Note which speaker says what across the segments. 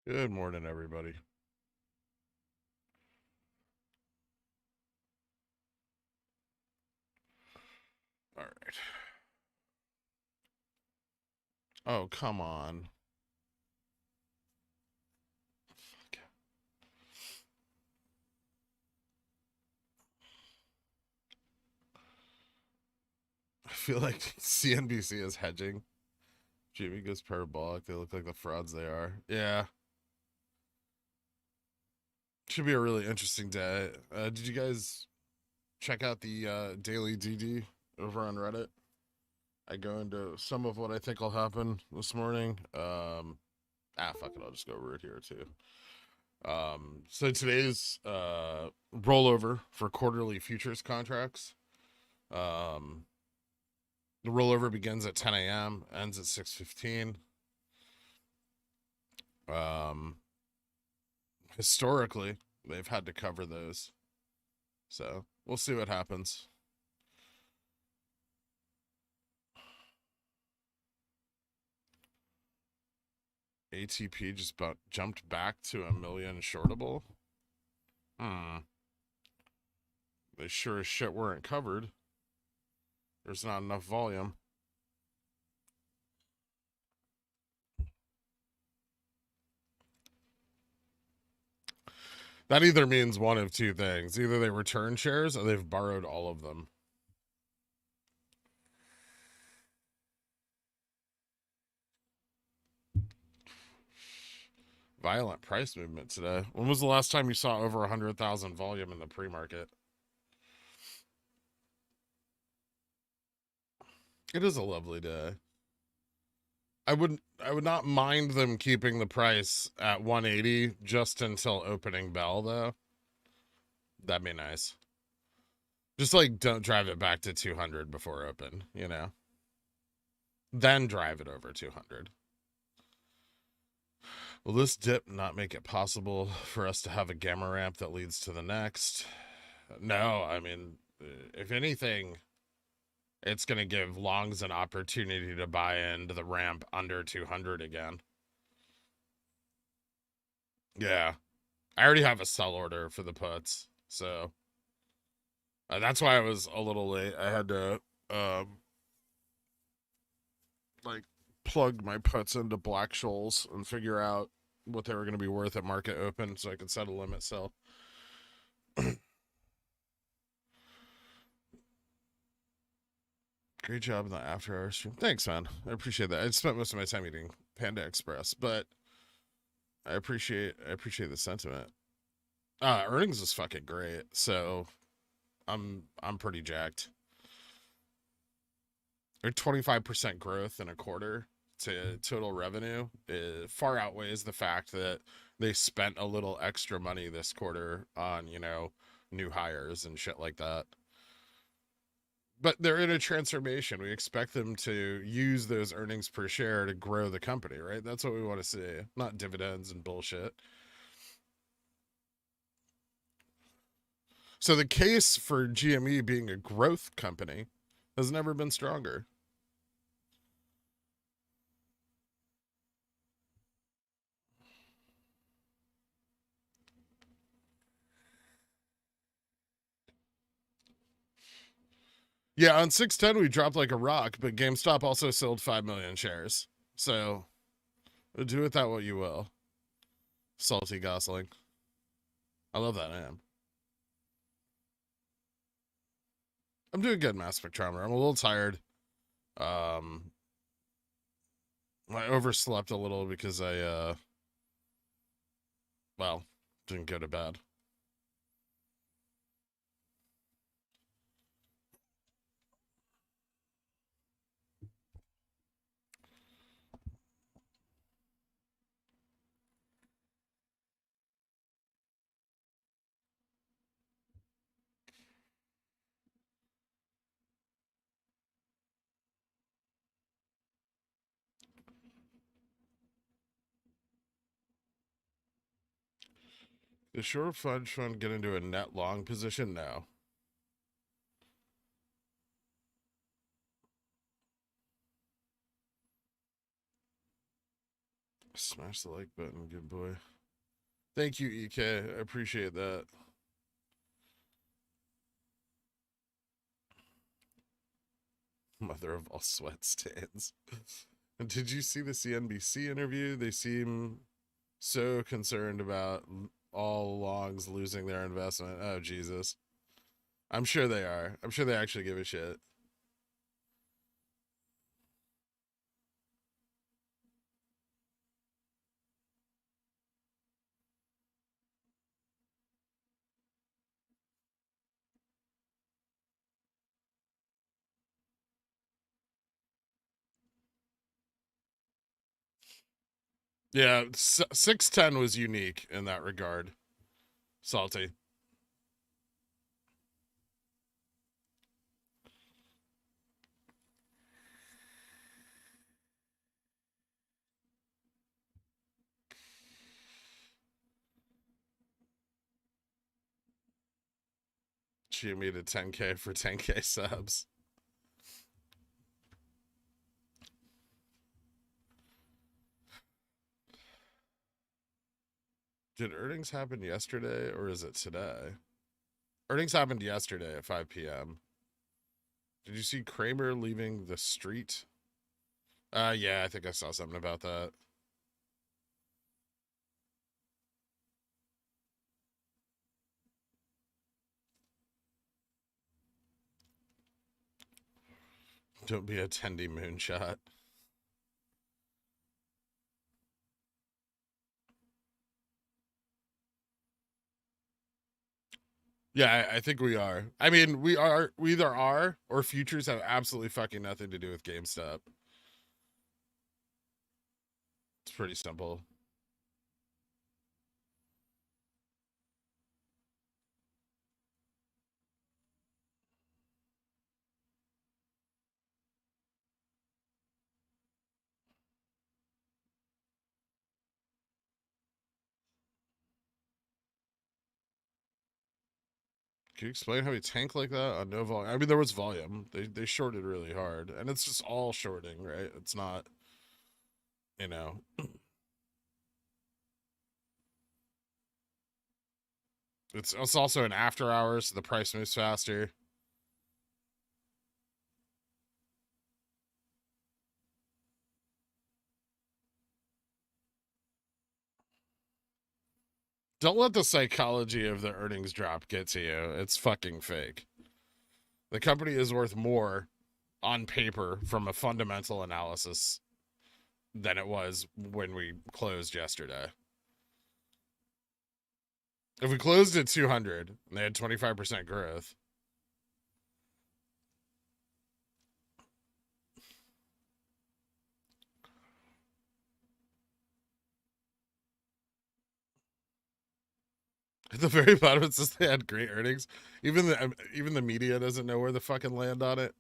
Speaker 1: Good morning, everybody. All right. Oh, come on. Fuck. I feel like CNBC is hedging. Jimmy goes parabolic. They look like the frauds they are. Yeah. Should be a really interesting day. Did you guys check out the daily DD over on Reddit? I go into some of what I think will happen this morning. Fuck it. I'll just go over it here, too. So today's rollover for quarterly futures contracts. The rollover begins at 10 a.m., ends at 6:15. Historically, they've had to cover those. So we'll see what happens. ATP just about jumped back to 1 million shortable. They sure as shit weren't covered. There's not enough volume. That either means one of two things. Either they return shares or they've borrowed all of them. Violent price movement today. When was the last time you saw over 100,000 volume in the pre-market? It is a lovely day. I would not mind them keeping the price at 180 just until opening bell though. That'd be nice. Just like don't drive it back to 200 before open, you know. Then drive it over 200. Will this dip not make it possible for us to have a gamma ramp that leads to the next? No, I mean, if anything, it's going to give longs an opportunity to buy into the ramp under 200 again. Yeah. I already have a sell order for the puts, so that's why I was a little late. I had to like plug my puts into Black Shoals and figure out what they were going to be worth at market open so I could set a limit sell. Great job in the after hours stream. Thanks, man. I appreciate that. I spent most of my time eating Panda Express, but I appreciate the sentiment. Earnings is fucking great, so I'm pretty jacked. Their 25% growth in a quarter to total revenue far outweighs the fact that they spent a little extra money this quarter on, new hires and shit like that. But they're in a transformation. We expect them to use those earnings per share to grow the company, right? That's what we want to see, not dividends and bullshit. So the case for GME being a growth company has never been stronger. Yeah, on 610 we dropped like a rock, but GameStop also sold 5 million shares. So do with that what you will. Salty Gosling. I love that name. I'm doing good, mass spectrometer. I'm a little tired. I overslept a little because I didn't go to bed. Is short fudge trying to get into a net long position? No. Smash the like button, good boy. Thank you, EK. I appreciate that. Mother of all sweat stains. And did you see the CNBC interview? They seem so concerned about all longs losing their investment. Oh, Jesus. I'm sure they are. I'm sure they actually give a shit. Yeah, 610 was unique in that regard. Salty. Jimmy to 10K for 10K subs. Did earnings happen yesterday or is it today? Earnings happened yesterday at 5 p.m. Did you see Kramer leaving the street? Yeah, I think I saw something about that. Don't be a tendy moonshot. Yeah, I think we are. I mean, we either are or futures have absolutely fucking nothing to do with GameStop. It's pretty simple. Can you explain how he tanked like that on no volume? I mean, there was volume. They shorted really hard, and it's just all shorting, right? It's not, you know. It's also an after hours, so the price moves faster. Don't let the psychology of the earnings drop get to you. It's fucking fake. The company is worth more on paper from a fundamental analysis than it was when we closed yesterday. If we closed at 200 and they had 25% growth, at the very bottom it says they had great earnings. Even the media doesn't know where the fucking land on it.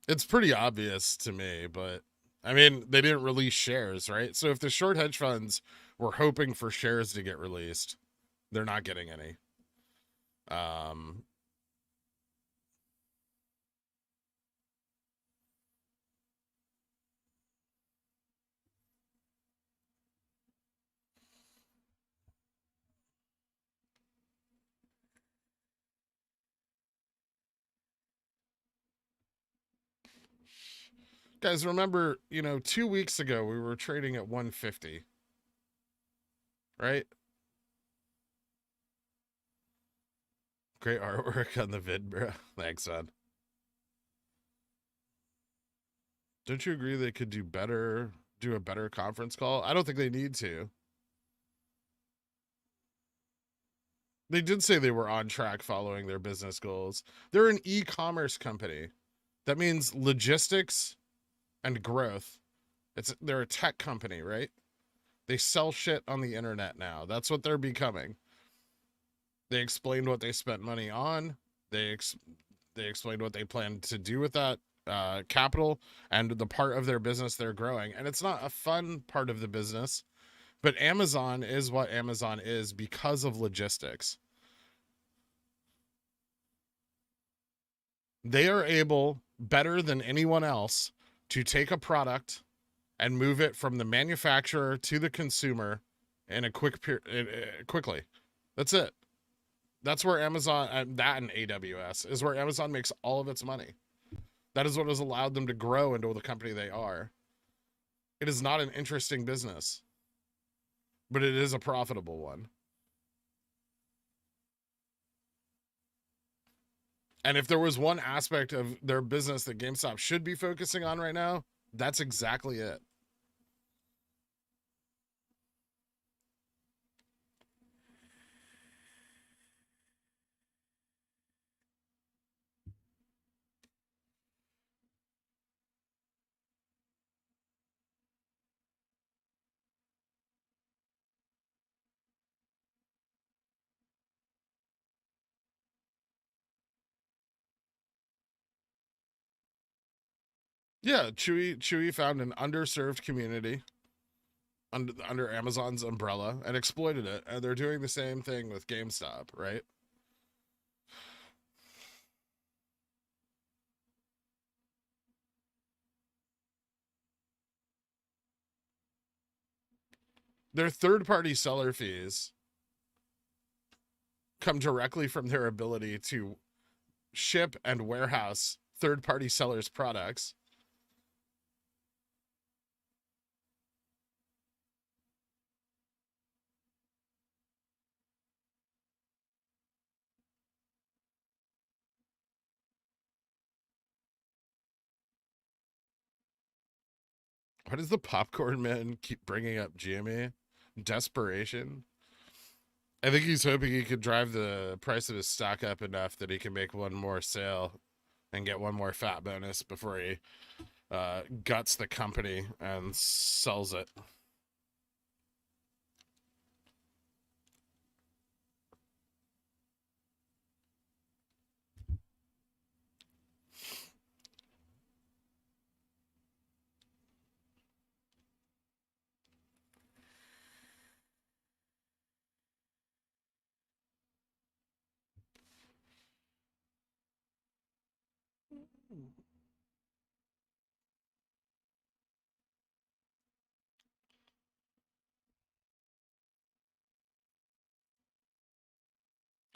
Speaker 1: It's pretty obvious to me, but I mean, they didn't release shares, right? So if the short hedge funds were hoping for shares to get released, they're not getting any. Um, Guys, remember, 2 weeks ago we were trading at 150, right? Great artwork on the vid, bro. Thanks, man. Don't you agree they could do a better conference call? I don't think they need to. They did say they were on track following their business goals. They're an e-commerce company. That means logistics and growth. They're a tech company, right? They sell shit on the internet now. That's what they're becoming. They explained what they spent money on. They explained what they plan to do with that capital and the part of their business they're growing. And it's not a fun part of the business, but Amazon is what Amazon is because of logistics. They are able, better than anyone else, to take a product and move it from the manufacturer to the consumer in a quickly. That's it. That's where Amazon, that and AWS, is where Amazon makes all of its money. That is what has allowed them to grow into the company they are. It is not an interesting business, but it is a profitable one. And if there was one aspect of their business that GameStop should be focusing on right now, that's exactly it. Yeah, Chewy found an underserved community under Amazon's umbrella and exploited it, and they're doing the same thing with GameStop, right? Their third-party seller fees come directly from their ability to ship and warehouse third-party sellers' products. Why does the popcorn man keep bringing up GME? Desperation? I think he's hoping he could drive the price of his stock up enough that he can make one more sale and get one more fat bonus before he guts the company and sells it.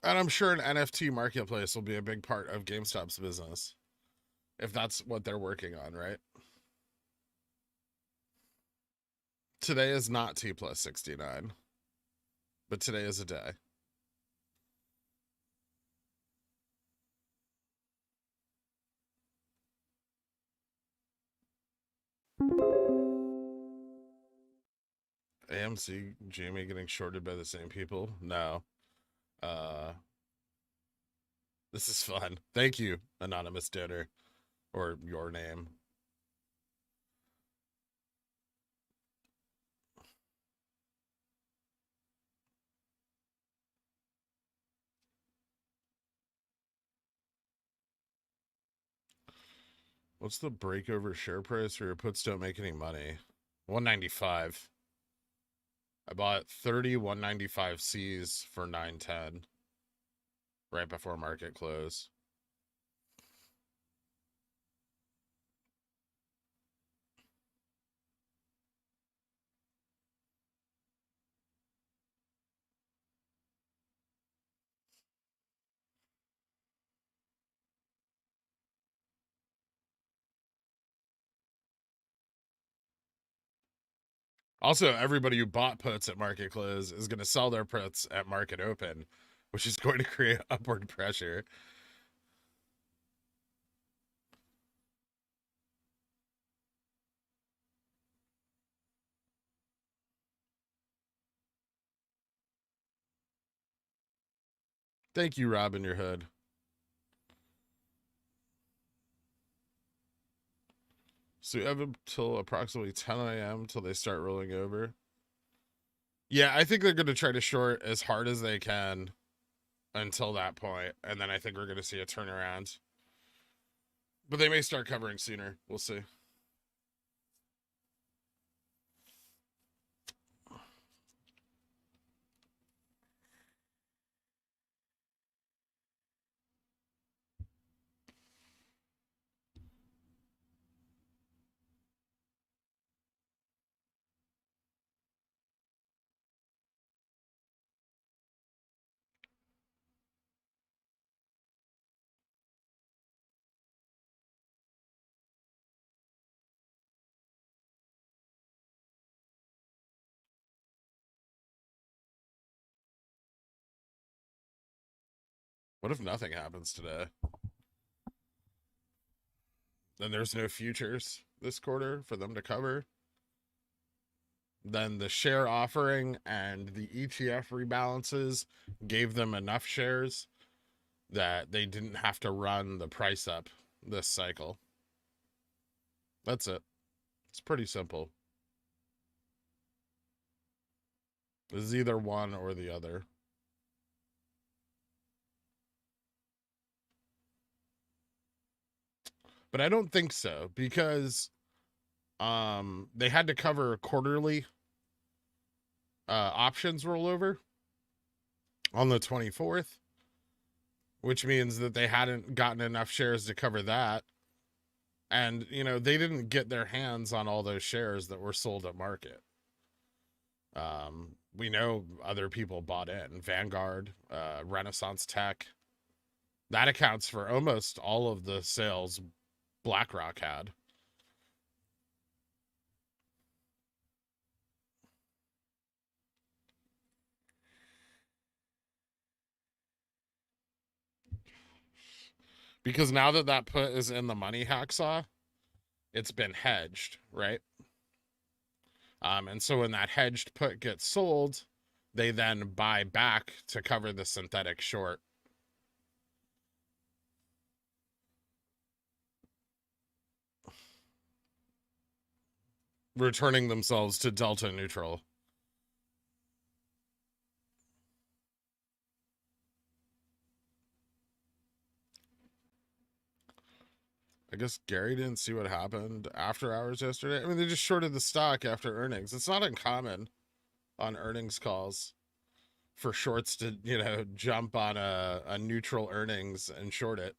Speaker 1: And I'm sure an NFT marketplace will be a big part of GameStop's business if that's what they're working on, right? Today is not T plus 69, but today is a day. AMC Jamie getting shorted by the same people? No. Uh this is fun. Thank you, anonymous donor, or your name. What's the breakover share price or your puts don't make any money? 195. I bought 30 195 C's for 910 right before market close. Also, everybody who bought puts at market close is going to sell their puts at market open, which is going to create upward pressure. Thank you, Robin, your hood. So you have until approximately 10 a.m. till they start rolling over. Yeah, I think they're going to try to short as hard as they can until that point, and then I think we're going to see a turnaround. But they may start covering sooner. We'll see. What if nothing happens today? Then there's no futures this quarter for them to cover. Then the share offering and the ETF rebalances gave them enough shares that they didn't have to run the price up this cycle. That's it. It's pretty simple. It's either one or the other. But I don't think so, because they had to cover quarterly options rollover on the 24th, which means that they hadn't gotten enough shares to cover that. And, you know, they didn't get their hands on all those shares that were sold at market. We know other people bought in. Vanguard, Renaissance Tech. That accounts for almost all of the sales BlackRock had. Because now that that put is in the money, Hacksaw, it's been hedged, right? And so when that hedged put gets sold, they then buy back to cover the synthetic short. Returning themselves to delta neutral. I guess Gary didn't see what happened after hours yesterday. I mean, they just shorted the stock after earnings. It's not uncommon on earnings calls for shorts to, you know, jump on a neutral earnings and short it.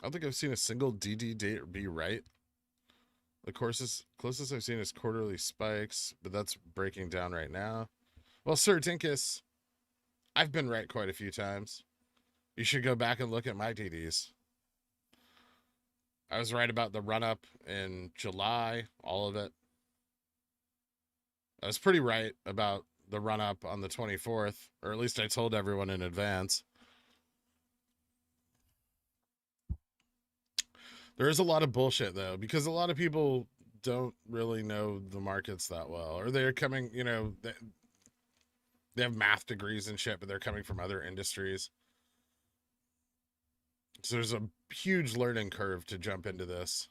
Speaker 1: I don't think I've seen a single DD date be right. The closest I've seen is quarterly spikes, but that's breaking down right now. Well, Sir Dinkus, I've been right quite a few times. You should go back and look at my DDs. I was right about the run up in July, all of it. I was pretty right about the run up on the 24th, or at least I told everyone in advance. There is a lot of bullshit though, because a lot of people don't really know the markets that well, or they're coming, you know, they have math degrees and shit, but they're coming from other industries. So there's a huge learning curve to jump into this.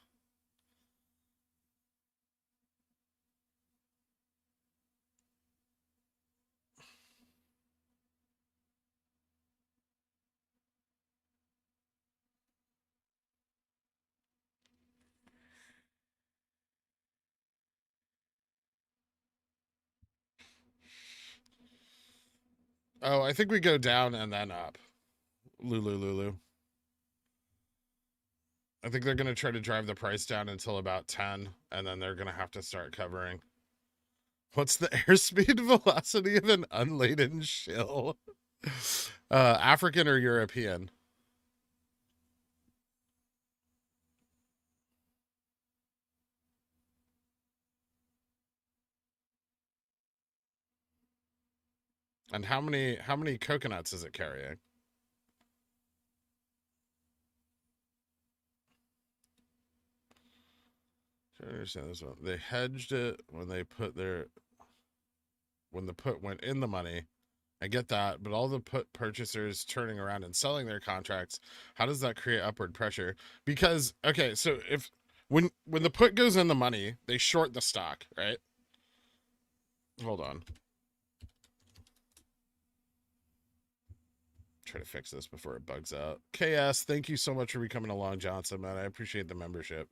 Speaker 1: Oh, I think we go down and then up. Lulu. I think they're going to try to drive the price down until about 10, and then they're going to have to start covering. What's the airspeed velocity of an unladen shill? African or European? And how many coconuts is it carrying? I understand this one. They hedged it when they put their when the put went in the money. I get that, but all the put purchasers turning around and selling their contracts, how does that create upward pressure? Because okay, so if when the put goes in the money, they short the stock, right? Hold on. Try to fix this before it bugs out. KS, thank you so much for becoming along, Johnson, man. I appreciate the membership.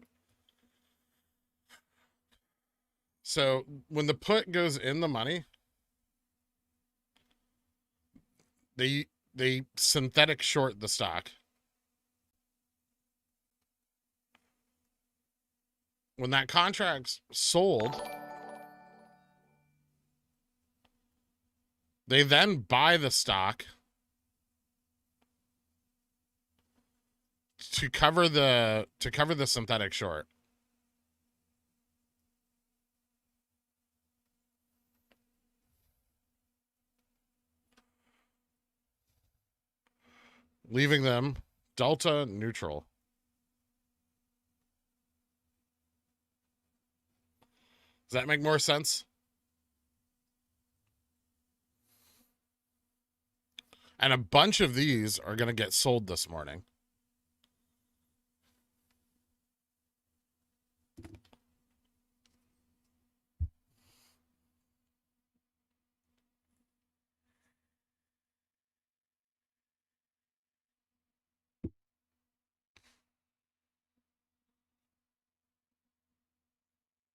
Speaker 1: So when the put goes in the money, they synthetic short the stock. When that contract's sold, they then buy the stock to cover the synthetic short. Leaving them delta neutral. Does that make more sense? And a bunch of these are going to get sold this morning.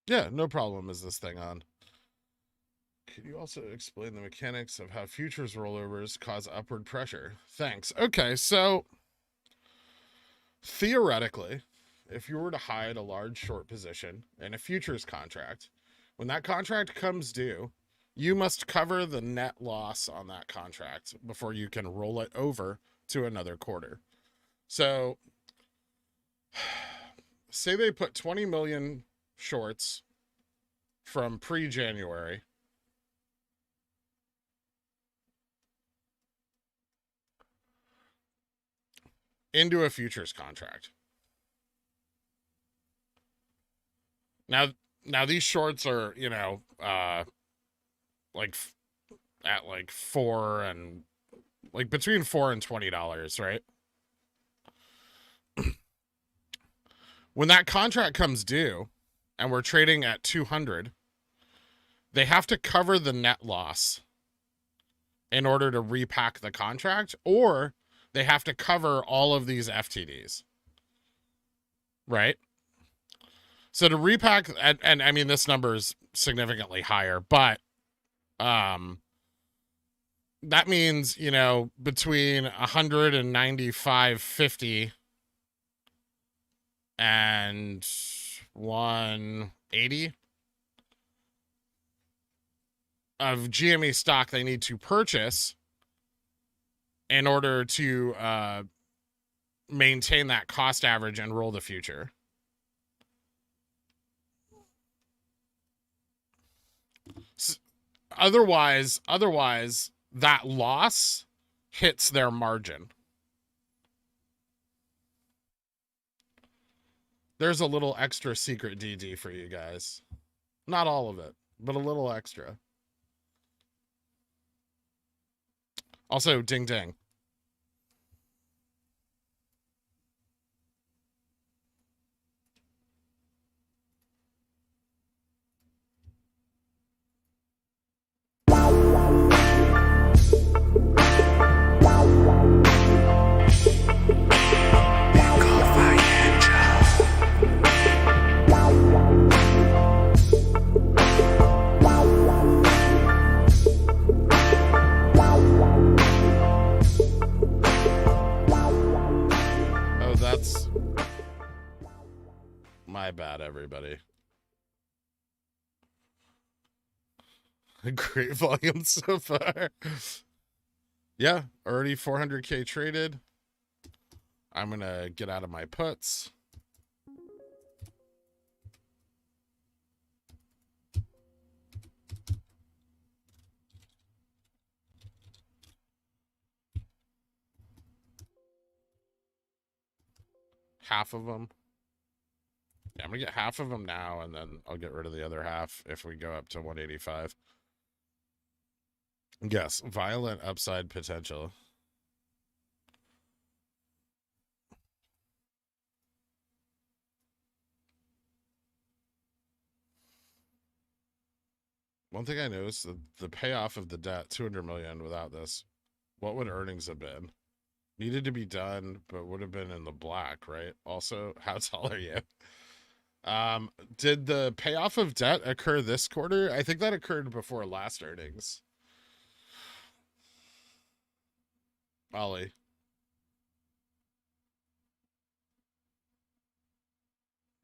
Speaker 1: Yeah, no problem. Is this thing on? Could you also explain the mechanics of how futures rollovers cause upward pressure? Thanks. Okay, so theoretically, if you were to hide a large short position in a futures contract, when that contract comes due, you must cover the net loss on that contract before you can roll it over to another quarter. So say they put 20 million shorts from pre-January into a futures contract. Now these shorts are, you know, like at like $4 and like between $4 and $20, right? When that contract comes due and we're trading at 200, they have to cover the net loss in order to repack the contract, or they have to cover all of these FTDs, right? So to repack, and I mean, this number is significantly higher, but that means, you know, between 195.50 and 180 of GME stock they need to purchase in order to maintain that cost average and roll the future. Otherwise, that loss hits their margin. There's a little extra secret DD for you guys. Not all of it, but a little extra. Also, ding ding. My bad, everybody. Great volume so far. Yeah, already 400K traded. I'm going to get out of my puts. Half of them. Yeah, I'm going to get half of them now, and then I'll get rid of the other half if we go up to 185. Yes, violent upside potential. One thing I noticed, the payoff of the debt, 200 million without this, what would earnings have been? Needed to be done, but would have been in the black, right? Also, how tall are you? Did the payoff of debt occur this quarter? I think that occurred before last earnings. Ollie.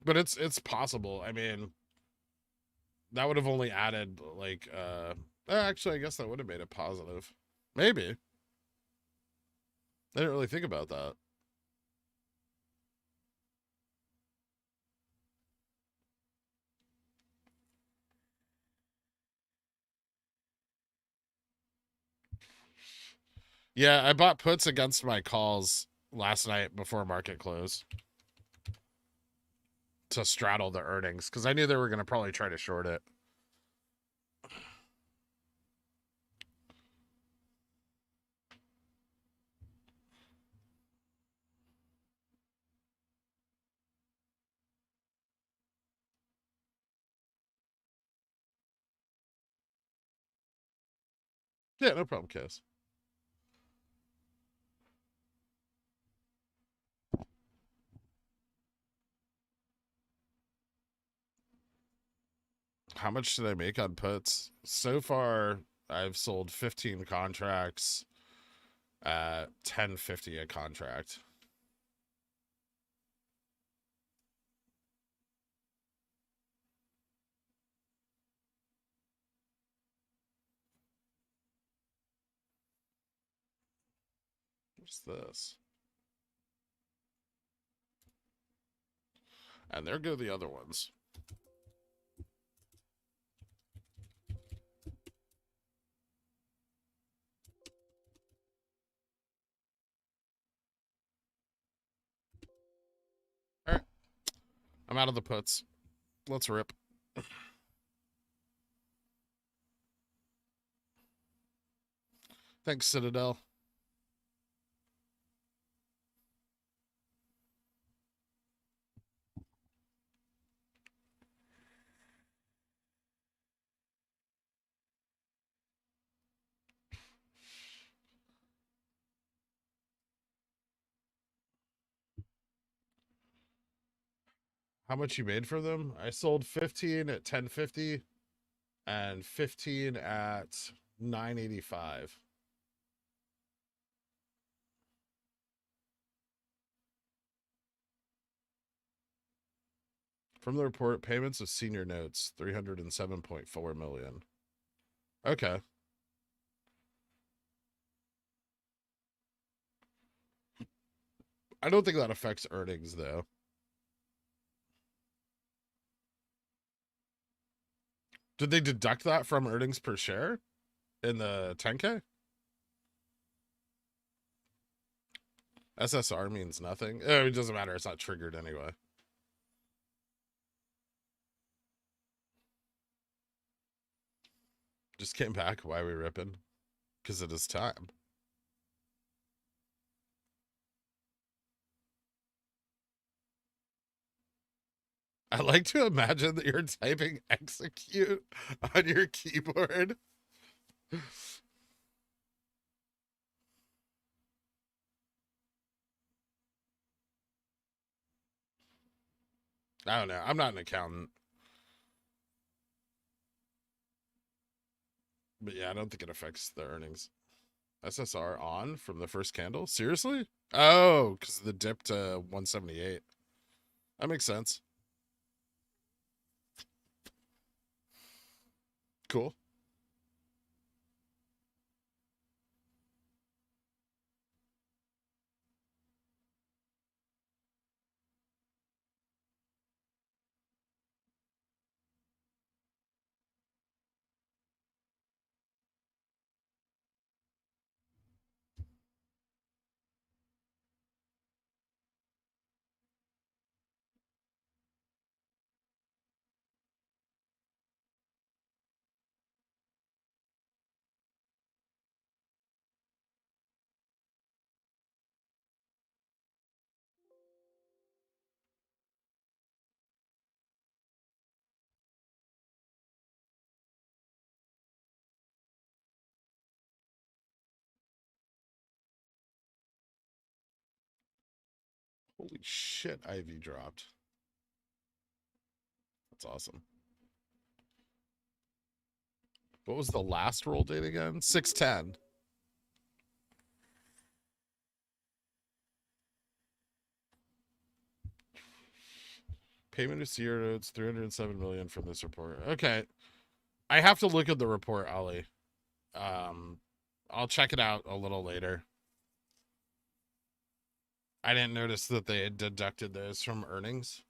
Speaker 1: But it's possible. I mean, that would have only added like actually I guess that would have made it positive. Maybe. I didn't really think about that. Yeah, I bought puts against my calls last night before market close to straddle the earnings because I knew they were going to probably try to short it. Yeah, no problem, Kiss. How much did I make on puts? So far, I've sold 15 contracts at 10.50 a contract. What's this? And there go the other ones. All right. I'm out of the puts. Let's rip. Thanks, Citadel. How much you made for them? I sold 15 at 10.50 and 15 at 9.85. From the report, payments of senior notes, 307.4 million. Okay. I don't think that affects earnings though. Did they deduct that from earnings per share in the 10K? SSR means nothing. It doesn't matter. It's not triggered anyway. Just came back. Why are we ripping? Because it is time. I like to imagine that you're typing execute on your keyboard. I don't know. I'm not an accountant. But yeah, I don't think it affects the earnings. SSR on from the first candle? Seriously? Oh, because the dip to 178. That makes sense. Cool. Holy shit, IV dropped. That's awesome. What was the last roll date again? 610. Payment of senior notes, 307 million from this report. Okay. I have to look at the report, Ollie. I'll check it out a little later. I didn't notice that they had deducted those from earnings,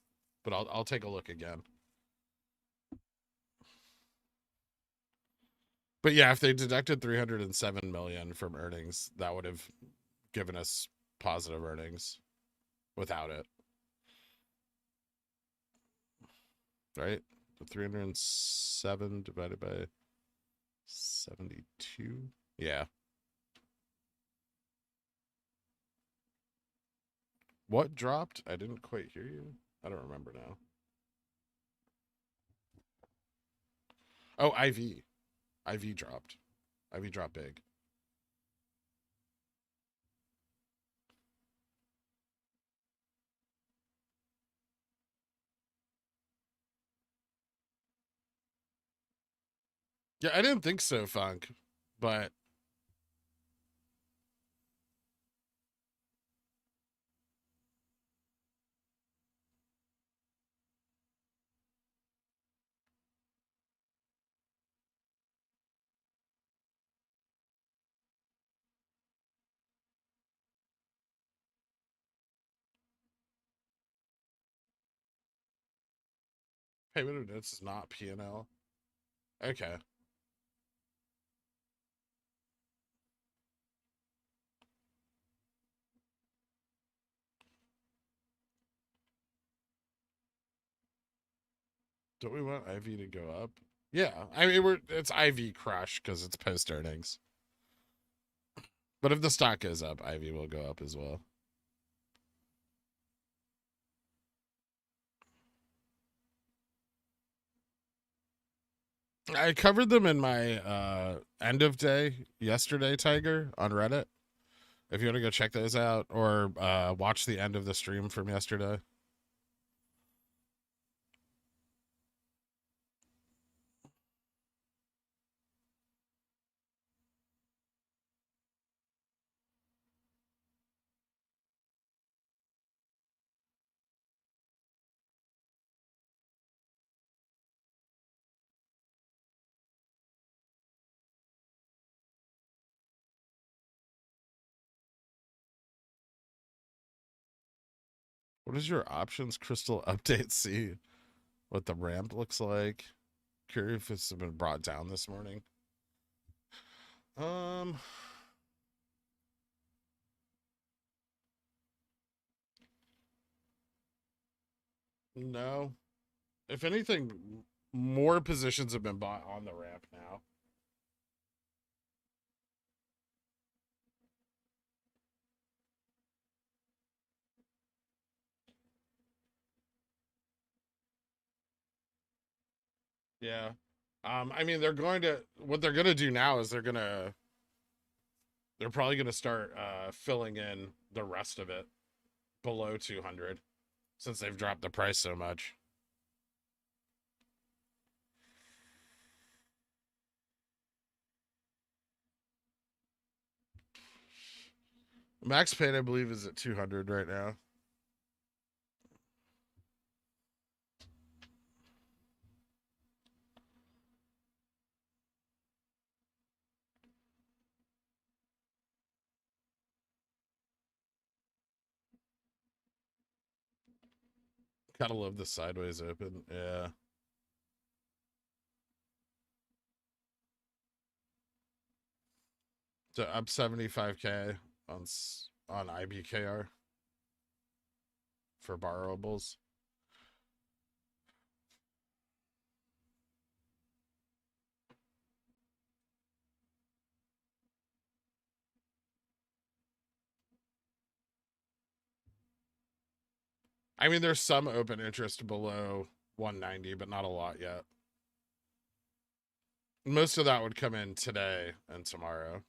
Speaker 1: but I'll take a look again. But yeah, if they deducted 307 million from earnings, that would have given us positive earnings without it, right? The 307 divided by 72. Yeah. What dropped? I didn't quite hear you. I don't remember now. Oh, IV. IV dropped. IV dropped big. Yeah, I didn't think so, Funk. But payment of notes is not P&L. Okay. Don't we want IV to go up? Yeah. I mean, it's IV crush because it's post earnings. But if the stock goes up, IV will go up as well. I covered them in my end of day yesterday, Tiger, on Reddit. If you want to go check those out or watch the end of the stream from yesterday. What does your options crystal update see? What the ramp looks like? Curious if it's been brought down this morning. Um, no. If anything, more positions have been bought on the ramp now. Yeah. I mean, what they're going to do now is they're probably going to start filling in the rest of it below 200 since they've dropped the price so much. Max Payne, I believe, is at 200 right now. Gotta love the sideways open. Yeah. So up 75K on IBKR for borrowables. I mean, there's some open interest below 190, but not a lot yet. Most of that would come in today and tomorrow.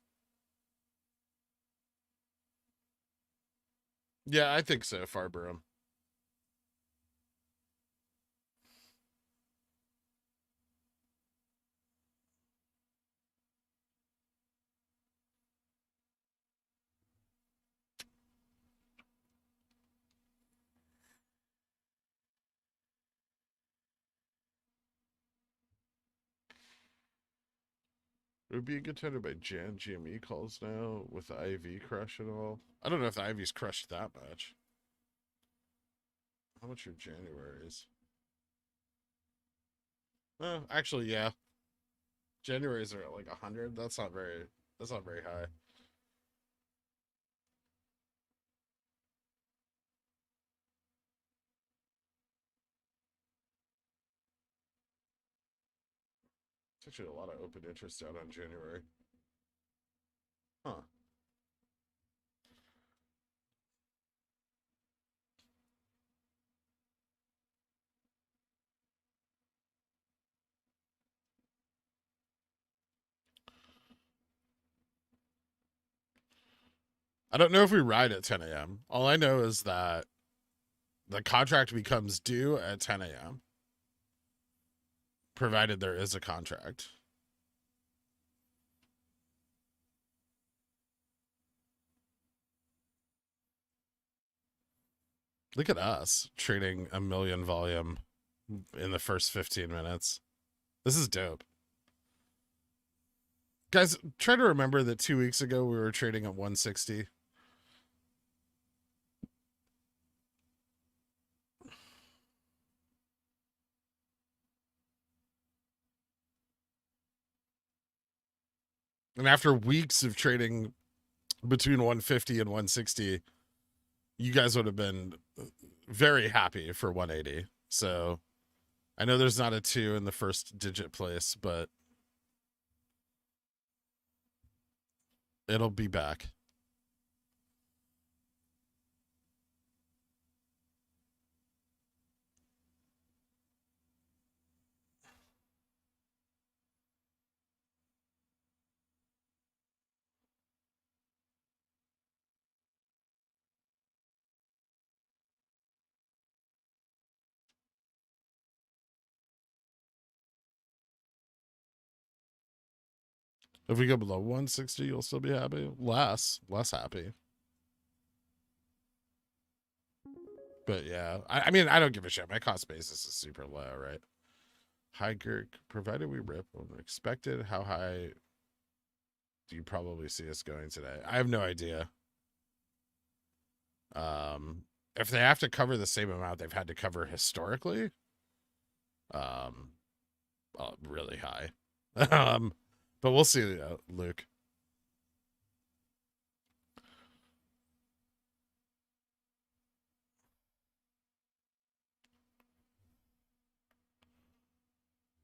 Speaker 1: Yeah, I think so, Farberum. It would be a good time to buy Jan GME calls now with the IV crush and all. I don't know if the IV's crushed that much. How much your January is? Actually, yeah. January's are at like 100. That's not very. That's not very high. It's actually a lot of open interest out on January. Huh. I don't know if we ride at 10 a.m. All I know is that the contract becomes due at 10 a.m. provided there is a contract. Look at us trading a million volume in the first 15 minutes. This is dope. Guys, try to remember that 2 weeks ago we were trading at 160. And after weeks of trading between 150 and 160, you guys would have been very happy for 180. So I know there's not a 2 in the first digit place, but it'll be back. If we go below 160, you'll still be happy. Less happy. But yeah, I mean, I don't give a shit. My cost basis is super low, right? High Gherk, provided we rip over expected. How high do you probably see us going today? I have no idea. If they have to cover the same amount they've had to cover historically, really high. But we'll see, Luke.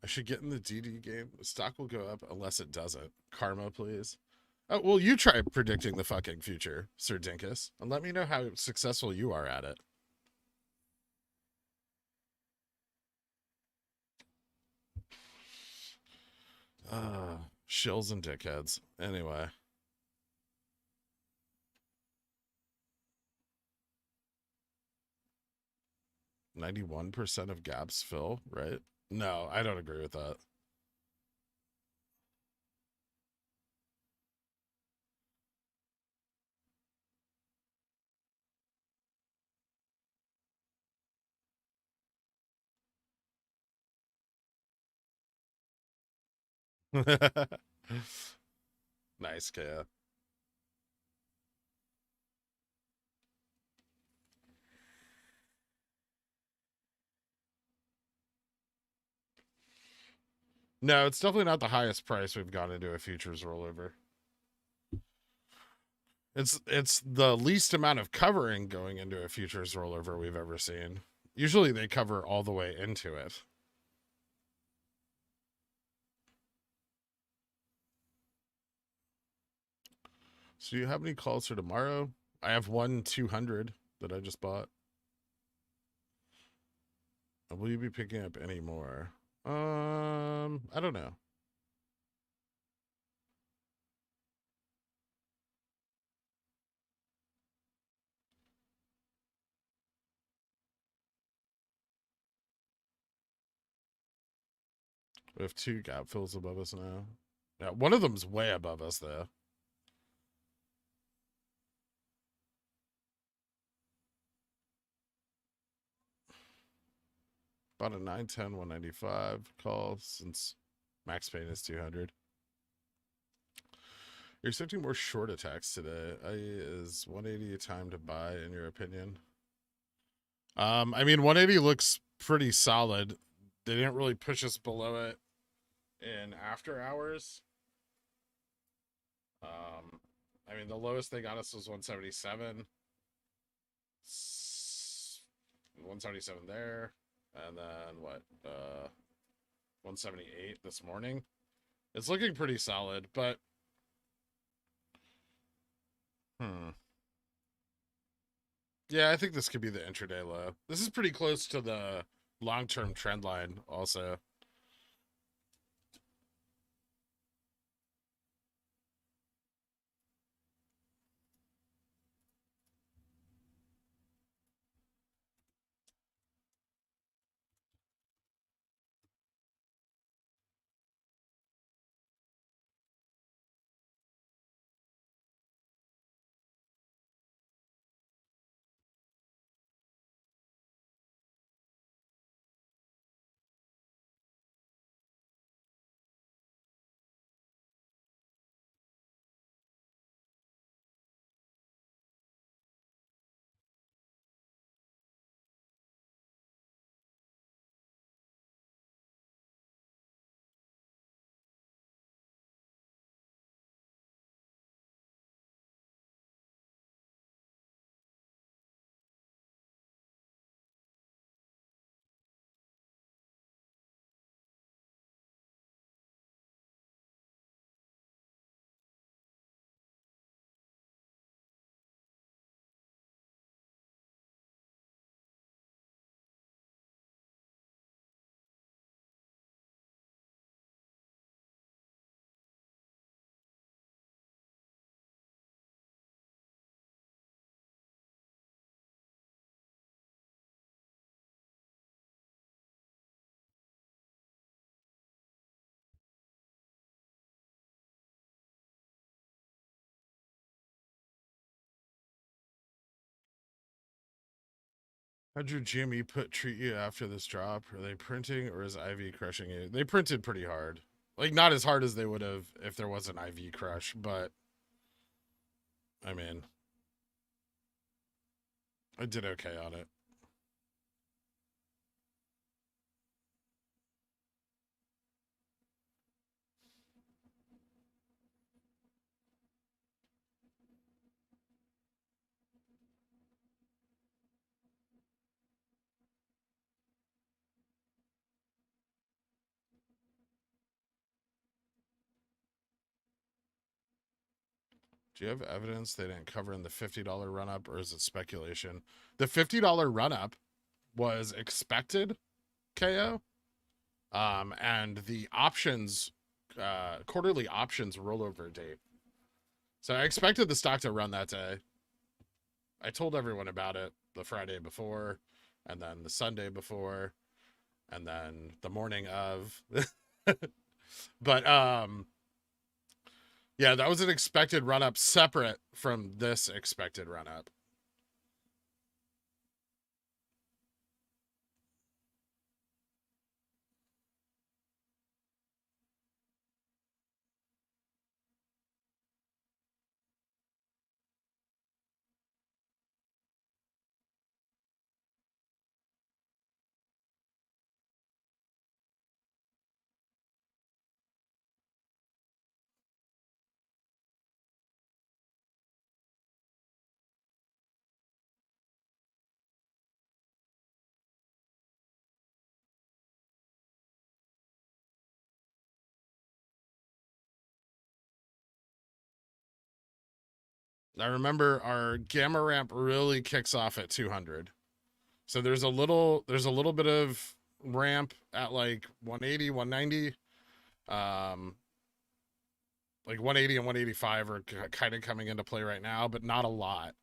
Speaker 1: I should get in the DD game. The stock will go up unless it doesn't. Karma, please. Oh, well, you try predicting the fucking future, Sir Dinkus, and let me know how successful you are at it. Shills and dickheads. Anyway. "91% of gaps fill," right? No, I don't agree with that. Nice, Kaya. No, it's definitely not the highest price we've gone into a futures rollover. It's the least amount of covering going into a futures rollover we've ever seen. Usually they cover all the way into it. So do you have any calls for tomorrow? I have one 200 that I just bought. Will you be picking up any more? I don't know. We have 2 gap fills above us now. Yeah, one of them's way above us though. About a 910 195 call since max pain is 200. You're expecting more short attacks today. Is 180 a time to buy in your opinion? I mean 180 looks pretty solid. They didn't really push us below it in after hours. I mean, the lowest they got us was 177. 177 there. And then what? 178 this morning. It's looking pretty solid, but yeah, I think this could be the intraday low. This is pretty close to the long-term trend line also. How'd your GME treat you after this drop? Are they printing or is IV crushing you? They printed pretty hard. Like, not as hard as they would have if there was an IV crush, but I mean, I did okay on it. Do you have evidence they didn't cover in the $50 run up, or is it speculation? The $50 run up was expected, KO. And the options, quarterly options rollover date. So I expected the stock to run that day. I told everyone about it the Friday before, and then the Sunday before, and then the morning of. But yeah, that was an expected run up separate from this expected run up. I remember our gamma ramp really kicks off at 200. So there's a little bit of ramp at like 180, 190. Like 180 and 185 are kind of coming into play right now, but not a lot.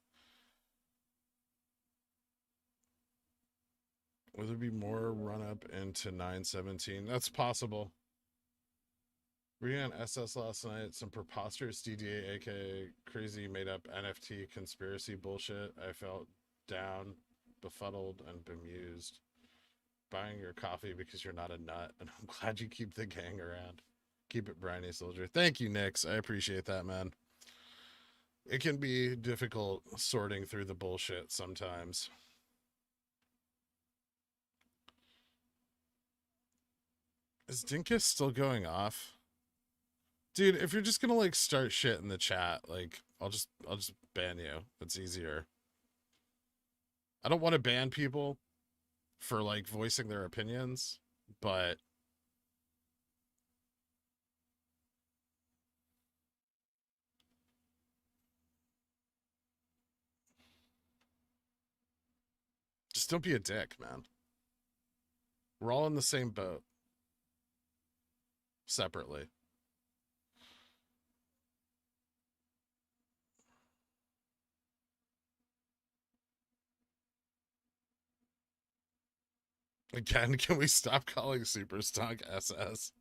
Speaker 1: Will there be more run up into 917? That's possible. Were you on SS last night? Some preposterous DDA, aka crazy made up NFT conspiracy bullshit. I felt down, befuddled, and bemused. Buying your coffee because you're not a nut, and I'm glad you keep the gang around. Keep it briny, soldier. Thank you, Nix. I appreciate that, man. It can be difficult sorting through the bullshit sometimes. Is Dinkus still going off? Dude, if you're just gonna like start shit in the chat, like I'll just ban you. It's easier. I don't want to ban people for like voicing their opinions, but just don't be a dick, man. We're all in the same boat separately. Again, can we stop calling Superstock SS?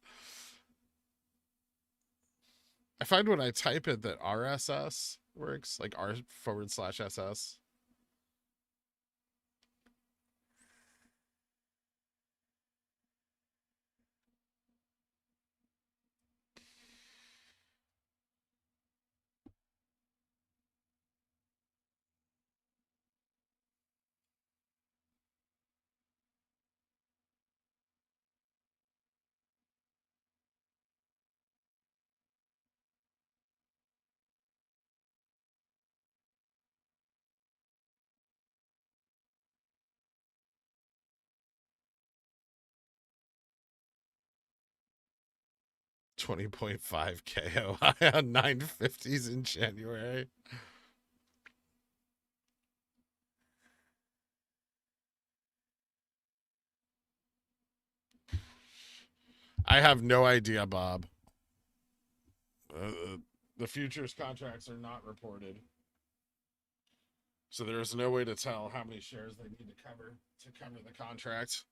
Speaker 1: I find when I type it that RSS works, like R/SS. 20.5 KOI on 950s in January. I have no idea, Bob. The futures contracts are not reported. So there's no way to tell how many shares they need to cover the contract.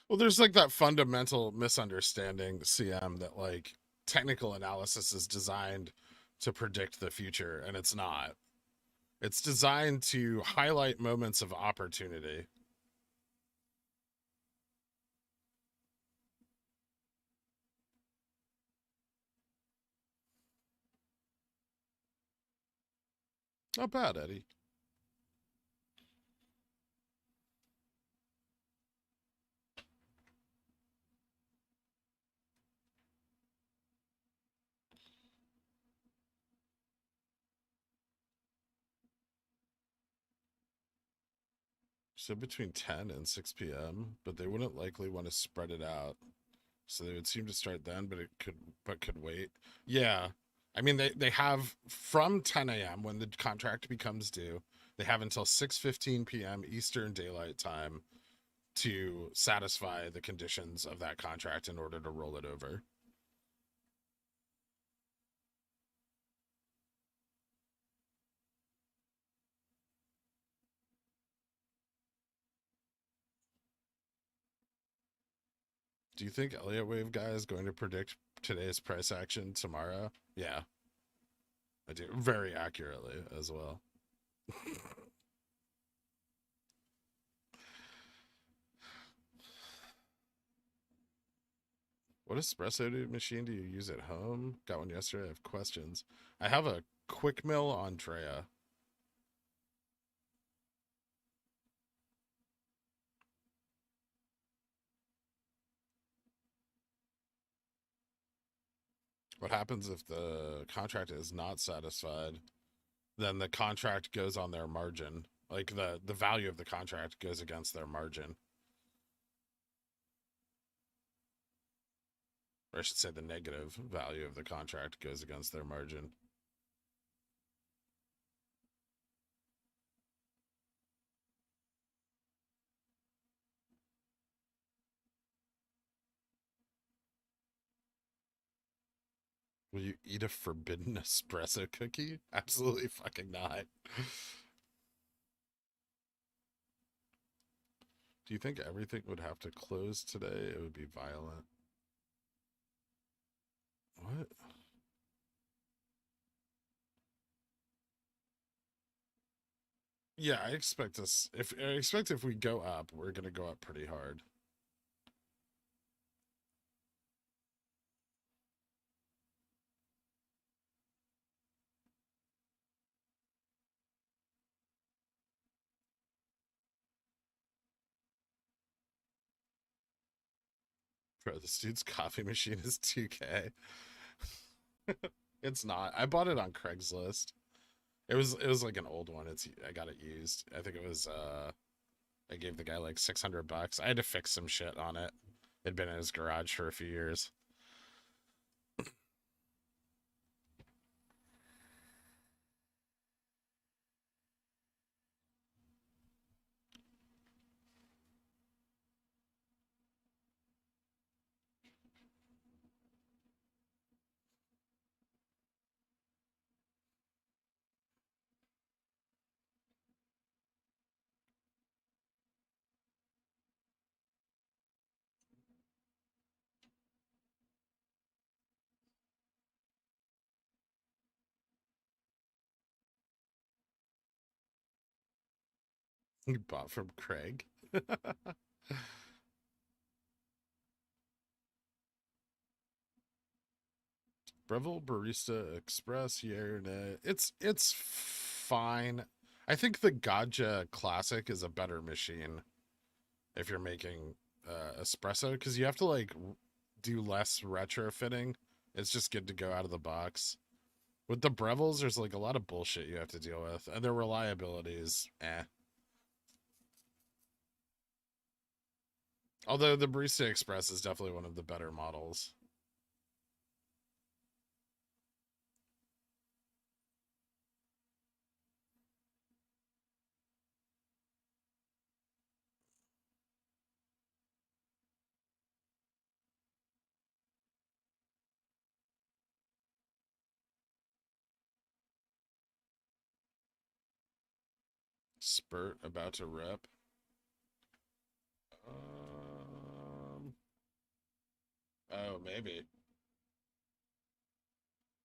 Speaker 1: Well, there's like that fundamental misunderstanding, CM, that like technical analysis is designed to predict the future, and it's not. It's designed to highlight moments of opportunity. Not bad, Eddie. So between 10 and 6 p.m., but they wouldn't likely want to spread it out. So they would seem to start then, but could wait. Yeah. I mean they have from 10 a.m. when the contract becomes due, they have until 6:15 p.m. Eastern Daylight Time to satisfy the conditions of that contract in order to roll it over. Do you think Elliott Wave guy is going to predict today's price action tomorrow? Yeah, I do. Very accurately as well. What espresso machine do you use at home? Got one yesterday. I have questions. I have a Quick Mill Andrea. What happens if the contract is not satisfied? Then the contract goes on their margin. Like the value of the contract goes against their margin. Or I should say the negative value of the contract goes against their margin. Will you eat a forbidden espresso cookie? Absolutely fucking not. Do you think everything would have to close today? It would be violent. What? Yeah, I expect us. If we go up, we're gonna go up pretty hard. Bro, this dude's coffee machine is 2K. It's not. I bought it on Craigslist. It was like an old one. I got it used. I think it was I gave the guy like 600 bucks. I had to fix some shit on it. It'd been in his garage for a few years. You bought from Craig. Breville Barista Express here. It's fine. I think the Gotcha Classic is a better machine if you're making espresso because you have to like do less retrofitting. It's just good to go out of the box. With the Breville's, there's like a lot of bullshit you have to deal with, and their reliability is eh. Although the Barista Express is definitely one of the better models. Spurt about to rip. Oh, maybe.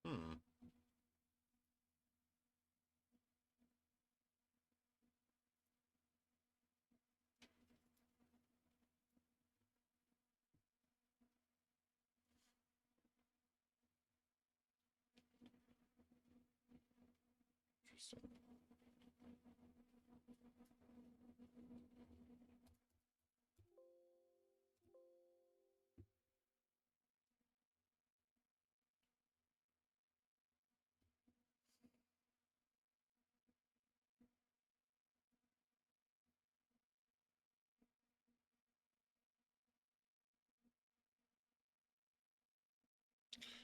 Speaker 1: Hmm. Interesting.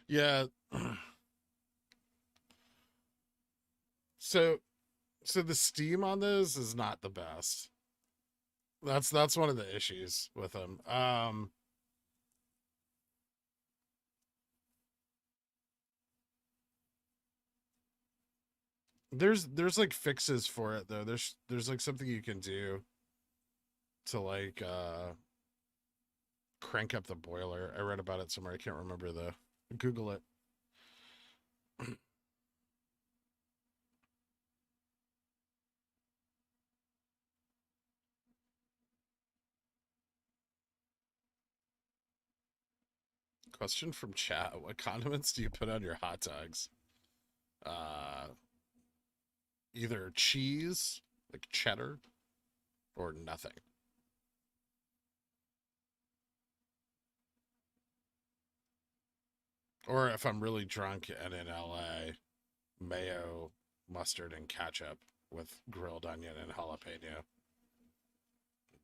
Speaker 1: Yeah. so so the Steam on those is not the best. That's one of the issues with them. There's like fixes for it though. There's like something you can do to like crank up the boiler. I read about it somewhere. I can't remember the Google it. Question from chat. What condiments do you put on your hot dogs? Uh Either cheese, like cheddar, or nothing. Or if I'm really drunk and in LA, mayo, mustard, and ketchup with grilled onion and jalapeno,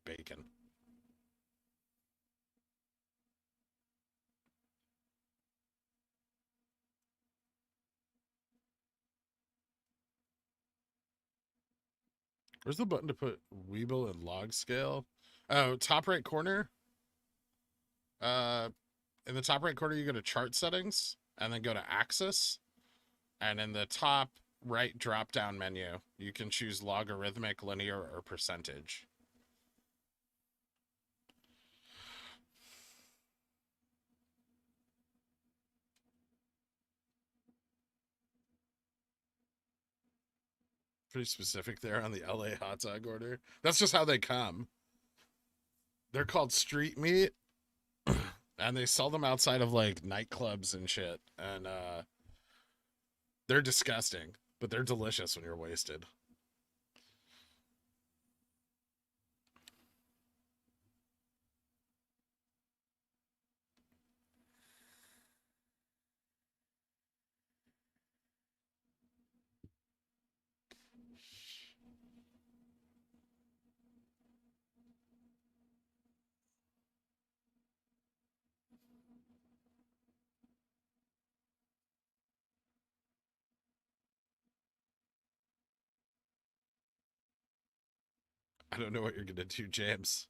Speaker 1: bacon. Where's the button to put WeBull and log scale? Oh, top right corner. Uh, in the top right corner, you go to chart settings and then go to axis. And in the top right drop down menu, you can choose logarithmic, linear, or percentage. Pretty specific there on the LA hot dog order. That's just how they come. They're called street meat, and they sell them outside of like nightclubs and shit. And they're disgusting, but they're delicious when you're wasted. I don't know what you're gonna do, James.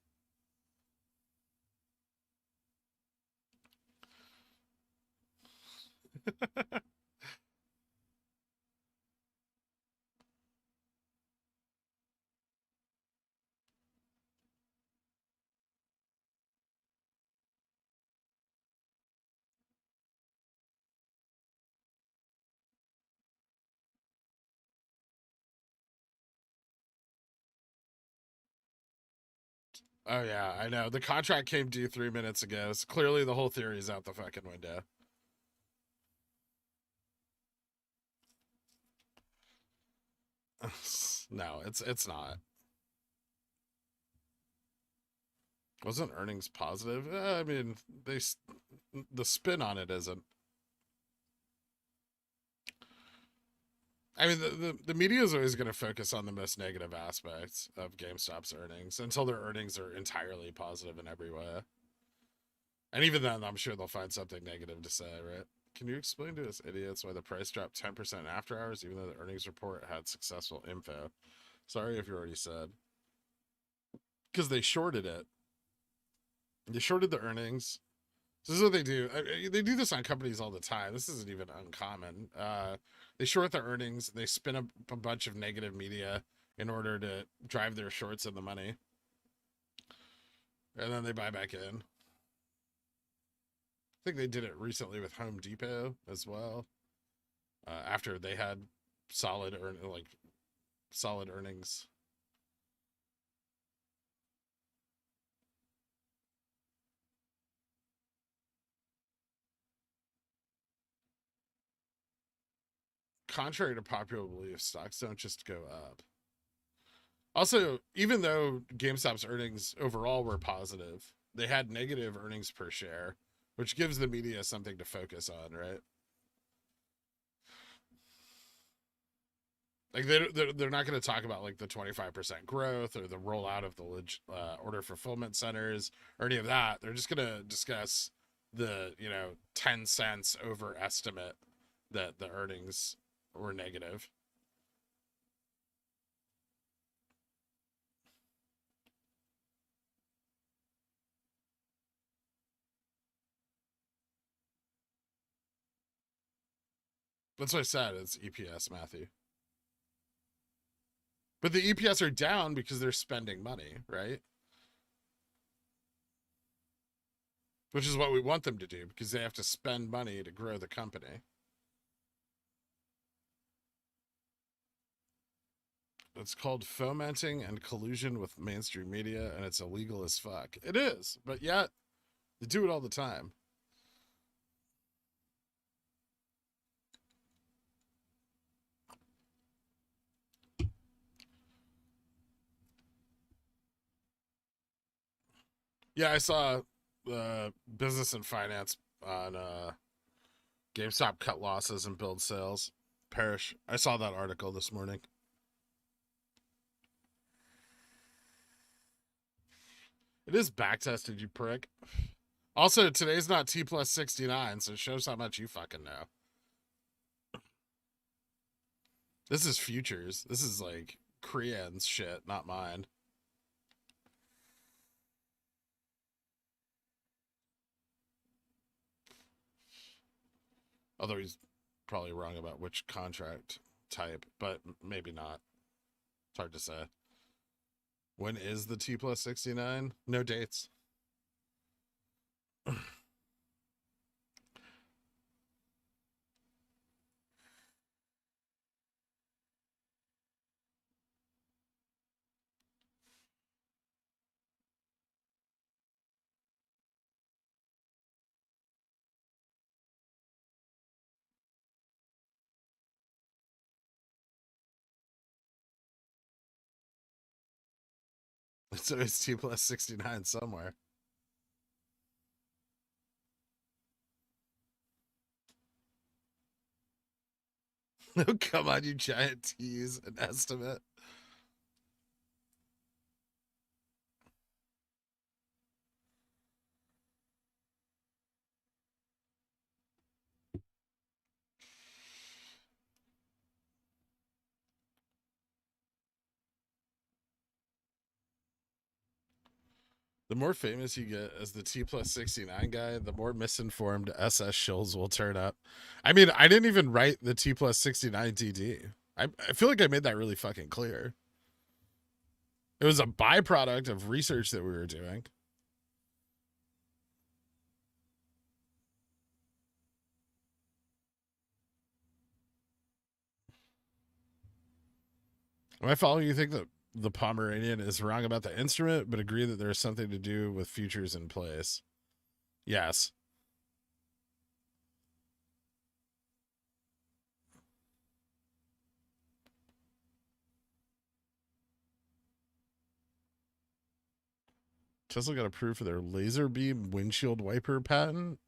Speaker 1: Oh yeah, I know. The contract came due 3 minutes ago. So clearly the whole theory is out the fucking window. No, it's not. Wasn't earnings positive? I mean, the spin on it isn't. I mean, the media is always going to focus on the most negative aspects of GameStop's earnings until their earnings are entirely positive in every way. And even then, I'm sure they'll find something negative to say, right? Can you explain to us idiots why the price dropped 10% after hours, even though the earnings report had successful info? Sorry if you already said. Because they shorted it. They shorted the earnings. This is what they do. They do this on companies all the time. This isn't even uncommon. They short the earnings. They spin up a bunch of negative media in order to drive their shorts in the money. And then they buy back in. I think they did it recently with Home Depot as well. After they had solid earnings. Contrary to popular belief, stocks don't just go up. Also, even though GameStop's earnings overall were positive, they had negative earnings per share, which gives the media something to focus on, right? Like they're not going to talk about like the 25% growth or the rollout of the order fulfillment centers or any of that. They're just going to discuss the 10 cents overestimate that the earnings were negative. That's what I said. It's EPS, Matthew. But the EPS are down because they're spending money, right? Which is what we want them to do because they have to spend money to grow the company. It's called fomenting and collusion with mainstream media, and it's illegal as fuck. It is, but yet they do it all the time. Yeah, I saw business and finance on GameStop cut losses and build sales. Perish. I saw that article this morning. It is backtested, you prick. Also, today's not T plus 69, so it shows how much you fucking know. This is futures. This is like Crayons shit, not mine. Although he's probably wrong about which contract type, but maybe not. It's hard to say. When is the T plus 69? No dates. It's always T plus 69 somewhere. Oh, come on, you giant tease an estimate. The more famous you get as the T plus 69 guy, the more misinformed SS shills will turn up. I mean, I didn't even write the T plus 69 DD. I feel like I made that really fucking clear. It was a byproduct of research that we were doing. Am I following you? Think that the Pomeranian is wrong about the instrument, but agree that there is something to do with futures in place? Yes. Tesla got approved for their laser beam windshield wiper patent.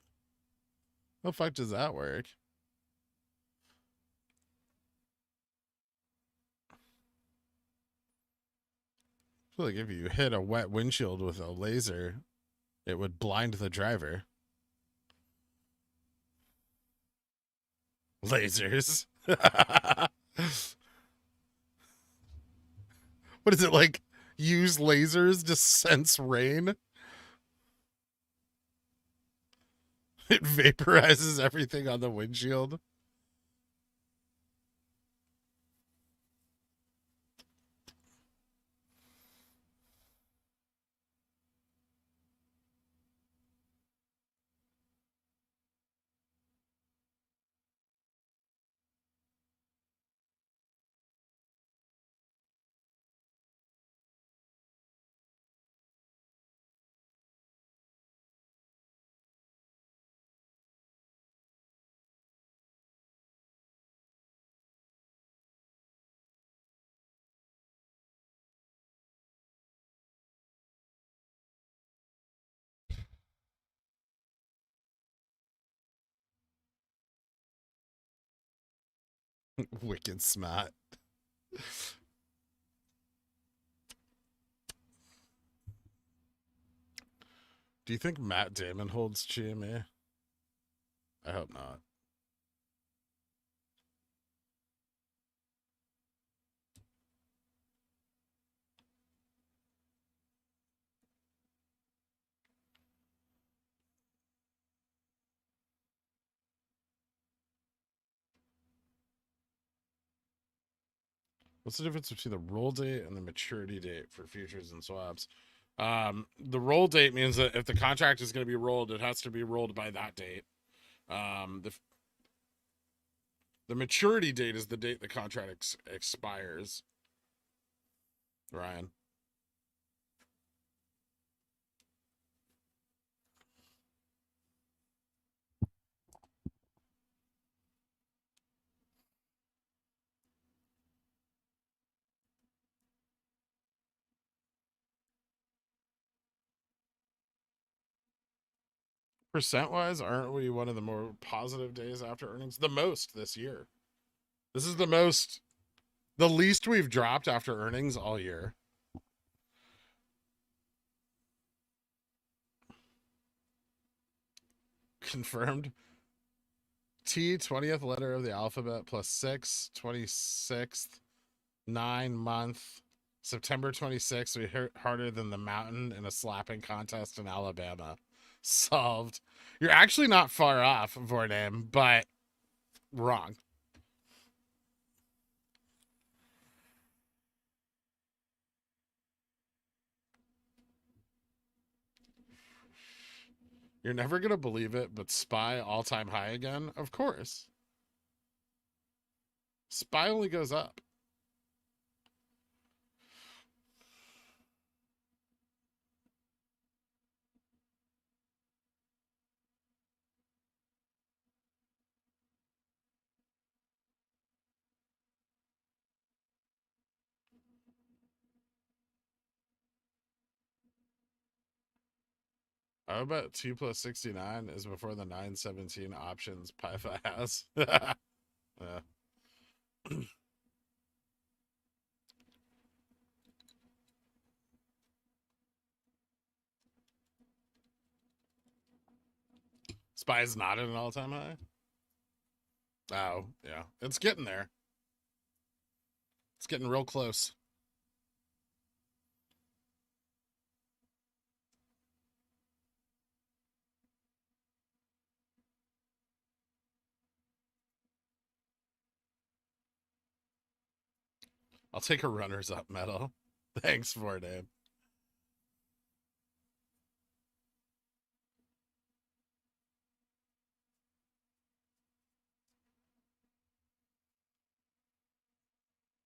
Speaker 1: How the fuck does that work? I feel like if you hit a wet windshield with a laser, it would blind the driver. Lasers. What is it like? Use lasers to sense rain? It vaporizes everything on the windshield. Wicked smart. Do you think Matt Damon holds GME? I hope not. What's the difference between the roll date and the maturity date for futures and swaps? The roll date means that if the contract is going to be rolled, it has to be rolled by that date. The maturity date is the date the contract expires. Ryan. Percent wise, aren't we one of the more positive days after earnings? The most this year. This is the least we've dropped after earnings all year. Confirmed. T, 20th letter of the alphabet, plus 6, 26th, 9-month. September 26th, we hit harder than the mountain in a slapping contest in Alabama. Solved. You're actually not far off, Vorname, but wrong. You're never going to believe it, but SPY all-time high again? Of course. SPY only goes up. I bet 2 plus 69 is before the 917 options PIFA has. Yeah. SPY's not at an all-time high? Oh, yeah. It's getting there. It's getting real close. I'll take a runners-up medal. Thanks for it, Abe.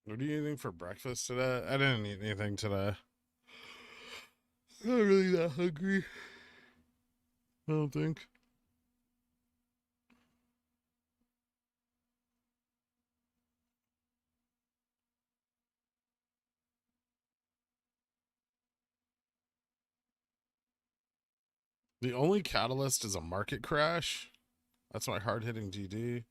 Speaker 1: What are you eating for breakfast today? I didn't eat anything today. I'm not really that hungry. I don't think. The only catalyst is a market crash. That's my hard-hitting GD.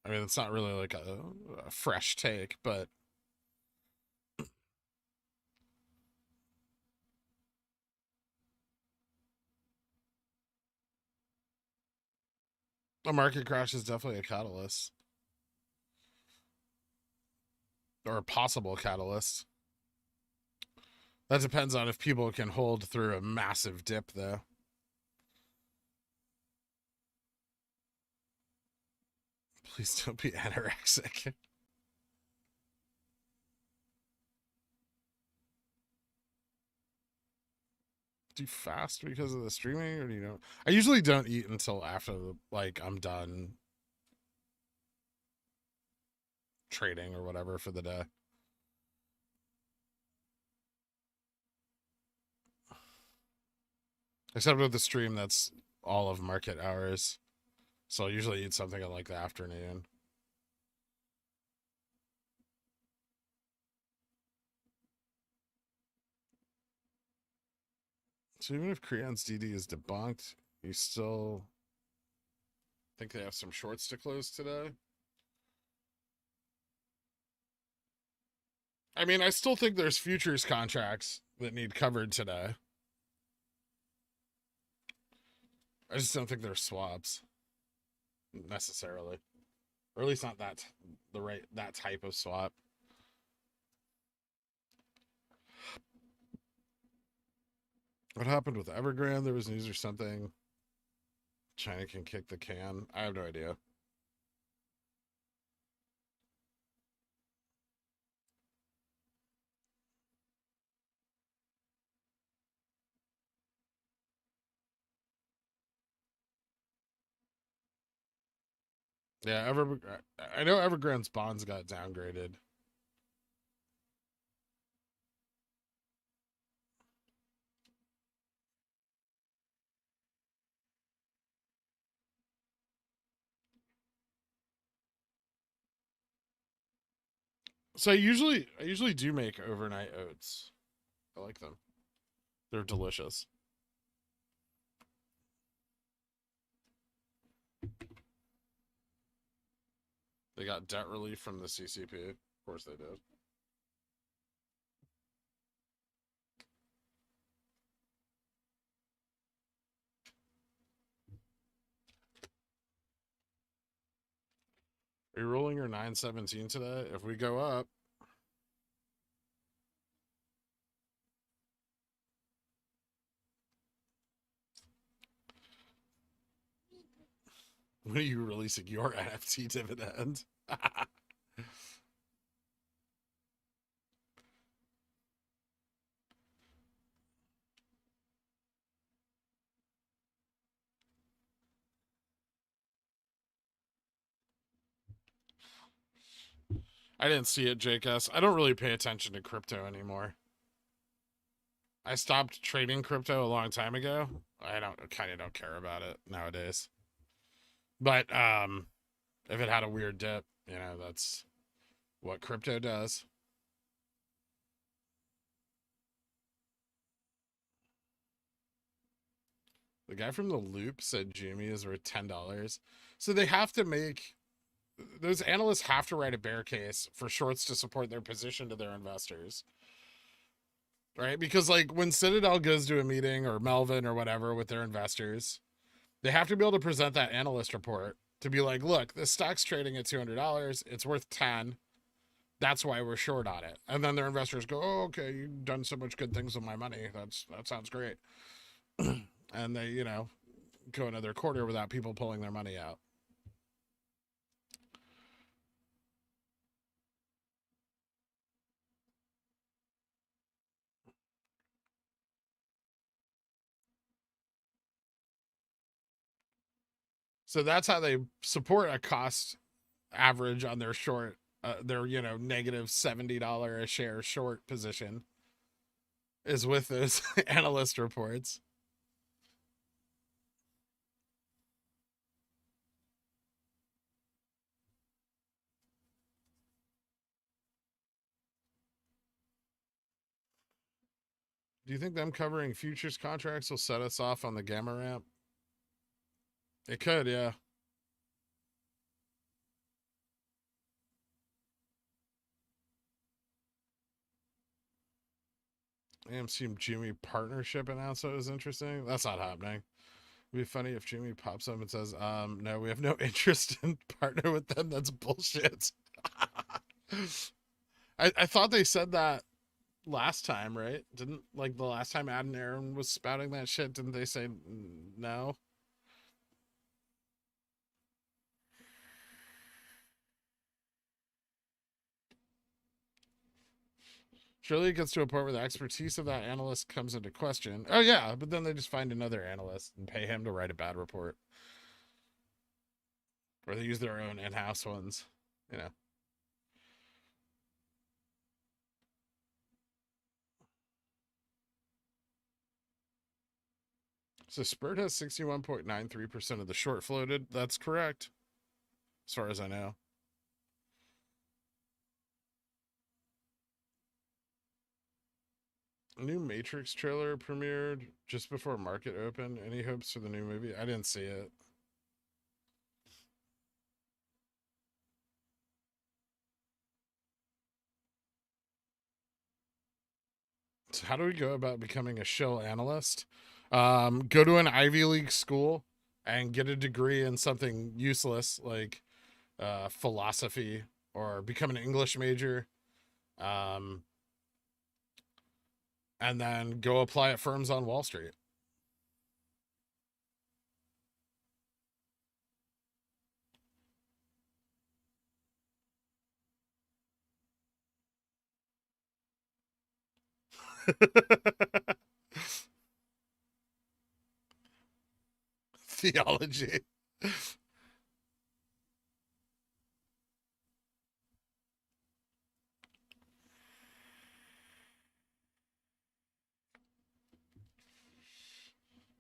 Speaker 1: I mean, it's not really like a fresh take, but a market crash is definitely a catalyst. Or a possible catalyst. That depends on if people can hold through a massive dip, though. Please don't be anorexic. Do you fast because of the streaming, or do you don't? I usually don't eat until after, like, I'm done trading or whatever for the day. Except with the stream, that's all of market hours. So I'll usually eat something in like the afternoon. So even if Crayons DD is debunked, you still think they have some shorts to close today? I mean, I still think there's futures contracts that need covered today. I just don't think they're swaps necessarily, or at least not that type of swap. What happened with Evergrande? There was news or something. China can kick the can. I have no idea. Yeah, I know Evergrande's bonds got downgraded. So I usually do make overnight oats. I like them. They're delicious. They got debt relief from the CCP. Of course they did. Are you rolling your 917 today? If we go up, when are you releasing your NFT dividend? I didn't see it, Jake S. I don't really pay attention to crypto anymore. I stopped trading crypto a long time ago. I kind of don't care about it nowadays. But if it had a weird dip, that's what crypto does. The guy from the Loop said Jimmy is worth $10. So they have to make those analysts have to write a bear case for shorts to support their position to their investors. Right? Because like when Citadel goes to a meeting or Melvin or whatever with their investors, they have to be able to present that analyst report to be like, look, this stock's trading at $200. It's worth 10. That's why we're short on it. And then their investors go, oh, okay, you've done so much good things with my money. That sounds great. And they, go another quarter without people pulling their money out. So that's how they support a cost average on their short, their negative $70 a share short position is with those analyst reports. Do you think them covering futures contracts will set us off on the gamma ramp? It could, yeah. AMC Jimmy partnership announcement was interesting. That's not happening. It'd be funny if Jimmy pops up and says, no, we have no interest in partner with them. That's bullshit. I thought they said that last time, right? Didn't like the last time Ad and Aaron was spouting that shit, didn't they say no? Surely it gets to a point where the expertise of that analyst comes into question. Oh yeah, but then they just find another analyst and pay him to write a bad report. Or they use their own in-house ones, you know. So Spurt has 61.93% of the short floated. That's correct, as far as I know. A new Matrix trailer premiered just before market open. Any hopes for the new movie? I didn't see it. So how do we go about becoming a shill analyst? Go to an Ivy League school and get a degree in something useless like philosophy, or become an English major, um, and then go apply at firms on Wall Street. Theology.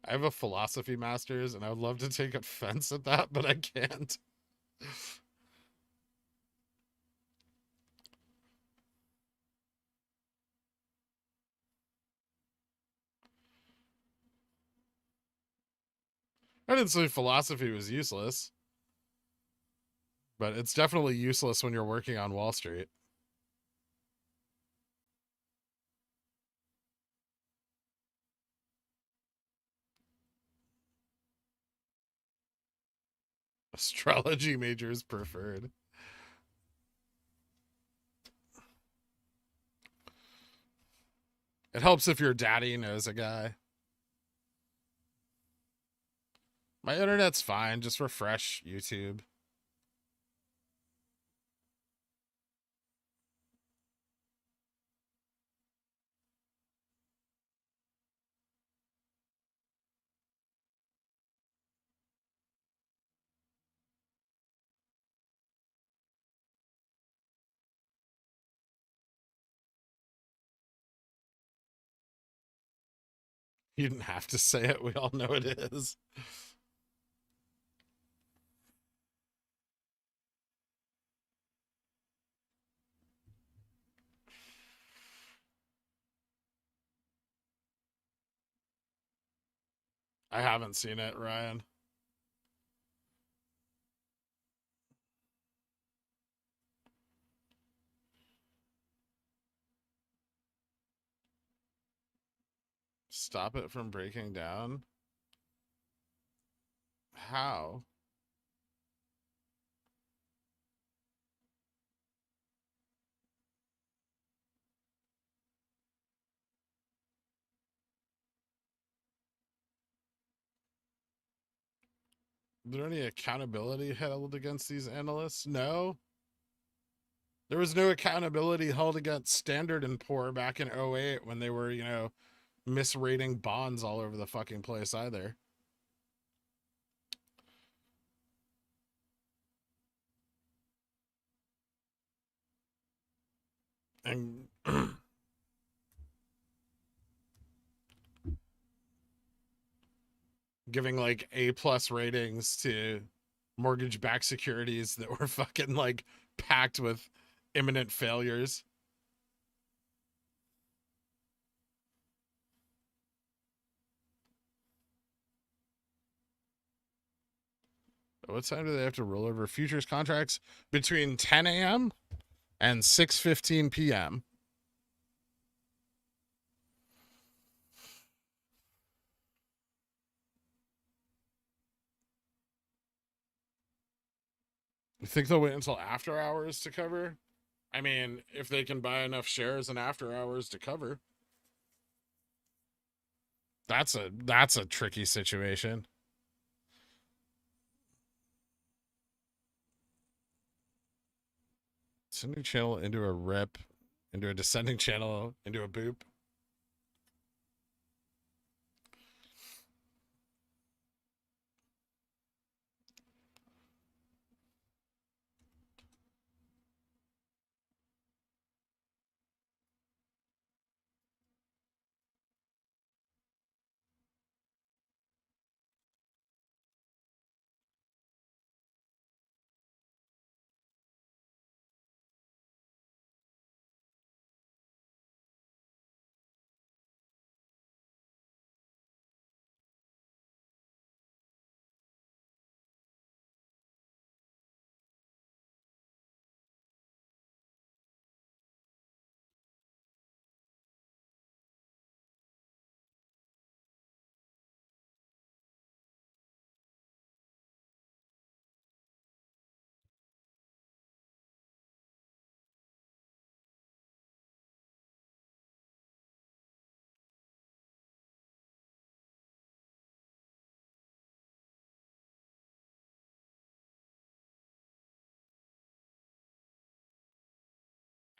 Speaker 1: I have a philosophy master's and I would love to take offense at that, but I can't. I didn't say philosophy was useless, but it's definitely useless when you're working on Wall Street. Astrology majors preferred. It helps if your daddy knows a guy. My internet's fine. Just refresh YouTube. You didn't have to say it. We all know it is. I haven't seen it, Ryan. Stop it from breaking down? How? Is there any accountability held against these analysts? No. There was no accountability held against Standard and Poor back in '08 when they were, misrating bonds all over the fucking place either. And giving like A+ ratings to mortgage-backed securities that were fucking like packed with imminent failures. What time do they have to roll over futures contracts? Between 10 a.m. and 6:15 p.m. You think they'll wait until after hours to cover? I mean, if they can buy enough shares in after hours to cover. That's a tricky situation. Ascending channel into a rip, into a descending channel, into a boop.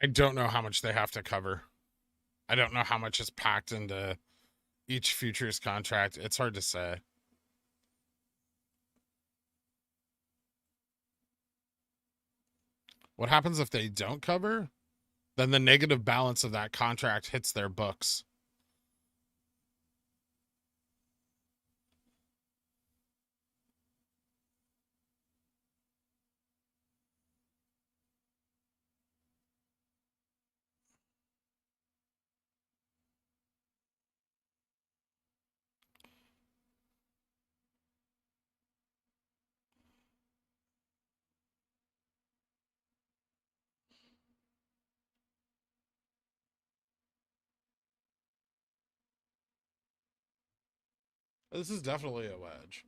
Speaker 1: I don't know how much they have to cover. I don't know how much is packed into each futures contract. It's hard to say. What happens if they don't cover? Then the negative balance of that contract hits their books. This is definitely a wedge.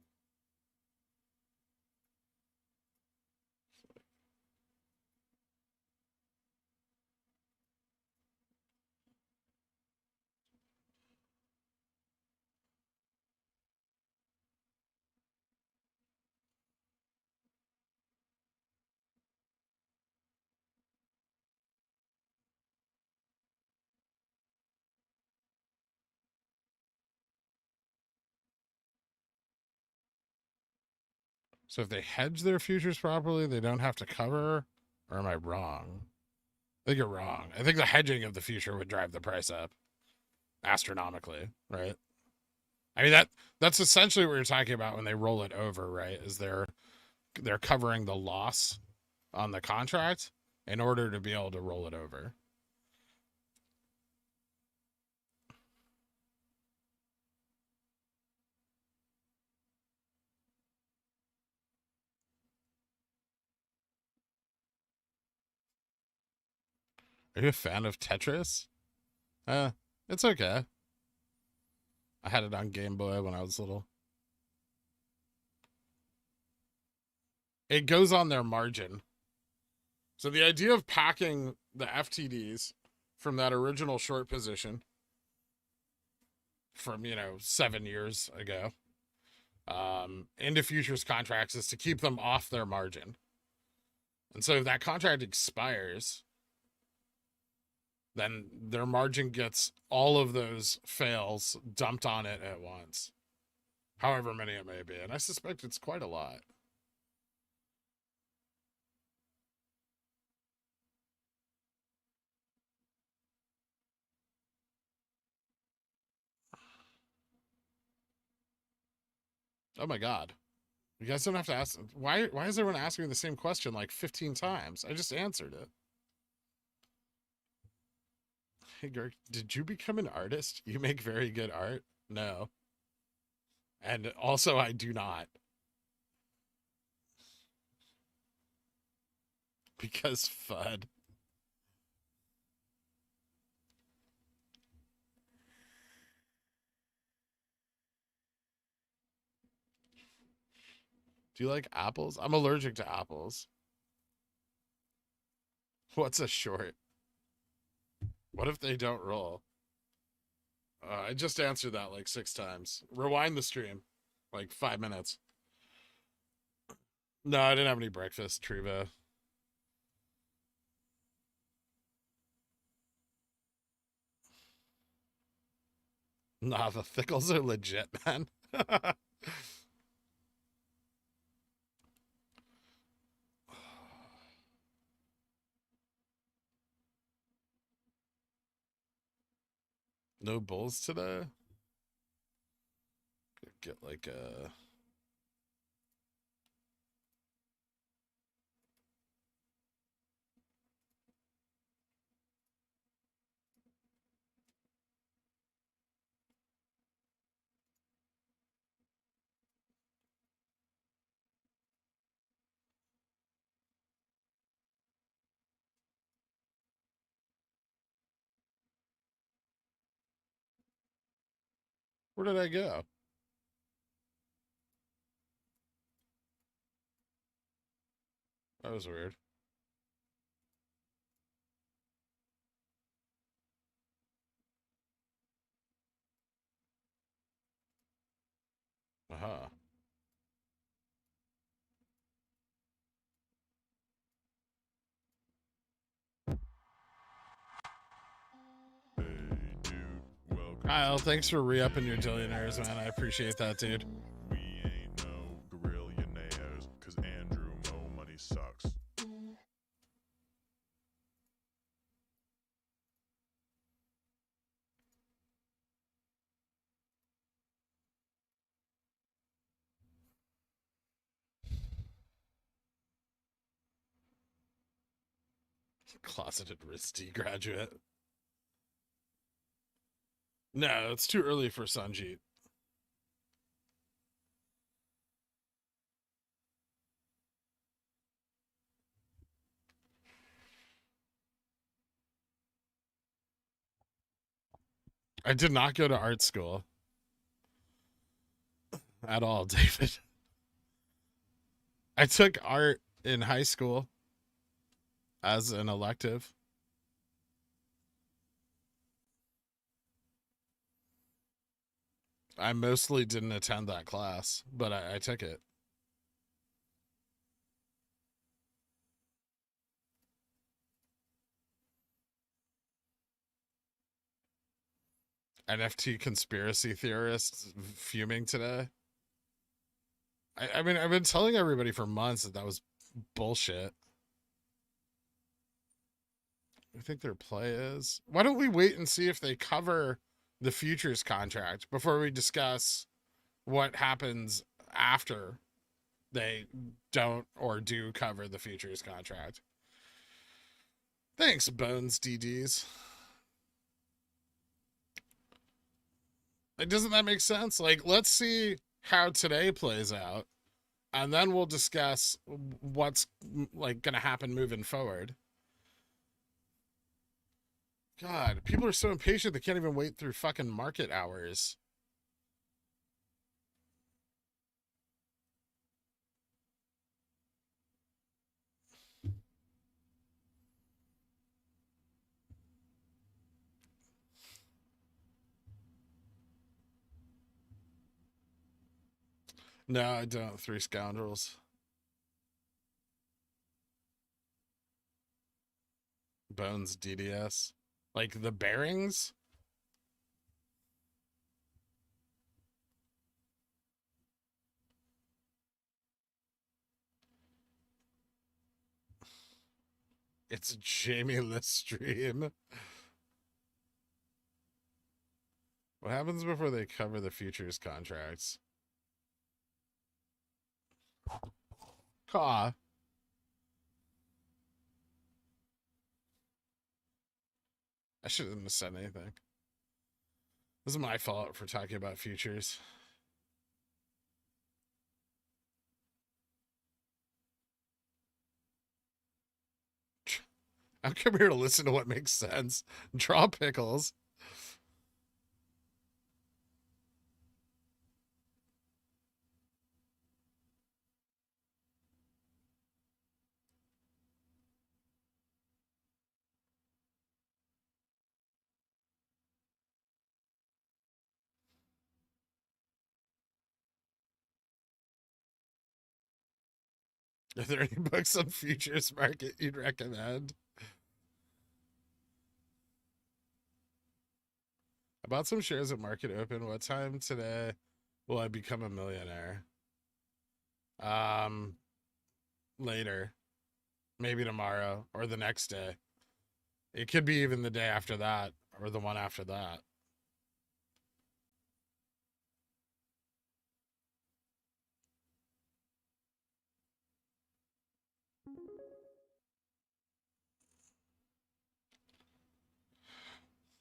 Speaker 1: So if they hedge their futures properly, they don't have to cover? Or am I wrong? I think you're wrong. I think the hedging of the future would drive the price up astronomically, right? I mean that's essentially what you're talking about when they roll it over, right? Is they're covering the loss on the contract in order to be able to roll it over. Are you a fan of Tetris? It's okay. I had it on Game Boy when I was little. It goes on their margin. So the idea of packing the FTDs from that original short position from, 7 years ago, into futures contracts is to keep them off their margin. And so if that contract expires, then their margin gets all of those fails dumped on it at once, however many it may be. And I suspect it's quite a lot. Oh my God. You guys don't have to ask. Why is everyone asking me the same question like 15 times? I just answered it. Hey, Gurk, did you become an artist? You make very good art? No. And also, I do not. Because FUD. Do you like apples? I'm allergic to apples. What's a short? What if they don't roll? I just answered that like 6 times. Rewind the stream. Like 5 minutes. No, I didn't have any breakfast, Triva. Nah, the Pickles are legit, man. No bulls today? Get like a... Where did I go? That was weird. Uh-huh.
Speaker 2: Hey, dude, welcome.
Speaker 1: Kyle, thanks for re-upping your billionaires, man. I appreciate that, dude.
Speaker 2: We ain't no gorillionaires, cause Andrew Mo money sucks.
Speaker 1: Closeted RISD graduate. No, it's too early for Sanjeet. I did not go to art school at all, David. I took art in high school as an elective. I mostly didn't attend that class, but I took it. NFT conspiracy theorists fuming today. I mean, I've been telling everybody for months that was bullshit. I think their play is. Why don't we wait and see if they cover the futures contract before we discuss what happens after they don't or do cover the futures contract? Thanks, Bones DDs. Like, doesn't that make sense? Like, let's see how today plays out, and then we'll discuss what's like going to happen moving forward. God, people are so impatient they can't even wait through fucking market hours. No, I don't. Three Scoundrels. Bones DDS. Like the bearings? It's Jamie List stream. What happens before they cover the futures contracts? Caw. I shouldn't have said anything. This is my fault for talking about futures. I'm come here to listen to what makes sense. Draw pickles. Are there any books on futures market you'd recommend? I bought some shares at market open. What time today will I become a millionaire? Later. Maybe tomorrow or the next day. It could be even the day after that or the one after that.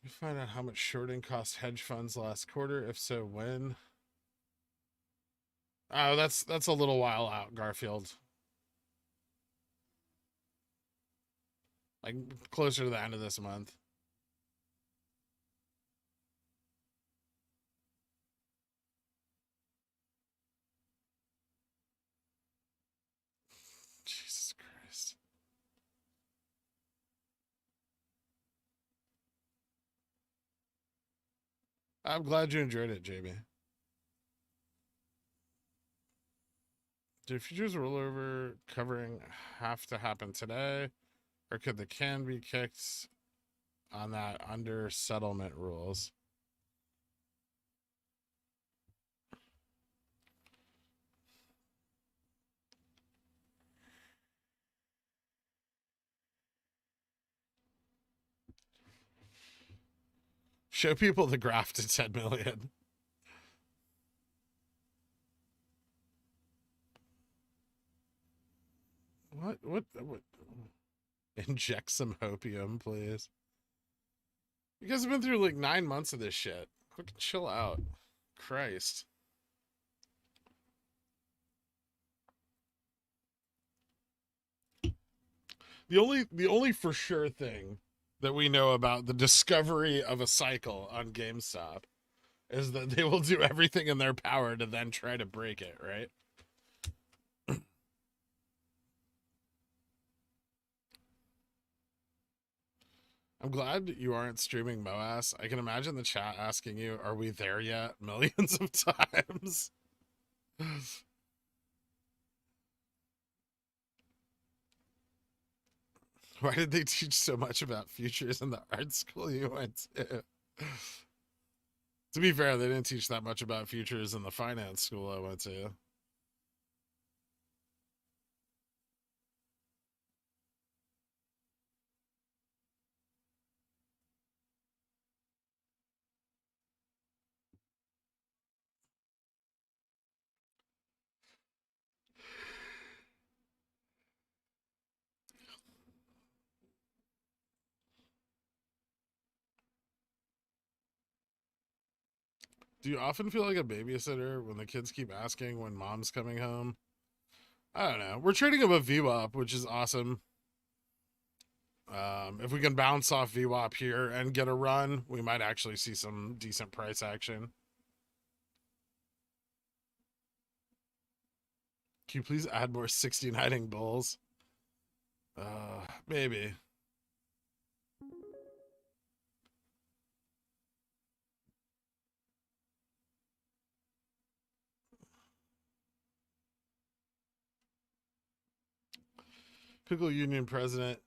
Speaker 1: We find out how much shorting cost hedge funds last quarter. If so, when? Oh, that's a little while out, Garfield. Like closer to the end of this month. Jesus Christ. I'm glad you enjoyed it, Jamie. Do futures rollover covering have to happen today? Or could the can be kicked on that under settlement rules? Show people the graph to 10 million. What? Inject some hopium, please. You guys have been through like 9 months of this shit. Fucking chill out. Christ. The only for sure thing that we know about the discovery of a cycle on GameStop is that they will do everything in their power to then try to break it, right? I'm glad you aren't streaming MOASS. I can imagine the chat asking you, are we there yet? Millions of times. Why did they teach so much about futures in the art school you went to? To be fair, they didn't teach that much about futures in the finance school I went to. Do you often feel like a babysitter when the kids keep asking when mom's coming home? I don't know. We're trading above VWAP, which is awesome. If we can bounce off VWAP here and get a run, we might actually see some decent price action. Can you please add more 69ing bulls? Maybe. Pickle Union president.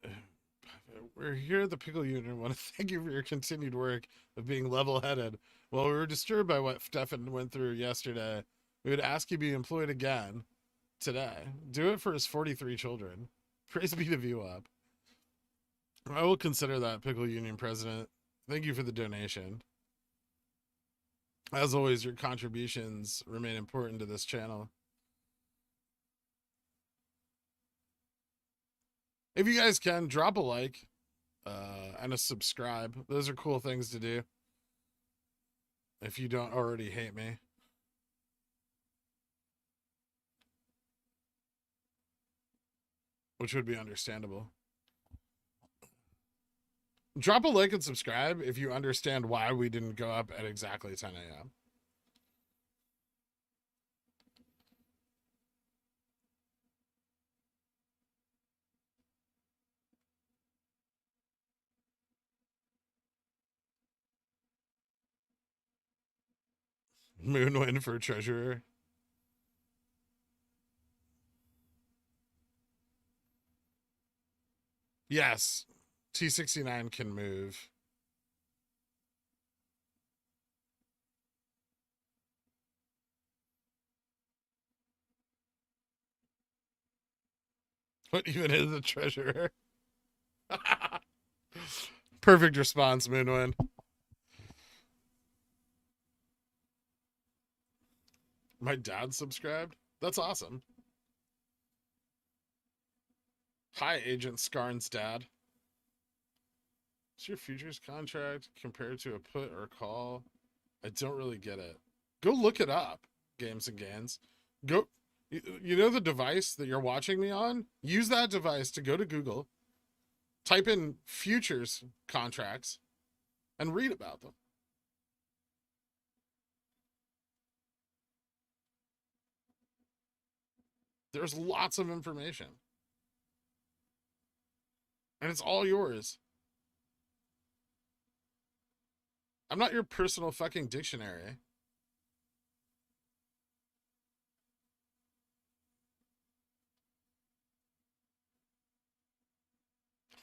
Speaker 1: We're here at the Pickle Union. I want to thank you for your continued work of being level-headed. While we were disturbed by what Stefan went through yesterday, we would ask you to be employed again today. Do it for his 43 children. Praise be to VWAP. I will consider that, Pickle Union president. Thank you for the donation. As always, your contributions remain important to this channel. If you guys can, drop a like and a subscribe. Those are cool things to do. If you don't already hate me. Which would be understandable. Drop a like and subscribe if you understand why we didn't go up at exactly 10 a.m. Moonwind for treasurer. Yes, T69 can move. What even is a treasurer? Perfect response, Moonwind. My dad subscribed? That's awesome. Hi, Agent Skarn's dad. Is your futures contract compared to a put or call? I don't really get it. Go look it up, Games and Gains. Go, you know the device that you're watching me on? Use that device to go to Google, type in futures contracts, and read about them. There's lots of information. And it's all yours. I'm not your personal fucking dictionary.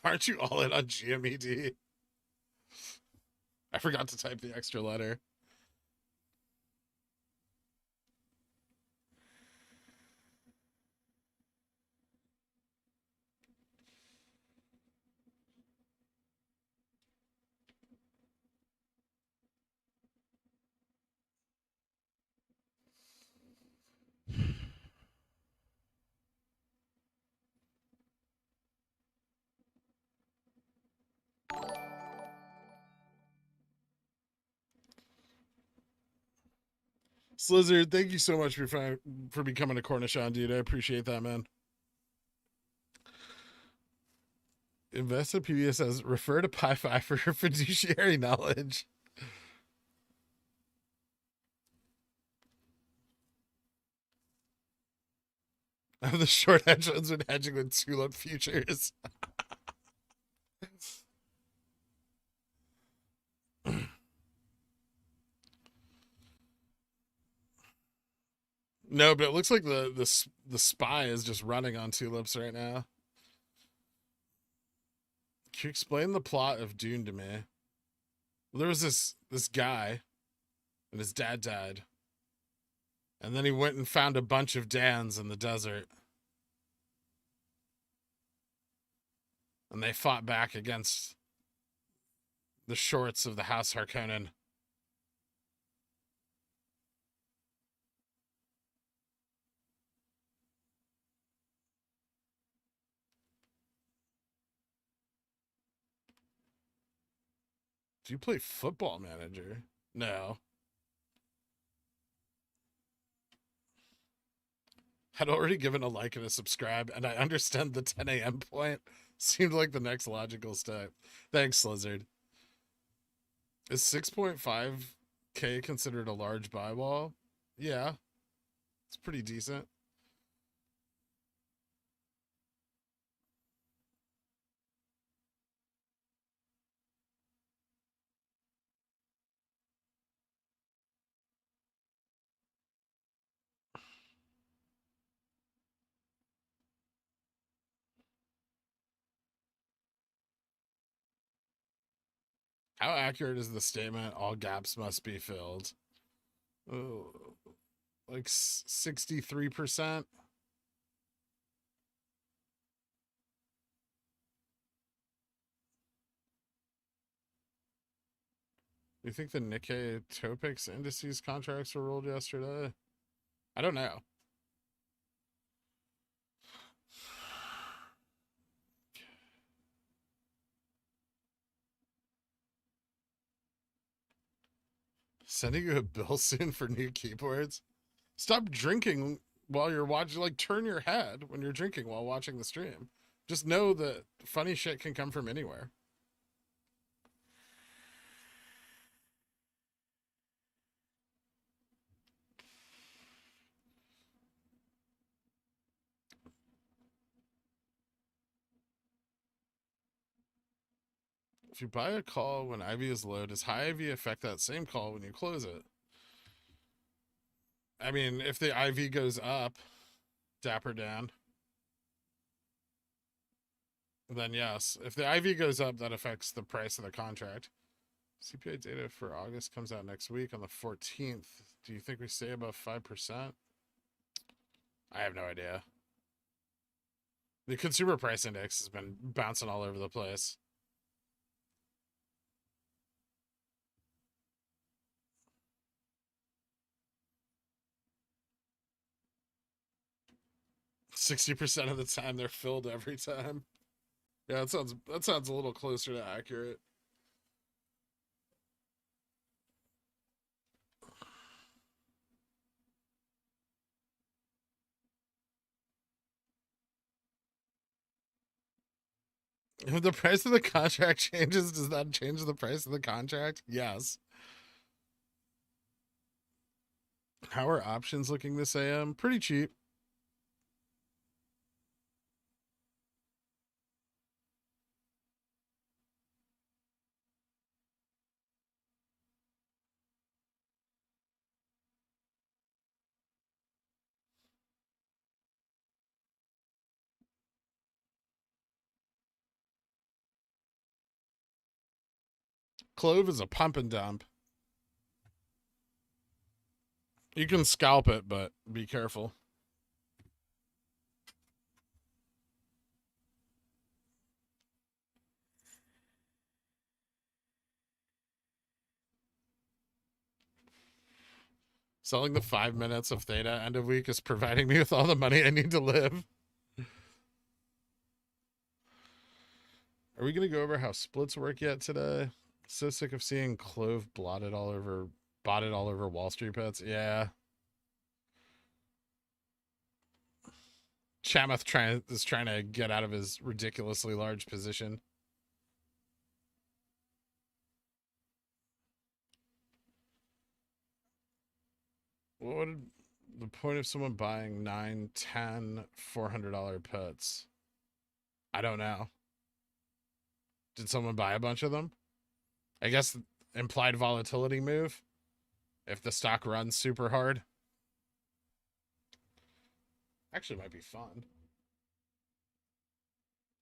Speaker 1: Aren't you all in on GMED? I forgot to type the extra letter. Slizzard, thank you so much for becoming a Cornichon, dude. I appreciate that, man. Investopedia says, refer to Pi5 for your fiduciary knowledge. I'm the short hedge funds been hedging with tulip futures. No, but it looks like the spy is just running on tulips right now. Can you explain the plot of Dune to me? Well, there was this guy, and his dad died, and then he went and found a bunch of Dans in the desert, and they fought back against the shorts of the House Harkonnen. Do you play Football Manager? No. I'd already given a like and a subscribe, and I understand the 10 a.m. point, Seemed like the next logical step. Thanks, Slizzard. Is 6.5K considered a large buy wall? Yeah, it's pretty decent. How accurate is the statement all gaps must be filled? Oh, like 63%. You think the Nikkei Topix indices contracts were rolled yesterday? I don't know. Sending you a bill soon for new keyboards? Stop drinking while you're watching. Like, turn your head when you're drinking while watching the stream. Just know that funny shit can come from anywhere. If you buy a call when IV is low, does high IV affect that same call when you close it? I mean, if the IV goes up, Dapper Dan, then yes. If the IV goes up, that affects the price of the contract. CPI data for August comes out next week on the 14th. Do you think we stay above 5%? I have no idea. The consumer price index has been bouncing all over the place. %60% of the time they're filled every time. Yeah, that sounds a little closer to accurate. If the price of the contract changes, does that change the price of the contract? Yes. How are options looking this AM? Pretty cheap. Clove is a pump and dump. You can scalp it, but be careful. Selling the 5 minutes of theta end of week is providing me with all the money I need to live. Are we going to go over how splits work yet today? So sick of seeing Clove botted all over Wall Street bets. Yeah. Chamath is trying to get out of his ridiculously large position. What would the point of someone buying 9, 10, $400 puts? I don't know. Did someone buy a bunch of them? I guess implied volatility move. If the stock runs super hard. Actually might be fun.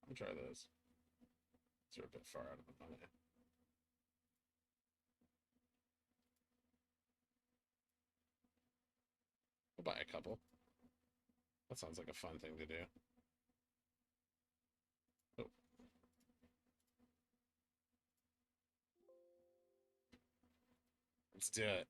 Speaker 1: Let me try this. They're a bit far out of the money. We'll buy a couple. That sounds like a fun thing to do. Oh. Let's do it.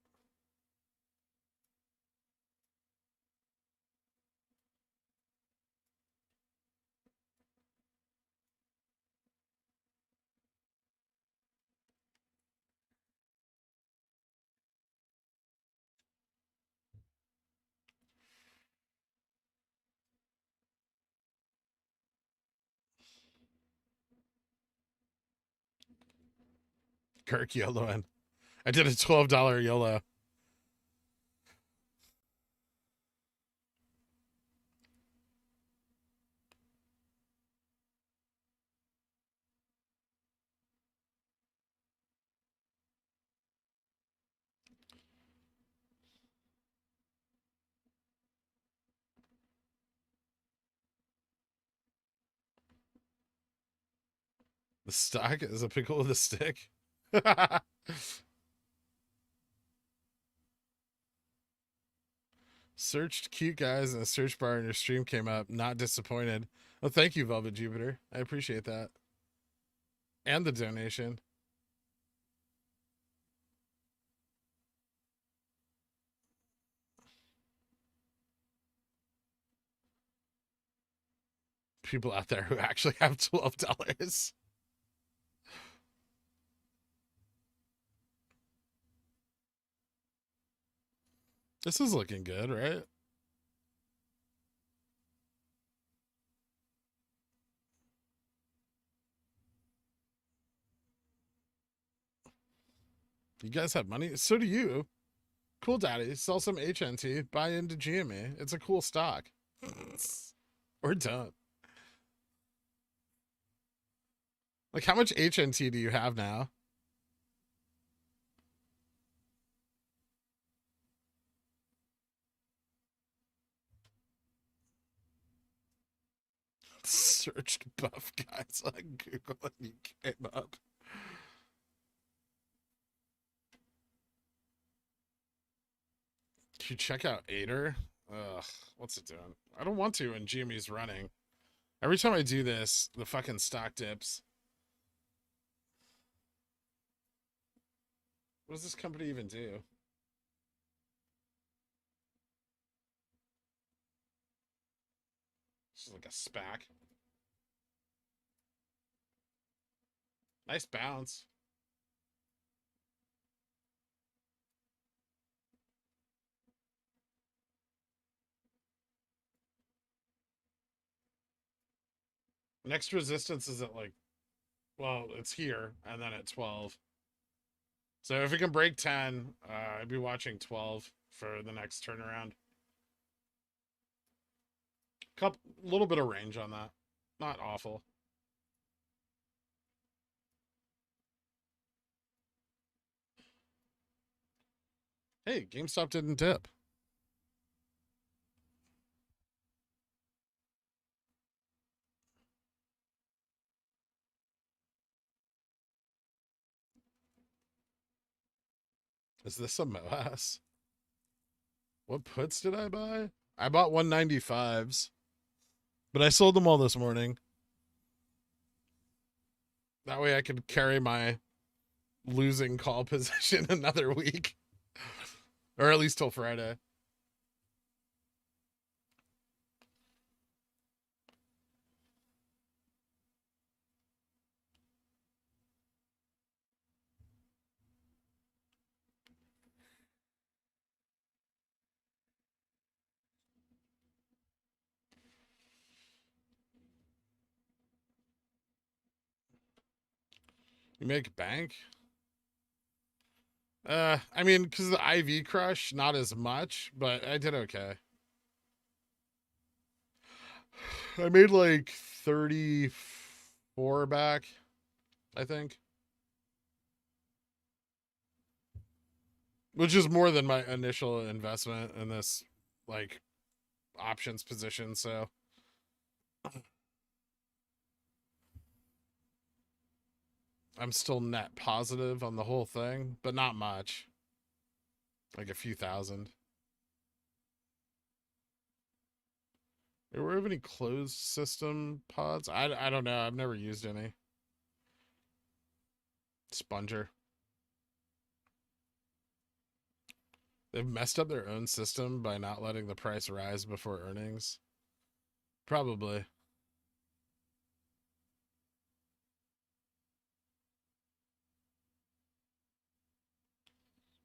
Speaker 1: Kirk YOLOing. I did a $12 YOLO. The stock is a pickle with a stick. Searched cute guys in the search bar and your stream came up. Not disappointed. Well, thank you, Velvet Jupiter. I appreciate that. And the donation. People out there who actually have $12. This is looking good, right? You guys have money? So do you. Cool, Daddy. Sell some HNT. Buy into GME. It's a cool stock. Or don't. Like, how much HNT do you have now? Searched buff guys on Google and you came up. Did you check out Ader? Ugh, what's it doing? I don't want to, and GME's running. Every time I do this, the fucking stock dips. What does this company even do? This is like a SPAC. Nice bounce. Next resistance is at like, well, it's here and then at 12. So if it can break 10, I'd be watching 12 for the next turnaround. Little bit of range on that. Not awful. Hey, GameStop didn't dip. Is this a MOASS? What puts did I buy? I bought 195s, but I sold them all this morning. That way I could carry my losing call position another week. Or at least till Friday. You make bank? I mean, because the IV crush, not as much, but I did okay. I made like 34 back, I think. Which is more than my initial investment in this, like, options position, so. I'm still net positive on the whole thing, but not much. Like a few thousand. Do we have any closed system pods? I don't know. I've never used any. Sponger. They've messed up their own system by not letting the price rise before earnings. Probably.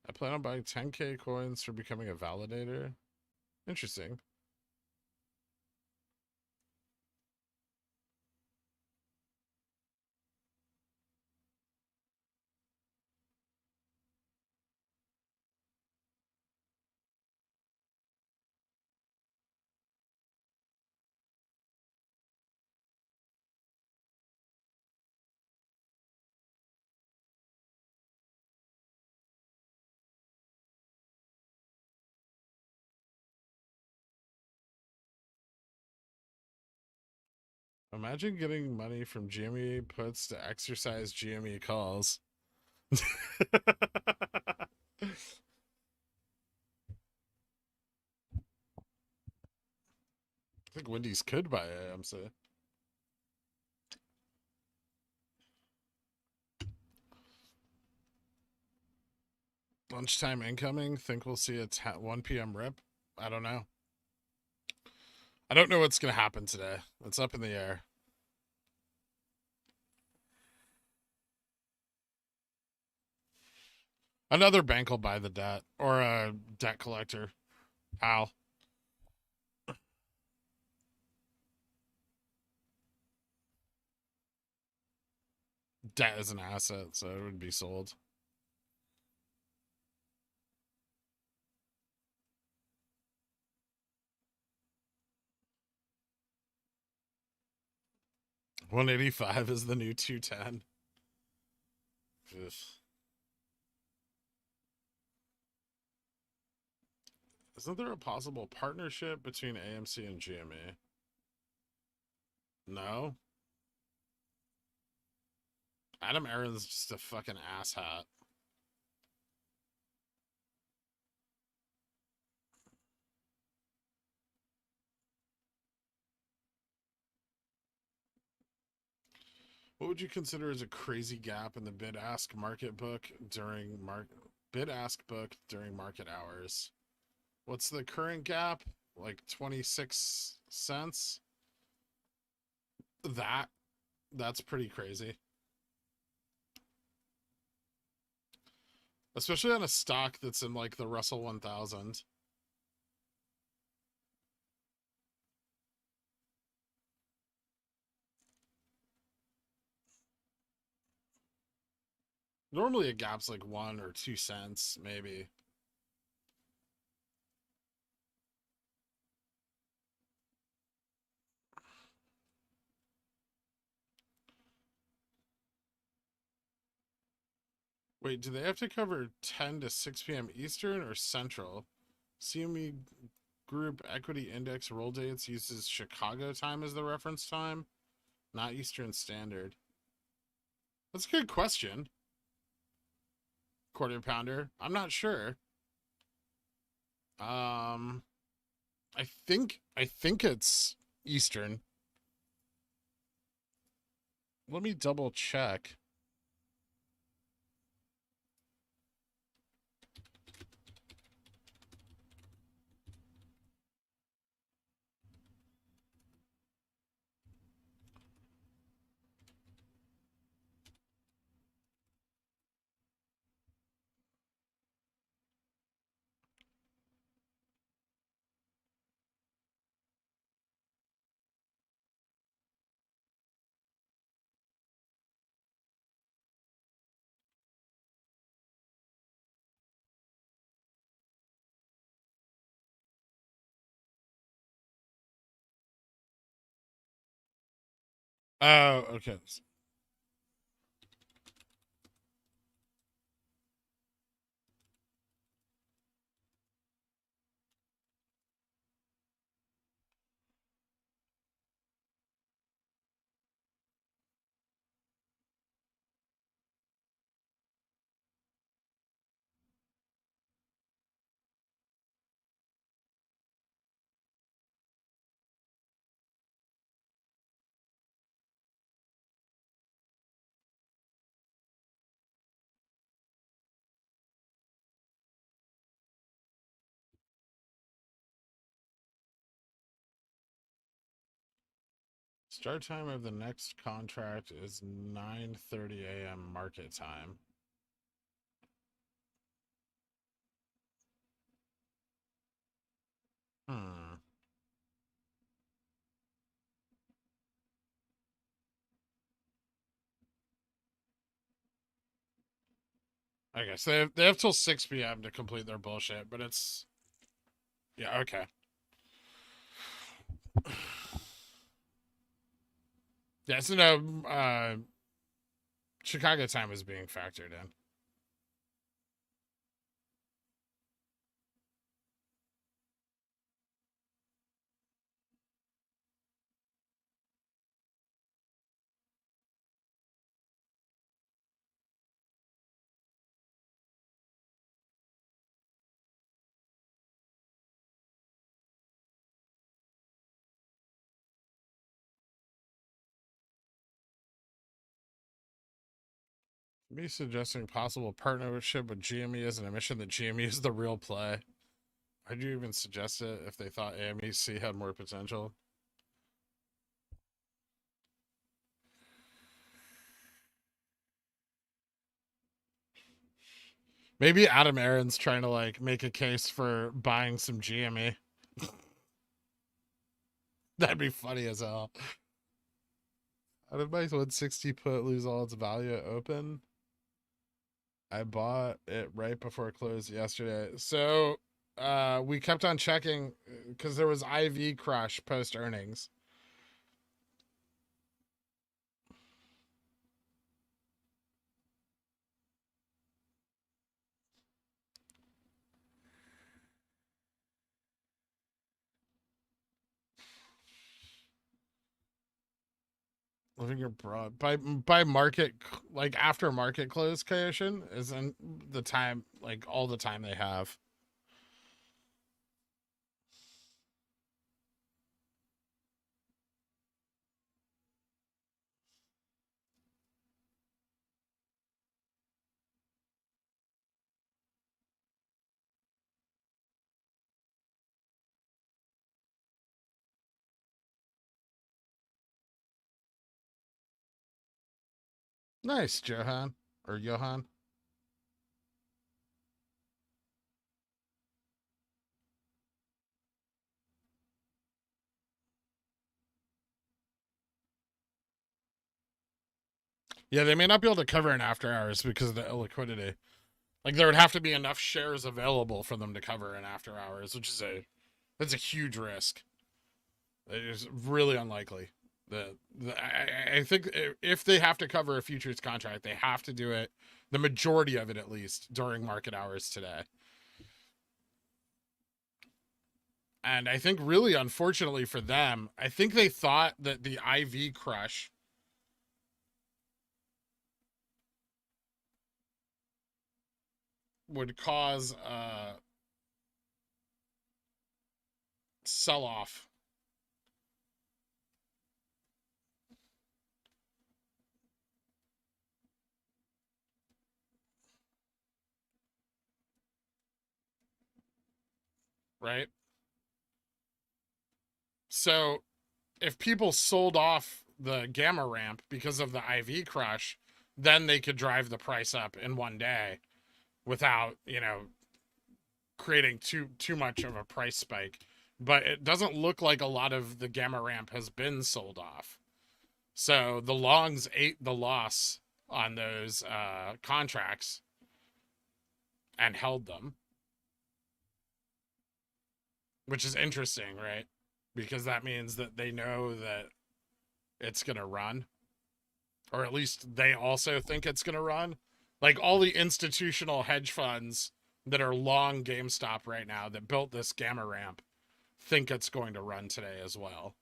Speaker 1: I plan on buying 10K coins for becoming a validator. Interesting. Imagine getting money from GME puts to exercise GME calls. I think Wendy's could buy AMC. Lunchtime incoming. Think we'll see a 1 p.m. rip? I don't know. I don't know what's going to happen today. It's up in the air. Another bank will buy the debt, or a debt collector. Al. Debt is an asset, so it would be sold. $185 is the new 210. Ugh. Isn't there a possible partnership between AMC and GME? No. Adam Aaron's just a fucking asshat. What would you consider as a crazy gap in the bid-ask market book during bid-ask book during market hours? What's the current gap? Like 26 cents? That's pretty crazy. Especially on a stock that's in like the Russell 1000. Normally a gap's like 1 or 2 cents, maybe. Wait, do they have to cover 10 to 6 p.m. Eastern or Central? CME Group Equity Index roll dates uses Chicago time as the reference time, not Eastern Standard. That's a good question. Quarter pounder. I'm not sure. I think it's Eastern. Let me double check. Oh, okay. Start time of the next contract is 9:30 a.m. market time. Hmm. Okay, so they have till 6 p.m. to complete their bullshit, but it's yeah, okay. Yeah, so no, Chicago time is being factored in. Me suggesting possible partnership with GME as an admission that GME is the real play. I'd you even suggest it if they thought AMEC had more potential? Maybe Adam Aaron's trying to like make a case for buying some GME. That'd be funny as hell. How did my 160 put lose all its value at open? I bought it right before it closed yesterday. So we kept on checking because there was IV crush post earnings. Living abroad by market, like after market close creation isn't the time, like all the time they have. Nice, Johan or Johan. Yeah, they may not be able to cover in after hours because of the illiquidity. Like there would have to be enough shares available for them to cover in after hours, which is that's a huge risk. It is really unlikely. I think if they have to cover a futures contract, they have to do it, the majority of it at least, during market hours today. And I think really unfortunately for them, I think they thought that the IV crush would cause a sell off. Right? So if people sold off the gamma ramp because of the IV crush, then they could drive the price up in one day without, creating too much of a price spike. But it doesn't look like a lot of the gamma ramp has been sold off. So the longs ate the loss on those contracts and held them, which is interesting, right? Because that means that they know that it's going to run, or at least they also think it's going to run. Like all the institutional hedge funds that are long GameStop right now that built this gamma ramp think it's going to run today as well.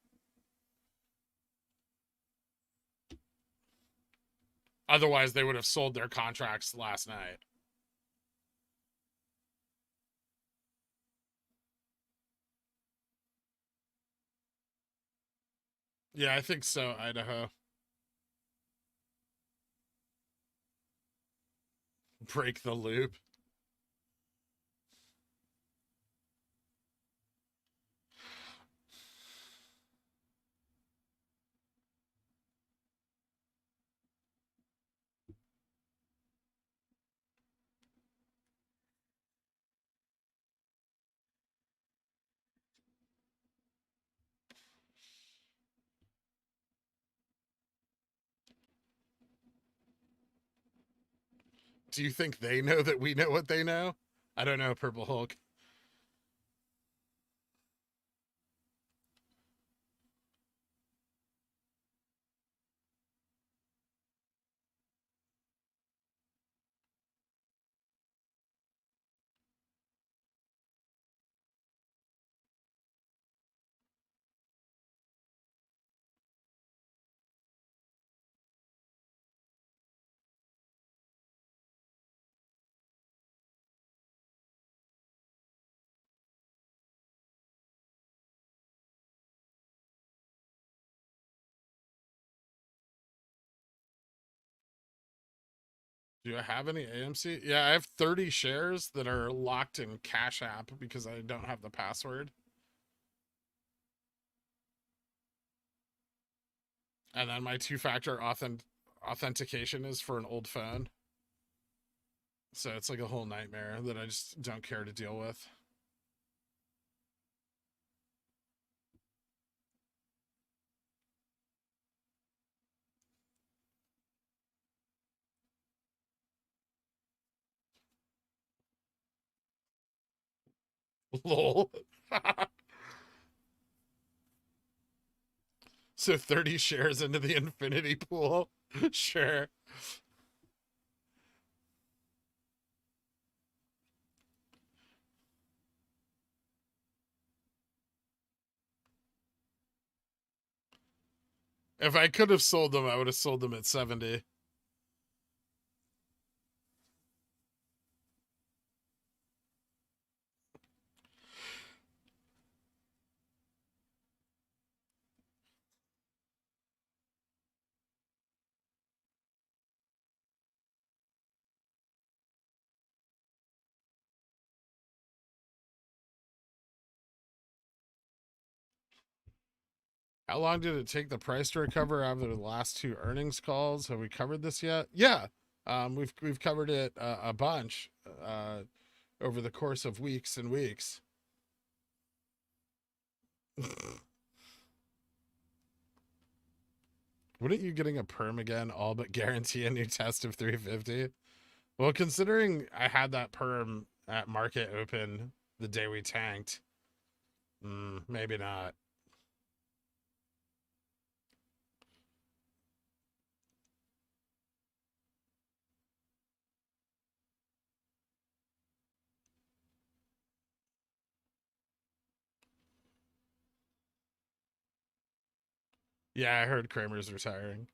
Speaker 1: Otherwise, they would have sold their contracts last night. Yeah, I think so, Idaho. Break the loop. Do you think they know that we know what they know? I don't know, Purple Hulk. Do I have any AMC? Yeah, I have 30 shares that are locked in Cash App because I don't have the password. And then my two-factor authentication is for an old phone. So it's like a whole nightmare that I just don't care to deal with. Lol. So 30 shares into the infinity pool. Sure. If I could have sold them, I would have sold them at 70. How long did it take the price to recover after the last two earnings calls? Have we covered this yet? Yeah, we've covered it a bunch over the course of weeks and weeks. Wouldn't you getting a perm again all but guarantee a new test of 350? Well, considering I had that perm at market open the day we tanked, maybe not. Yeah, I heard Kramer's retiring.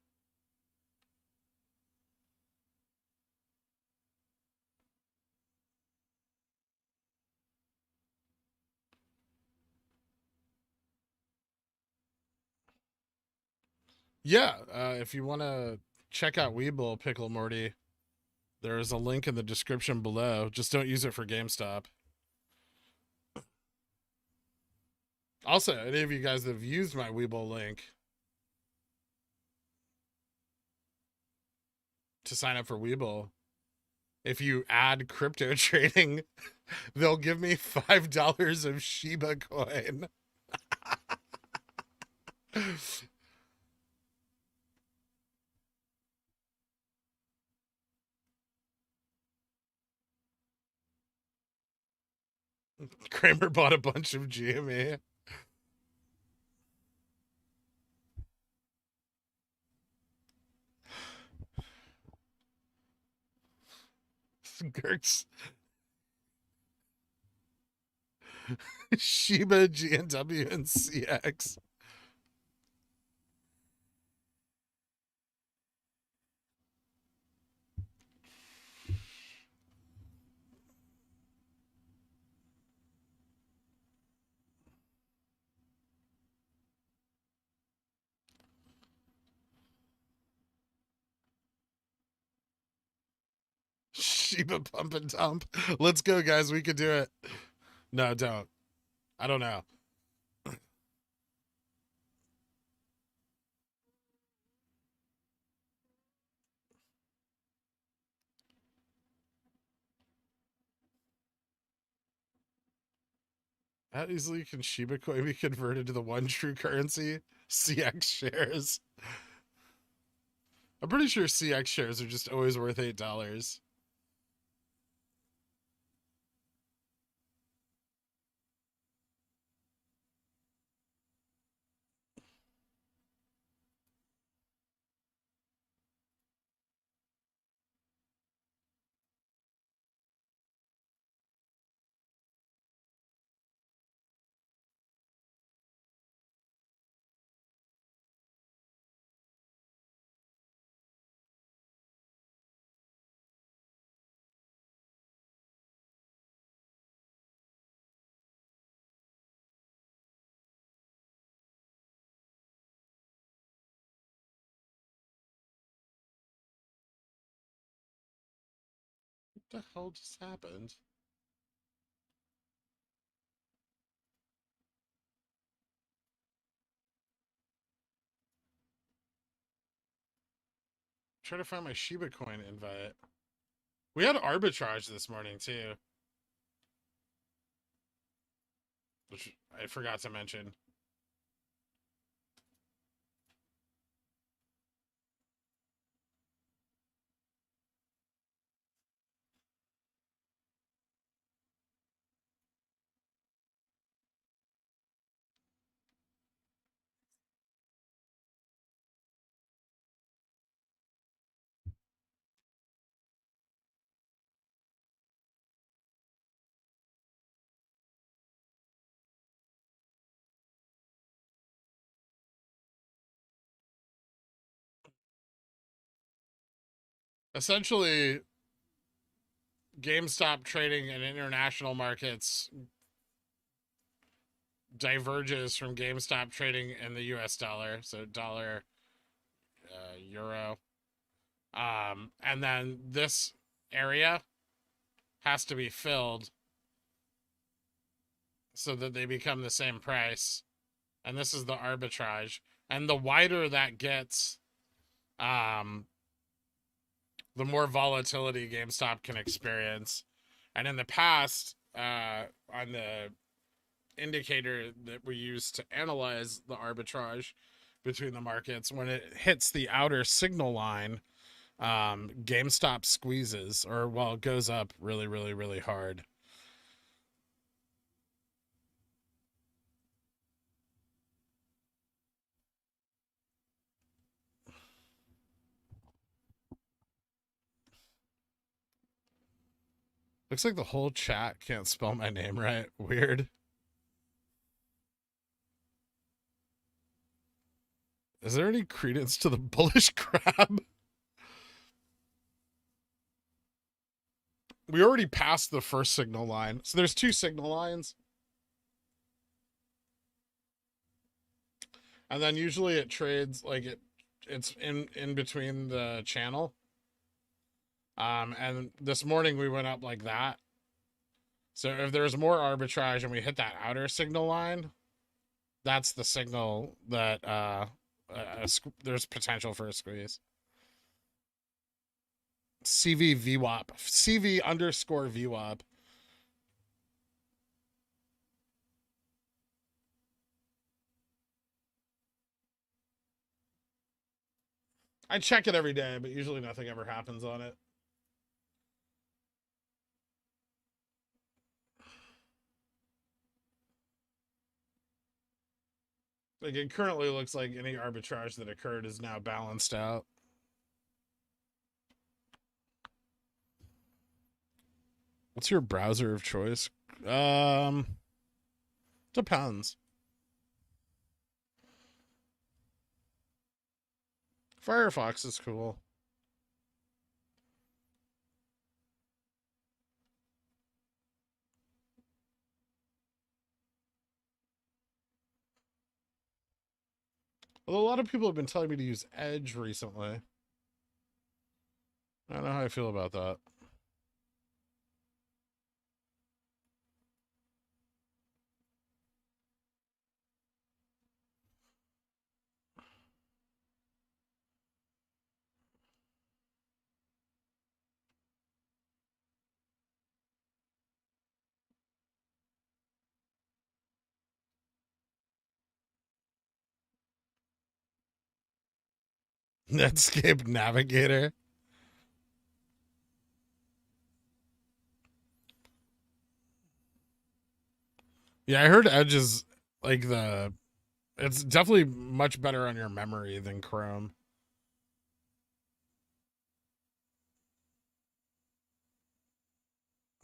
Speaker 1: Yeah, if you want to check out WeBull, Pickle Morty, there is a link in the description below. Just don't use it for GameStop. Also, any of you guys that have used my WeBull link to sign up for WeBull, if you add crypto trading, they'll give me $5 of Shiba coin. Kramer bought a bunch of GME. Gertz, Shiba, GNW, and CX. Shiba pump and dump. Let's go, guys. We could do it. No, don't. I don't know. How easily can Shiba coin be converted to the one true currency? CX shares. I'm pretty sure CX shares are just always worth $8. the hell just happened? Try to find my Shiba coin invite. We had arbitrage this morning too, which I forgot to mention. Essentially, GameStop trading in international markets diverges from GameStop trading in the US dollar. So dollar, euro. And then this area has to be filled so that they become the same price. And this is the arbitrage. And the wider that gets, the more volatility GameStop can experience. And in the past, on the indicator that we use to analyze the arbitrage between the markets, when it hits the outer signal line, GameStop squeezes, or well, it goes up really, really, really hard. Looks like the whole chat can't spell my name right. Weird. Is there any credence to the bullish crab? We already passed the first signal line. So there's two signal lines. And then usually it trades like it's in between the channel. And this morning we went up like that. So if there's more arbitrage and we hit that outer signal line, that's the signal that there's potential for a squeeze. CV VWAP. CV underscore VWAP. I check it every day, but usually nothing ever happens on it. Like it currently looks like any arbitrage that occurred is now balanced out. What's your browser of choice? Depends. Firefox is cool. Although a lot of people have been telling me to use Edge recently. I don't know how I feel about that. Netscape Navigator. Yeah, I heard Edge is like it's definitely much better on your memory than Chrome.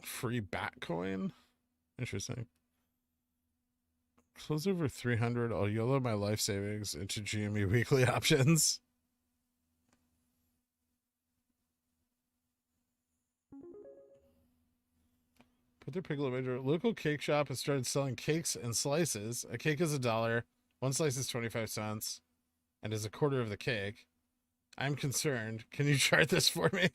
Speaker 1: Free Batcoin? Interesting. Close over 300. I'll YOLO my life savings into GME weekly options. Put their pickle major. Local cake shop has started selling cakes and slices. A cake is $1. One slice is 25 cents and is a quarter of the cake. I'm concerned. Can you chart this for me?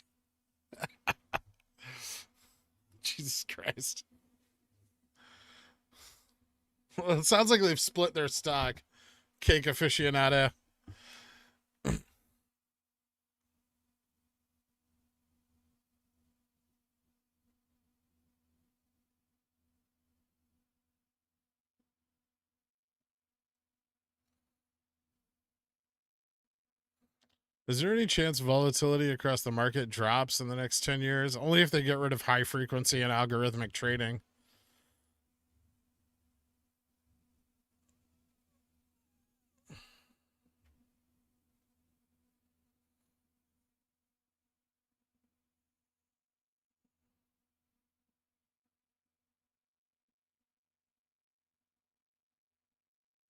Speaker 1: Jesus Christ. Well, it sounds like they've split their stock. Cake aficionado. Is there any chance volatility across the market drops in the next 10 years? Only if they get rid of high frequency and algorithmic trading.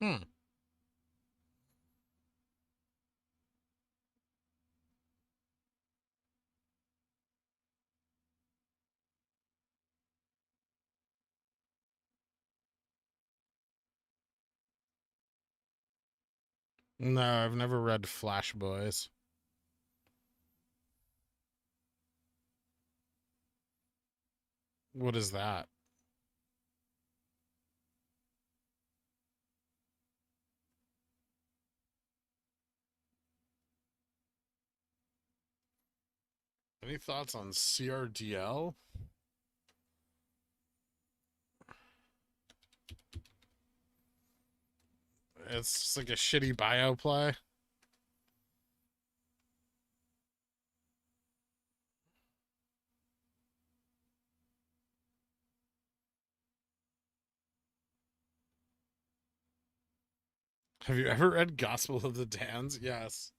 Speaker 1: Hmm. No, I've never read Flash Boys. What is that? Any thoughts on CRDL? It's just like a shitty bio play. Have you ever read Gospel of the Dans? Yes.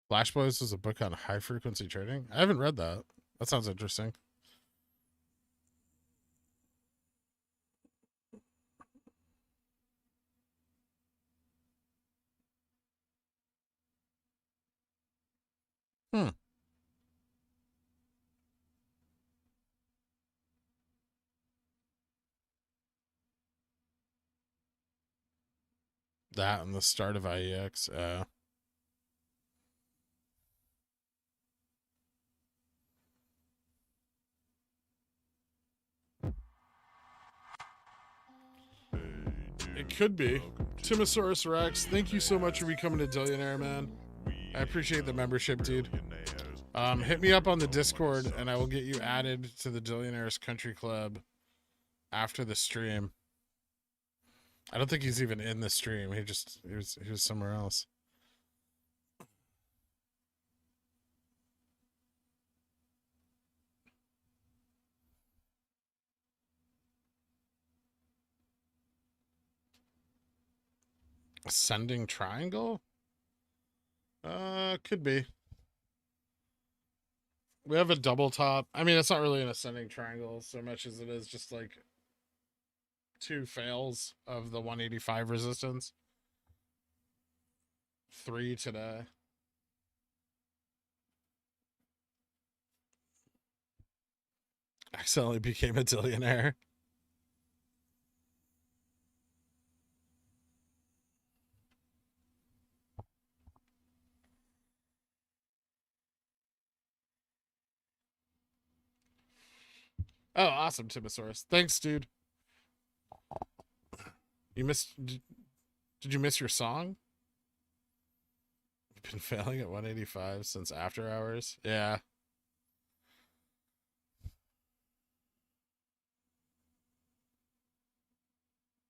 Speaker 1: Flash Boys is a book on high frequency trading. I haven't read that. That sounds interesting. Hmm. That and the start of IEX. It could be. Timosaurus Rex, thank you so much for becoming a Dillionaire, man. I appreciate the membership, dude. Hit me up on the Discord, and I will get you added to the Dillionaires Country Club after the stream. I don't think he's even in the stream. He was somewhere else. Ascending triangle? Could be. We have a double top. I mean, it's not really an ascending triangle so much as it is just like two fails of the 185 resistance. 3 today. Accidentally became a Dillionaire. Oh, awesome, Timosaurus. Thanks, dude. You missed. Did you miss your song? You've been failing at 185 since after hours. Yeah.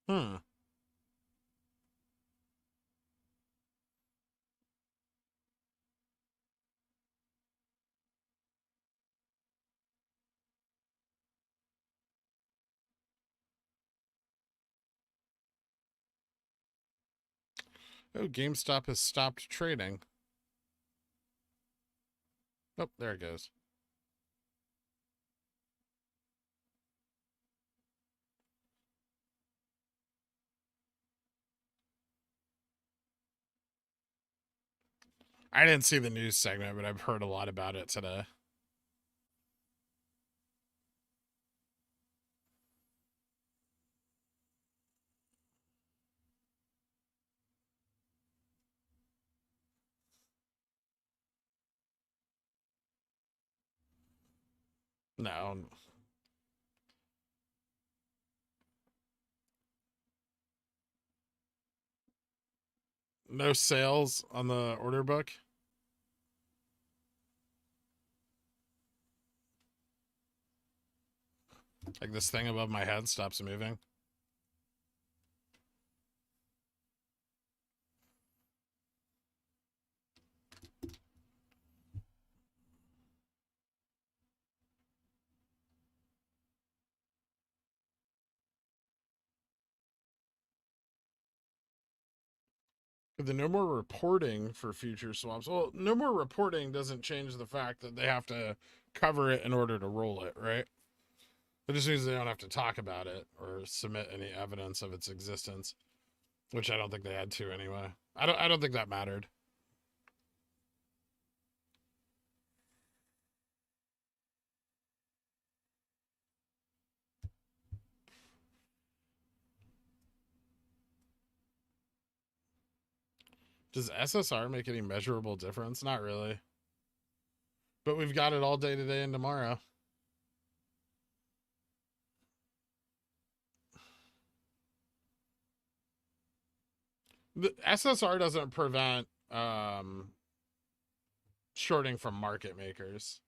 Speaker 1: Hmm. Oh, GameStop has stopped trading. Oh, there it goes. I didn't see the news segment, but I've heard a lot about it today. No, no sales on the order book. Like this thing above my head stops moving. The no more reporting for future swaps. Well, no more reporting doesn't change the fact that they have to cover it in order to roll it, right? It just means they don't have to talk about it or submit any evidence of its existence, which I don't think they had to anyway. I don't think that mattered. Does SSR make any measurable difference? Not really. But we've got it all day today and tomorrow. The SSR doesn't prevent shorting from market makers.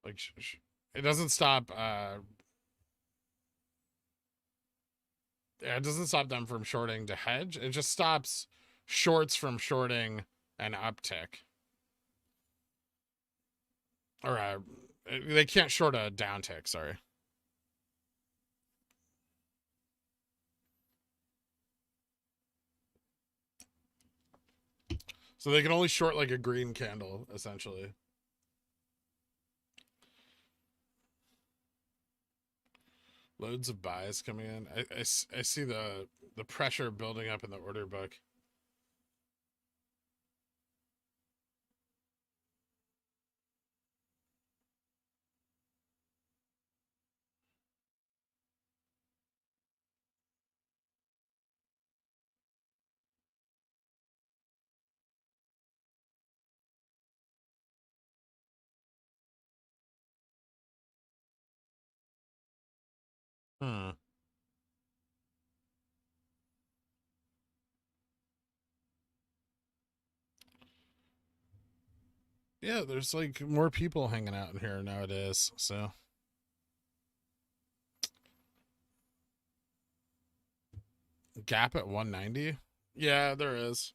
Speaker 1: Like it doesn't stop it doesn't stop them from shorting to hedge. It just stops shorts from shorting an uptick. Or they can't short a downtick, sorry. So they can only short like a green candle, essentially. Loads of buys coming in. I see the pressure building up in the order book. Hmm. Yeah, there's like more people hanging out in here nowadays. So gap at 190. Yeah, there is.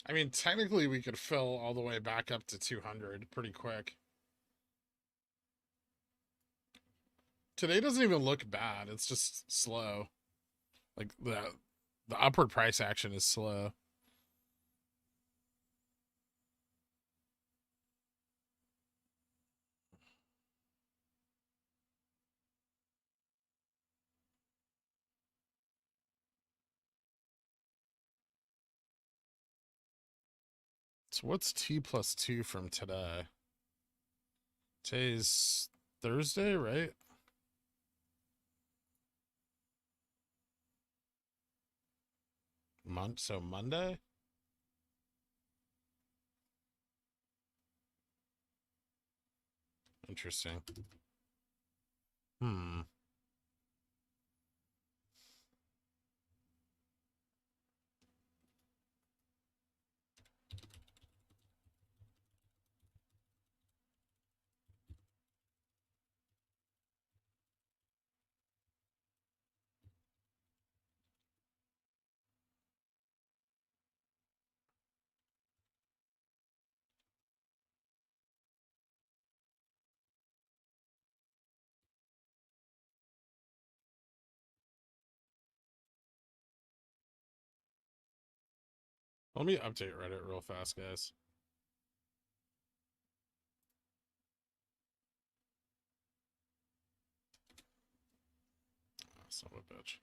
Speaker 1: I mean, technically, we could fill all the way back up to 200 pretty quick. Today doesn't even look bad. It's just slow. Like the upward price action is slow. So what's T plus 2 from today? Today's Thursday, right? So Monday? Interesting. Hmm. Let me update Reddit real fast, guys. Son of a bitch.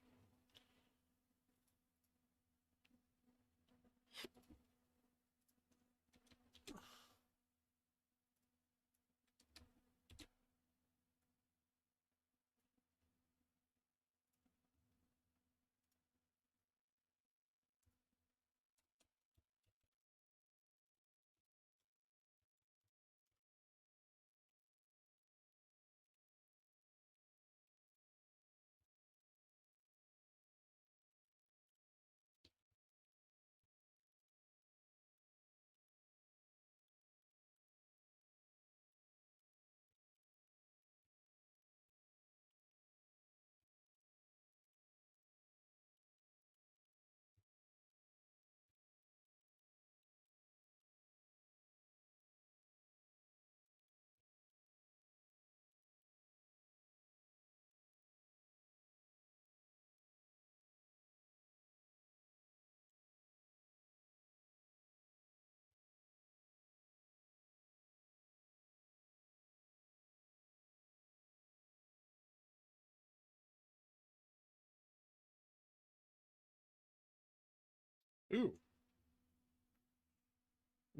Speaker 1: Ooh.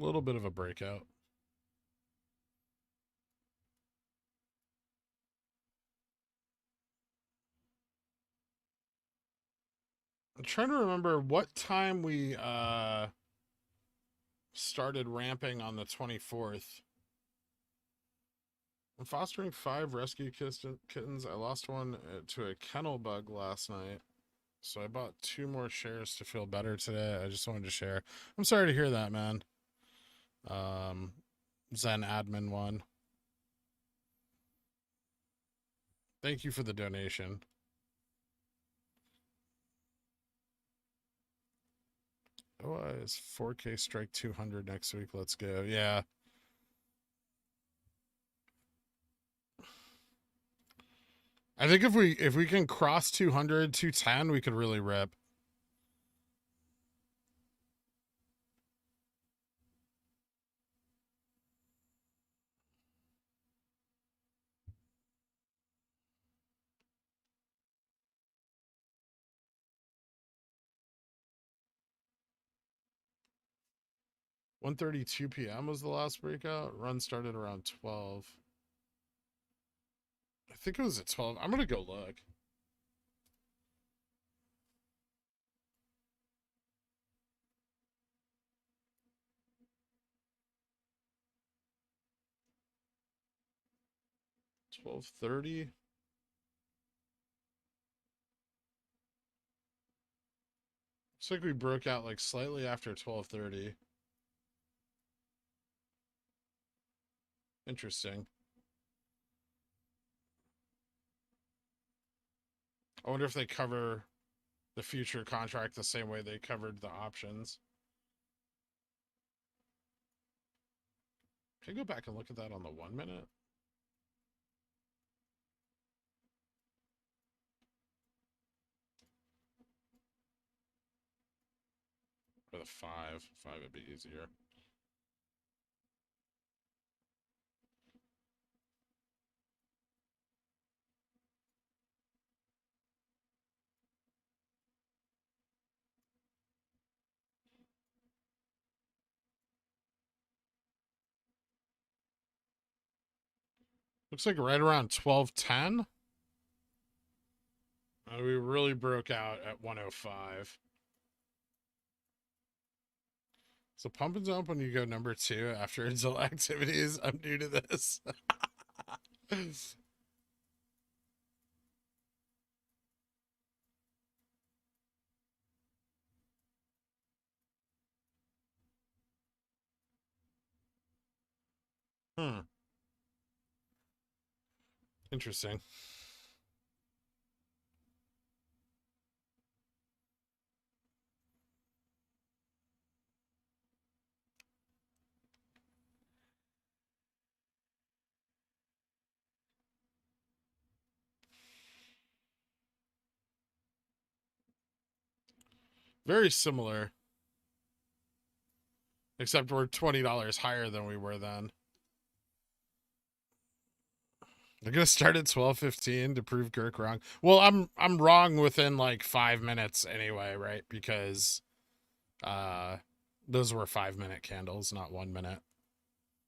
Speaker 1: A little bit of a breakout. I'm trying to remember what time we started ramping on the 24th. I'm fostering 5 rescue kittens. I lost one to a kennel bug last night. So I bought 2 more shares to feel better today. I just wanted to share. I'm sorry to hear that, man. Zen admin 1. Thank you for the donation. Oh, it's 4K strike 200 next week. Let's go. Yeah. I think if we can cross 200, 210, we could really rip. One 1:32 p.m. was the last breakout. Run started around 12. I think it was at 12. I'm gonna go look. $12.30. Looks like we broke out like slightly after 12:30. Interesting. I wonder if they cover the future contract the same way they covered the options. Can I go back and look at that on the 1 minute? Or the 5? 5 would be easier. Looks like right around 12:10. We really broke out at 105. So pump and dump when you go number 2 after Intel activities. I'm new to this. Interesting. Very similar. Except we're $20 higher than we were then. They're gonna start at 12:15 to prove Girk wrong. Well, I'm wrong within like 5 minutes anyway, right? Because those were 5-minute candles, not 1 minute.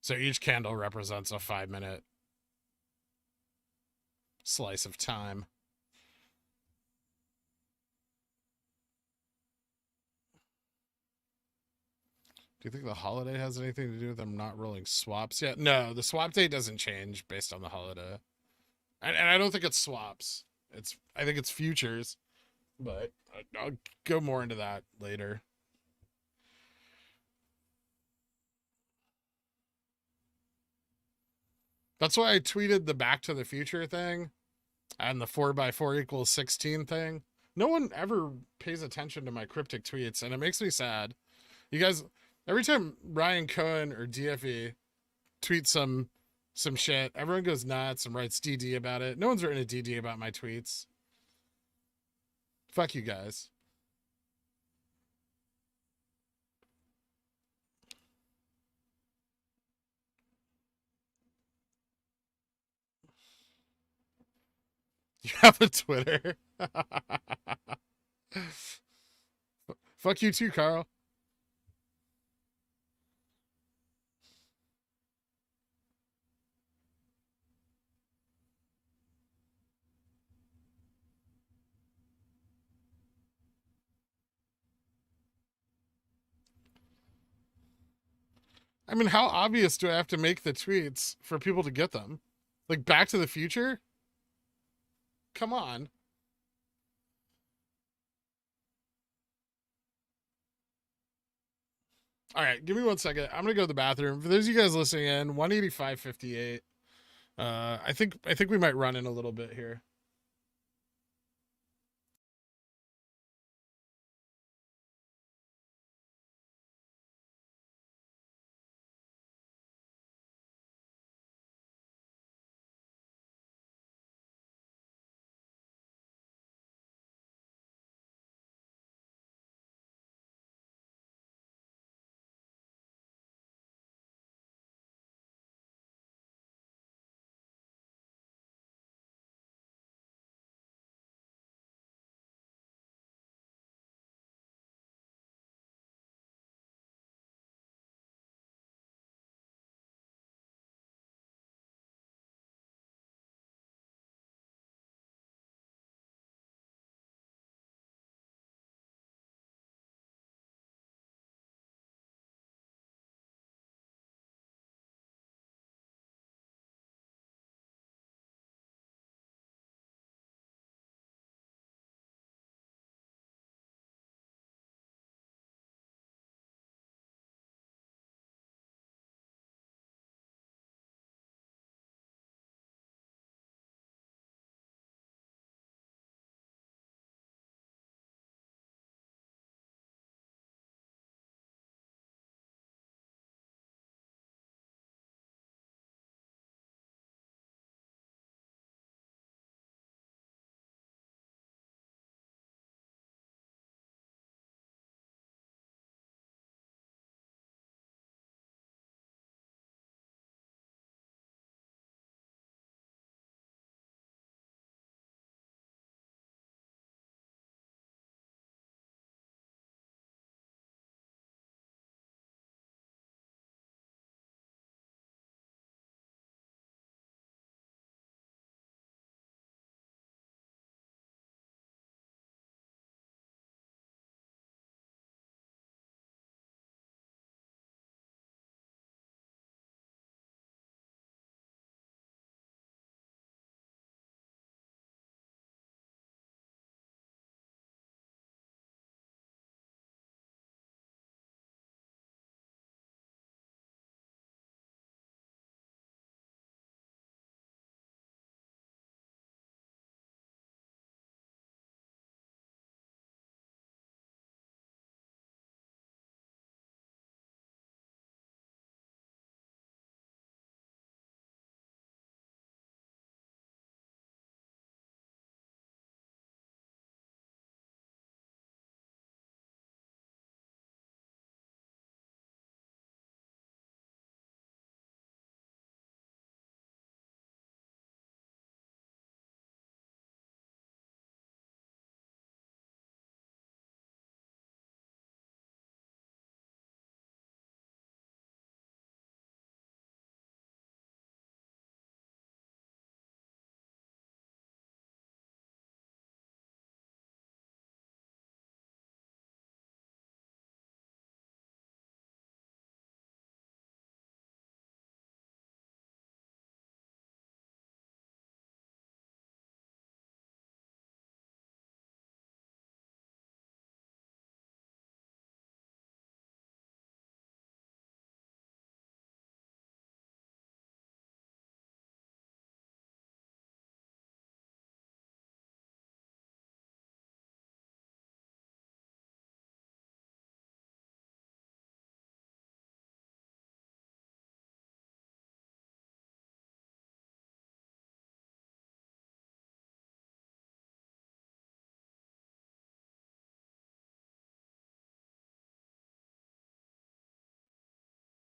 Speaker 1: So each candle represents a 5-minute slice of time. Do you think the holiday has anything to do with them not rolling swaps yet? No, the swap date doesn't change based on the holiday. And I don't think it's swaps. I think it's futures, but I'll go more into that later. That's why I tweeted the Back to the Future thing and the 4x4 equals 16 thing. No one ever pays attention to my cryptic tweets, and it makes me sad. You guys, every time Ryan Cohen or DFE tweets some shit, everyone goes nuts and writes DD about it. No one's written a DD about my tweets. Fuck you guys. You have a Twitter. Fuck you too, Carl. I mean, how obvious do I have to make the tweets for people to get them? Like Back to the Future? Come on. All right, give me 1 second. I'm gonna go to the bathroom. For those of you guys listening in, 185.58. I think we might run in a little bit here.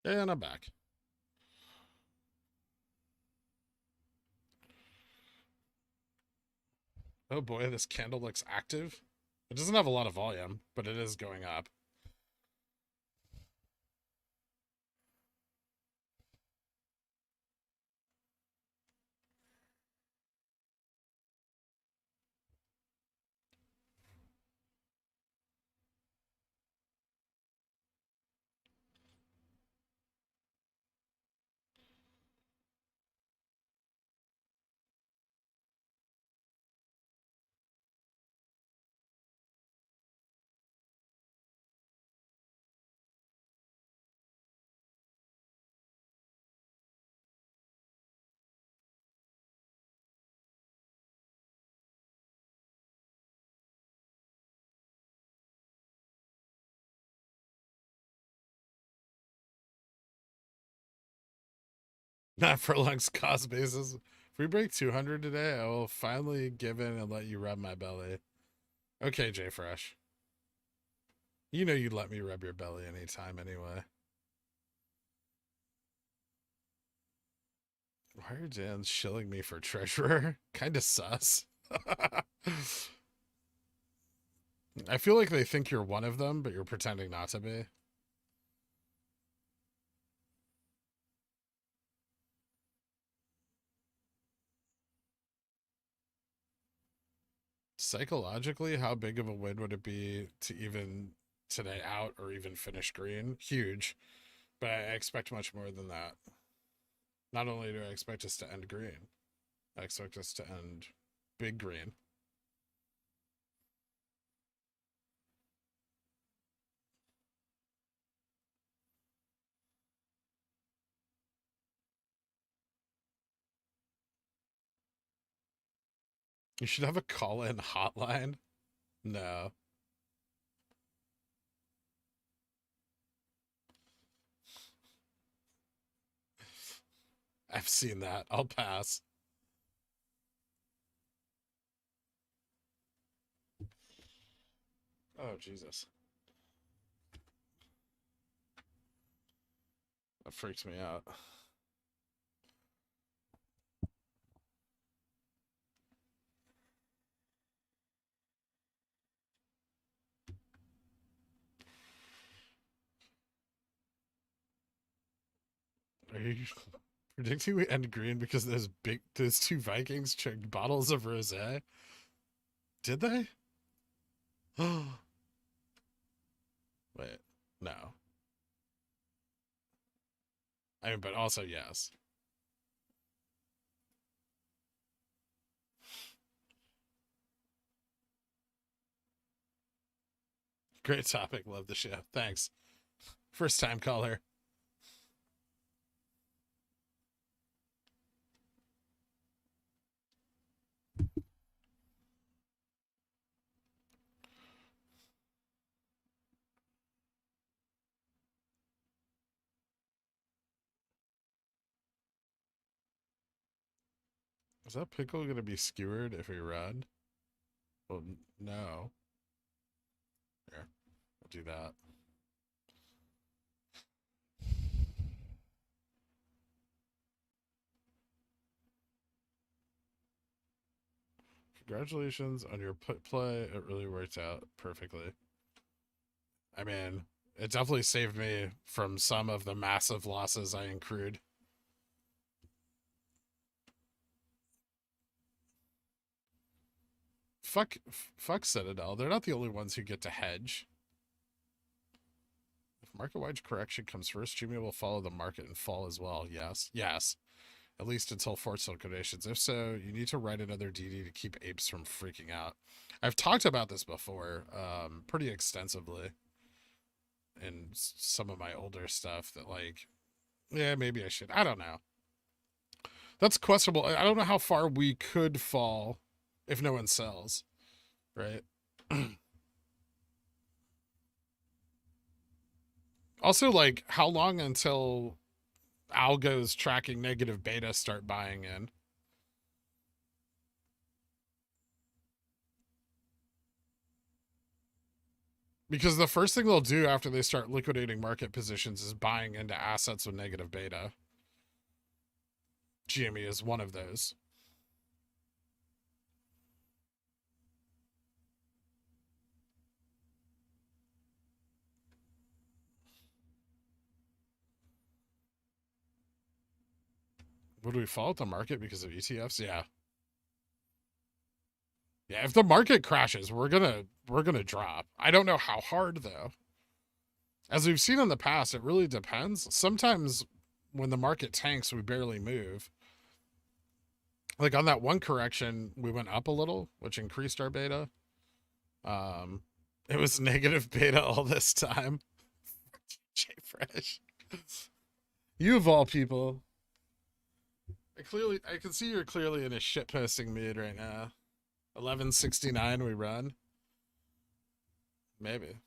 Speaker 1: And I'm back. Oh boy, this candle looks active. It doesn't have a lot of volume, but it is going up. Not for Lung's cost basis. If we break 200 today, I will finally give in and let you rub my belly. Okay, J Fresh. You know you'd let me rub your belly anytime anyway. Why are Dan shilling me for treasurer? Kinda sus. I feel like they think you're one of them, but you're pretending not to be. Psychologically, how big of a win would it be to even today out or even finish green? Huge. But I expect much more than that. Not only do I expect us to end green, I expect us to end big green. You should have a call-in hotline. No. I've seen that. I'll pass. Oh, Jesus. That freaks me out. Are you predicting we end green because those two Vikings chugged bottles of rosé? Did they? Wait, no. I mean, but also yes. Great topic. Love the show. Thanks. First time caller. Is that pickle going to be skewered if we run? Well, no. Here, I'll do that. Congratulations on your put play. It really worked out perfectly. I mean, it definitely saved me from some of the massive losses I accrued. Fuck Citadel. They're not the only ones who get to hedge. If market-wide correction comes first, Jimmy will follow the market and fall as well. Yes. Yes. At least until forced liquidations. If so, you need to write another DD to keep apes from freaking out. I've talked about this before, pretty extensively in some of my older stuff that, like, yeah, maybe I should. I don't know. That's questionable. I don't know how far we could fall if no one sells, right? Also, like, how long until algos tracking negative beta start buying in? Because the first thing they'll do after they start liquidating market positions is buying into assets with negative beta. GME is one of those. Would we fall at the market because of ETFs? Yeah. Yeah, if the market crashes, we're gonna drop. I don't know how hard though. As we've seen in the past, it really depends. Sometimes when the market tanks, we barely move. Like on that one correction, we went up a little, which increased our beta. Um, it was negative beta all this time. J Fresh, you of all people. I can see you're clearly in a shit posting mood right now. 1169 we run. Maybe.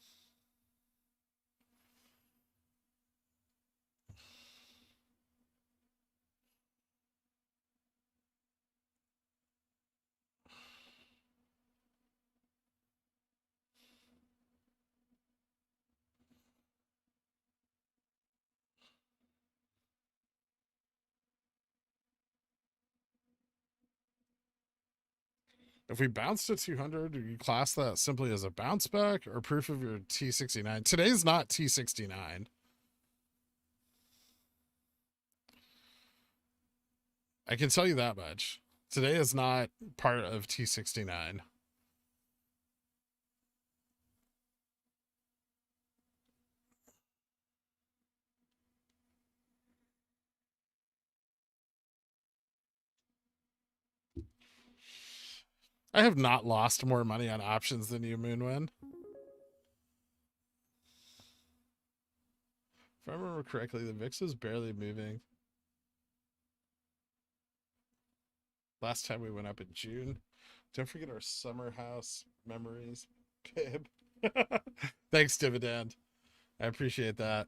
Speaker 1: If we bounce to 200, do you class that simply as a bounce back or proof of your T69? Today's not T69. I can tell you that much. Today is not part of T69. I have not lost more money on options than you, Moonwin. If I remember correctly, the VIX was barely moving. Last time we went up in June. Don't forget our summer house memories, babe. Thanks, Dividend. I appreciate that.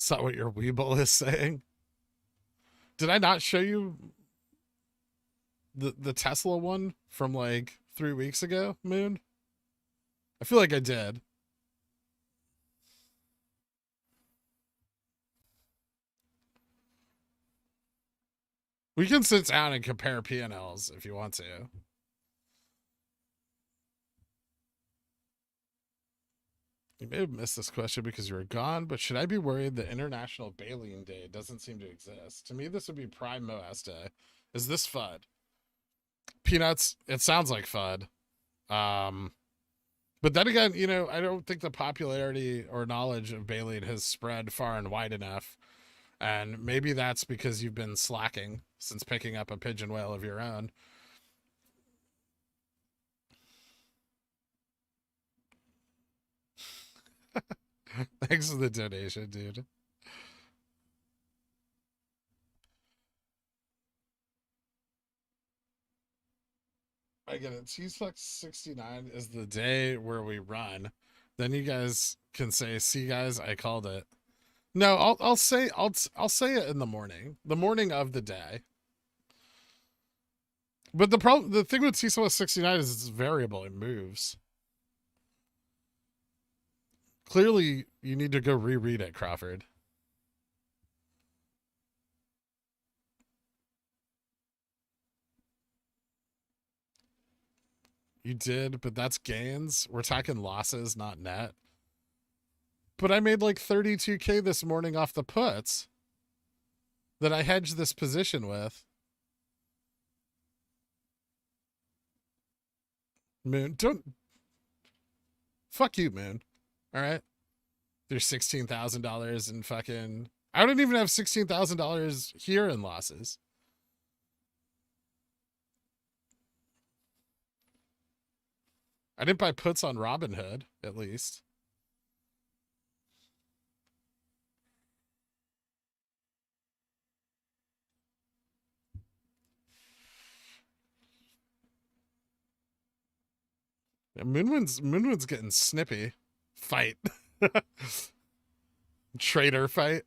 Speaker 1: Is that what your Weeble is saying? Did I not show you the Tesla one from like 3 weeks ago, Moon? I feel like I did. We can sit down and compare P&Ls if you want to. You may have missed this question because you were gone, but should I be worried that International Baleen Day doesn't seem to exist? To me, this would be Prime MOASS Day. Is this FUD? Peanuts, it sounds like FUD. But then again, I don't think the popularity or knowledge of Baleen has spread far and wide enough. And maybe that's because you've been slacking since picking up a pigeon whale of your own. Thanks for the donation, dude. I get it. T-Flex 69 is the day where we run. Then you guys can say, "See, guys, I called it." No, I'll say I'll say it in the morning of the day. But the thing with T-Flex 69 is it's variable. It moves. Clearly, you need to go reread it, Crawford. You did, but that's gains. We're talking losses, not net. But I made like 32K this morning off the puts that I hedged this position with. Moon, don't fuck you, Moon. All right, there's $16,000 in fucking. I don't even have $16,000 here in losses. I didn't buy puts on Robinhood, at least. Moonwind's getting snippy. Fight. Trader fight.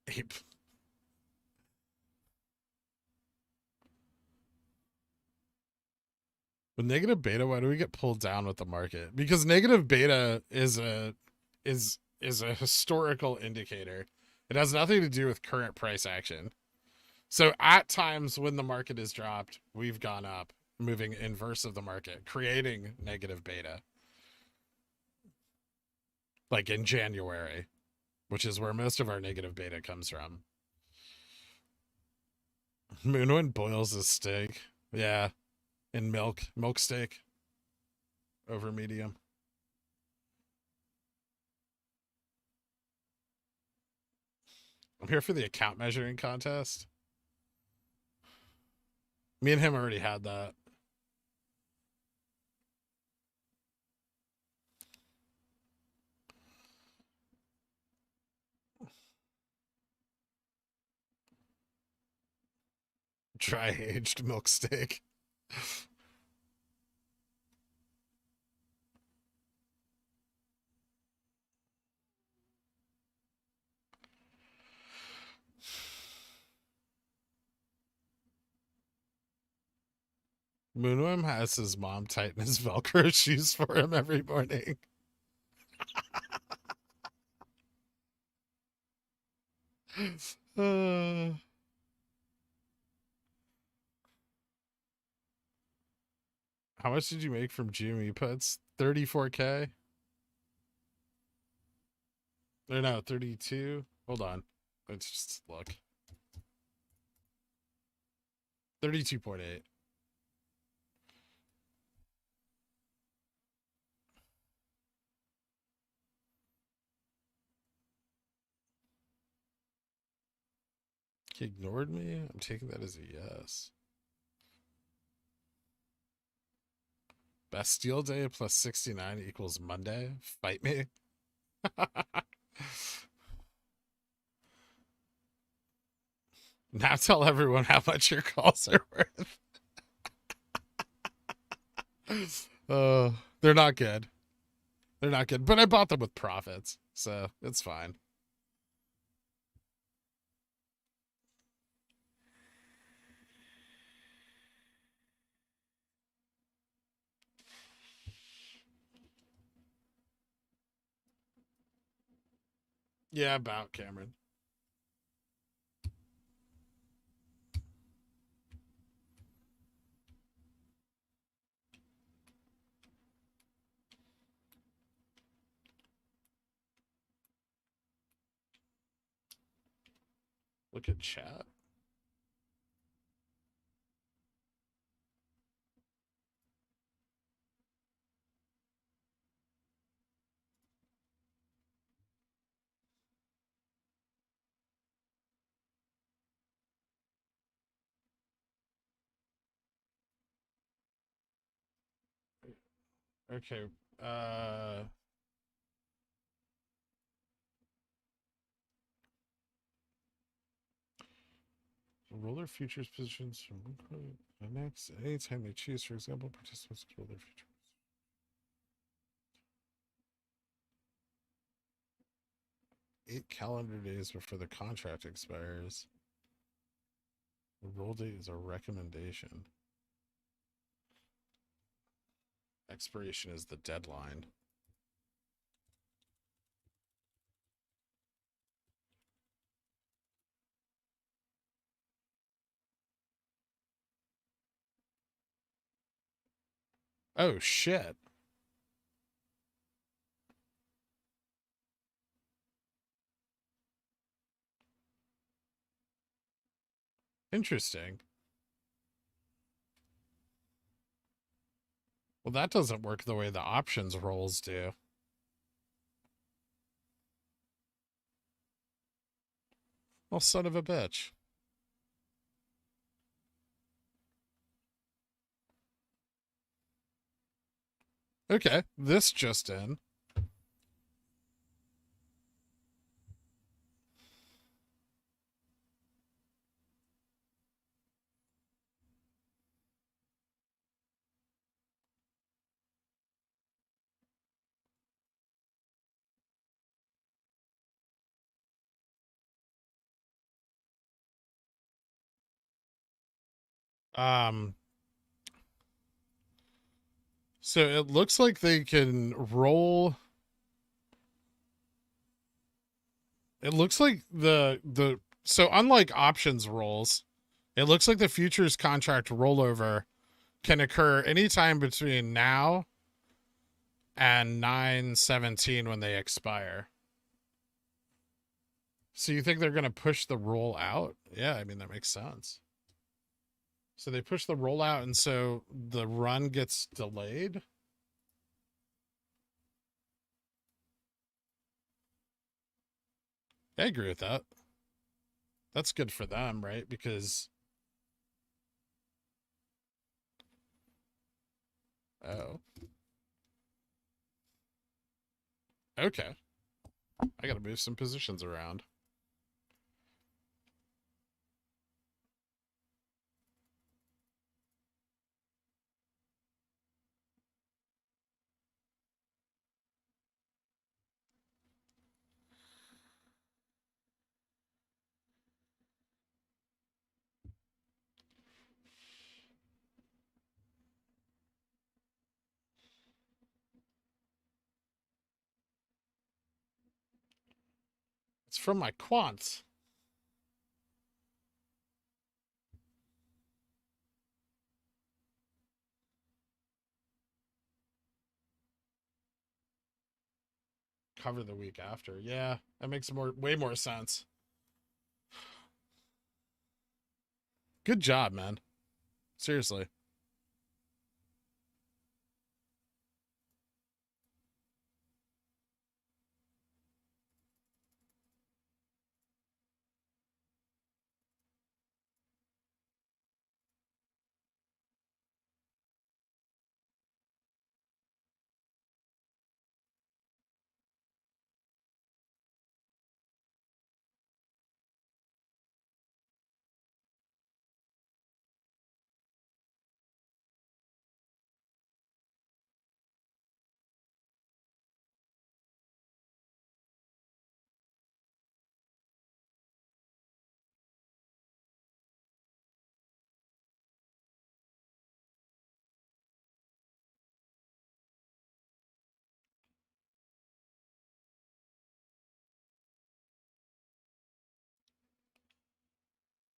Speaker 1: Ape. With negative beta, why do we get pulled down with the market? Because negative beta is a historical indicator. It has nothing to do with current price action. So at times when the market is dropped, we've gone up, moving inverse of the market, creating negative beta. Like in January, which is where most of our negative beta comes from. Moonwind boils his steak. Yeah. In milk steak over medium. I'm here for the account measuring contest. Me and him already had that. Dry aged milk steak. Moonworm has his mom tighten his Velcro shoes for him every morning. How much did you make from GME puts? 34K? Or no, 32? Hold on. Let's just look. 32.8. He ignored me? I'm taking that as a yes. Bastille Day plus 69 equals Monday? Fight me? Now tell everyone how much your calls are worth. They're not good. They're not good. But I bought them with profits, so it's fine. Yeah, about Cameron. Look at chat. Okay. Roller futures positions from next anytime they choose. For example, participants control their future. 8 calendar days before the contract expires. The roll date is a recommendation. Expiration is the deadline. Oh, shit. Interesting. Well, that doesn't work the way the options rolls do. Well, son of a bitch. Okay, this just in. Um, so it looks like they can roll. It looks like the so unlike options rolls, it looks like the futures contract rollover can occur anytime between now and 9/17 when they expire. So you think they're going to push the roll out? Yeah, I mean that makes sense. So they push the roll out and so the run gets delayed. I agree with that. That's good for them, right? Because oh, okay. I got to move some positions around. It's from my quants. Cover the week after. Yeah, that makes way more sense. Good job, man. Seriously.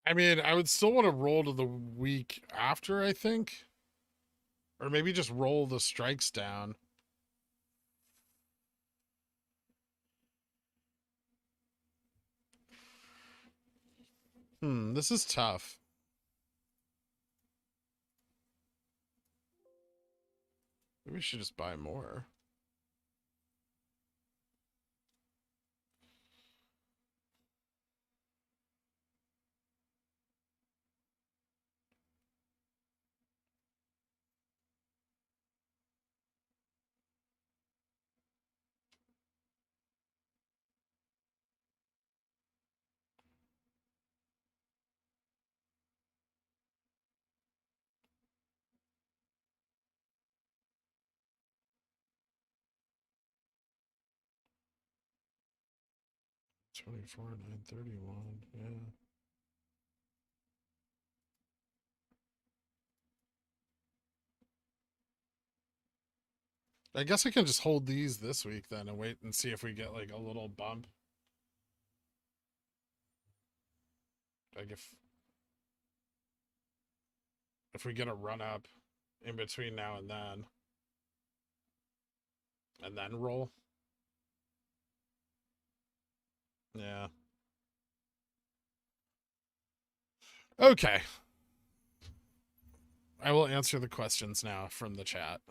Speaker 1: I mean, I would still want to roll to the week after, I think. Or maybe just roll the strikes down. This is tough. Maybe we should just buy more. $24,931. Yeah. I guess I can just hold these this week then and wait and see if we get like a little bump. Like if we get a run up in between now and then roll. Yeah. Okay. I will answer the questions now from the chat.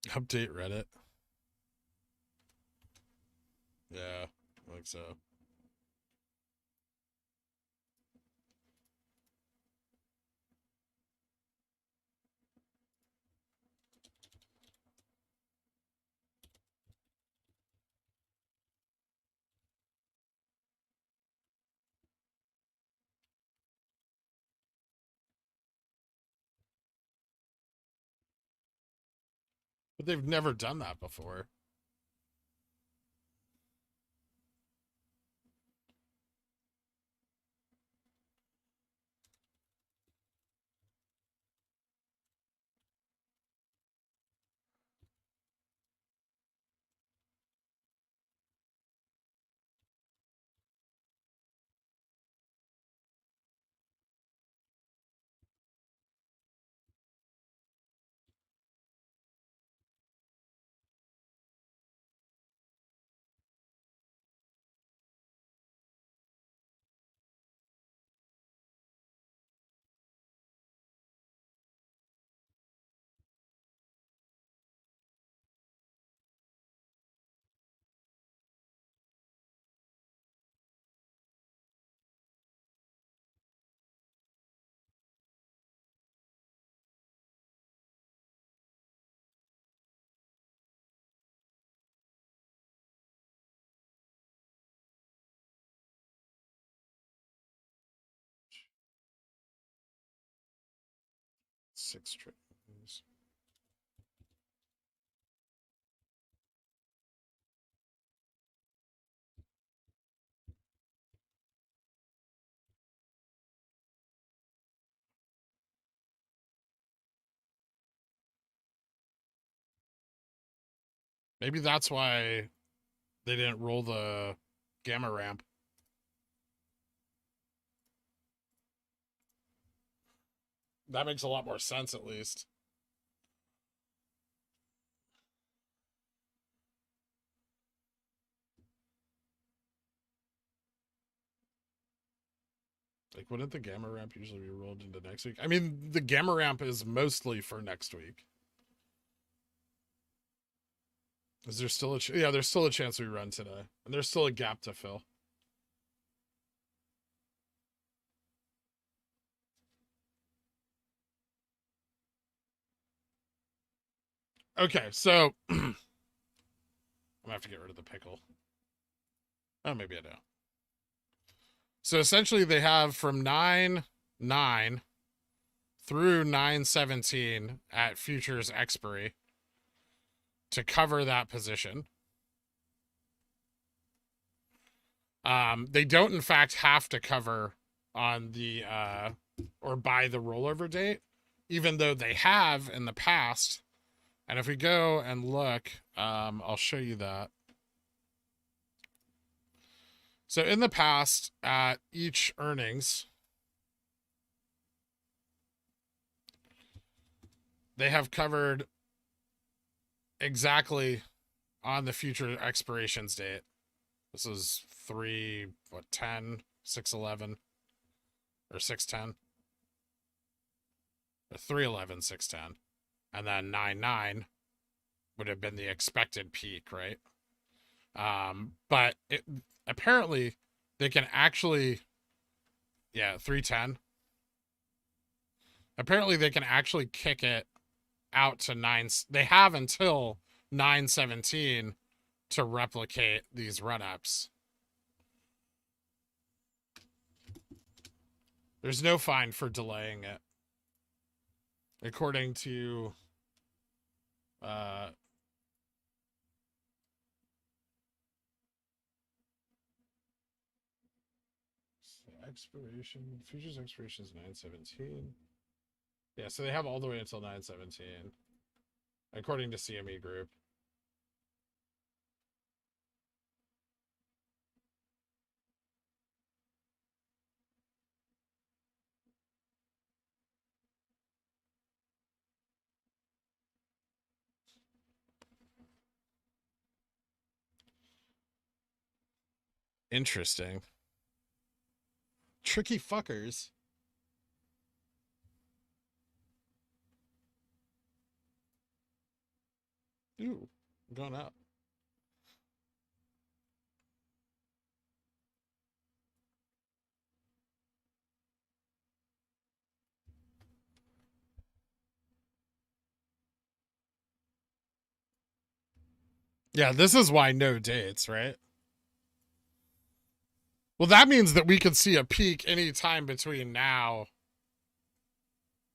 Speaker 1: Update Reddit. Yeah, I think so. But they've never done that before. Six trades. Maybe that's why they didn't roll the gamma ramp. That makes a lot more sense, at least. Like, wouldn't the gamma ramp usually be rolled into next week? I mean, the gamma ramp is mostly for next week. Is there still a yeah? There's still a chance we run today, and there's still a gap to fill. Okay, so I'm gonna have to get rid of the pickle. Oh, maybe I don't. So essentially, they have from 9/9 through 9/17 at futures expiry to cover that position. They don't, in fact, have to cover on the or by the rollover date, even though they have in the past. And if we go and look, I'll show you that. So in the past, at each earnings, they have covered exactly on the future expirations date. This is 3/10, 6/11, or 6/10, or 3/11, 6/10, and then 9/9 would have been the expected peak, right? But apparently they can actually, yeah, 3/10. Apparently they can actually kick it out to 9. They have until 9/17 to replicate these run-ups. There's no fine for delaying it, according to expiration, futures expiration is 9/17. Yeah, so they have all the way until 9/17, according to CME Group. Interesting. Tricky fuckers. Ooh, going up. Yeah, this is why no dates, right? Well, that means that we could see a peak anytime between now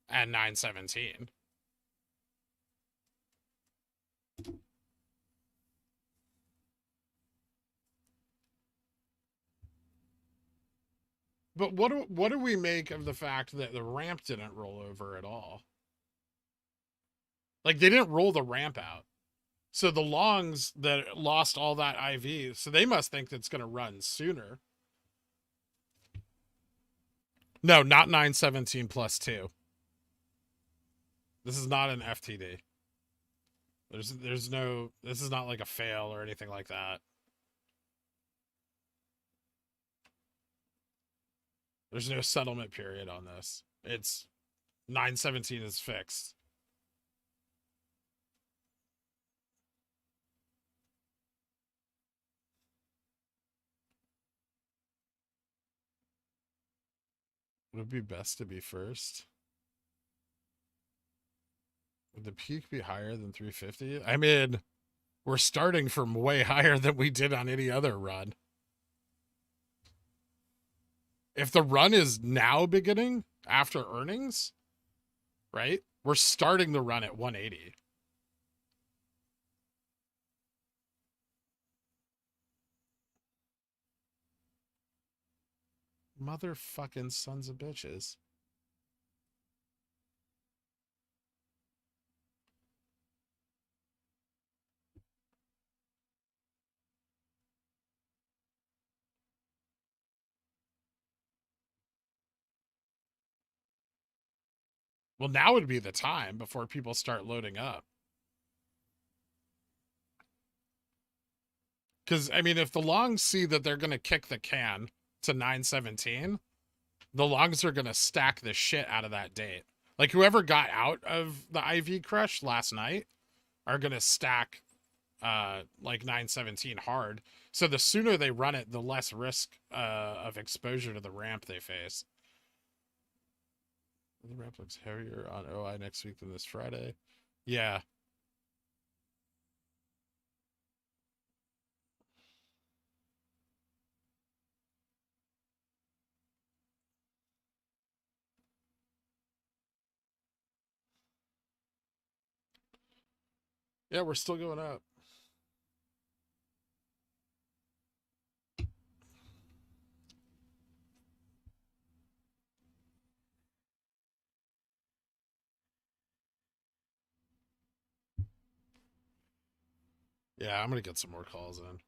Speaker 1: and 9/17. But what do we make of the fact that the ramp didn't roll over at all? Like they didn't roll the ramp out. So the longs that lost all that IV, so they must think that's going to run sooner. No, not 917 plus 2. This is not an FTD. There's no, this is not like a fail or anything like that. There's no settlement period on this. It's 917 is fixed. Would it be best to be first? Would the peak be higher than 350? I mean, we're starting from way higher than we did on any other run. If the run is now beginning after earnings, right? We're starting the run at 180. Motherfucking sons of bitches. Well, now would be the time before people start loading up. Because, I mean, if the longs see that they're going to kick the can to 917, the longs are going to stack the shit out of that date. Like, whoever got out of the IV crush last night are going to stack like 917 hard. So the sooner they run it, the less risk of exposure to the ramp they face. The ramp looks heavier on OI next week than this Friday. Yeah. Yeah, we're still going up. Yeah, I'm going to get some more calls in.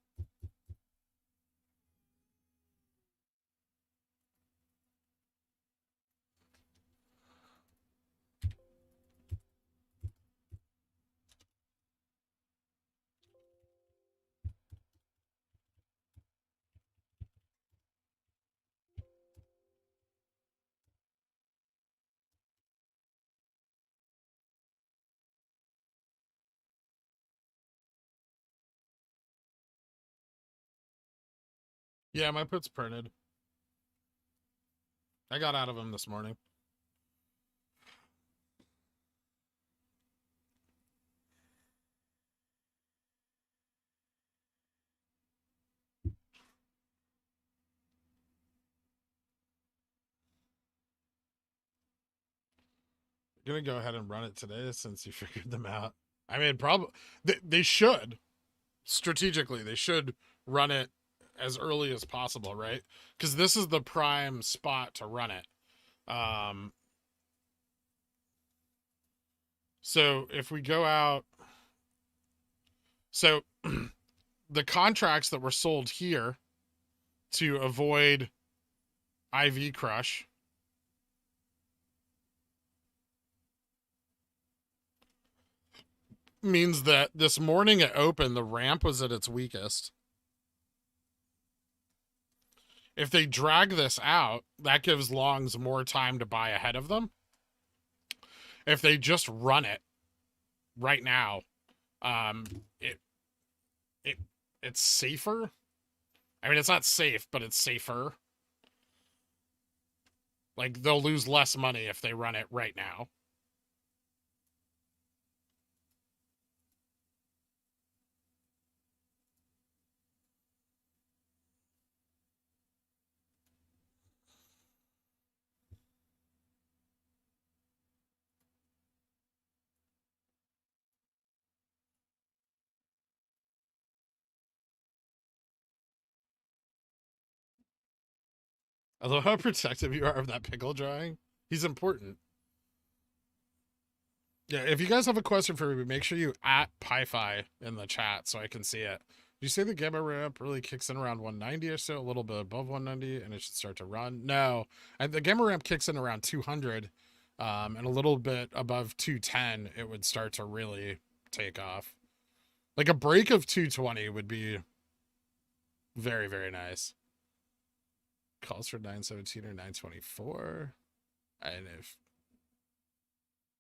Speaker 1: Yeah, my put's printed. I got out of them this morning. I'm going to go ahead and run it today since you figured them out. I mean, probably they should strategically, they should run it as early as possible, right? Because this is the prime spot to run it. So if we go out, so the contracts that were sold here to avoid IV crush means that this morning at open, the ramp was at its weakest. If they drag this out, that gives longs more time to buy ahead of them. If they just run it right now, it it's safer. I mean, it's not safe, but it's safer. Like they'll lose less money if they run it right now. I love how protective you are of that pickle drawing. He's important. Yeah, if you guys have a question for me, make sure you at PyFi in the chat so I can see it. You say the gamma ramp really kicks in around 190 or so, a little bit above 190, and it should start to run? No, and the gamma ramp kicks in around 200, and a little bit above 210, it would start to really take off. Like a break of 220 would be very, very nice. Calls for 917 or 924. And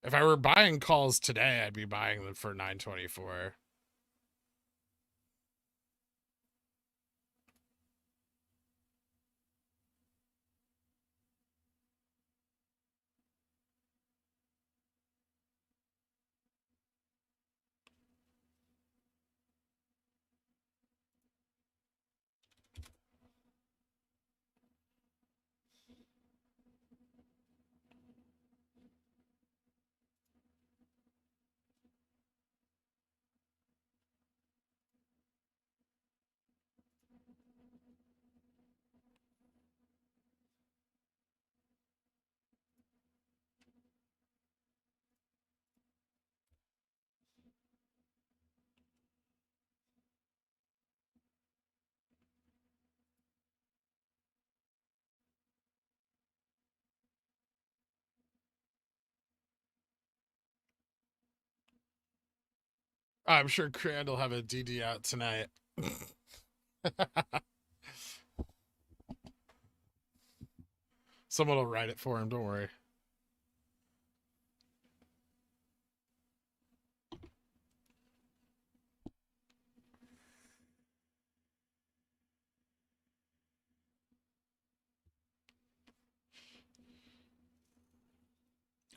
Speaker 1: if I were buying calls today, I'd be buying them for 924. I'm sure Crand will have a DD out tonight. Someone will write it for him, don't worry.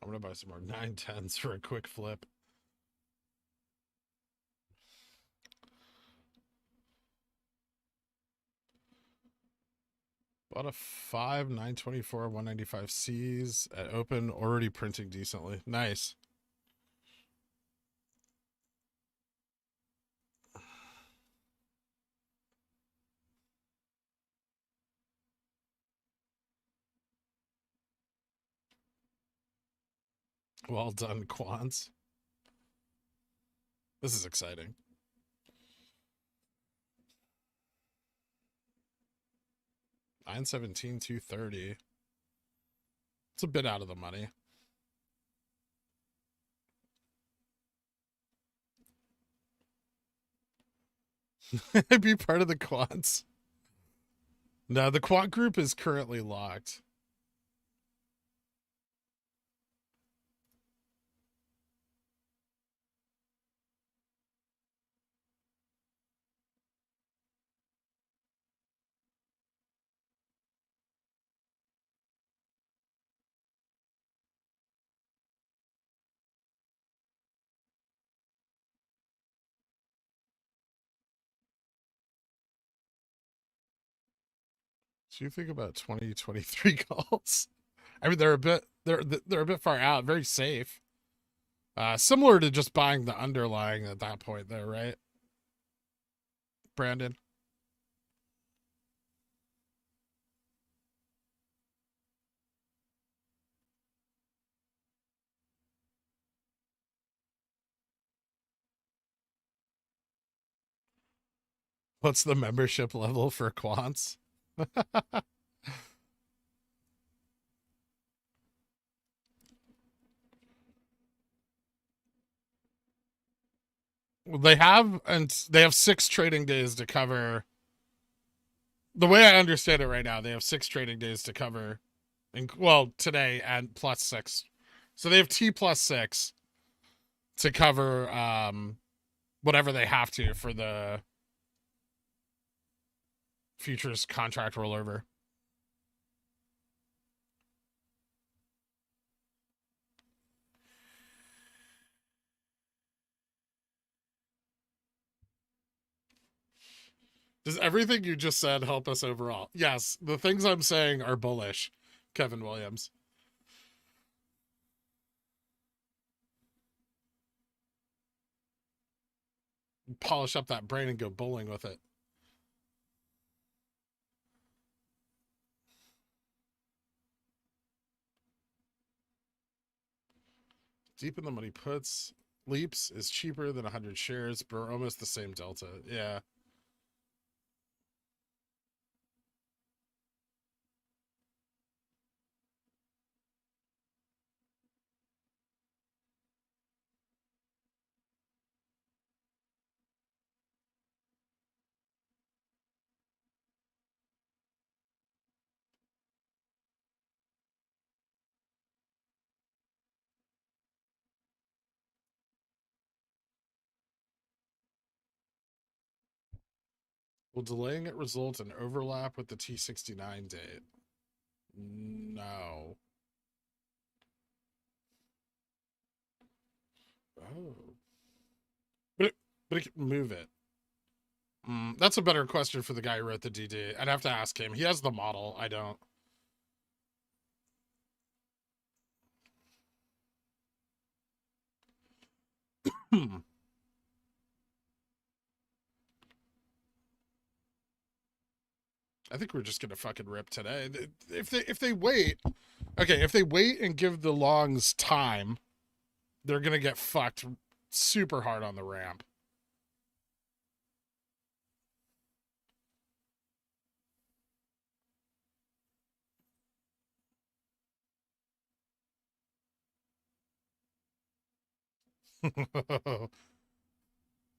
Speaker 1: I'm gonna buy some more 910s for a quick flip. Bought a 5 924 195 C's at open, already printing decently. Nice. Well done, Quants. This is exciting. Nine 230. It's a bit out of the money. Be part of the quants. No, the quant group is currently locked. So you think about 2023 calls? I mean, they're a bit far out, very safe. Similar to just buying the underlying at that point, though, right, Brandon? What's the membership level for quants? They have 6 trading days to cover. The way I understand it right now, they have 6 trading days to cover. Well, today and plus 6, so they have T plus 6 to cover whatever they have to for the futures contract rollover. Does everything you just said help us overall? Yes, the things I'm saying are bullish, Kevin Williams. Polish up that brain and go bowling with it. Deep in the money puts. Leaps is cheaper than 100 shares, but we're almost the same delta. Yeah. Will delaying it result in overlap with the T69 date? No. Oh. But it can move it. That's a better question for the guy who wrote the DD. I'd have to ask him. He has the model. I don't. I think we're just gonna fucking rip today. If they wait, okay, if they wait and give the longs time, they're gonna get fucked super hard on the ramp.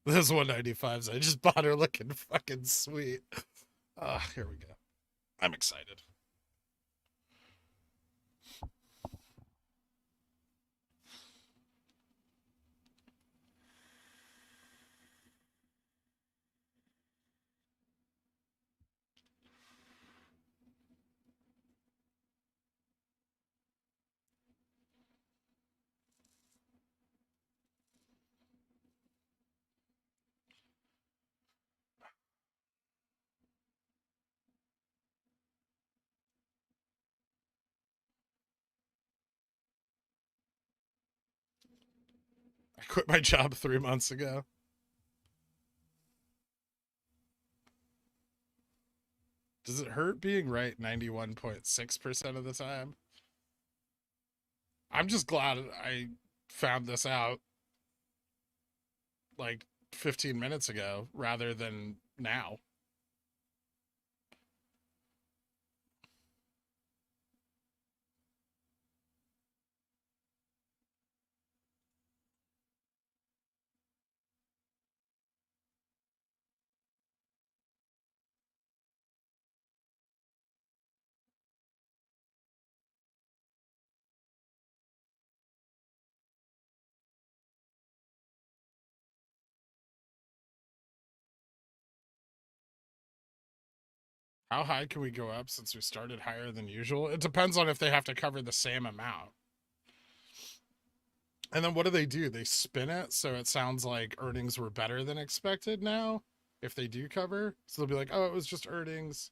Speaker 1: Those 195s I just bought are looking fucking sweet. Here we go. I'm excited. I quit my job 3 months ago. Does it hurt being right 91.6% of the time? I'm just glad I found this out like 15 minutes ago rather than now. How high can we go up since we started higher than usual? It depends on if they have to cover the same amount. And then what do? They spin it so it sounds like earnings were better than expected now if they do cover. So they'll be like, oh, it was just earnings.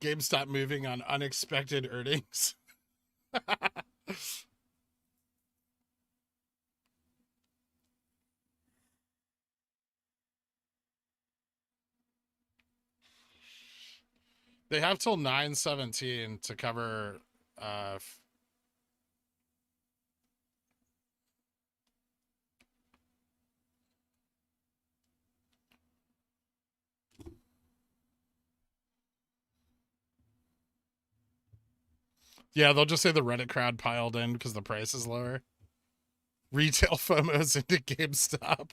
Speaker 1: GameStop moving on unexpected earnings. They have till 9/17 to cover. Yeah, they'll just say the Reddit crowd piled in because the price is lower. Retail FOMOs into GameStop.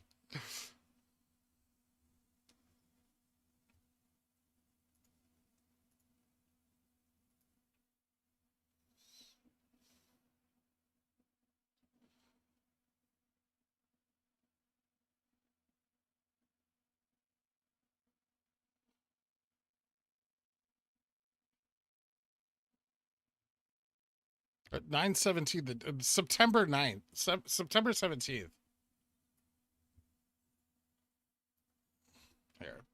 Speaker 1: 9/17, September 9th, September 17th. Here.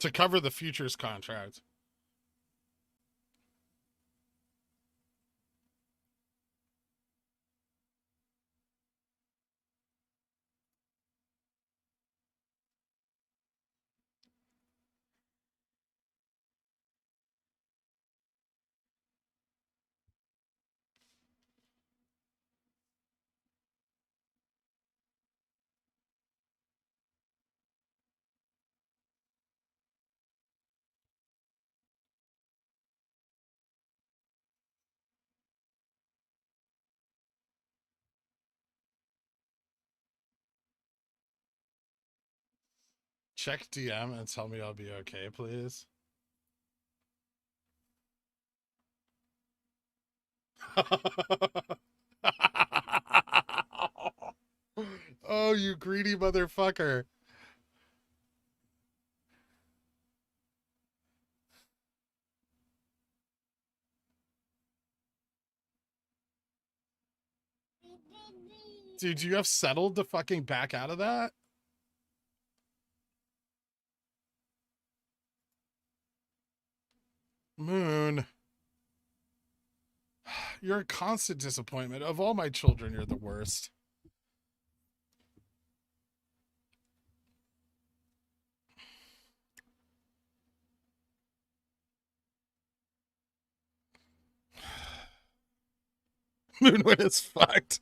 Speaker 1: to cover the futures contract. Check DM and tell me I'll be okay, please. Oh, you greedy motherfucker. Dude, you have settled to fucking back out of that? Moon. You're a constant disappointment. Of all my children, you're the worst. Moonwin is fucked.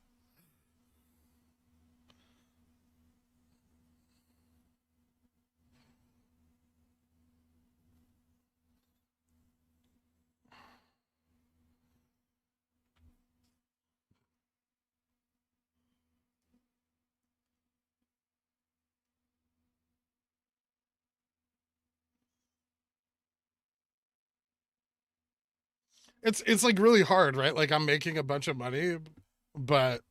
Speaker 1: It's like really hard, right? Like I'm making a bunch of money, but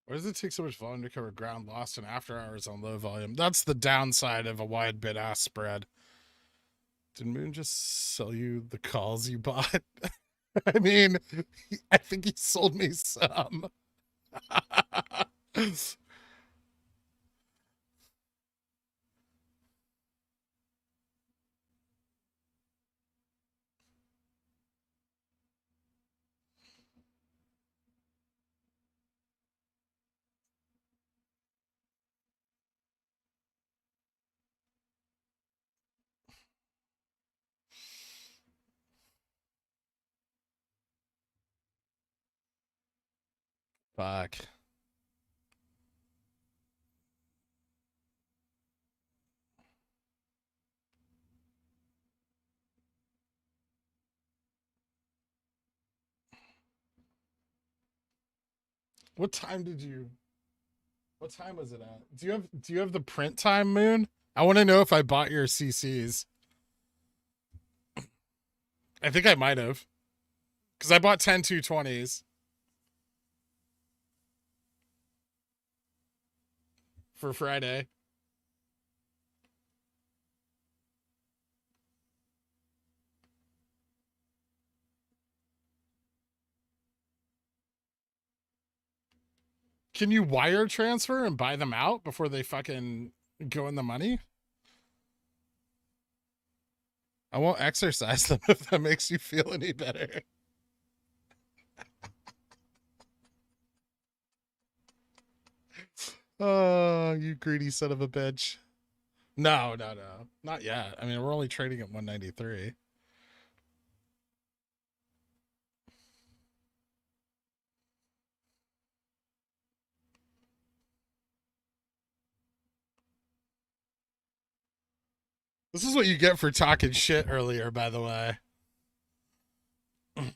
Speaker 1: why does it take so much volume to cover ground lost in after hours on low volume? That's the downside of a wide bid ask spread. Did Moon just sell you the calls you bought? I mean, I think he sold me some. Fuck. What time did you? What time was it at? Do you have the print time, Moon? I want to know if I bought your CCs. I think I might have. Because I bought 10 220s for Friday. Can you wire transfer and buy them out before they fucking go in the money? I won't exercise them if that makes you feel any better. Oh, you greedy son of a bitch. No, no, no. Not yet. I mean, we're only trading at 193. This is what you get for talking shit earlier, by the way. Are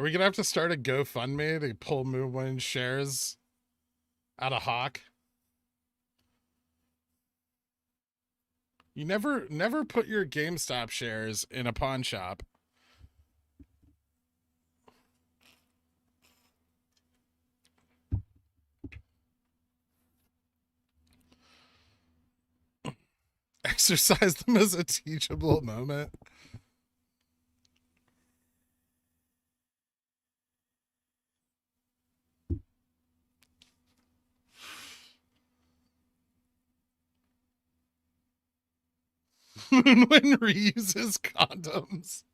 Speaker 1: we gonna have to start a GoFundMe to pull Moonwind shares out of Hawk? You never put your GameStop shares in a pawn shop. Exercise them as a teachable moment. When reuses condoms.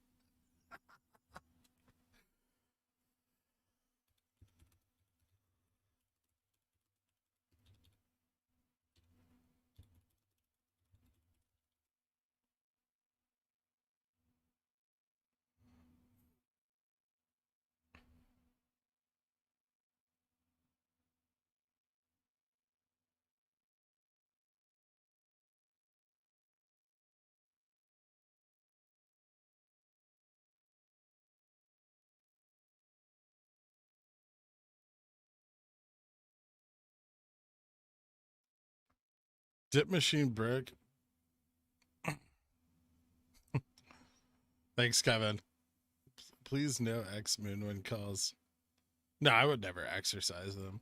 Speaker 1: Dip machine brick. Thanks, Kevin. Please no X Moonwind calls. No, I would never exercise them.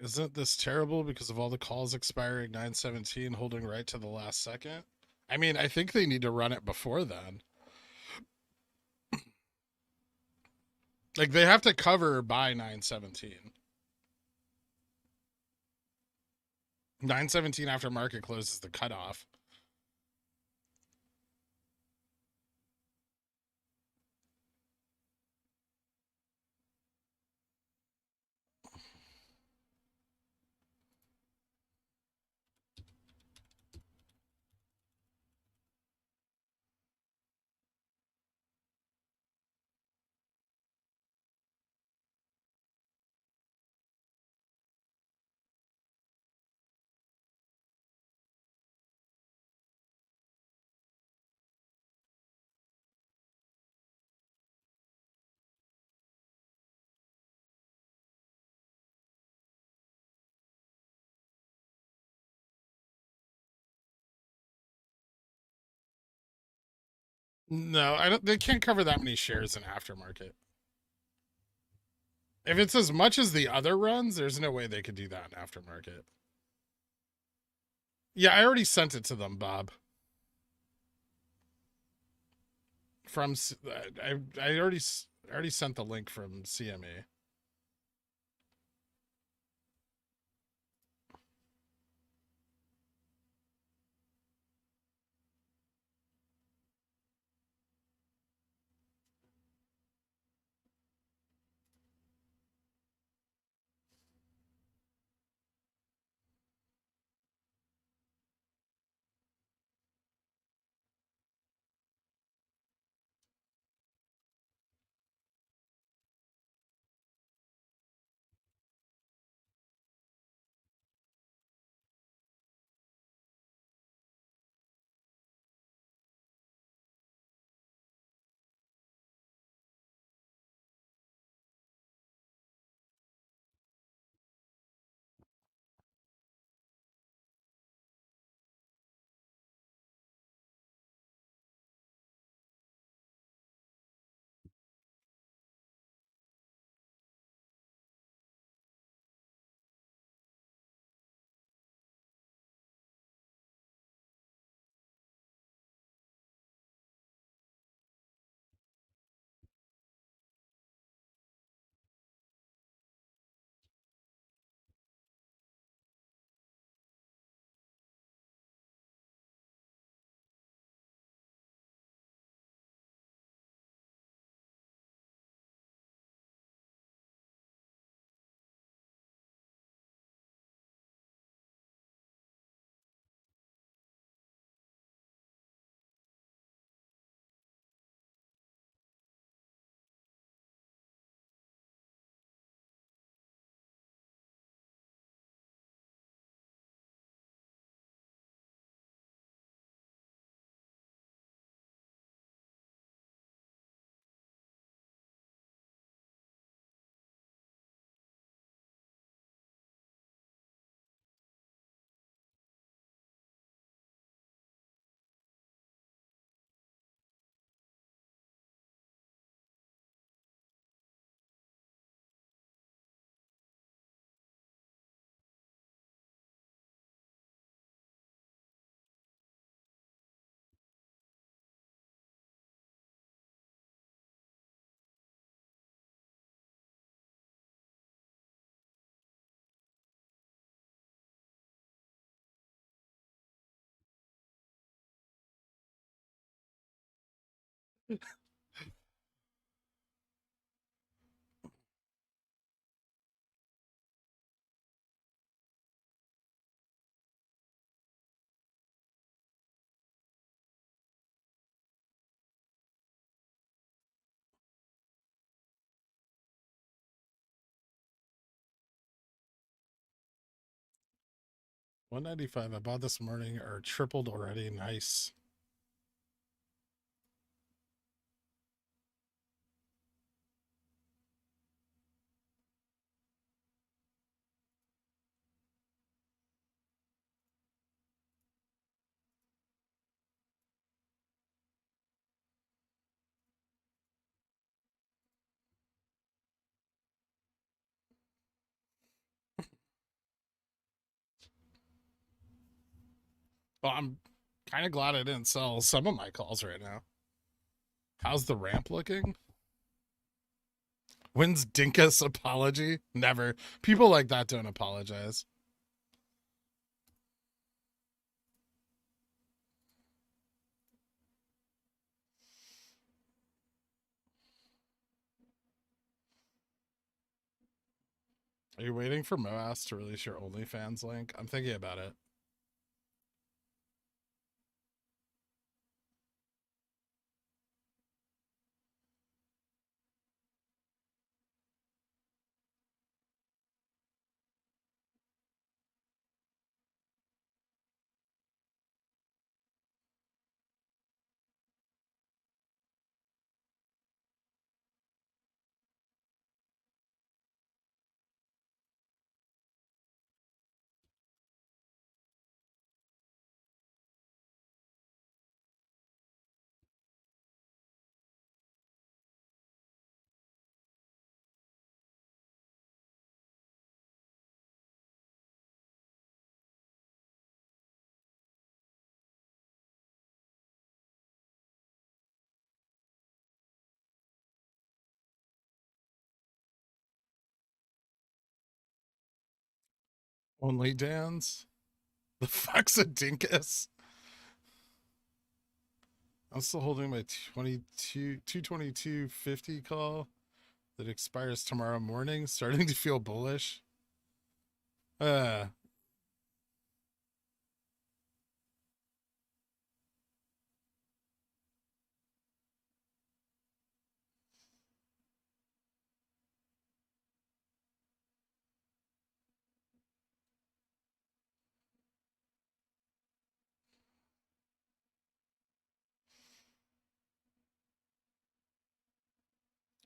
Speaker 1: Isn't this terrible because of all the calls expiring 9/17, holding right to the last second? I mean, I think they need to run it before then. Like they have to cover by 9/17. 9/17 after market closes the cutoff. No, I don't. They can't cover that many shares in aftermarket. If it's as much as the other runs, there's no way they could do that in aftermarket. Yeah, I already sent it to them, Bob. From I already sent the link from CME.
Speaker 3: 195. I bought this morning or tripled already. Nice. Well, I'm kind of glad I didn't sell some of my calls right now. How's the ramp looking? When's Dinka's apology? Never. People like that don't apologize. Are you waiting for MOASS to release your OnlyFans link? I'm thinking about it. Only Dan's? The fuck's a dinkus? I'm still holding my 222.50 call that expires tomorrow morning, starting to feel bullish. Uh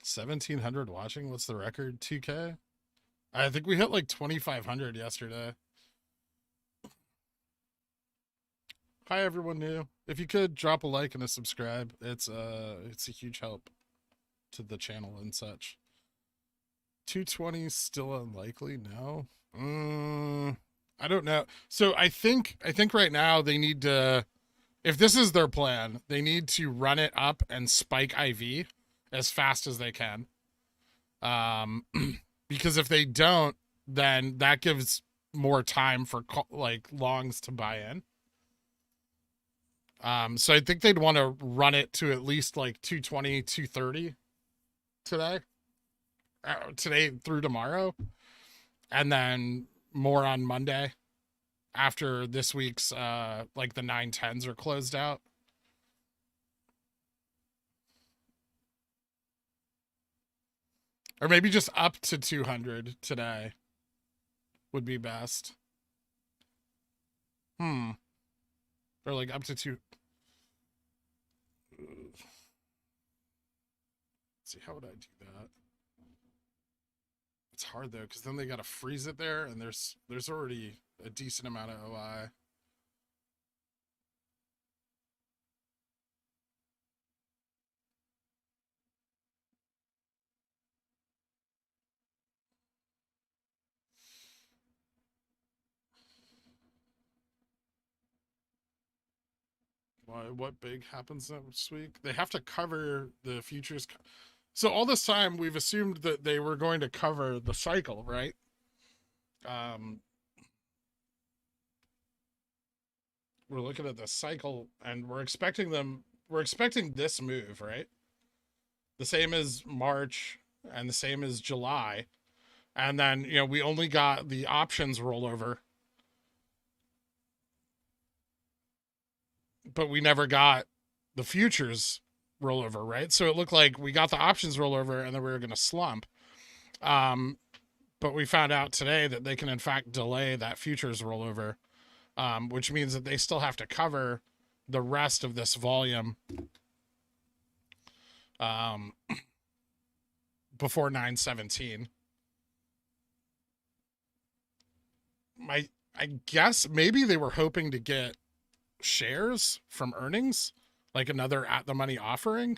Speaker 3: 1,700 watching. What's the record? 2K? I think we hit like 2,500 yesterday. Hi everyone new. If you could drop a like and a subscribe, it's a huge help to the channel and such. 220 still unlikely? No. I don't know. So I think right now they need to, if this is their plan, they need to run it up and spike IV as fast as they can. Because if they don't, then that gives more time for like longs to buy in. So I think they'd want to run it to at least like 220, 230 today. Today through tomorrow, and then more on Monday after this week's like the 910s are closed out. Or maybe just up to 200 today would be best. Or like up to 2. Let's see, how would I do that? It's hard though, because then they got to freeze it there, and there's already a decent amount of OI. What big happens next week? They have to cover the futures. So all this time we've assumed that they were going to cover the cycle, right? We're looking at the cycle and we're expecting this move, right? the same as March, and the same as July. And then, we only got the options rollover, but we never got the futures rollover, right? So it looked like we got the options rollover and then we were going to slump. But we found out today that they can, in fact, delay that futures rollover, which means that they still have to cover the rest of this volume before 9/17. I guess maybe they were hoping to get shares from earnings, like another at the money offering.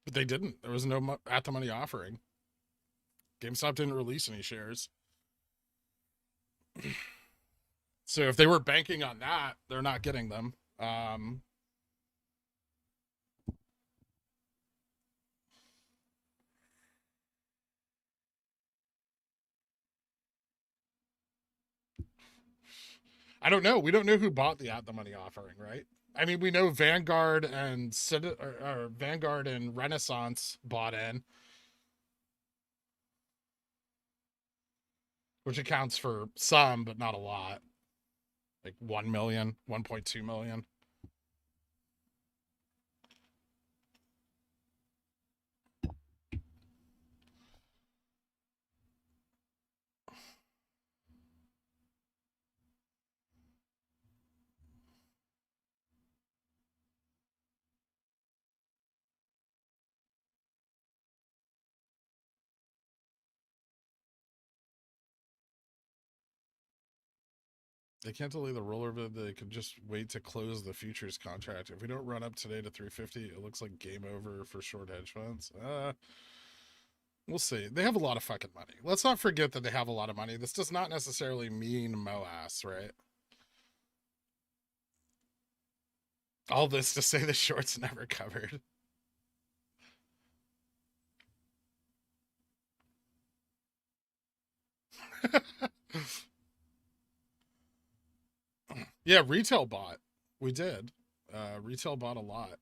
Speaker 3: But they didn't. There was no at the money offering. GameStop didn't release any shares. So if they were banking on that, they're not getting them. I don't know. We don't know who bought the at the money offering, right? I mean, we know Vanguard and Vanguard and Renaissance bought in, which accounts for some, but not a lot. Like 1 million, 1.2 million. They can't delay the rollover. They can just wait to close the futures contract. If we don't run up today to 350, it looks like game over for short hedge funds. We'll see. They have a lot of fucking money. Let's not forget that they have a lot of money. This does not necessarily mean MOASS, right? All this to say the short's never covered. Yeah, retail bought. We did. Retail bought a lot,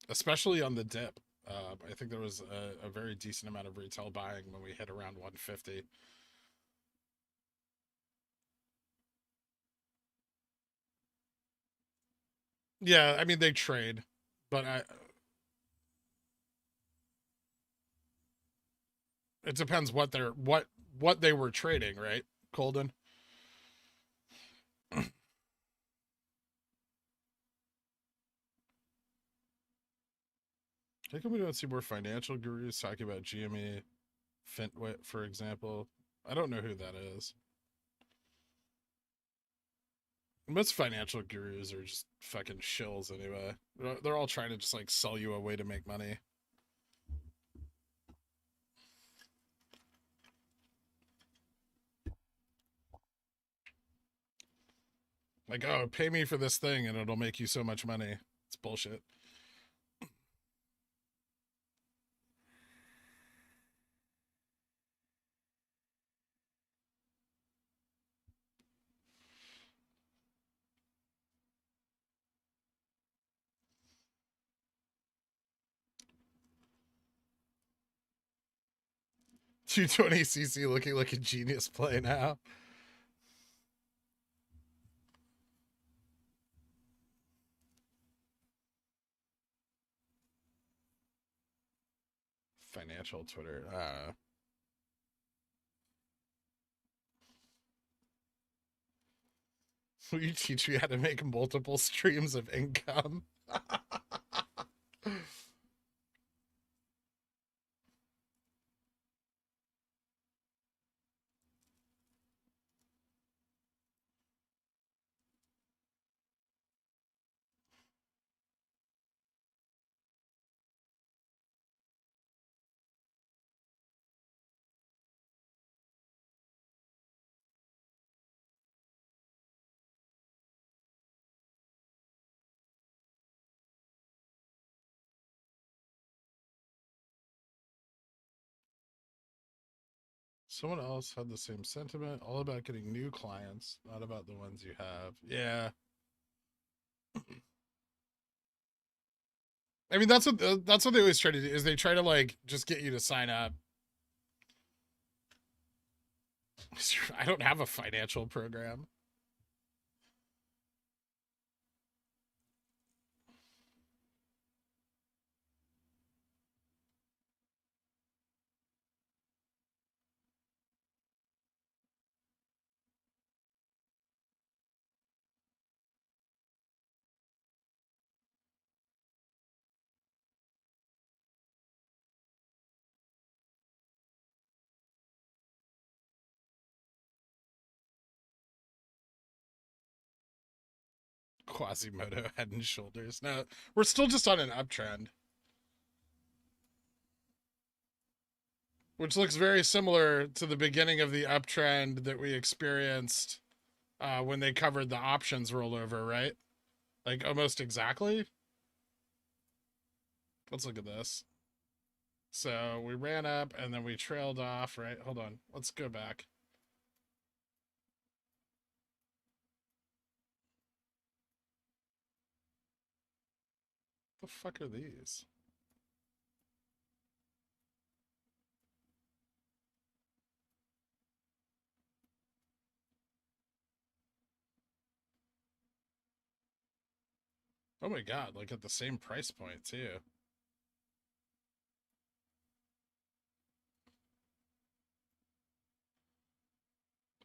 Speaker 3: especially on the dip. I think there was a very decent amount of retail buying when we hit around 150. Yeah, I mean they trade, but it depends what they were trading, right, Colden? How come we don't see more financial gurus talking about GME, Fintwit, for example? I don't know who that is. Most financial gurus are just fucking shills anyway. They're all trying to just like sell you a way to make money. Like, oh, pay me for this thing and it'll make you so much money. It's bullshit. $220cc looking like a genius play now. Financial Twitter. Will you teach me how to make multiple streams of income? Someone else had the same sentiment, all about getting new clients, not about the ones you have. Yeah. I mean, that's what they always try to do, is they try to like just get you to sign up. I don't have a financial program. Quasimodo head and shoulders. No, we're still just on an uptrend, which looks very similar to the beginning of the uptrend that we experienced when they covered the options rollover, right? Like almost exactly. Let's look at this. So we ran up and then we trailed off, right? Hold on. Let's go back. The fuck are these? Oh my god, like at the same price point too.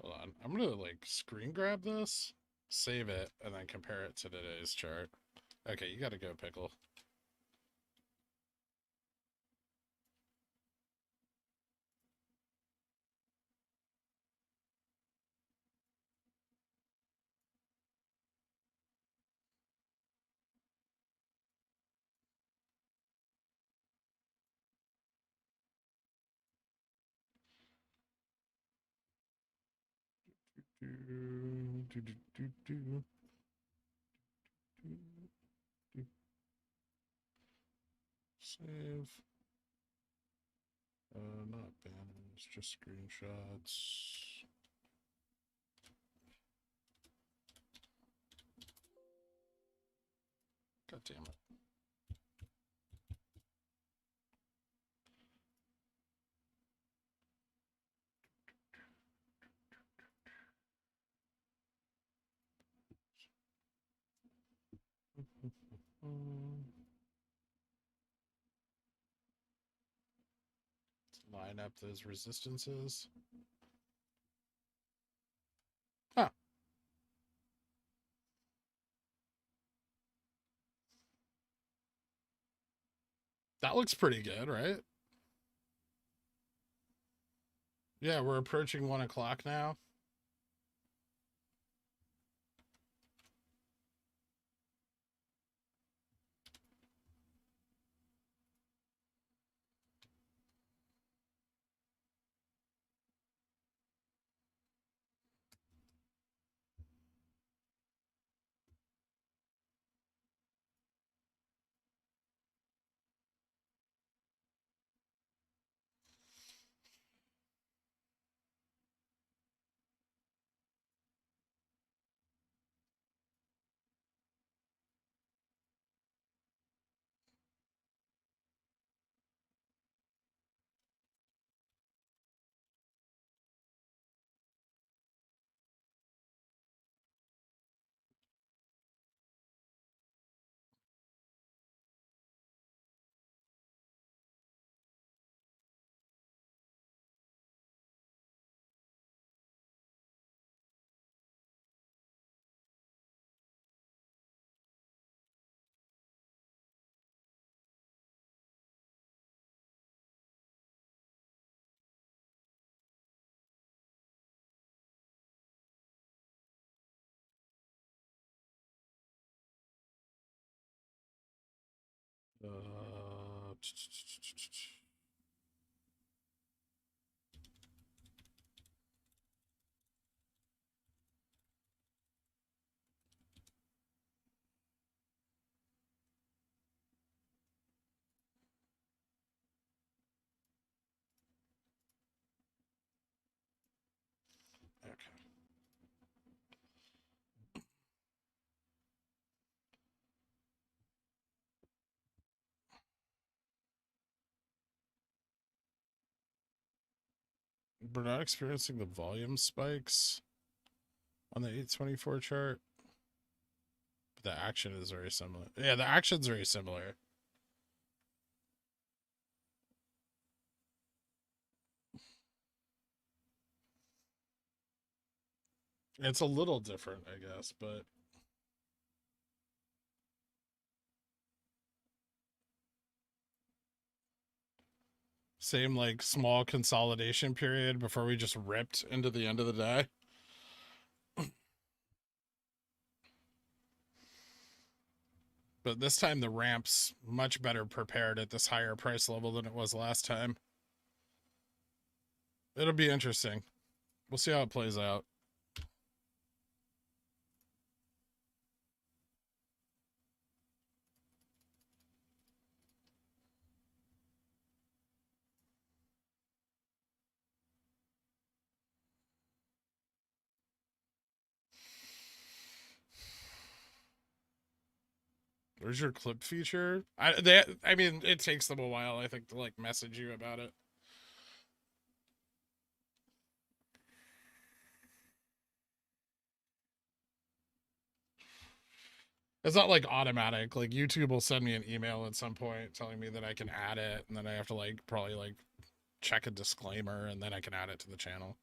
Speaker 3: Hold on. I'm gonna like screen grab this, save it, and then compare it to today's chart. Okay, you gotta go, Pickle. Save. Not banners, just screenshots. God damn it. Line up those resistances. Huh. That looks pretty good, right? Yeah, we're approaching 1 o'clock now. Uh, we're not experiencing the volume spikes on the 824 chart. But the action is very similar. Yeah, the action's very similar. It's a little different, I guess, but same like small consolidation period before we just ripped into the end of the day. But this time the ramp's much better prepared at this higher price level than it was last time. It'll be interesting. We'll see how it plays out. Where's your clip feature? I mean, it takes them a while, I think, to like message you about it. It's not like automatic. Like YouTube will send me an email at some point telling me that I can add it, and then I have to like probably like check a disclaimer, and then I can add it to the channel.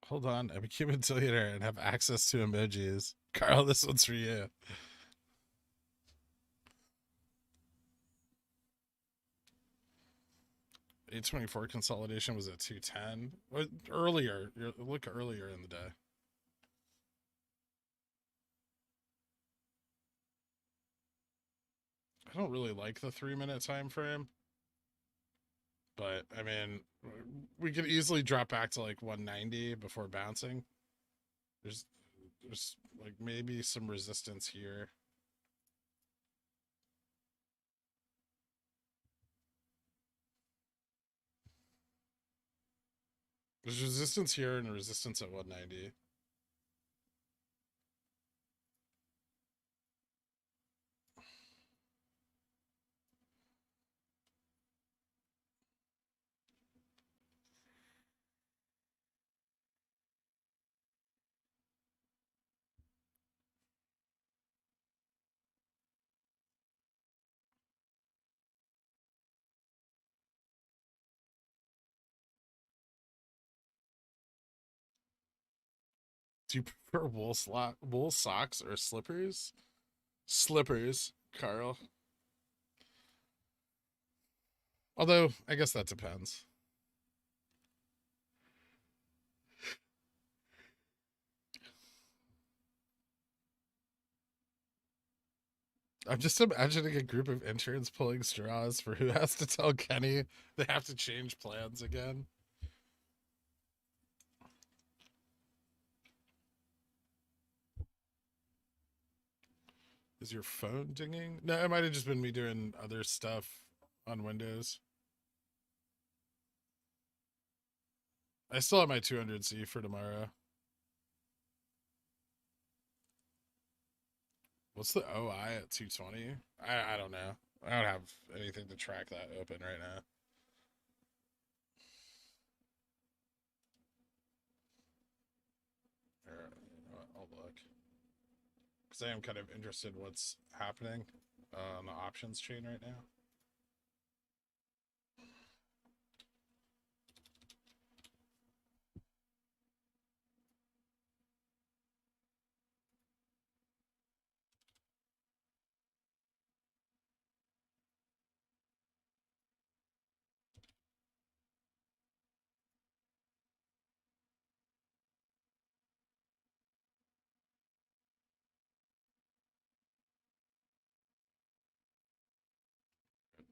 Speaker 3: Hold on, I became a billionaire and have access to emojis. Carl, this one's for you. 824 consolidation was at 210. Earlier, look earlier in the day. I don't really like the 3-minute time frame, but I mean, we could easily drop back to like 190 before bouncing. There's like maybe some resistance here. There's resistance here and resistance at 190. Do you prefer wool socks or slippers? Slippers, Carl. Although, I guess that depends. I'm just imagining a group of interns pulling straws for who has to tell Kenny they have to change plans again. Is your phone dinging? No, it might have just been me doing other stuff on Windows. I still have my 200C for tomorrow. What's the OI at 220? I don't know. I don't have anything to track that open right now. I'll look. Because I am kind of interested in what's happening on the options chain right now.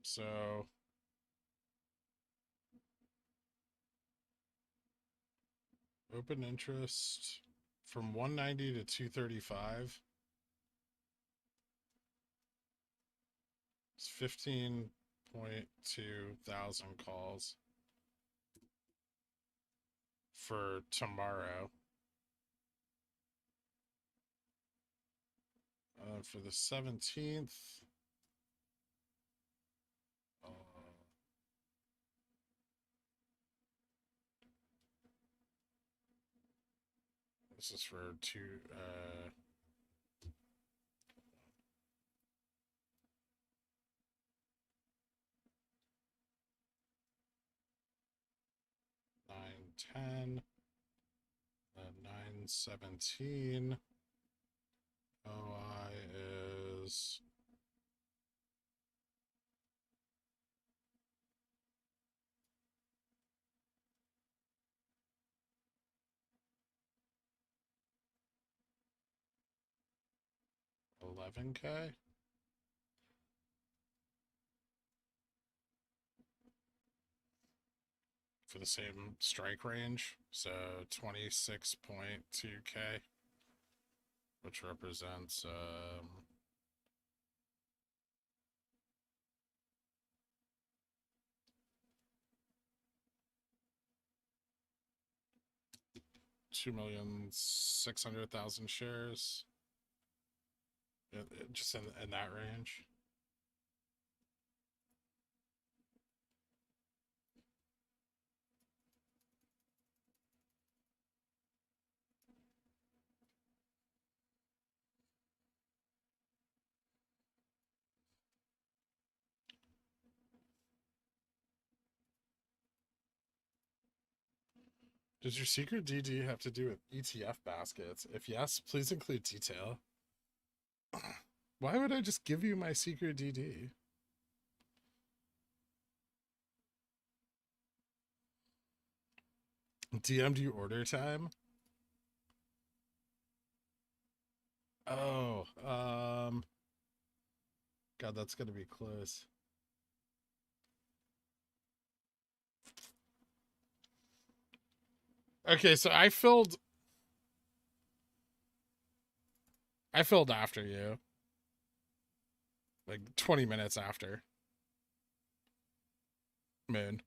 Speaker 3: So open interest from 190 to 235. It's 15.2 thousand calls for tomorrow. For the 17th, this is for 9:10, 9:17. OI is 11K. For the same strike range, so 26.2K, which represents 2,600,000 shares. Just in that range. Does your secret DD have to do with ETF baskets? If yes, please include detail. Why would I just give you my secret DD? DM'd you order time? Oh, God, that's gonna be close. Okay, so I filled after you. Like 20 minutes after. Moon.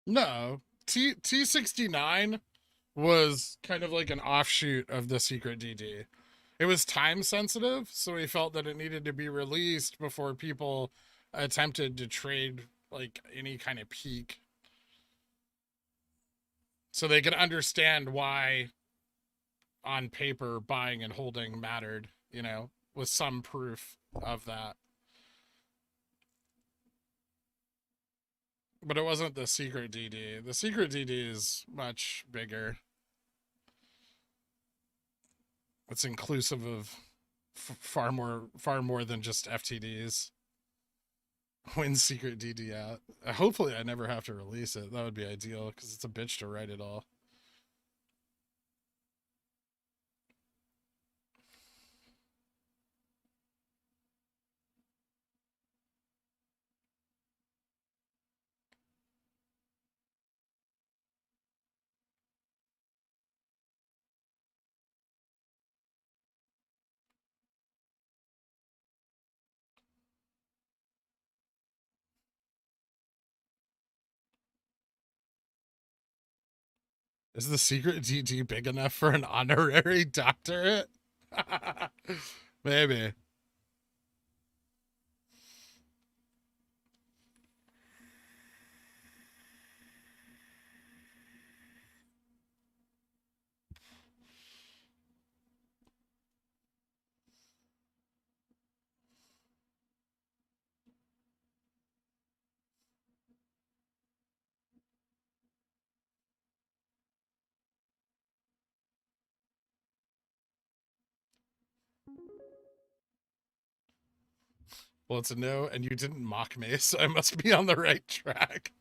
Speaker 3: No. T69 was kind of like an offshoot of the secret DD. It was time sensitive, so we felt that it needed to be released before people attempted to trade like any kind of peak. So they could understand why on paper buying and holding mattered, you know, with some proof of that. But it wasn't the secret DD. The secret DD is much bigger. It's inclusive of far more than just FTDs. Win secret DD out. Hopefully, I never have to release it. That would be ideal because it's a bitch to write it all. Is the secret DD big enough for an honorary doctorate? Maybe. Well, it's a no, and you didn't mock me, so I must be on the right track.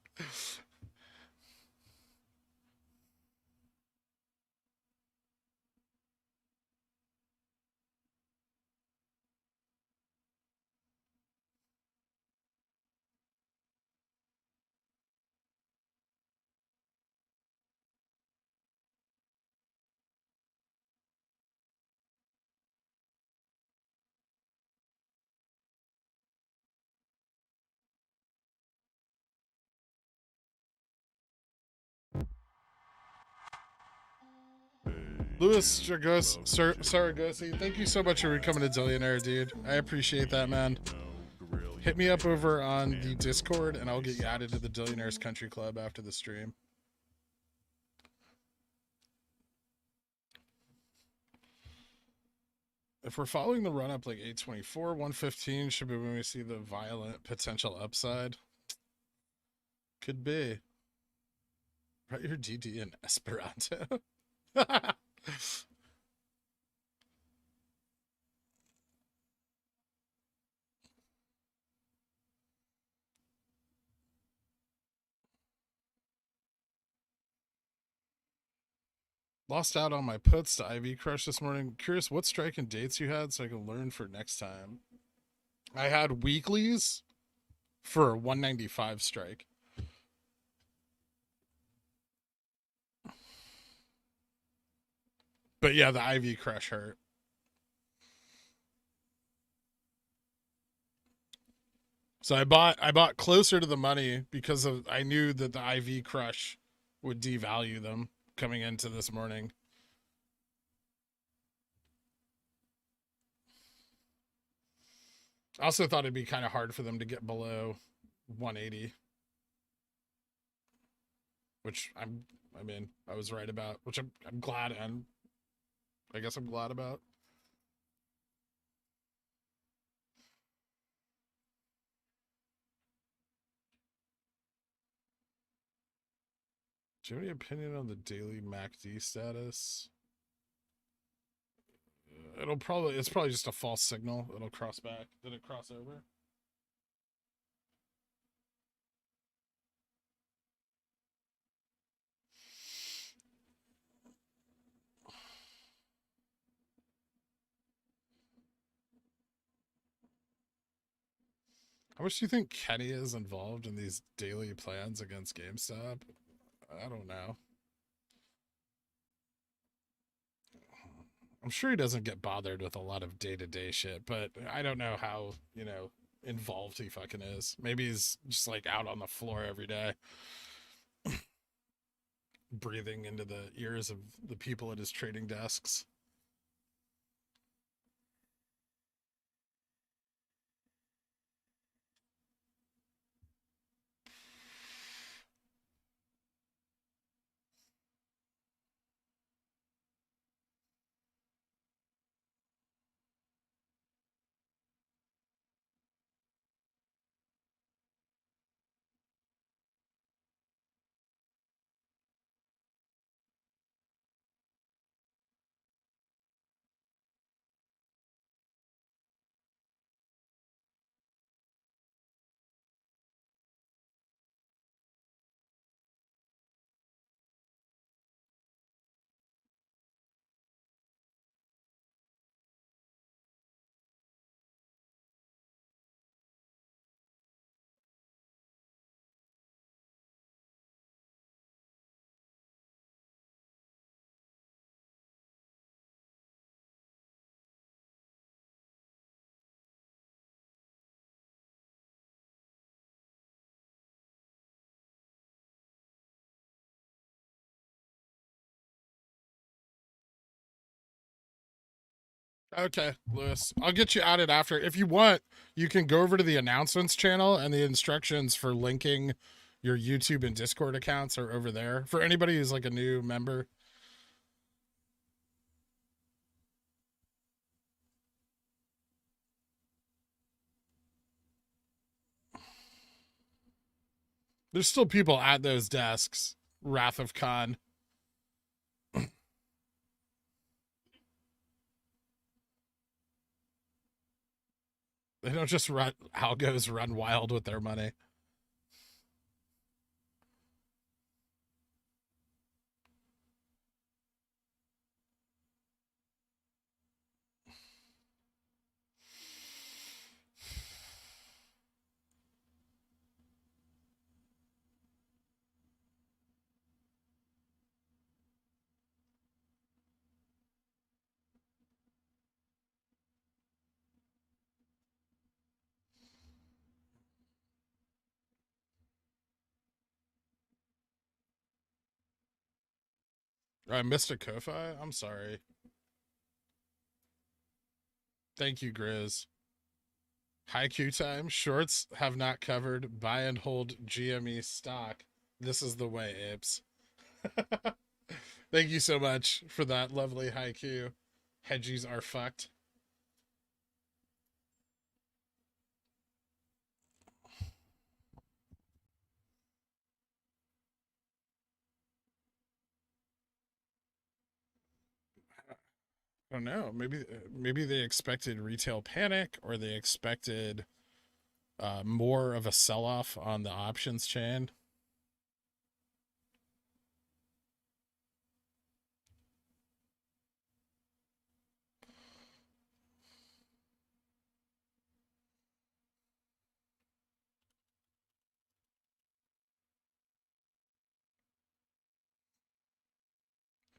Speaker 3: Louis Saragosi, thank you so much for becoming a Dillionaire, dude. I appreciate that, man. Hit me up over on the Discord, and I'll get you added to the Dillionaires Country Club after the stream. If we're following the run up like 824, 115 should be when we see the violent potential upside. Could be. Write your DD in Esperanto. Lost out on my puts to IV Crush this morning. Curious what strike and dates you had so I can learn for next time. I had weeklies for a 195 strike. But yeah, the IV Crush hurt. So I bought closer to the money because I knew that the IV Crush would devalue them coming into this morning. I also thought it'd be kind of hard for them to get below 180, which I was right about, which I'm glad, and I guess I'm glad about. Do you have any opinion on the daily MACD status? It's probably just a false signal. It'll cross back. Did it cross over? How much do you think Kenny is involved in these daily plans against GameStop? I don't know. I'm sure he doesn't get bothered with a lot of day-to-day shit, but I don't know how, involved he fucking is. Maybe he's just like out on the floor every day, breathing into the ears of the people at his trading desks. Okay, Lewis. I'll get you added after. If you want, you can go over to the announcements channel, and the instructions for linking your YouTube and Discord accounts are over there. For anybody who's like a new member. There's still people at those desks. Wrath of Khan. They don't just run algos run wild with their money. I missed a Ko-Fi? I'm sorry. Thank you, Grizz. High Q time. Shorts have not covered. Buy and hold GME stock. This is the way, apes. Thank you so much for that lovely high Q. Hedgies are fucked. I don't know. Maybe they expected retail panic, or they expected more of a sell-off on the options chain.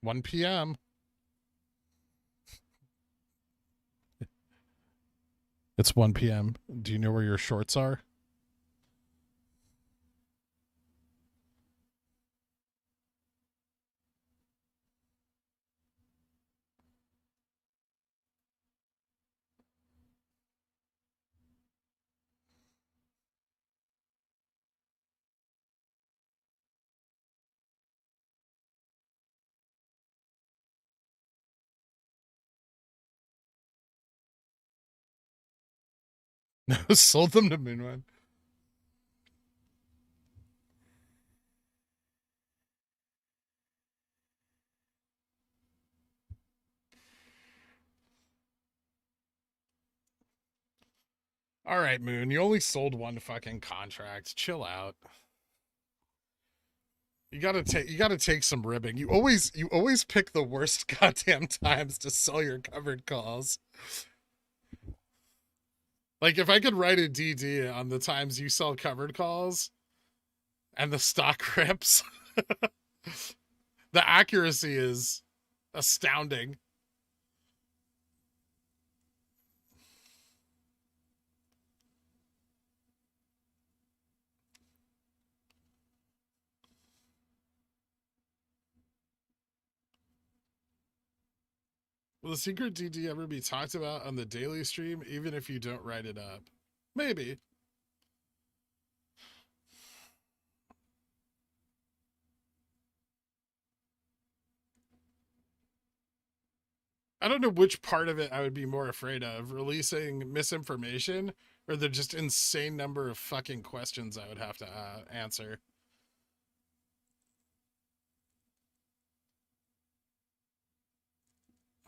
Speaker 3: One p.m. It's 1 p.m. Do you know where your shorts are? Sold them to Moonman. All right, Moon. You only sold one fucking contract. Chill out. You gotta take some ribbing. You always pick the worst goddamn times to sell your covered calls. Like, if I could write a DD on the times you sell covered calls and the stock rips, the accuracy is astounding. Will the secret DD ever be talked about on the daily stream, even if you don't write it up? Maybe. I don't know which part of it I would be more afraid of, releasing misinformation or the just insane number of fucking questions I would have to answer.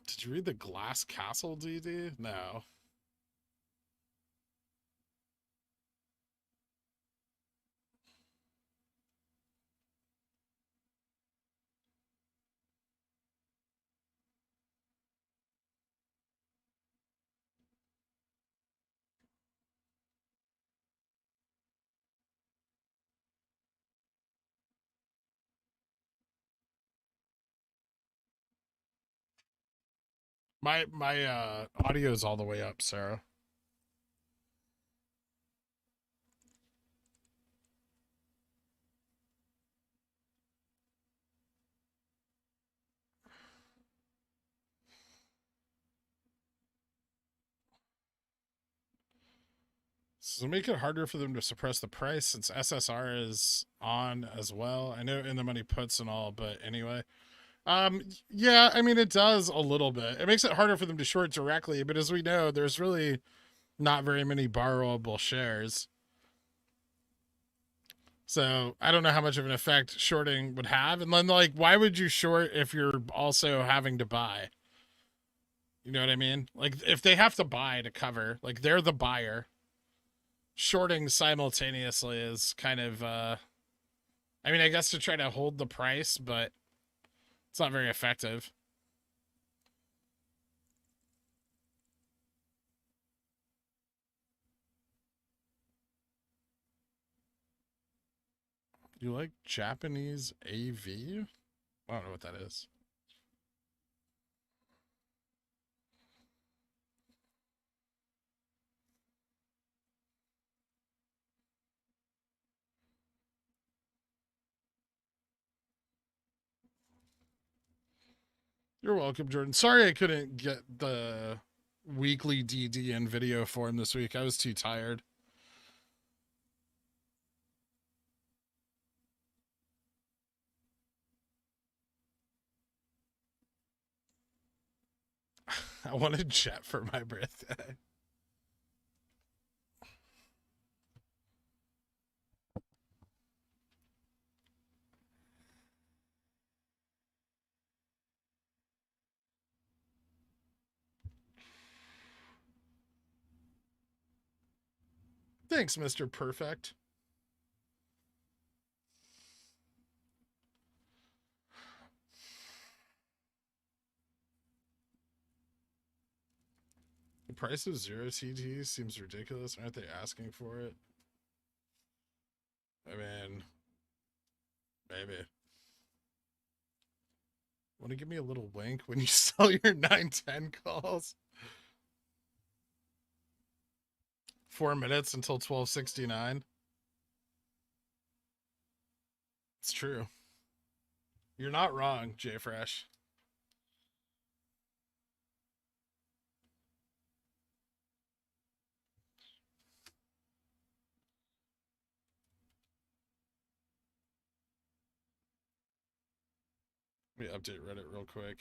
Speaker 3: Did you read the Glass Castle DD? No. My audio's all the way up, Sarah. So make it harder for them to suppress the price since SSR is on as well. I know in the money puts and all, but anyway. Yeah, I mean it does a little bit. It makes it harder for them to short directly, but as we know, there's really not very many borrowable shares. So I don't know how much of an effect shorting would have. And then, like, why would you short if you're also having to buy? You know what I mean? Like if they have to buy to cover, like they're the buyer. Shorting simultaneously is kind of I mean, I guess to try to hold the price, but it's not very effective. You like Japanese AV? I don't know what that is. You're welcome, Jordan. Sorry I couldn't get the weekly DD in video form this week. I was too tired. I wanted jet for my birthday. Thanks, Mr. Perfect. The price of 0 TT seems ridiculous. Aren't they asking for it? I mean, maybe. Want to give me a little wink when you sell your 910 calls? 4 minutes until 1269. It's true. You're not wrong, JFresh. Let me update Reddit real quick.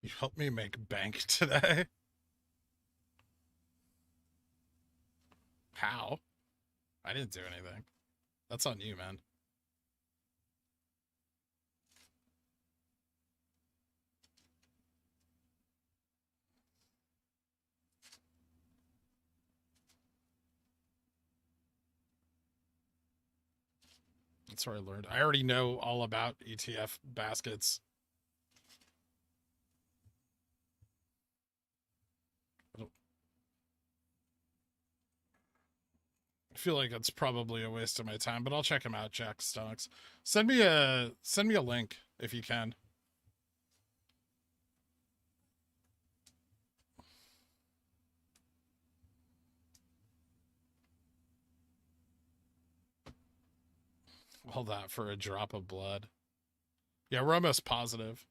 Speaker 3: You helped me make bank today. How? I didn't do anything. That's on you, man. That's where I learned. I already know all about ETF baskets. I feel like it's probably a waste of my time, but I'll check him out, Jack Stonks. Send me a link if you can. All that for a drop of blood. Yeah, we're almost positive.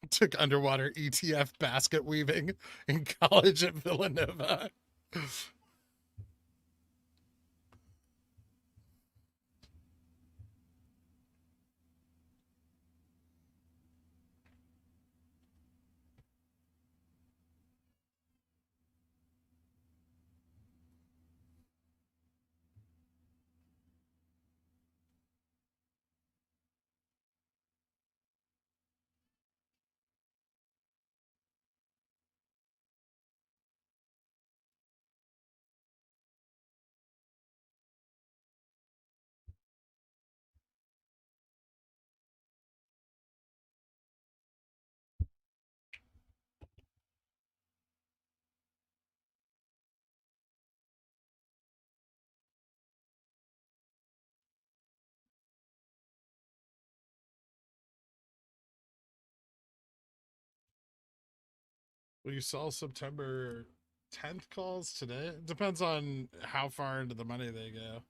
Speaker 3: Took underwater ETF basket weaving in college at Villanova. Well, you saw September 10th calls today. It depends on how far into the money they go.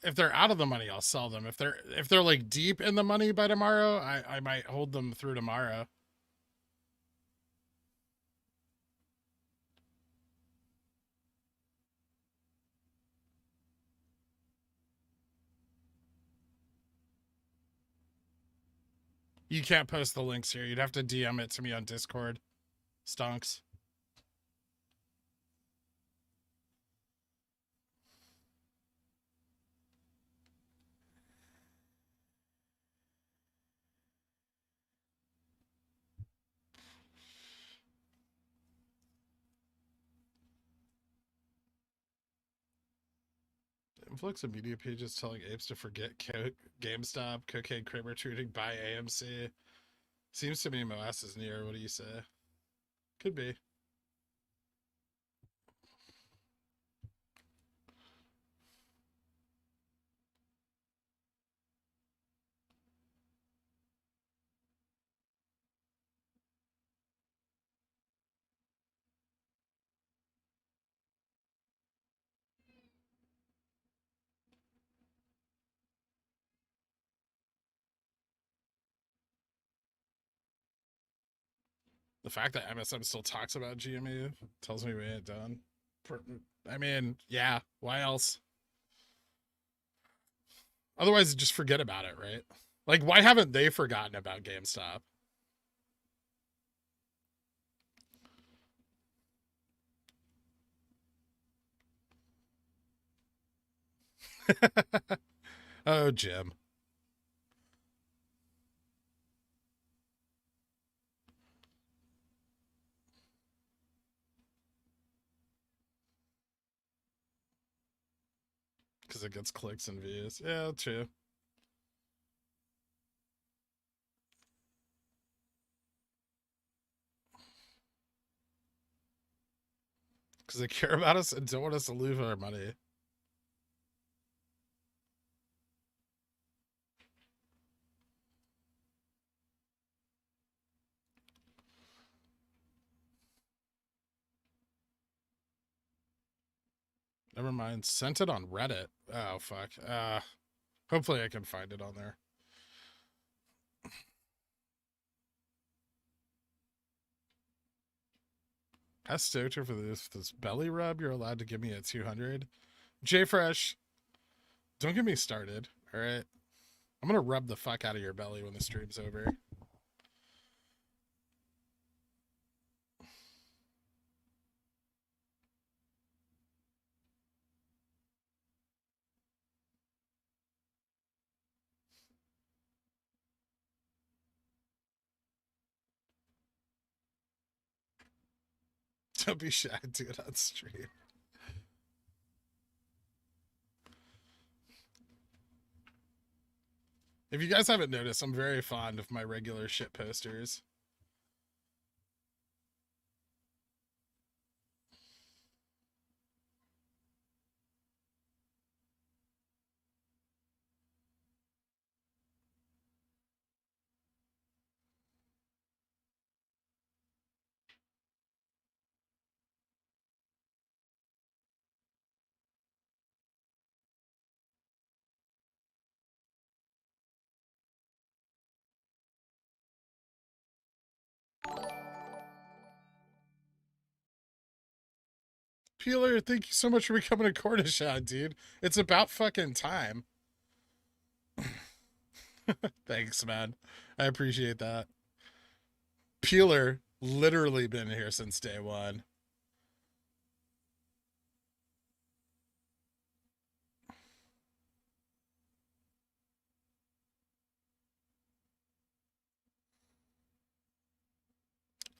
Speaker 3: If they're out of the money, I'll sell them. If they're like deep in the money by tomorrow, I might hold them through tomorrow. You can't post the links here. You'd have to DM it to me on Discord. Stonks. Influx of media pages telling apes to forget GameStop, cocaine Kramer treating buy AMC. Seems to me MOASS is near. What do you say? Could be. The fact that MSM still talks about GME tells me we ain't done. I mean, yeah, why else? Otherwise, just forget about it, right? Like, why haven't they forgotten about GameStop? Oh, Jim. Because it gets clicks and views. Yeah, true. Because they care about us and don't want us to lose our money. Never mind. Sent it on Reddit. Oh, fuck. Hopefully I can find it on there. Has Stoker for this belly rub. You're allowed to give me a 200. JFresh, don't get me started. All right. I'm going to rub the fuck out of your belly when the stream's over. Don't be shy. Do it on stream. If you guys haven't noticed, I'm very fond of my regular shit posters. Peeler, thank you so much for becoming a Cornichon, dude. It's about fucking time. Thanks, man. I appreciate that. Peeler literally been here since day one.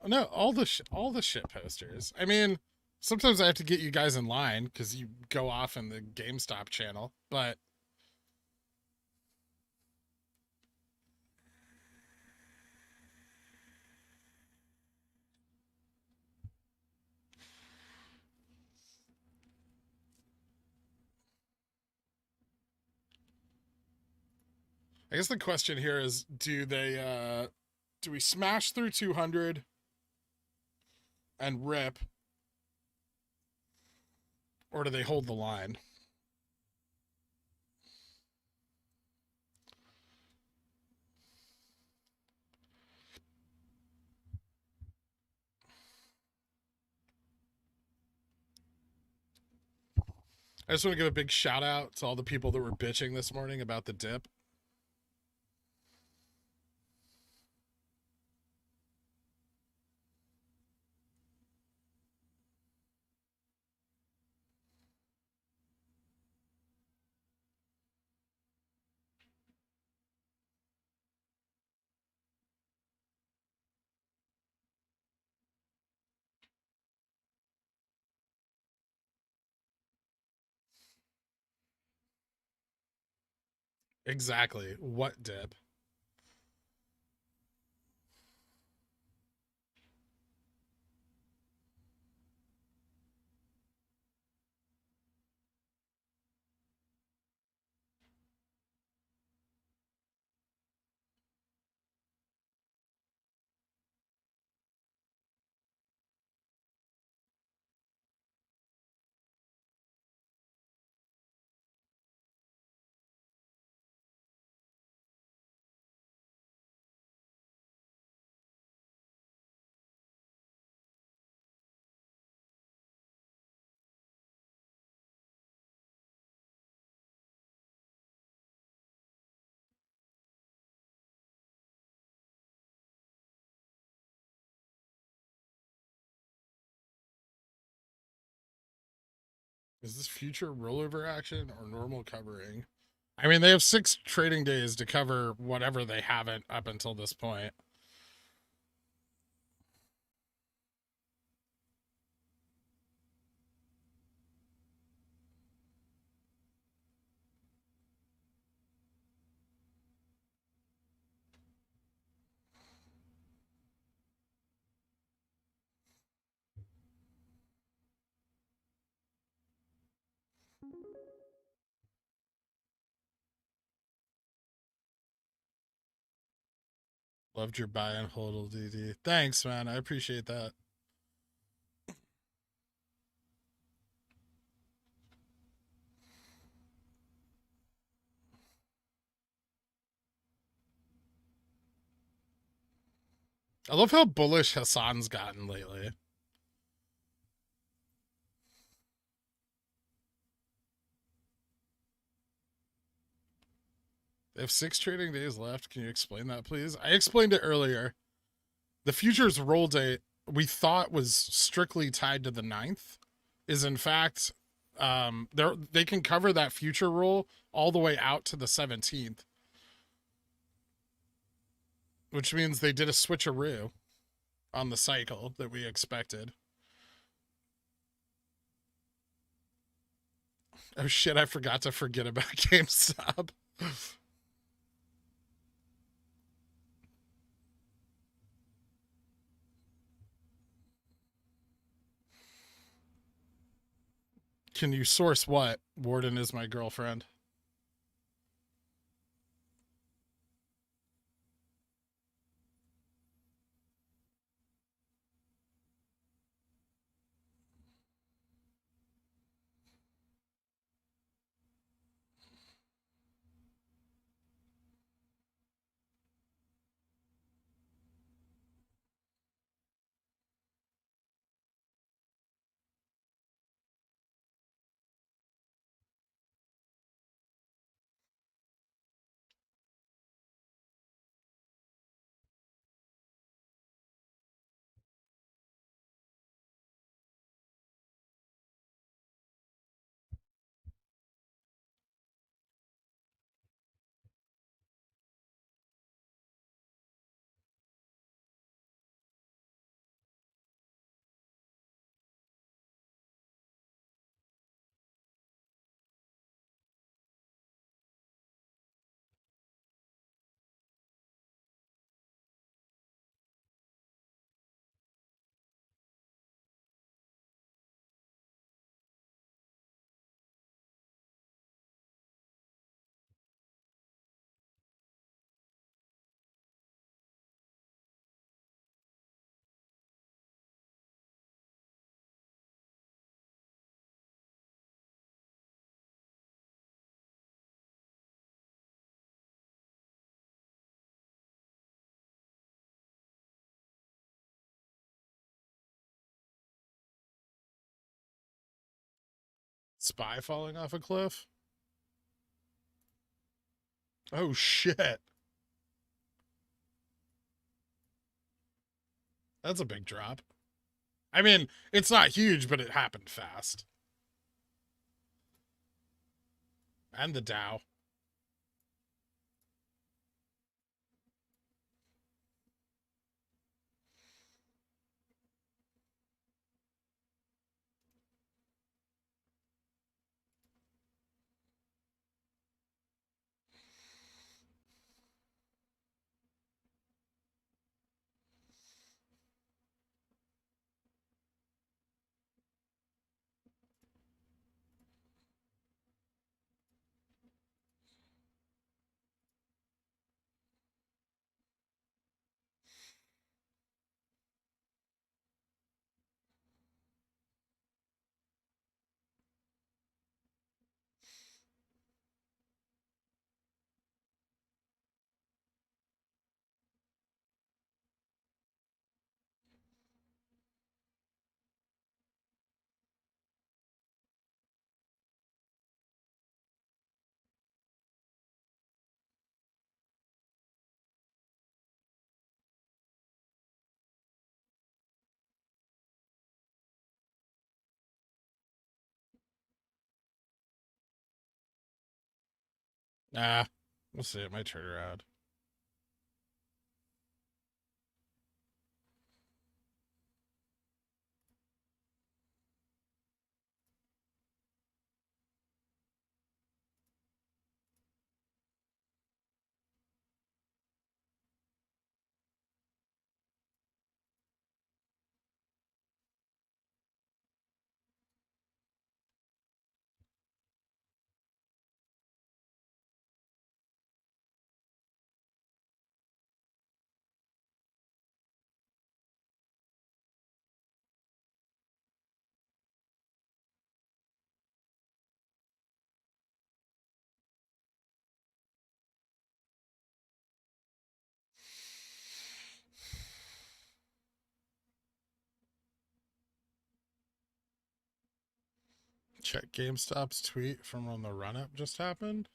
Speaker 3: No, all the shit posters. I mean, sometimes I have to get you guys in line because you go off in the GameStop channel, but I guess the question here is, do we smash through 200 and rip, or do they hold the line? I just want to give a big shout out to all the people that were bitching this morning about the dip. Exactly. What dip? Is this future rollover action or normal covering? I mean, they have 6 trading days to cover whatever they haven't up until this point. Loved your buy and hold, DD. Thanks, man. I appreciate that. I love how bullish Hassan's gotten lately. They have 6 trading days left. Can you explain that, please? I explained it earlier. The futures roll date we thought was strictly tied to the 9th is in fact they can cover that future roll all the way out to the 17th, which means they did a switcheroo on the cycle that we expected. Oh shit, I forgot to forget about GameStop. Can you source what? Warden is my girlfriend. Spy falling off a cliff? Oh shit. That's a big drop. I mean, it's not huge, but it happened fast. And the Dow. Nah, we'll see. It might turn around. Check GameStop's tweet from when the run-up just happened.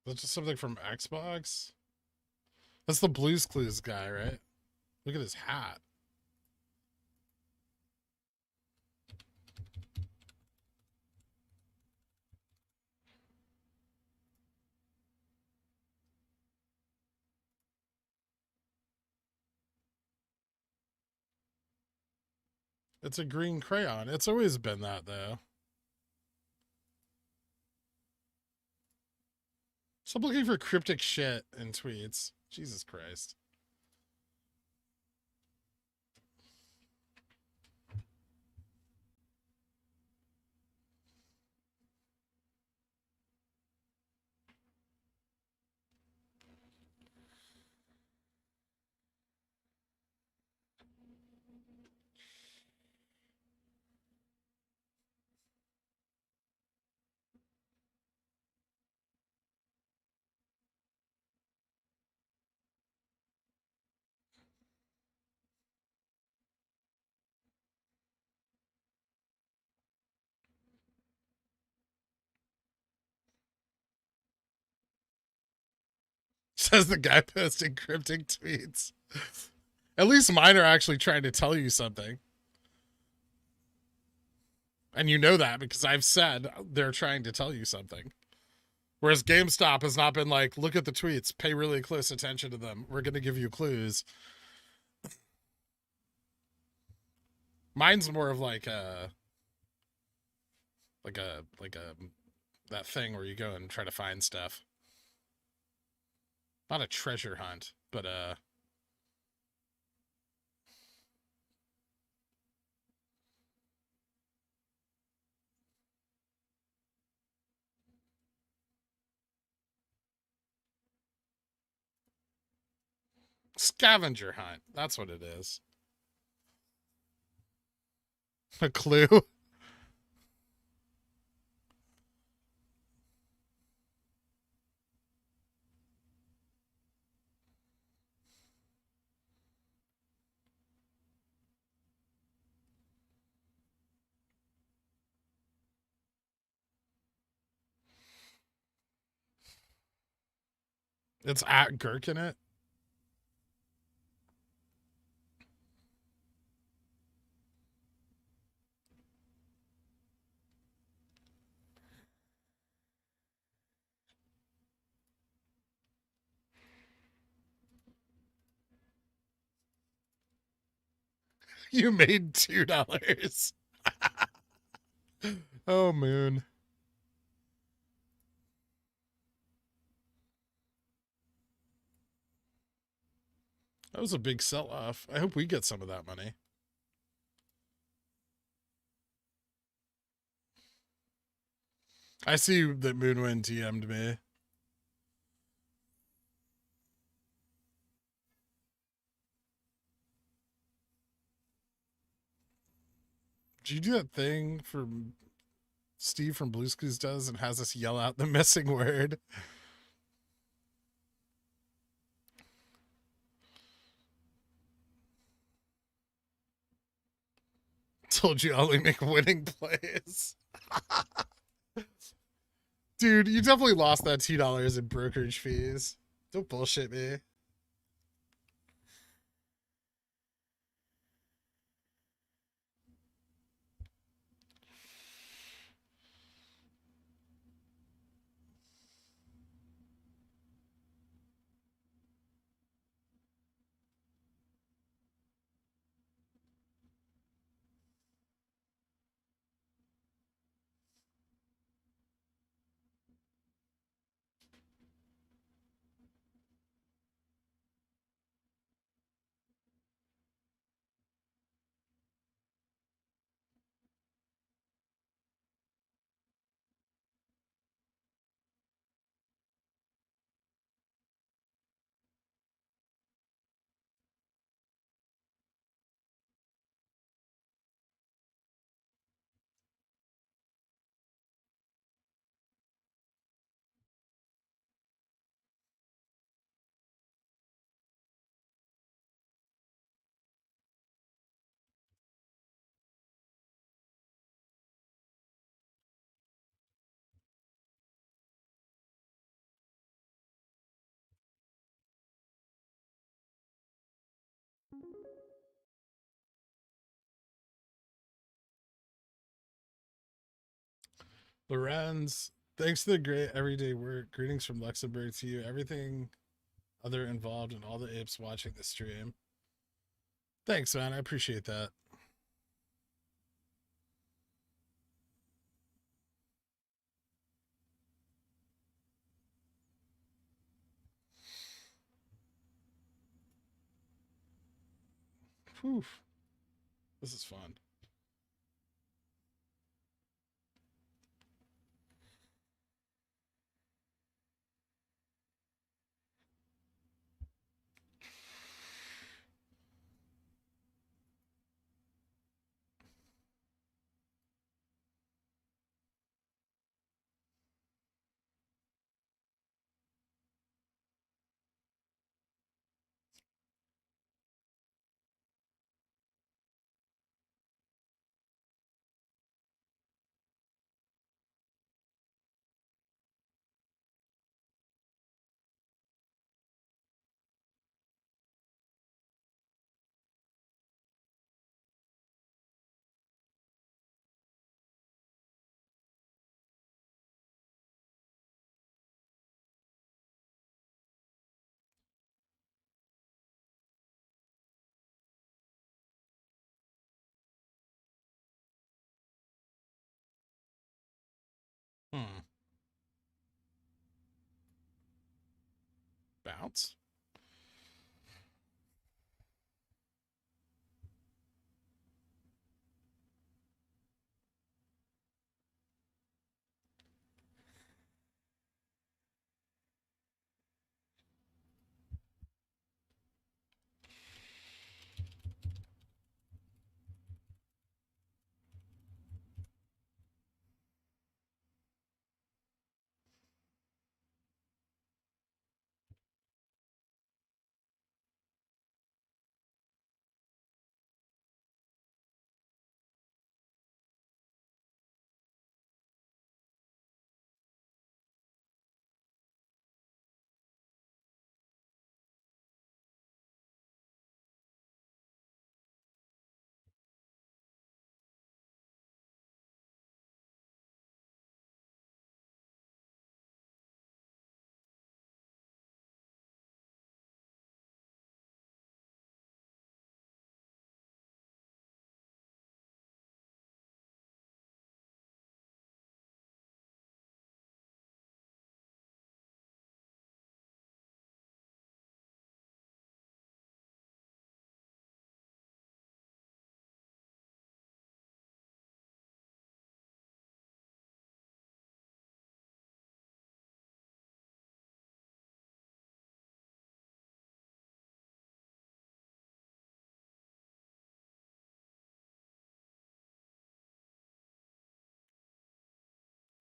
Speaker 3: That's just something from Xbox. That's the Blues Clues guy, right? Look at his hat. It's a green crayon. It's always been that, though. Stop looking for cryptic shit in tweets. Jesus Christ. Says the guy posting cryptic tweets. At least mine are actually trying to tell you something. And you know that because I've said they're trying to tell you something. Whereas GameStop has not been like, look at the tweets, pay really close attention to them. We're going to give you clues. Mine's more of like a that thing where you go and try to find stuff. Not a treasure hunt, but scavenger hunt. That's what it is. A clue. It's at gherkin it. You made $2. Oh, moon. That was a big sell off. I hope we get some of that money. I see that Moonwind TM'd me. Did you do that thing for Steve from Blue's Clues does and has us yell out the missing word? told you I only make winning plays. Dude, you definitely lost that $2 in brokerage fees. Don't bullshit me. Lorenz, thanks to the great everyday work. Greetings from Luxembourg to you. Everything other involved and all the apes watching the stream. Thanks, man. I appreciate that. Whew. This is fun. Hmm. Bounce.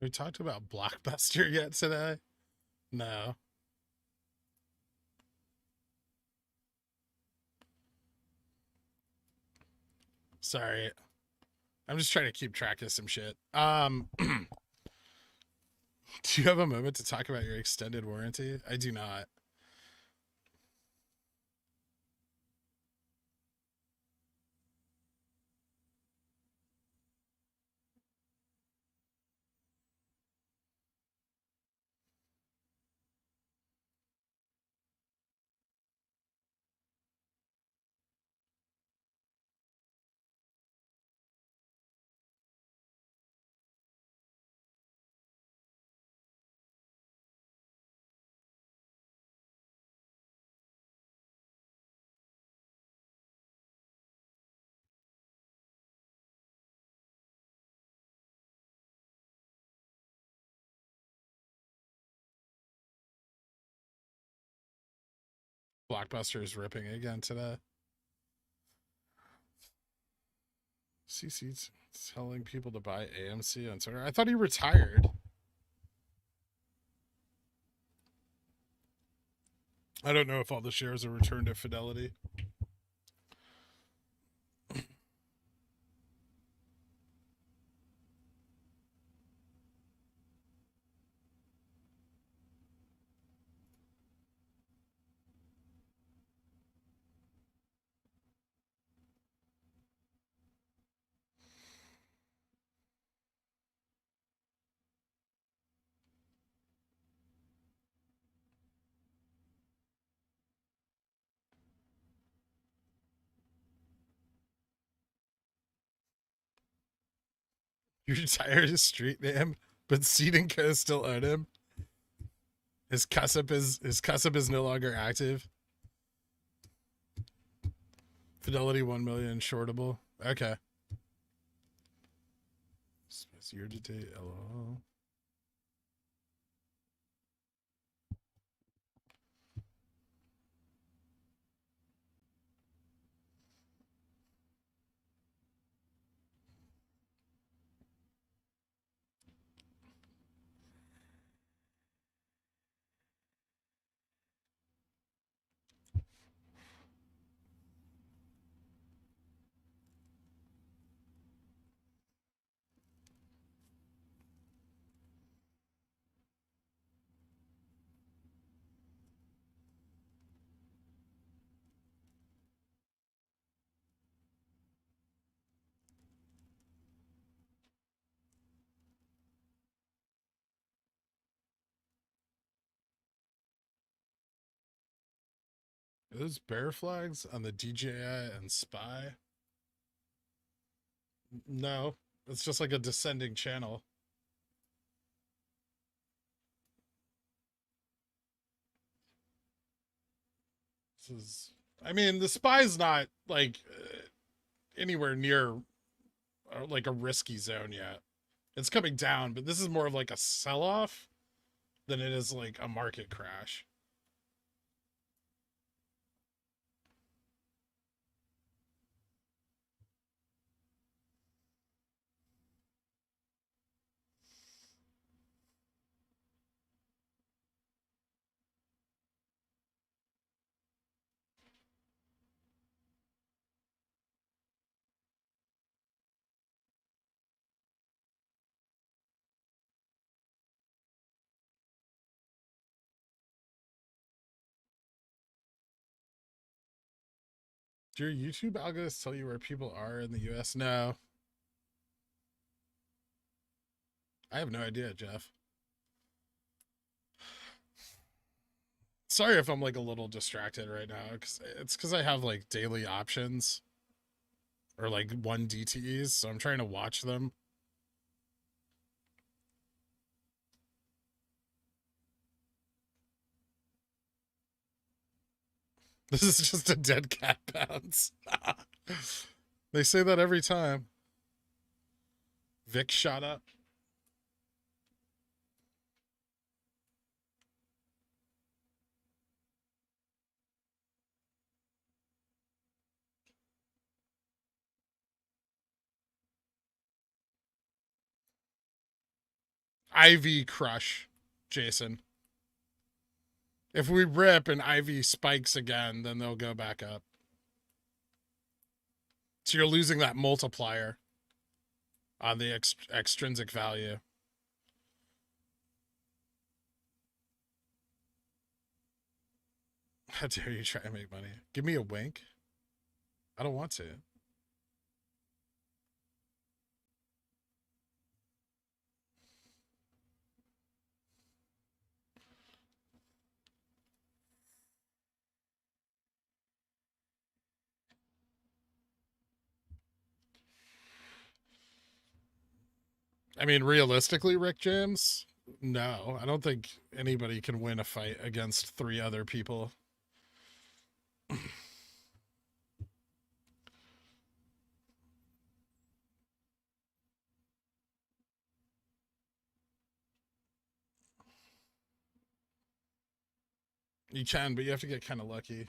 Speaker 3: We talked about Blockbuster yet today? No. Sorry. I'm just trying to keep track of some shit. Do you have a moment to talk about your extended warranty? I do not. Blockbuster is ripping again today. CC's telling people to buy AMC on Twitter. I thought he retired. I don't know if all the shares are returned to Fidelity. You retired his street name, but Seeding Co still own him. His cuss-up is no longer active. Fidelity 1 million shortable. Okay. Year to date, LOL. Are those bear flags on the DJI and Spy? No, it's just like a descending channel. This is, I mean, the Spy's not like anywhere near like a risky zone yet. It's coming down, but this is more of like a sell-off than it is like a market crash. Do your YouTube algos tell you where people are in the US? No. I have no idea, Jeff. Sorry if I'm like a little distracted right now, because it's because I have like daily options or like 1 DTEs, so I'm trying to watch them. This is just a dead cat bounce. They say that every time. Vic shot up. IV crush, Jason. If we rip and IV spikes again, then they'll go back up. So you're losing that multiplier. on the extrinsic value. How dare you try to make money? Give me a wink. I don't want to. I mean, realistically, Rick James, no, I don't think anybody can win a fight against 3 other people. You can, but you have to get kind of lucky.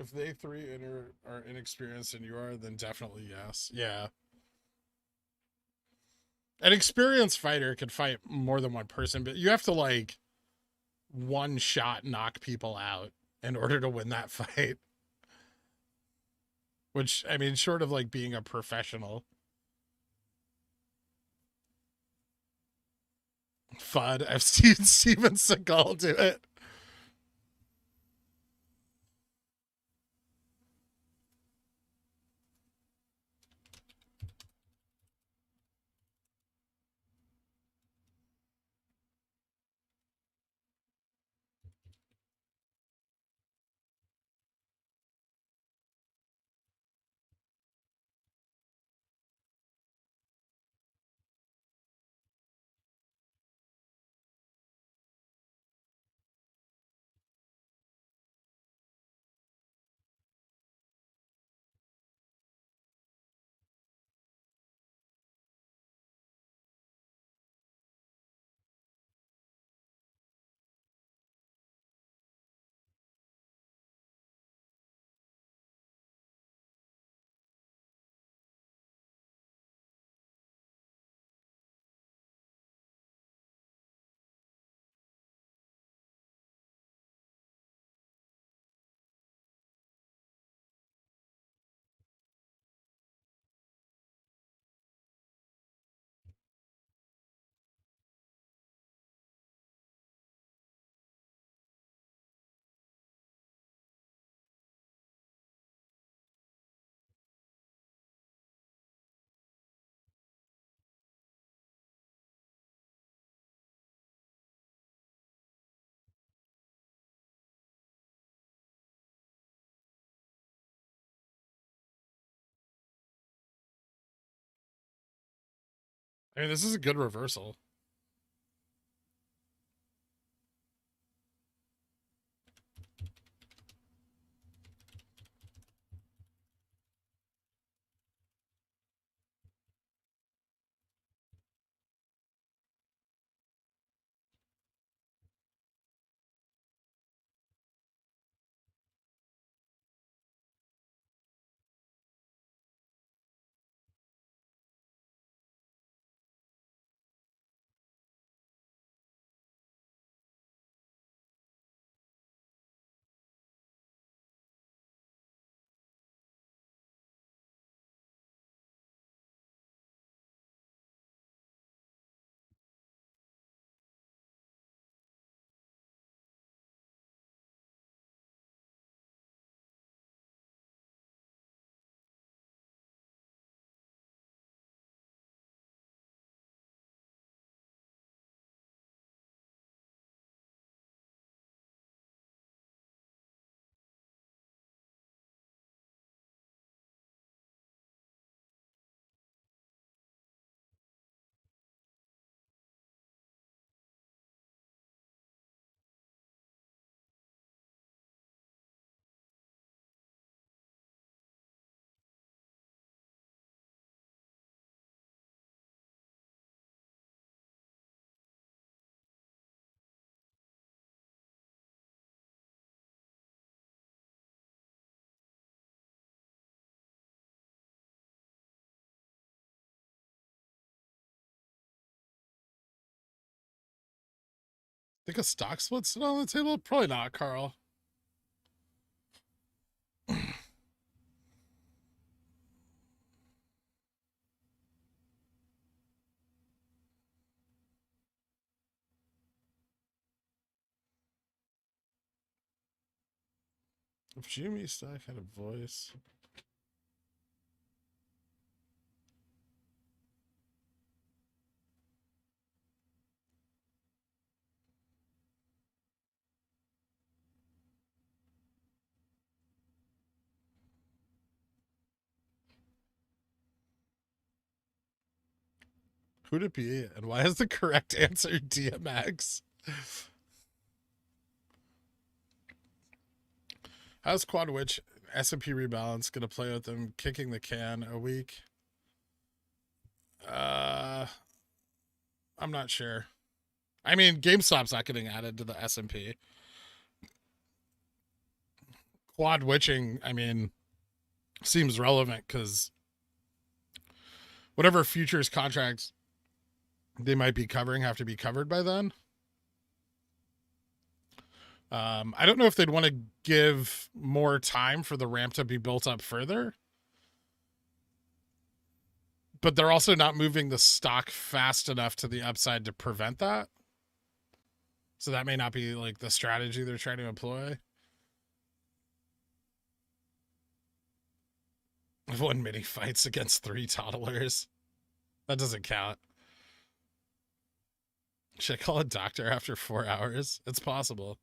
Speaker 3: If they 3 are inexperienced and you are, then definitely yes. Yeah. An experienced fighter could fight more than one person, but you have to like one shot knock people out in order to win that fight. Which, I mean, short of like being a professional. Fud. I've seen Steven Seagal do it. I mean, this is a good reversal. Think a stock split's still on the table? Probably not, Carl. If Jimmy Stock had a voice. Who'd it be? And why is the correct answer DMX? How's Quad Witch S&P rebalance gonna play with them kicking the can a week? I'm not sure. I mean, GameStop's not getting added to the S&P. Quad witching, I mean, seems relevant because whatever futures contracts they might be covering have to be covered by then. I don't know if they'd want to give more time for the ramp to be built up further. But they're also not moving the stock fast enough to the upside to prevent that. So that may not be like the strategy they're trying to employ. I've won many fights against 3 toddlers. That doesn't count. Should I call a doctor after 4 hours? It's possible.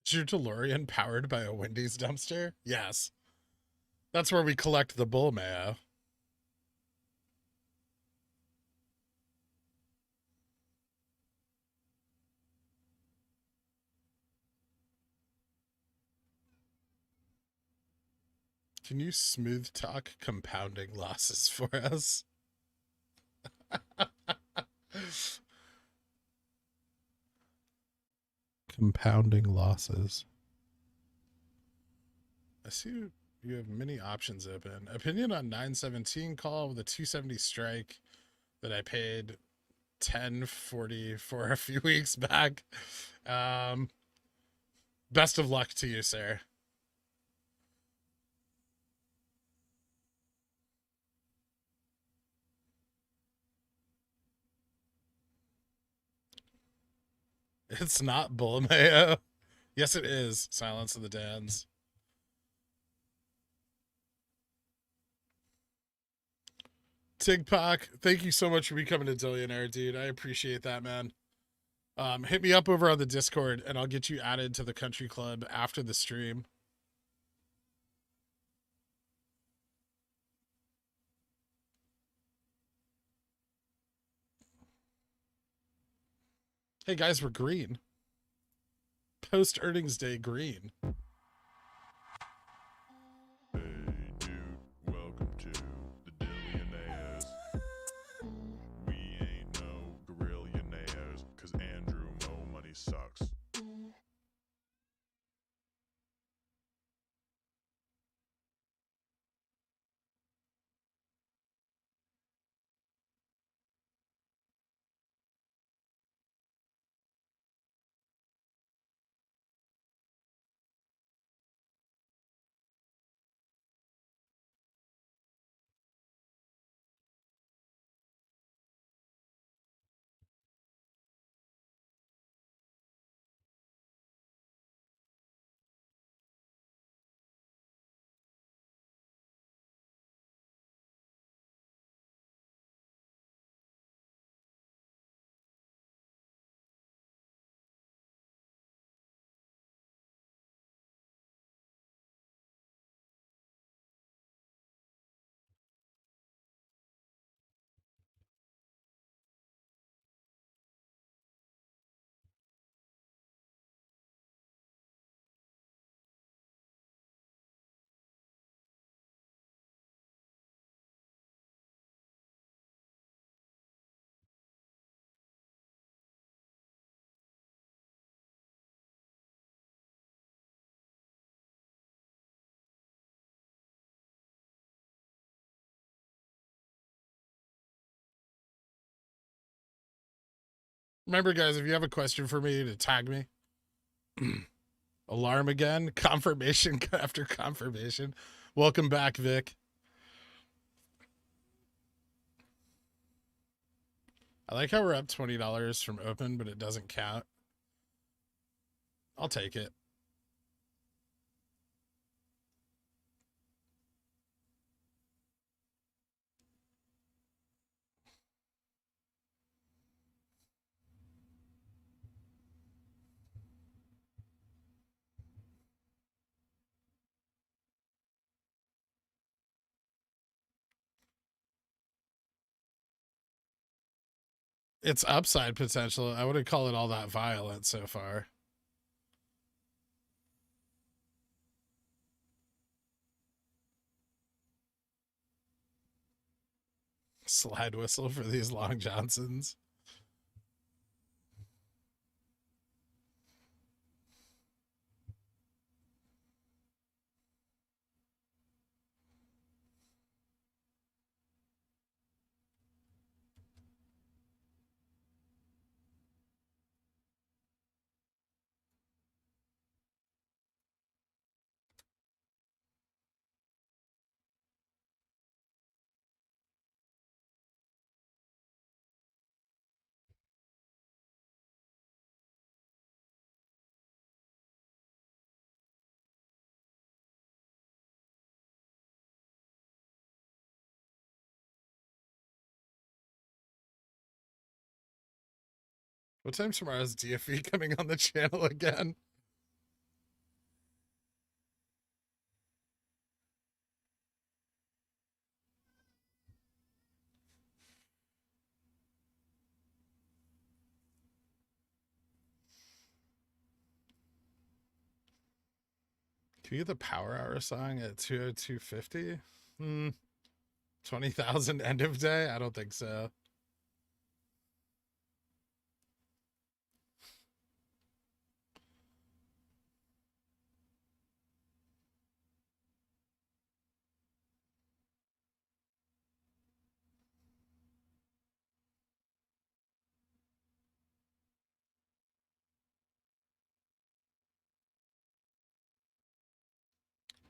Speaker 3: Is your DeLorean powered by a Wendy's dumpster? Yes. That's where we collect the bull mayo. Can you smooth talk compounding losses for us? Compounding losses. I see you have many options open. Opinion on 917 call with a 270 strike that I paid 1040 for a few weeks back. Best of luck to you, sir. It's not bull mayo. Yes, it is. Silence of the Dans. Tigpak, thank you so much for becoming a billionaire, dude. I appreciate that, man. Hit me up over on the Discord and I'll get you added to the country club after the stream. Hey guys, we're green. Post earnings day green.
Speaker 2: Hey dude, welcome to the Dillionaires. We ain't no gorillionaires, cause Andrew Mo money sucks.
Speaker 3: Remember, guys, if you have a question for me, to tag me. Alarm again. Confirmation after confirmation. Welcome back, Vic. I like how we're up $20 from open, but it doesn't count. I'll take it. It's upside potential. I wouldn't call it all that violent so far. Slide whistle for these Long Johnsons. What time tomorrow is DFE coming on the channel again? Can you get the Power Hour song at 202.50? 20,000 end of day? I don't think so.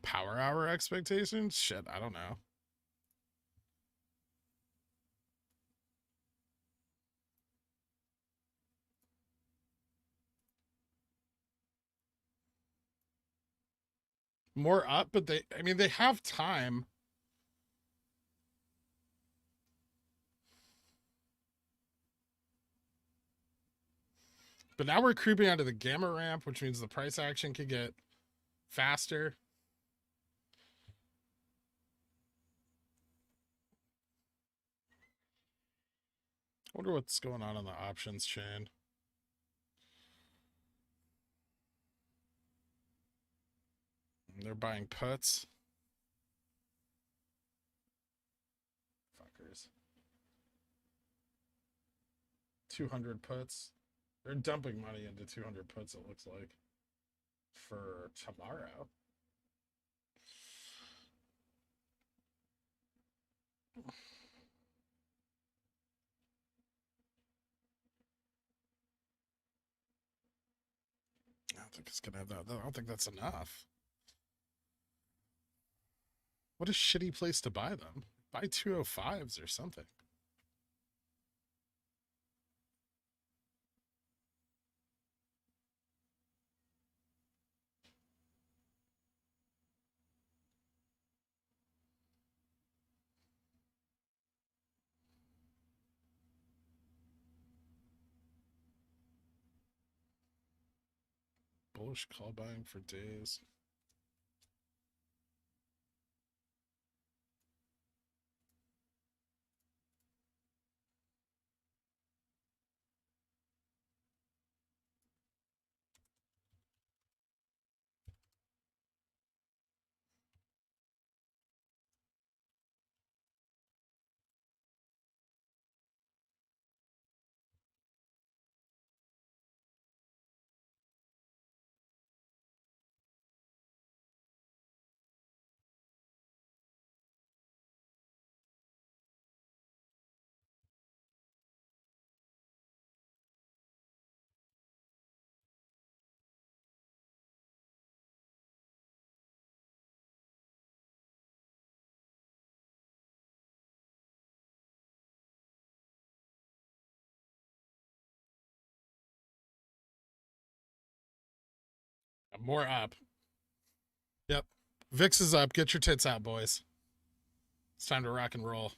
Speaker 3: Power Hour expectations? Shit, I don't know. More up, but I mean, they have time. But now we're creeping onto the gamma ramp, which means the price action could get faster. I wonder what's going on the options chain. They're buying puts. Fuckers. 200 puts. They're dumping money into 200 puts, it looks like, for tomorrow. I don't think it's gonna have that. I don't think that's enough. What a shitty place to buy them. Buy 205s or something. Bullish call buying for days. More up. Yep. VIX is up. Get your tits out, boys. It's time to rock and roll.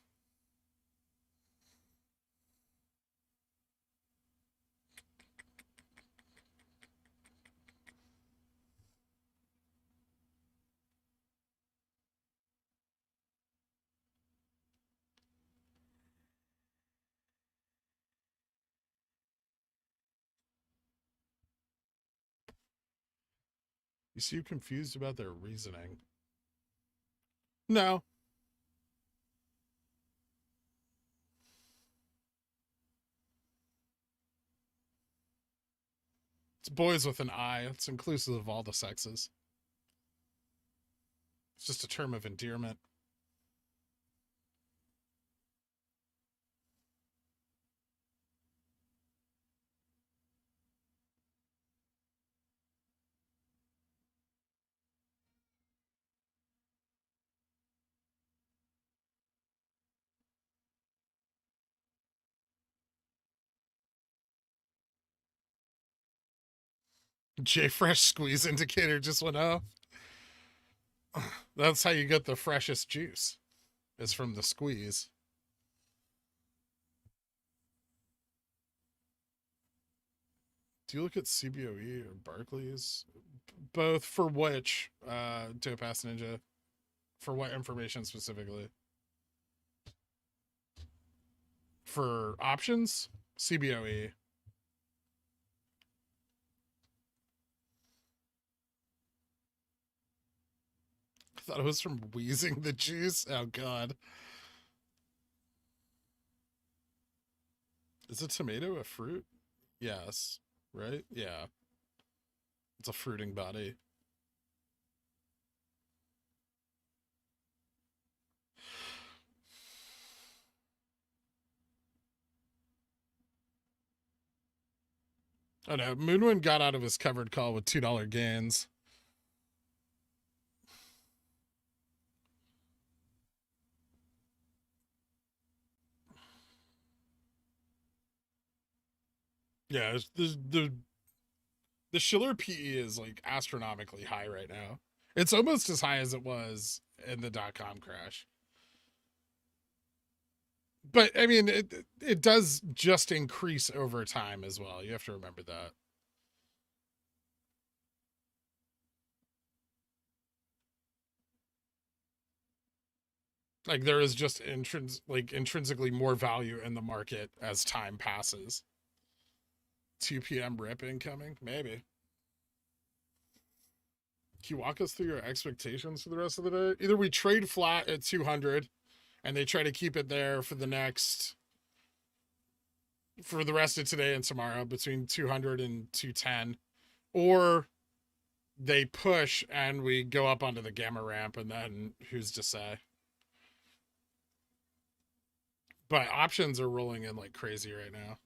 Speaker 3: You seem confused about their reasoning. No. It's boys with an I. It's inclusive of all the sexes. It's just a term of endearment. J-Fresh squeeze indicator just went off. That's how you get the freshest juice. It's from the squeeze. Do you look at CBOE or Barclays? Both. For which, Dope Ass Ninja? For what information specifically? For options? CBOE. I thought it was from wheezing the juice. Oh, God. Is a tomato a fruit? Yes. Right? Yeah. It's a fruiting body. Oh no, Moonwind got out of his covered call with $2 gains. Yeah, the Schiller PE is like astronomically high right now. It's almost as high as it was in the .com crash. But I mean, it does just increase over time as well. You have to remember that. Like there is just intrinsically more value in the market as time passes. 2 p.m. rip incoming? Maybe. Can you walk us through your expectations for the rest of the day? Either we trade flat at 200 and they try to keep it there for the rest of today and tomorrow between 200 and 210, or they push and we go up onto the gamma ramp, and then who's to say? But options are rolling in like crazy right now.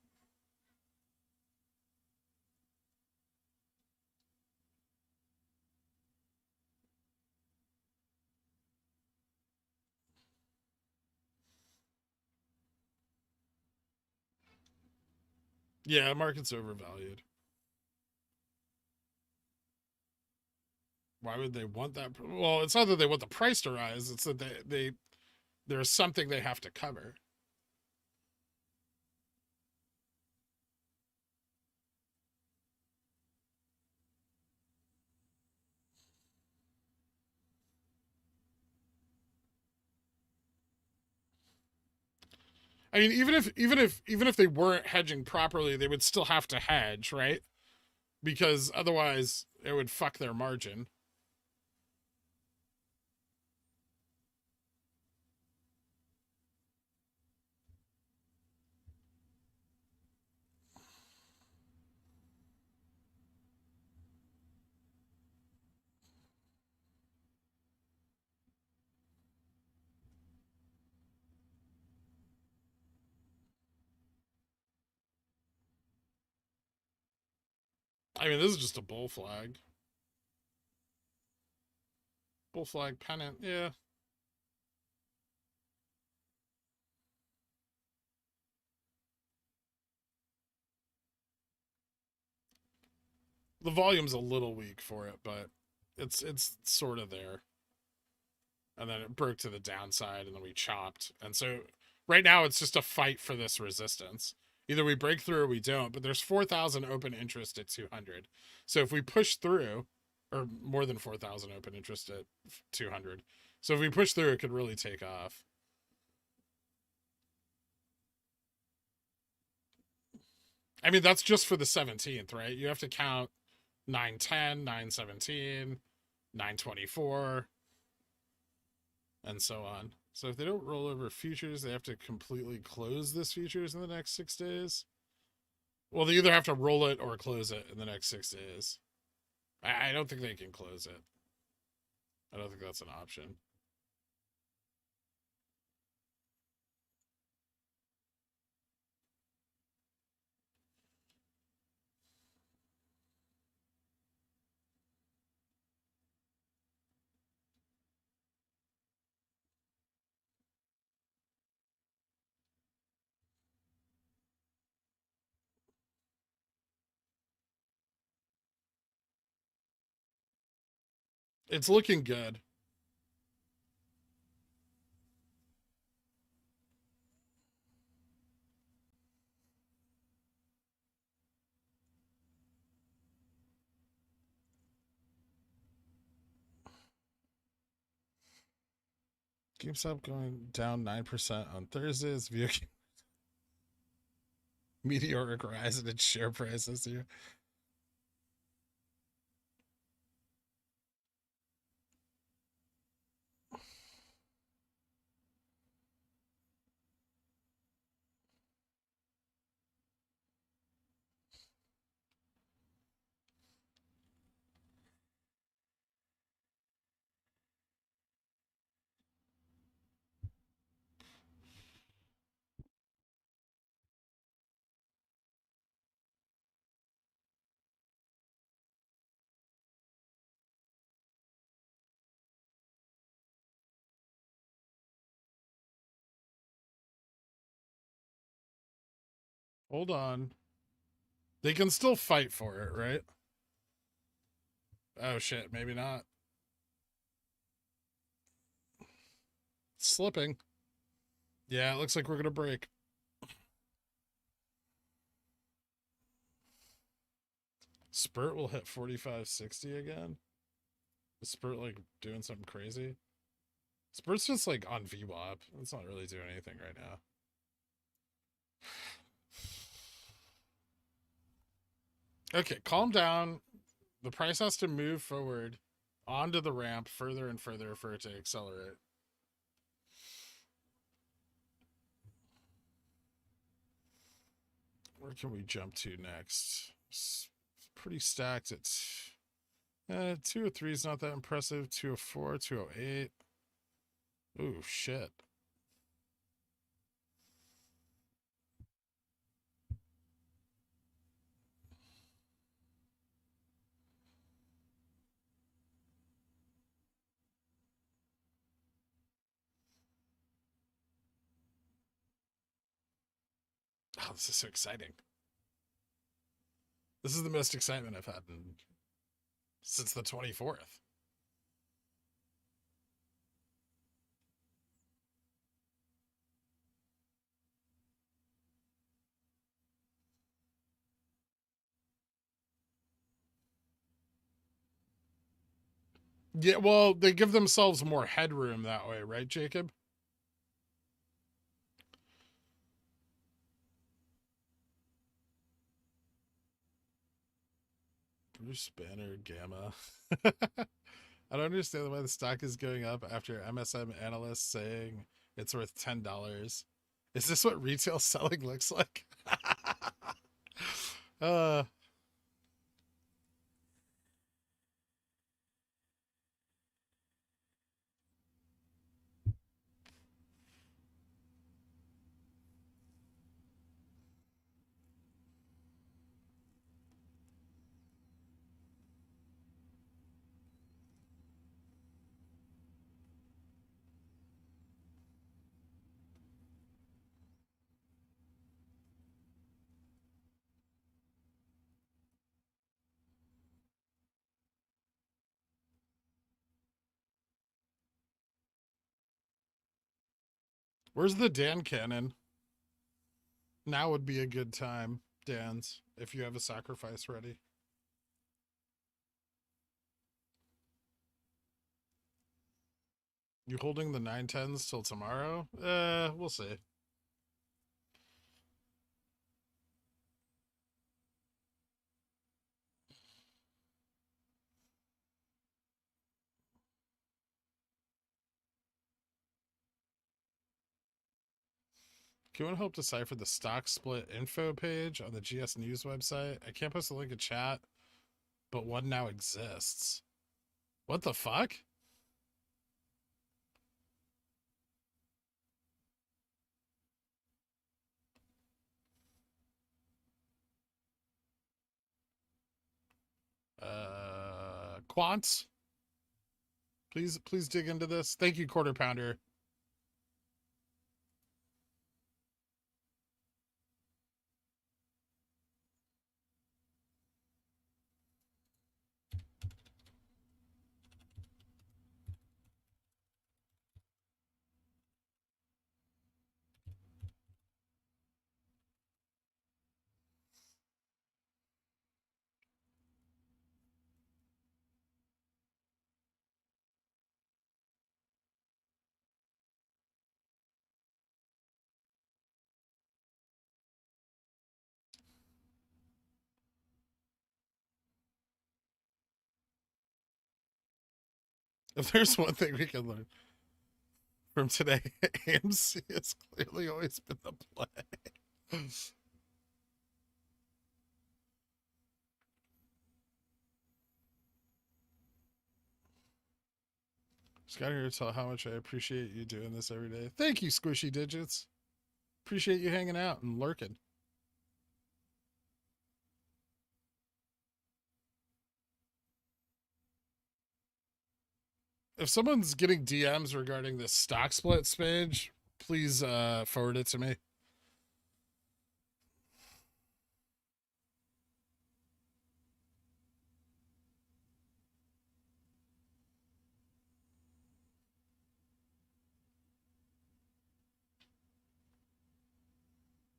Speaker 3: Yeah, market's overvalued. Why would they want that? Well, it's not that they want the price to rise. It's that there's something they have to cover. I mean, even if they weren't hedging properly, they would still have to hedge, right? Because otherwise it would fuck their margin. I mean, this is just a bull flag. Bull flag pennant, yeah. The volume's a little weak for it, but it's sort of there. And then it broke to the downside, and then we chopped. And so right now it's just a fight for this resistance. Either we break through or we don't, but there's 4,000 open interest at 200. So if we push through, or more than 4,000 open interest at 200. So if we push through, it could really take off. I mean, that's just for the 17th, right? You have to count 910, 917, 924, and so on. So if they don't roll over futures, they have to completely close this futures in the next 6 days. Well, they either have to roll it or close it in the next 6 days. I don't think they can close it. I don't think that's an option. It's looking good. GameStop going down 9% on Thursdays. Meteoric rise in its share price this year. Hold on. They can still fight for it, right? Oh shit, maybe not. It's slipping. Yeah, it looks like we're gonna break. Spurt will hit 45.60 again. Is Spurt like doing something crazy? Spurt's just like on VWAP. It's not really doing anything right now. Okay, calm down. The price has to move forward onto the ramp further and further for it to accelerate. Where can we jump to next? It's pretty stacked. It's 203 is not that impressive. 204, 208. Ooh, shit. Oh, this is so exciting. This is the most excitement I've had since the 24th. Yeah, well, they give themselves more headroom that way, right, Jacob? Bruce Banner Gamma. I don't understand why the stock is going up after MSM analysts saying it's worth $10. Is this what retail selling looks like? uh Where's the Dan cannon? Now would be a good time, Dan's, if you have a sacrifice ready. You holding the 910s till tomorrow? We'll see. Can you help decipher the stock split info page on the GS News website? I can't post a link in chat, but one now exists. What the fuck? Quants? Please dig into this. Thank you, Quarter Pounder. If there's one thing we can learn from today, AMC has clearly always been the play. Just got here to tell how much I appreciate you doing this every day. Thank you, Squishy Digits. Appreciate you hanging out and lurking. If someone's getting DMs regarding this stock splits page, please forward it to me.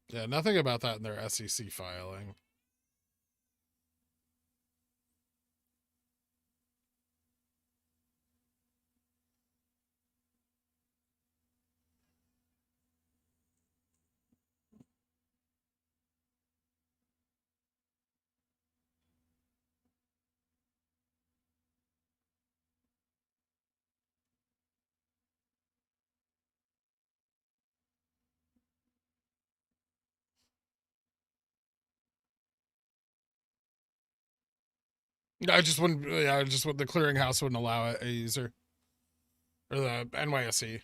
Speaker 3: Yeah, nothing about that in their SEC filing. I just wouldn't. Yeah, just what the clearinghouse wouldn't allow a user or the NYSE.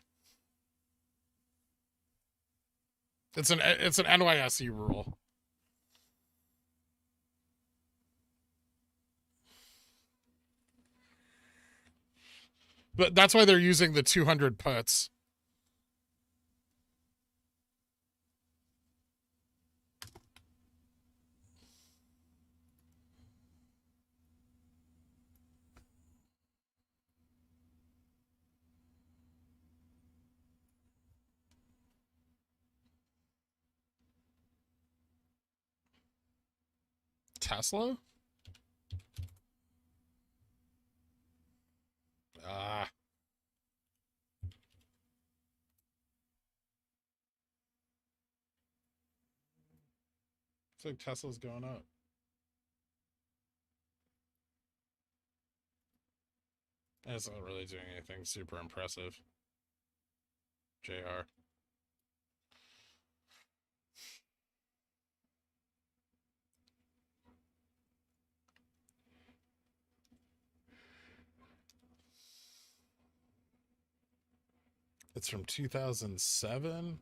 Speaker 3: It's an NYSE rule. But that's why they're using the 200 puts. Tesla? Ah. It's like Tesla's going up. It's not really doing anything super impressive. JR. It's from 2007.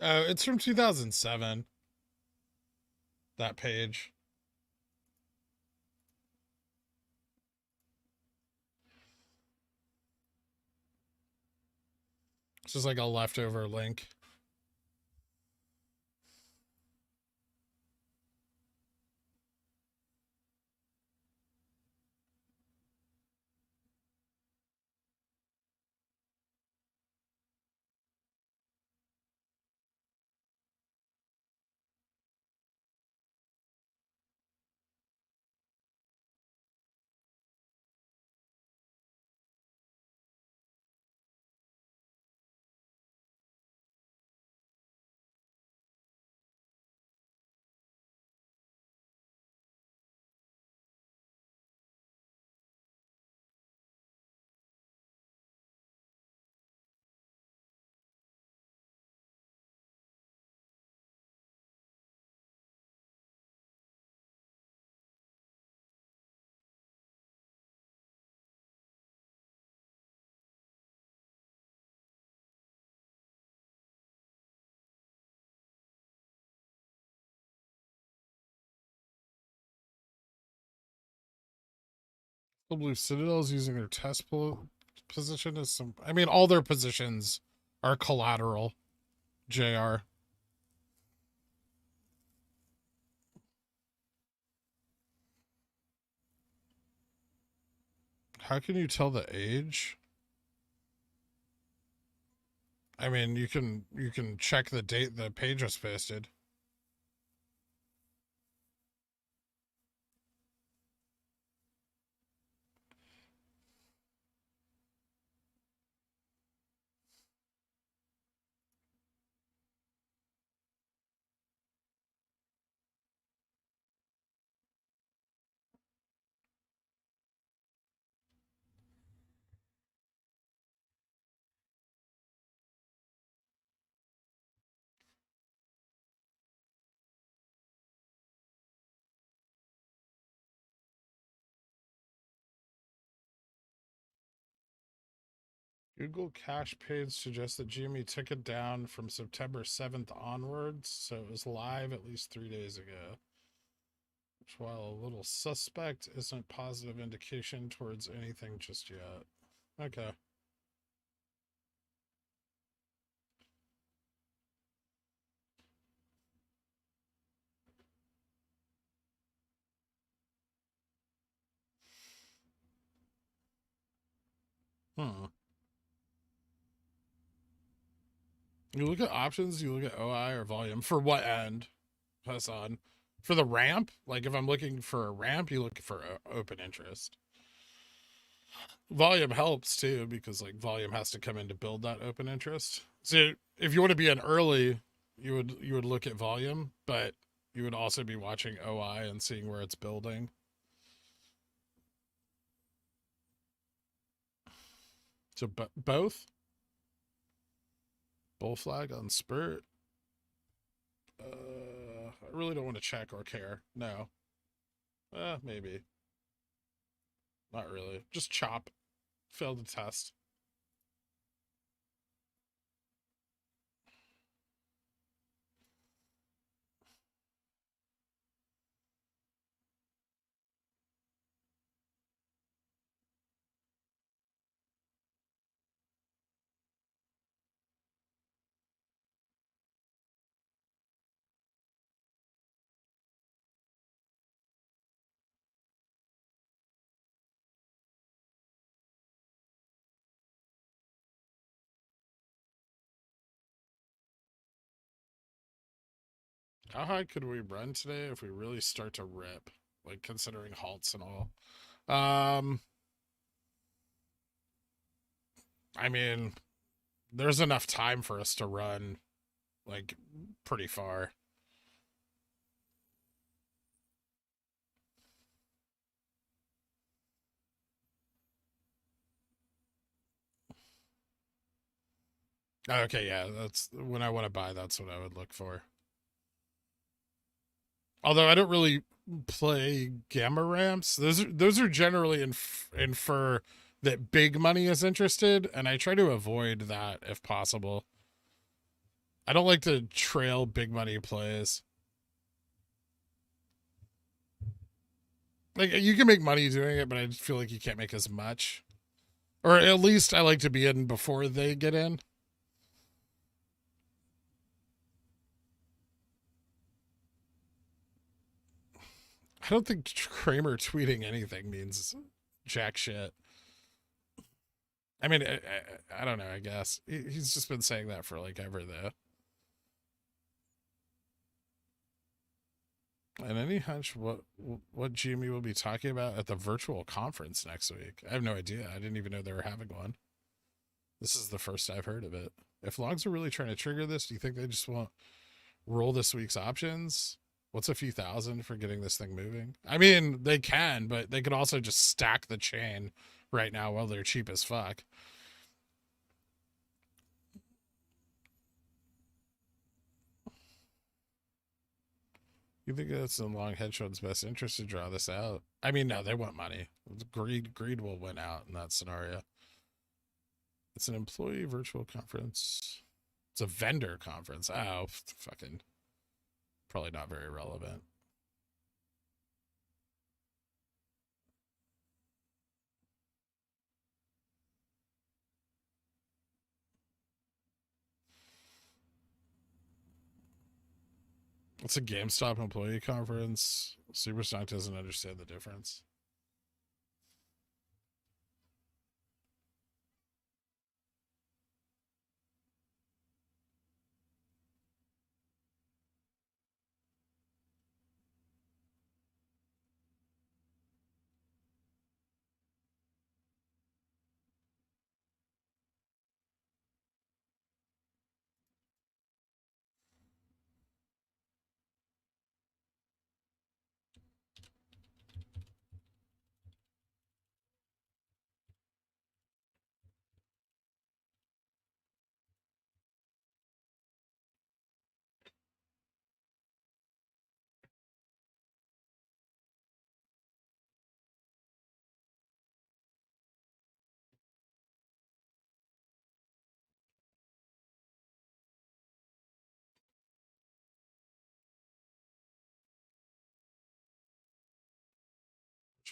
Speaker 3: It's from 2007. That page. It's just like a leftover link. The Blue Citadel's using their test position as some. I mean, all their positions are collateral. JR. How can you tell the age? I mean, you can check the date the page was posted. Google Cash page suggests that GME took it down from September 7th onwards, so it was live at least 3 days ago. Which, while a little suspect, isn't positive indication towards anything just yet. Okay. Hmm. You look at options, you look at OI or volume. For what end, Hassan? For the ramp? Like if I'm looking for a ramp, you look for open interest. Volume helps too, because like volume has to come in to build that open interest. So if you want to be an early, you would look at volume, but you would also be watching OI and seeing where it's building. So both bull flag on spurt. I really don't want to check or care. No. Maybe. Not really. Just chop. Failed the test. How high could we run today if we really start to rip? Like considering halts and all. I mean, there's enough time for us to run like pretty far. Okay, yeah, that's when I want to buy, that's what I would look for. Although I don't really play gamma ramps. Those are generally infer that big money is interested, and I try to avoid that if possible. I don't like to trail big money plays. Like you can make money doing it, but I feel like you can't make as much. Or at least I like to be in before they get in. I don't think Kramer tweeting anything means jack shit. I mean, I don't know, I guess. He's just been saying that for like ever, though. And any hunch what GME will be talking about at the virtual conference next week? I have no idea. I didn't even know they were having one. This is the first I've heard of it. If logs are really trying to trigger this, do you think they just won't roll this week's options? What's a few thousand for getting this thing moving? I mean, they can, but they could also just stack the chain right now while they're cheap as fuck. You think it's in long hedge fund's best interest to draw this out? I mean, no, they want money. Greed will win out in that scenario. It's an employee virtual conference. It's a vendor conference. Oh, fucking probably not very relevant. It's a GameStop employee conference. Superstock doesn't understand the difference.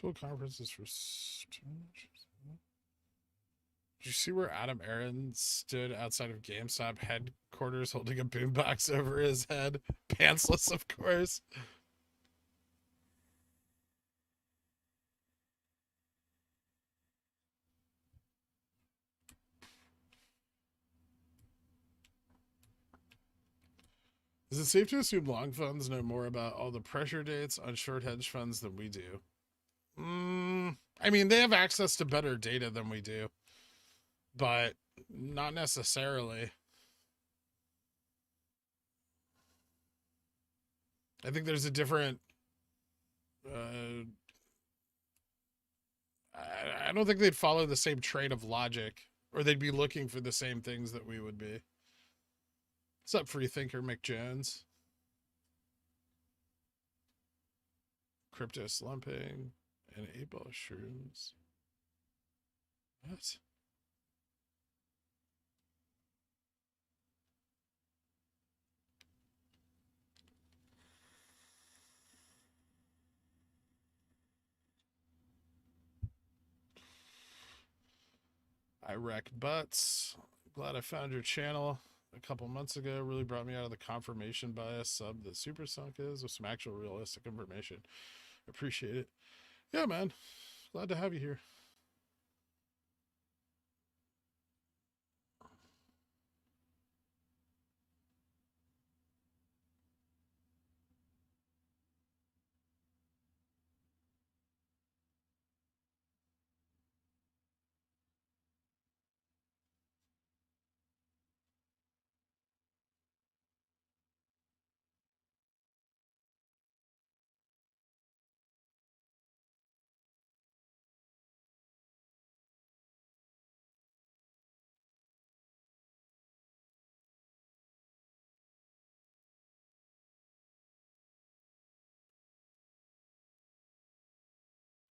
Speaker 3: Virtual conferences for. Did you see where Adam Aaron stood outside of GameStop headquarters holding a boombox over his head? Pantsless, of course. Is it safe to assume long funds know more about all the pressure dates on short hedge funds than we do? I mean, they have access to better data than we do, but not necessarily. I think there's a different. Uh, I don't think they'd follow the same train of logic, or they'd be looking for the same things that we would be. What's up, freethinker McJones? Crypto slumping and 8-ball shrooms. What? I wreck butts. Glad I found your channel a couple months ago. Really brought me out of the confirmation bias sub that Super Sunk is with some actual realistic information. Appreciate it. Yeah, man. Glad to have you here.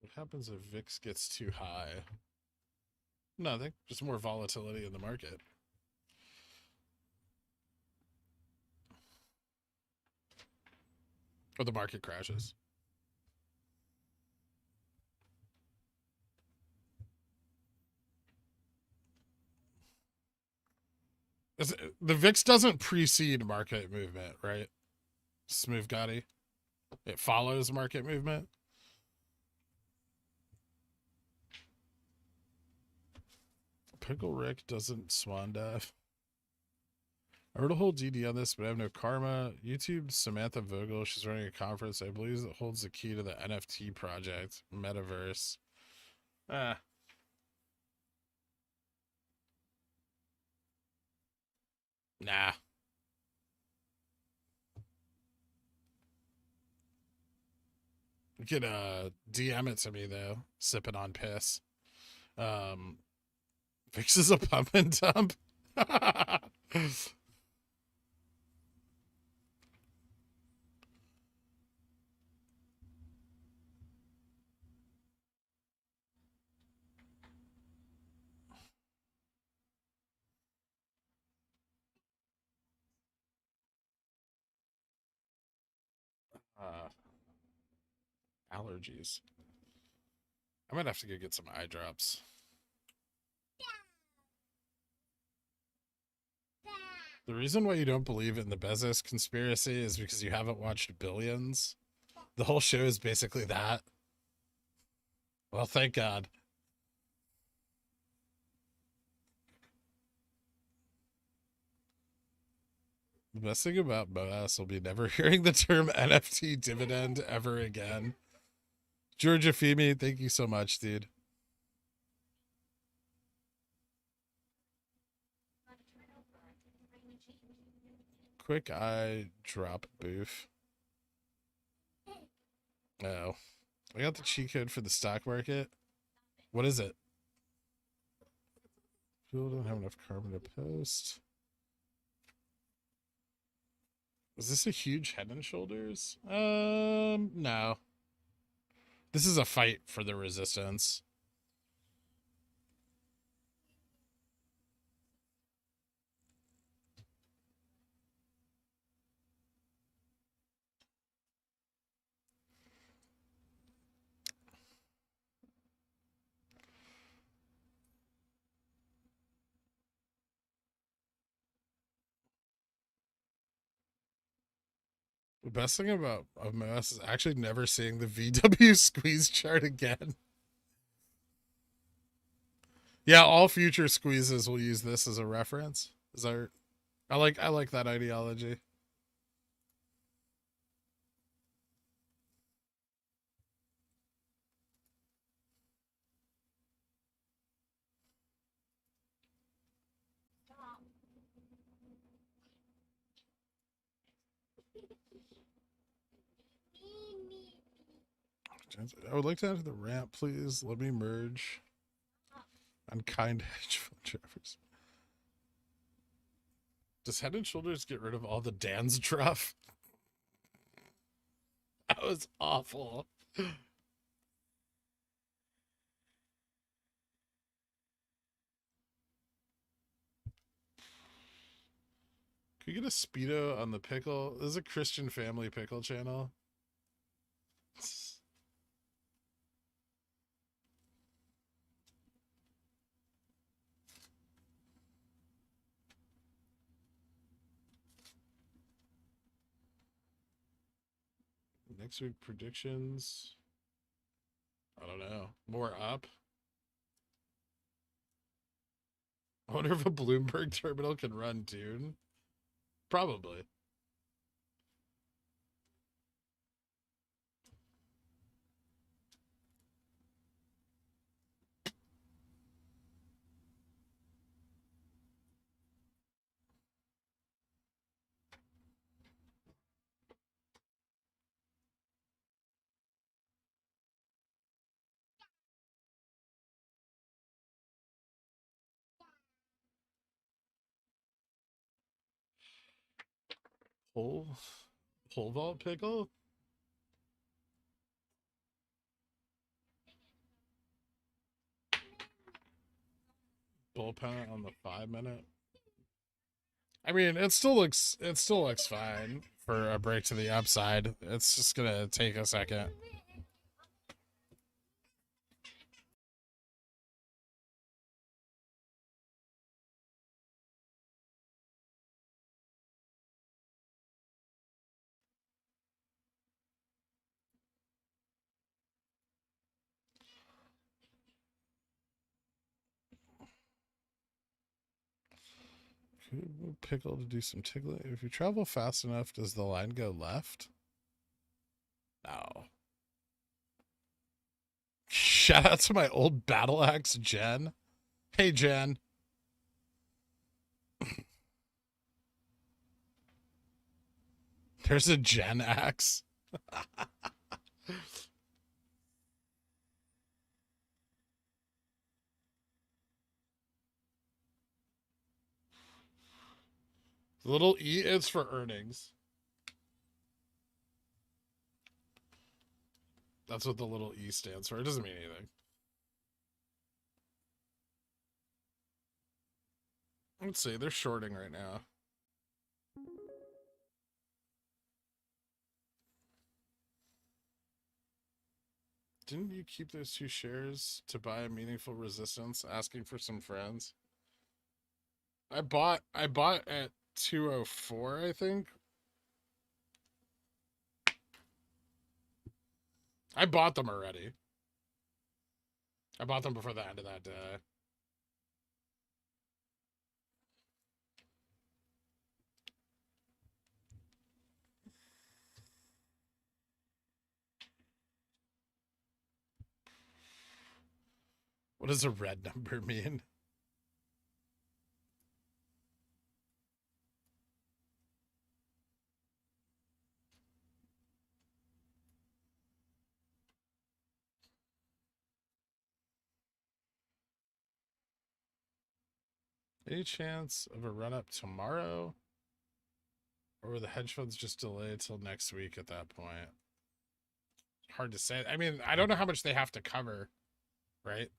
Speaker 3: What happens if VIX gets too high? Nothing. Just more volatility in the market. Or the market crashes. The VIX doesn't precede market movement, right? Smooth Gotti. It follows market movement. Pickle Rick doesn't swan dive. I wrote a whole DD on this, but I have no karma. YouTube Samantha Vogel, she's running a conference, I believe, that holds the key to the NFT project, Metaverse. Ah. Nah. You could DM it to me though, sipping on piss. Fixes a pump and dump. Allergies. I might have to go get some eye drops. The reason why you don't believe in the Bezos conspiracy is because you haven't watched Billions. The whole show is basically that. Well, thank God. The best thing about MOASS will be never hearing the term NFT dividend ever again. Georgia Femi, thank you so much, dude. Quick eye drop booth. Oh. I got the cheat code for the stock market. What is it? People don't have enough carbon to post. Is this a huge Head and Shoulders? No. This is a fight for the resistance. The best thing about MOASS is actually never seeing the VW squeeze chart again. Yeah, all future squeezes will use this as a reference. Is that I like that ideology. I would like to enter the ramp, please. Let me merge. Unkind hedge fund trappers. Does Head and Shoulders get rid of all the Dan's druff? That was awful. Could you get a Speedo on the pickle? This is a Christian family pickle channel. Next week predictions. I don't know. More up. I wonder if a Bloomberg terminal can run Dune. Probably. Pole vault pickle? Bullpen on the 5-minute. I mean, it still looks fine for a break to the upside. It's just gonna take a second. Pickle to do some tickling. If you travel fast enough, does the line go left? No. Shout out to my old battle axe, Jen. Hey, Jen. There's a Jen axe. The little E is for earnings. That's what the little E stands for. It doesn't mean anything. Let's see. They're shorting right now. Didn't you keep those 2 shares to buy a meaningful resistance? Asking for some friends. I bought at 204, I think. I bought them already. I bought them before the end of that day. What does a red number mean? Any chance of a run up tomorrow? Or will the hedge funds just delay till next week at that point? Hard to say. I mean, I don't know how much they have to cover, right?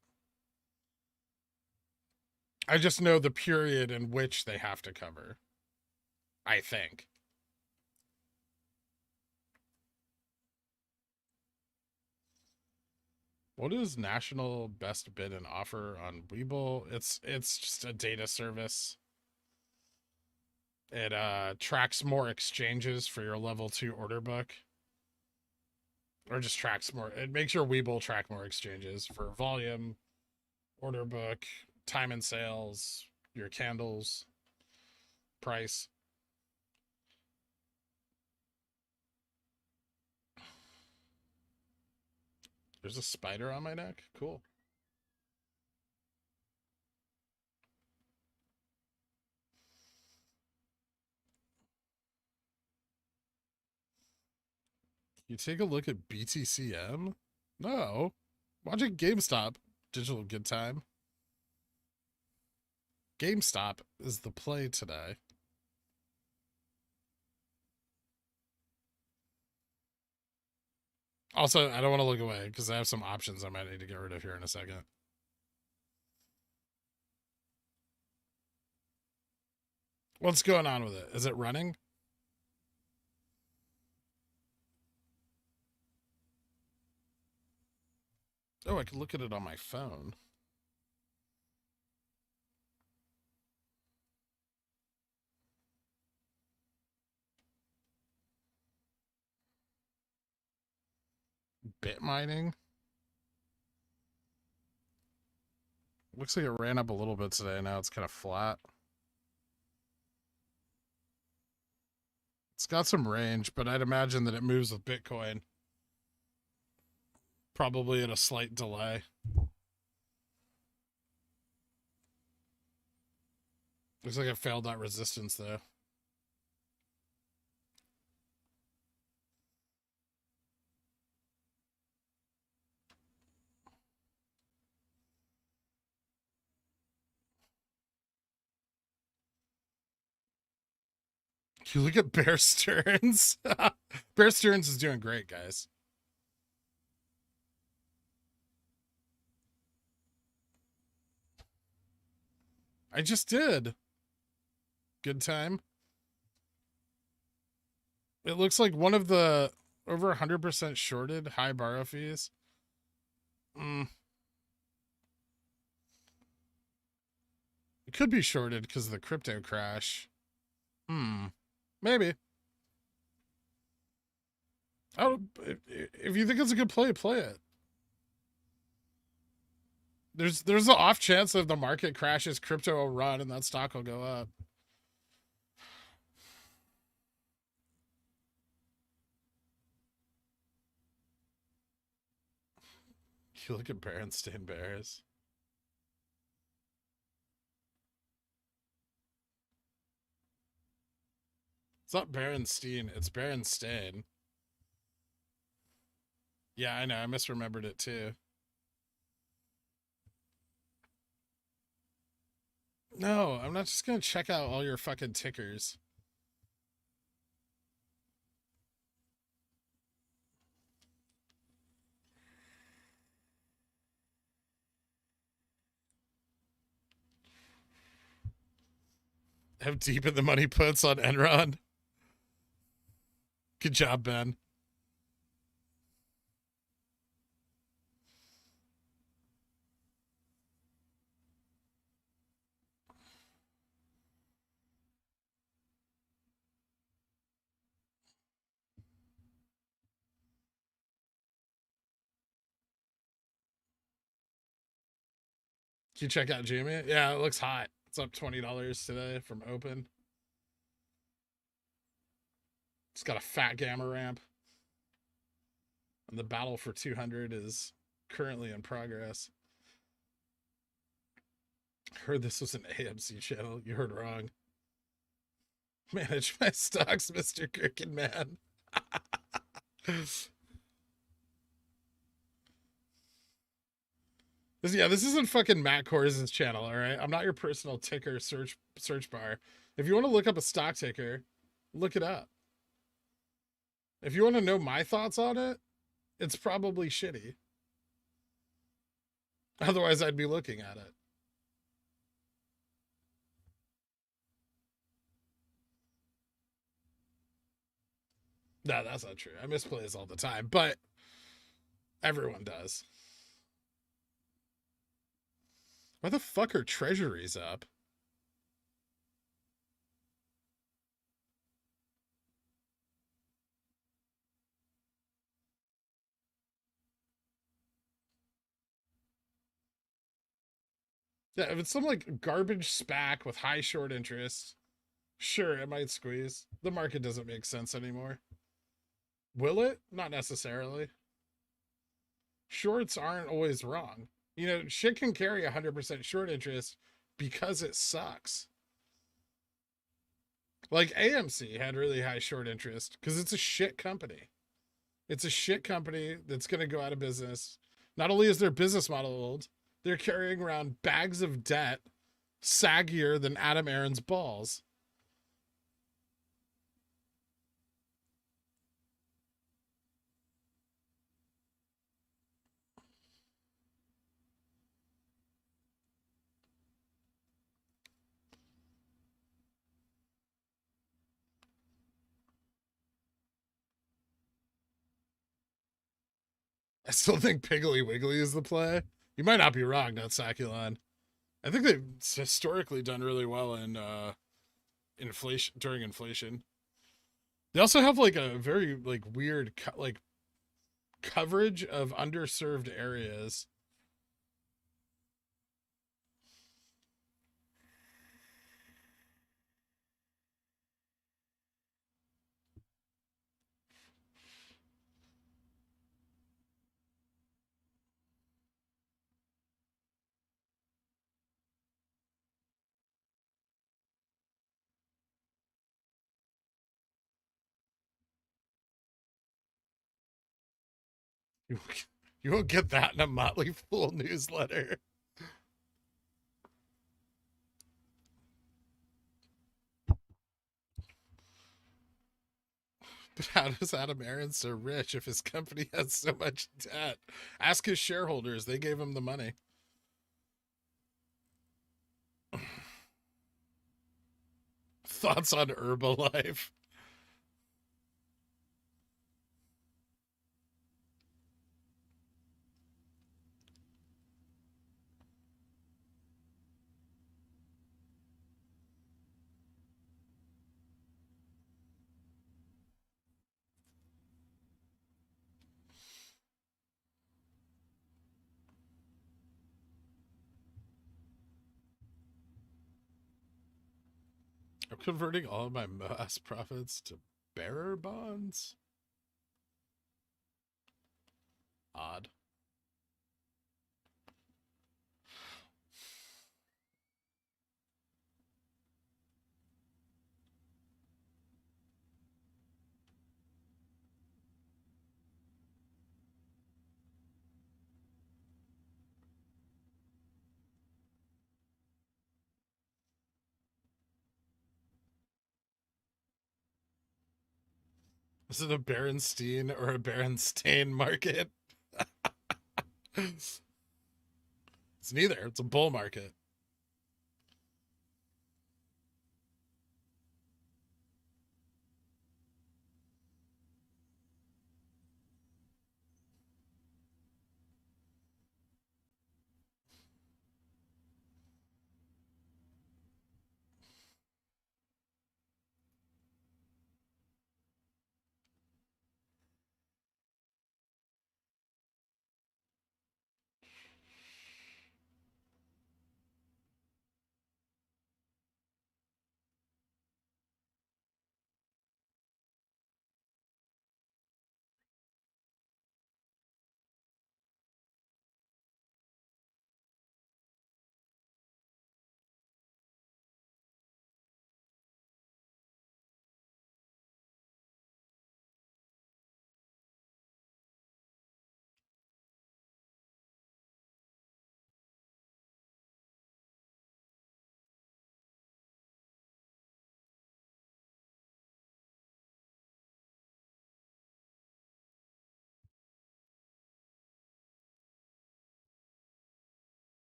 Speaker 3: I just know the period in which they have to cover. I think. What is national best bid and offer on WeBull? It's just a data service. It tracks more exchanges for your level 2 order book. Or just tracks more. It makes your WeBull track more exchanges for volume, order book, time and sales, your candles, price. There's a spider on my neck. Cool. You take a look at BTCM? No. Watching GameStop. Digital good time. GameStop is the play today. Also, I don't want to look away because I have some options I might need to get rid of here in a second. What's going on with it? Is it running? Oh, I can look at it on my phone. Bit mining? Looks like it ran up a little bit today. Now it's kind of flat. It's got some range, but I'd imagine that it moves with Bitcoin. Probably at a slight delay. Looks like it failed that resistance, though. You look at Bear Stearns. Bear Stearns is doing great, guys. I just did. Good time. It looks like one of the over 100% shorted high borrow fees. It could be shorted because of the crypto crash. Maybe. Oh, if you think it's a good play, play it. There's an off chance that if the market crashes, crypto will run and that stock will go up. You look at Berenstain Bears. It's not Berenstein, it's Berenstain. Yeah, I know, I misremembered it too. No, I'm not just gonna check out all your fucking tickers. Have deep in the money puts on Enron. Good job, Ben. Can you check out Jimmy? Yeah, it looks hot. It's up $20 today from open. It's got a fat gamma ramp. And the battle for 200 is currently in progress. Heard this was an AMC channel. You heard wrong. Manage my stocks, Mr. Gherkin Man. This isn't fucking Matt Kors' channel, all right? I'm not your personal ticker search bar. If you want to look up a stock ticker, look it up. If you want to know my thoughts on it, it's probably shitty. Otherwise, I'd be looking at it. No, that's not true. I misplays all the time, but everyone does. Why the fuck are treasuries up? Yeah, if it's some like garbage SPAC with high short interest, sure, it might squeeze. The market doesn't make sense anymore. Will it? Not necessarily. Shorts aren't always wrong. You know, shit can carry 100% short interest because it sucks. Like AMC had really high short interest because it's a shit company. It's a shit company that's going to go out of business. Not only is their business model old, they're carrying around bags of debt saggier than Adam Aaron's balls. I still think Piggly Wiggly is the play. You might not be wrong, Nutsaculon. I think they've historically done really well in inflation during inflation. They also have like a very like weird like coverage of underserved areas. You, you won't get that in a Motley Fool newsletter. But how does Adam Aaron so rich if his company has so much debt? Ask his shareholders. They gave him the money. Thoughts on Herbalife? I'm converting all of my MOASS profits to bearer bonds. Odd. Is it a Berenstein or a Berenstain market? It's neither. It's a bull market.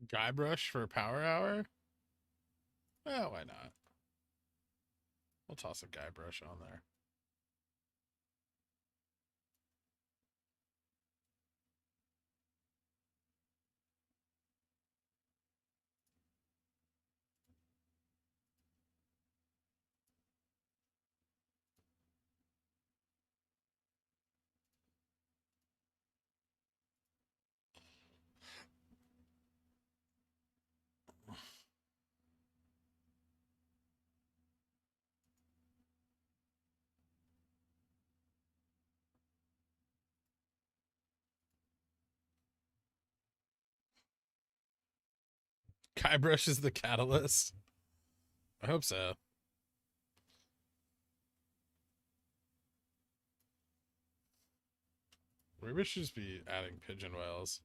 Speaker 3: Guybrush for Power Hour? Oh, why not? We'll toss a Guybrush on there. Guybrush is the catalyst. I hope so. Maybe we should just be adding pigeon whales.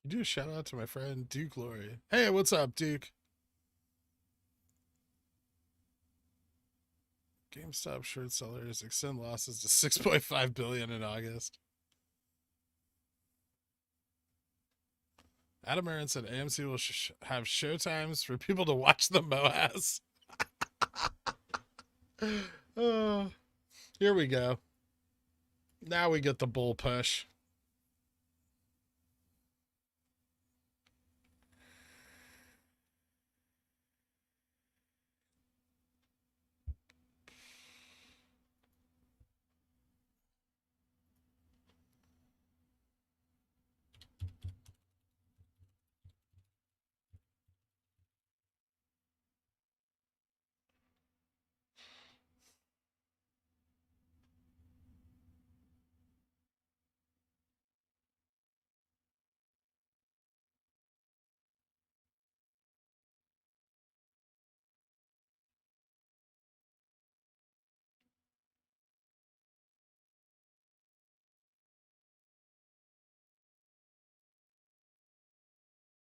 Speaker 3: Do a shout out to my friend Duke Lori. Hey, what's up, Duke? GameStop short sellers extend losses to 6.5 billion in August. Adam Aaron said AMC will have show times for people to watch the MOASS. Oh, here we go. Now we get the bull push.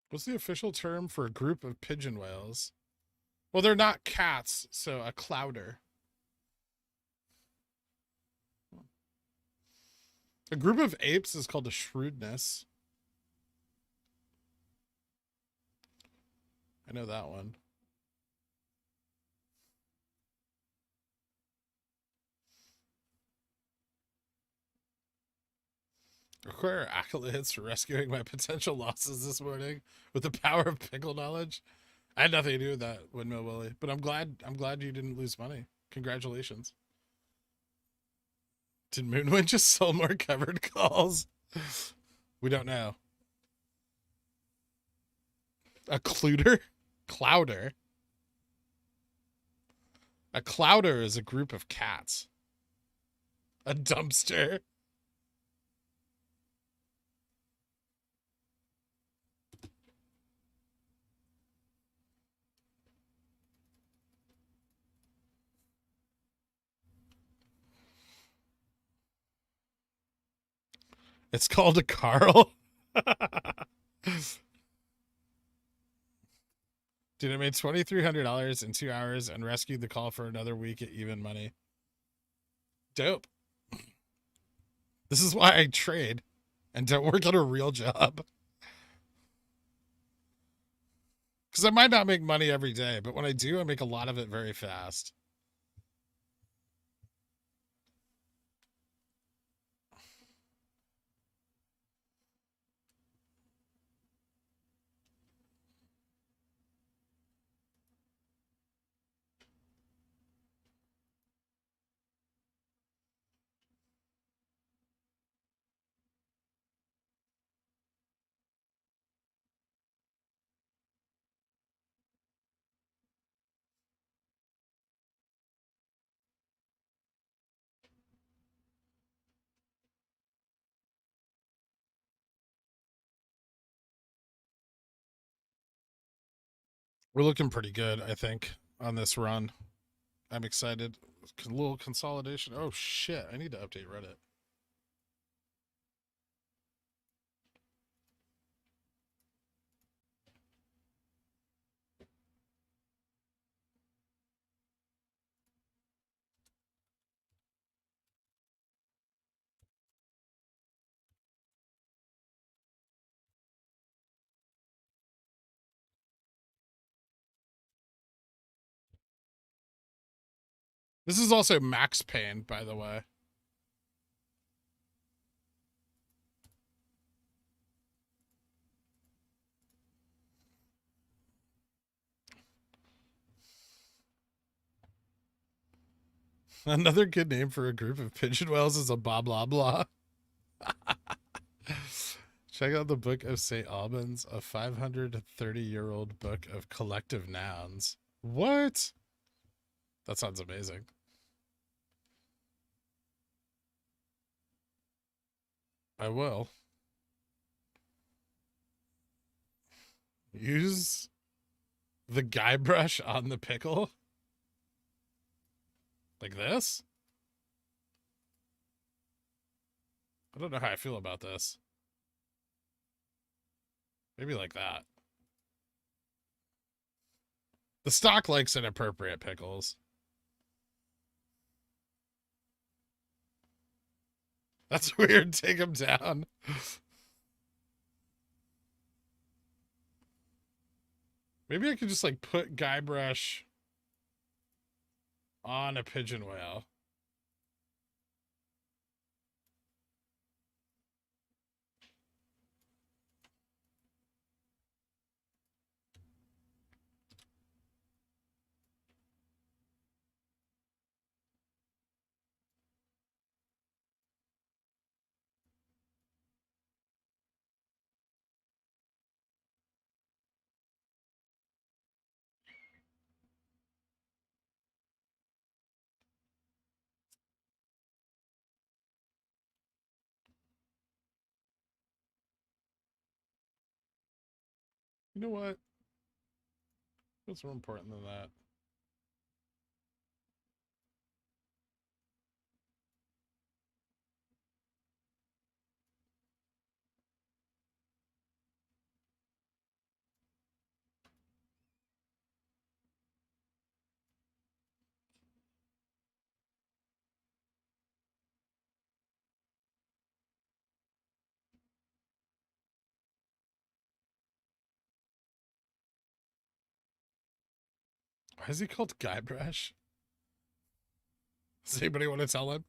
Speaker 3: What's the official term for a group of pigeon whales? Well, they're not cats, so a clouder. A group of apes is called a shrewdness. I know that one. Require accolades for rescuing my potential losses this morning with the power of pickle knowledge. I had nothing to do with that, Windmill Willie, but I'm glad you didn't lose money. Congratulations. Did Moonwind just sell more covered calls? We don't know. A cluder? Clouder? A clouder is a group of cats. A dumpster? It's called a Carl. Dude, I made $2,300 in 2 hours and rescued the call for another week at even money. Dope. This is why I trade and don't work at a real job. Because I might not make money every day, but when I do, I make a lot of it very fast. We're looking pretty good, I think, on this run. I'm excited. A little consolidation. Oh, shit. I need to update Reddit. This is also Max Payne, by the way. Another good name for a group of pigeon whales is a blah blah blah. Check out the Book of St. Albans, a 530-year-old book of collective nouns. What? That sounds amazing. I will. Use the guy brush on the pickle. Like this? I don't know how I feel about this. Maybe like that. The stock likes inappropriate pickles. That's weird. Take him down. Maybe I could just like put Guybrush on a pigeon whale. You know what? What's more important than that? Why is he called Guybrush? Does anybody want to tell him?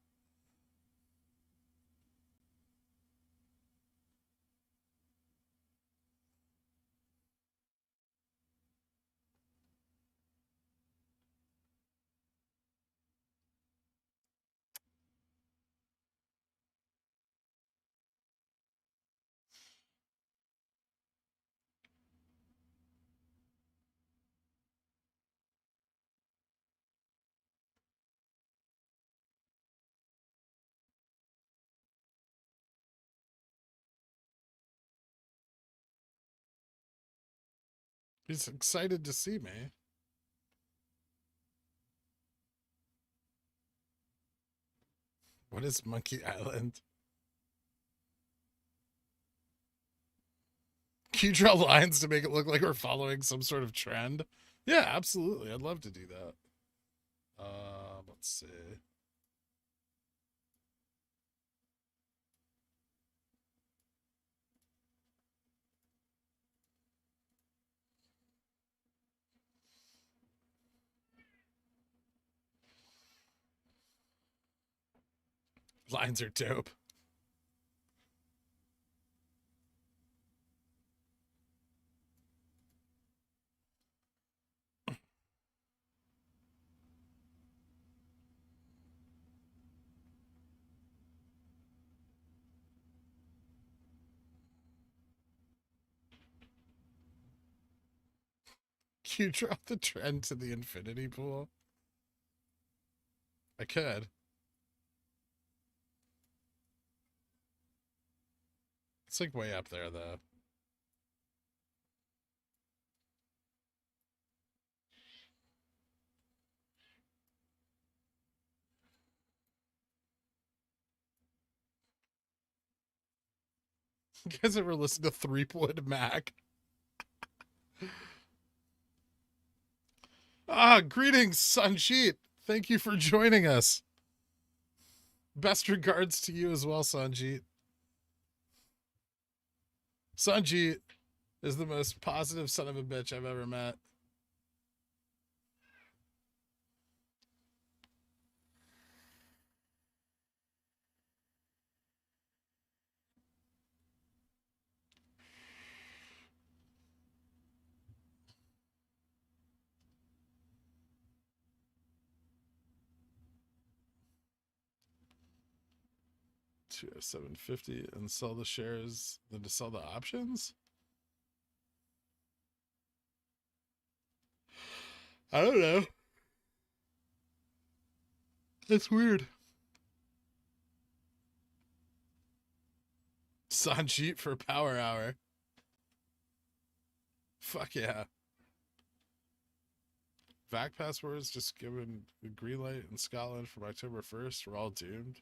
Speaker 3: He's excited to see me. What is Monkey Island? Can you draw lines to make it look like we're following some sort of trend? Yeah, absolutely. I'd love to do that. Let's see. Lines are dope. Can you drop the trend to the infinity pool? I could. It's like way up there, though. You guys ever listen to Threepwood Mac? Greetings, Sanjit. Thank you for joining us. Best regards to you as well, Sanjit. Sanjit is the most positive son of a bitch I've ever met. 750 and sell the shares, then to sell the options? I don't know. That's weird. Sanjeet for Power Hour. Fuck yeah. VAC passwords just given the green light in Scotland from October 1st. We're all doomed.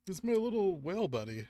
Speaker 3: This is my little whale buddy.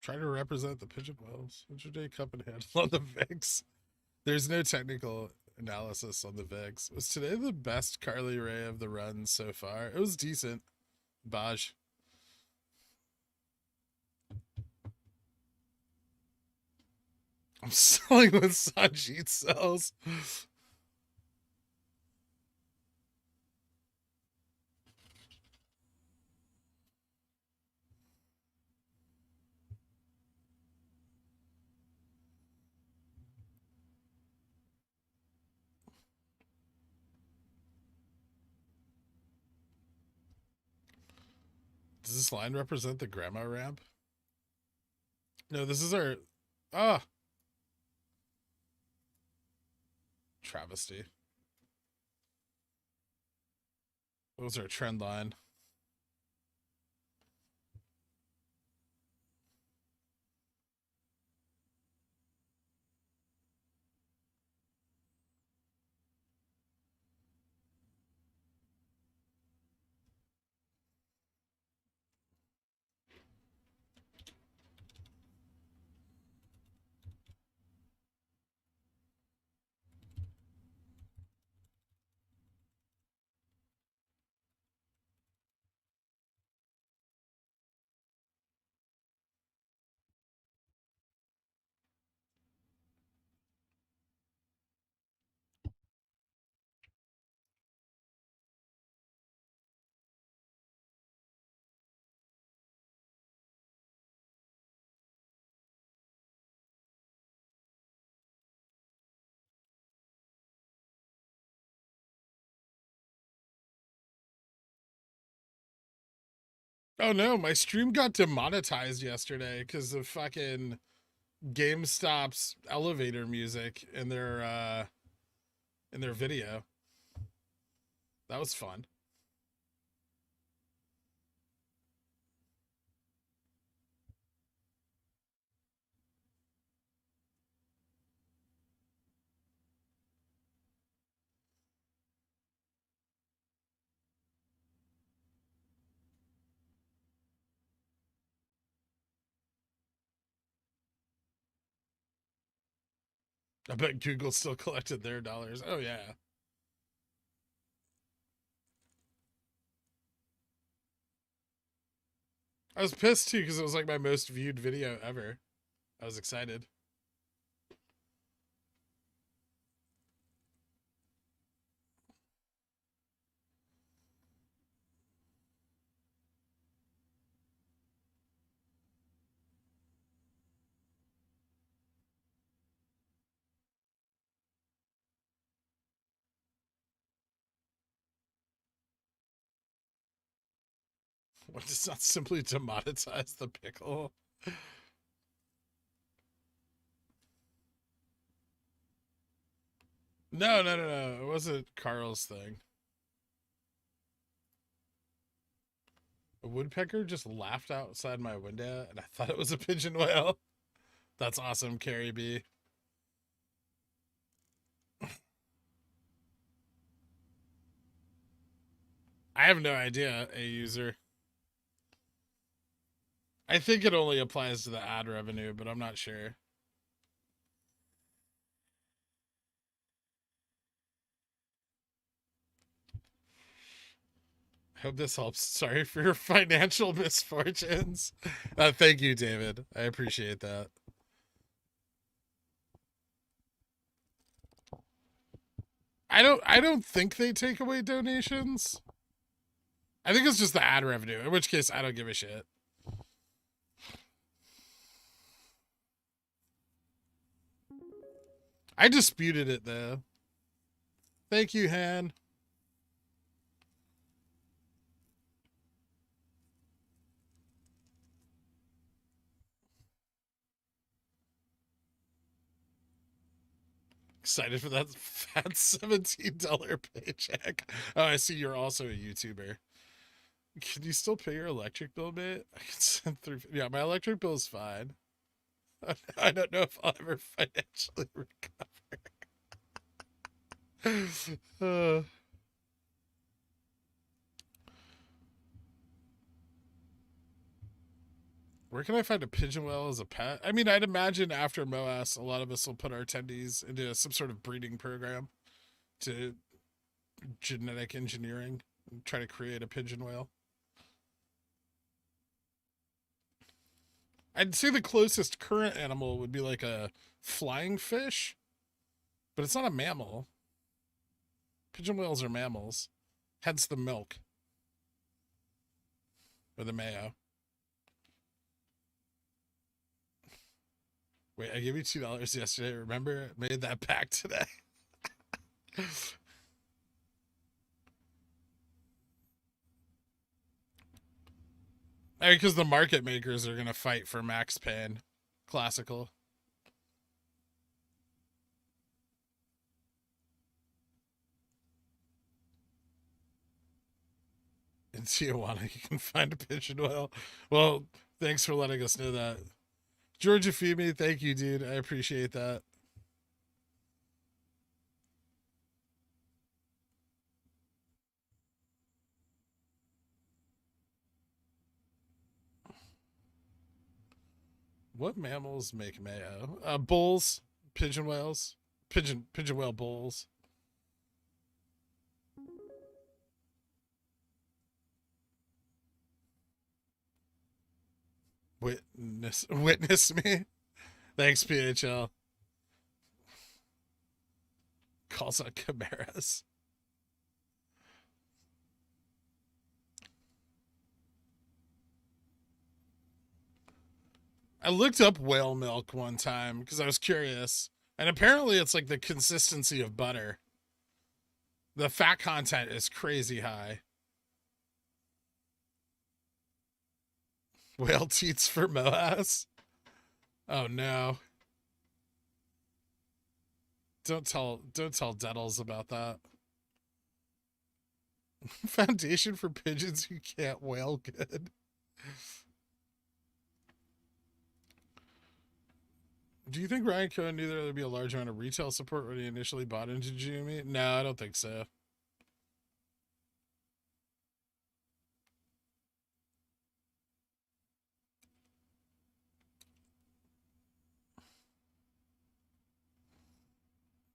Speaker 3: Try to represent the pigeon wells. Intraday cup and handle on the VIX. There's no technical analysis on the VIX. Was today the best Carly Ray of the run so far? It was decent. Baj. I'm selling what Sanjeet sells. Does this line represent the grandma ramp? No, this is our... Ah! Travesty. What was our trend line? Oh no, my stream got demonetized yesterday because of fucking GameStop's elevator music in their video. That was fun. I bet Google still collected their dollars. Oh yeah. I was pissed too because it was like my most viewed video ever. I was excited. What does not simply demonetize the pickle? No. It wasn't Carl's thing. A woodpecker just laughed outside my window, and I thought it was a pigeon whale. That's awesome, Carrie B. I have no idea, a user. I think it only applies to the ad revenue, but I'm not sure. I hope this helps. Sorry for your financial misfortunes. Thank you, David. I appreciate that. I don't think they take away donations. I think it's just the ad revenue, in which case I don't give a shit. I disputed it though. Thank you, Han. Excited for that fat $17 paycheck. Oh, I see you're also a YouTuber. Can you still pay your electric bill, mate? I can send through. Yeah, my electric bill is fine. I don't know if I'll ever financially recover. Where can I find a pigeon whale as a pet? I mean, I'd imagine after MOASS, a lot of us will put our attendees into some sort of breeding program to genetic engineering and try to create a pigeon whale. I'd say the closest current animal would be like a flying fish, but it's not a mammal. Pigeon whales are mammals, hence the milk or the mayo. Wait, I gave you $2 yesterday. Remember? Made that back today. Because the market makers are going to fight for max pain. Classical. In Tijuana, you can find a pigeon whale. Well, thanks for letting us know that. Georgia Fumi, thank you, dude. I appreciate that. What mammals make mayo? Bulls, pigeon whales, pigeon whale bulls. Witness me. Thanks, PHL. Calls on chimeras. I looked up whale milk one time because I was curious. And apparently it's like the consistency of butter. The fat content is crazy high. Whale teats for MOASS? Oh no. Don't tell Dettles about that. Foundation for pigeons who can't whale good. Do you think Ryan Cohen knew there would be a large amount of retail support when he initially bought into Jimmy? No, I don't think so.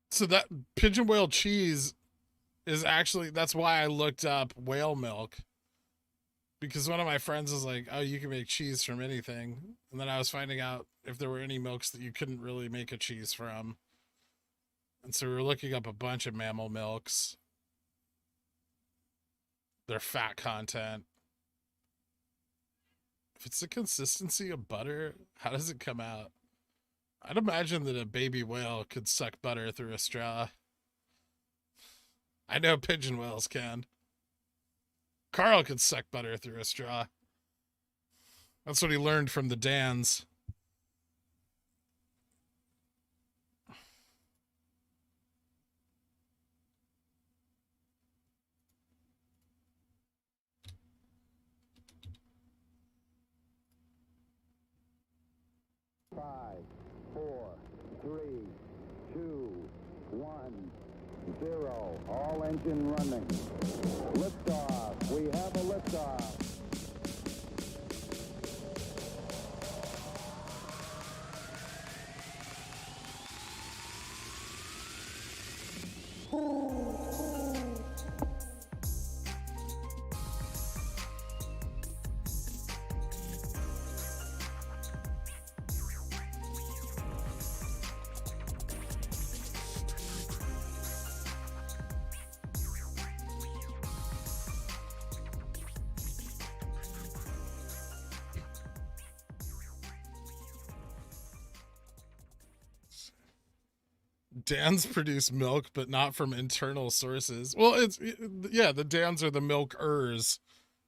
Speaker 3: So that pigeon whale cheese is actually, that's why I looked up whale milk. Because one of my friends was like, oh, you can make cheese from anything. And then I was finding out if there were any milks that you couldn't really make a cheese from. And so we were looking up a bunch of mammal milks. Their fat content. If it's the consistency of butter, how does it come out? I'd imagine that a baby whale could suck butter through a straw. I know pigeon whales can. Carl could suck butter through a straw. That's what he learned from the Dans.
Speaker 4: Five, 4, 3, 2, 1, 0. All engine running. Liftoff. We have a liftoff.
Speaker 3: Dans produce milk, but not from internal sources. Well, it's yeah, the Dans are the milkers,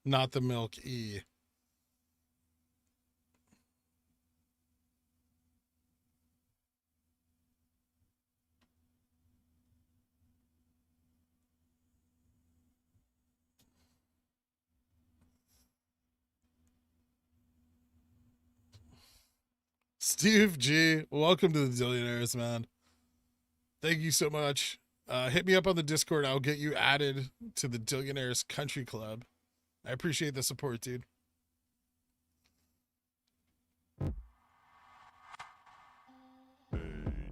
Speaker 3: not the milk e. Steve G, welcome to the Dillionaires, man. Thank you so much. Hit me up on the Discord. I'll get you added to the Dillionaires Country Club. I appreciate the support, dude.
Speaker 2: Hey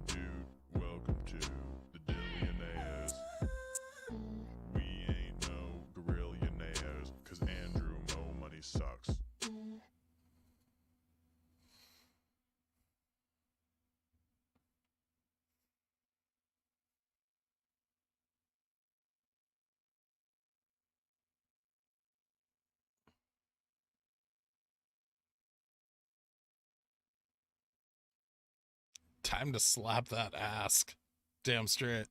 Speaker 2: dude, welcome to the Dillionaires. We ain't no gorillionaires, cause Andrew Mo money sucks.
Speaker 3: Time to slap that ass. Damn straight.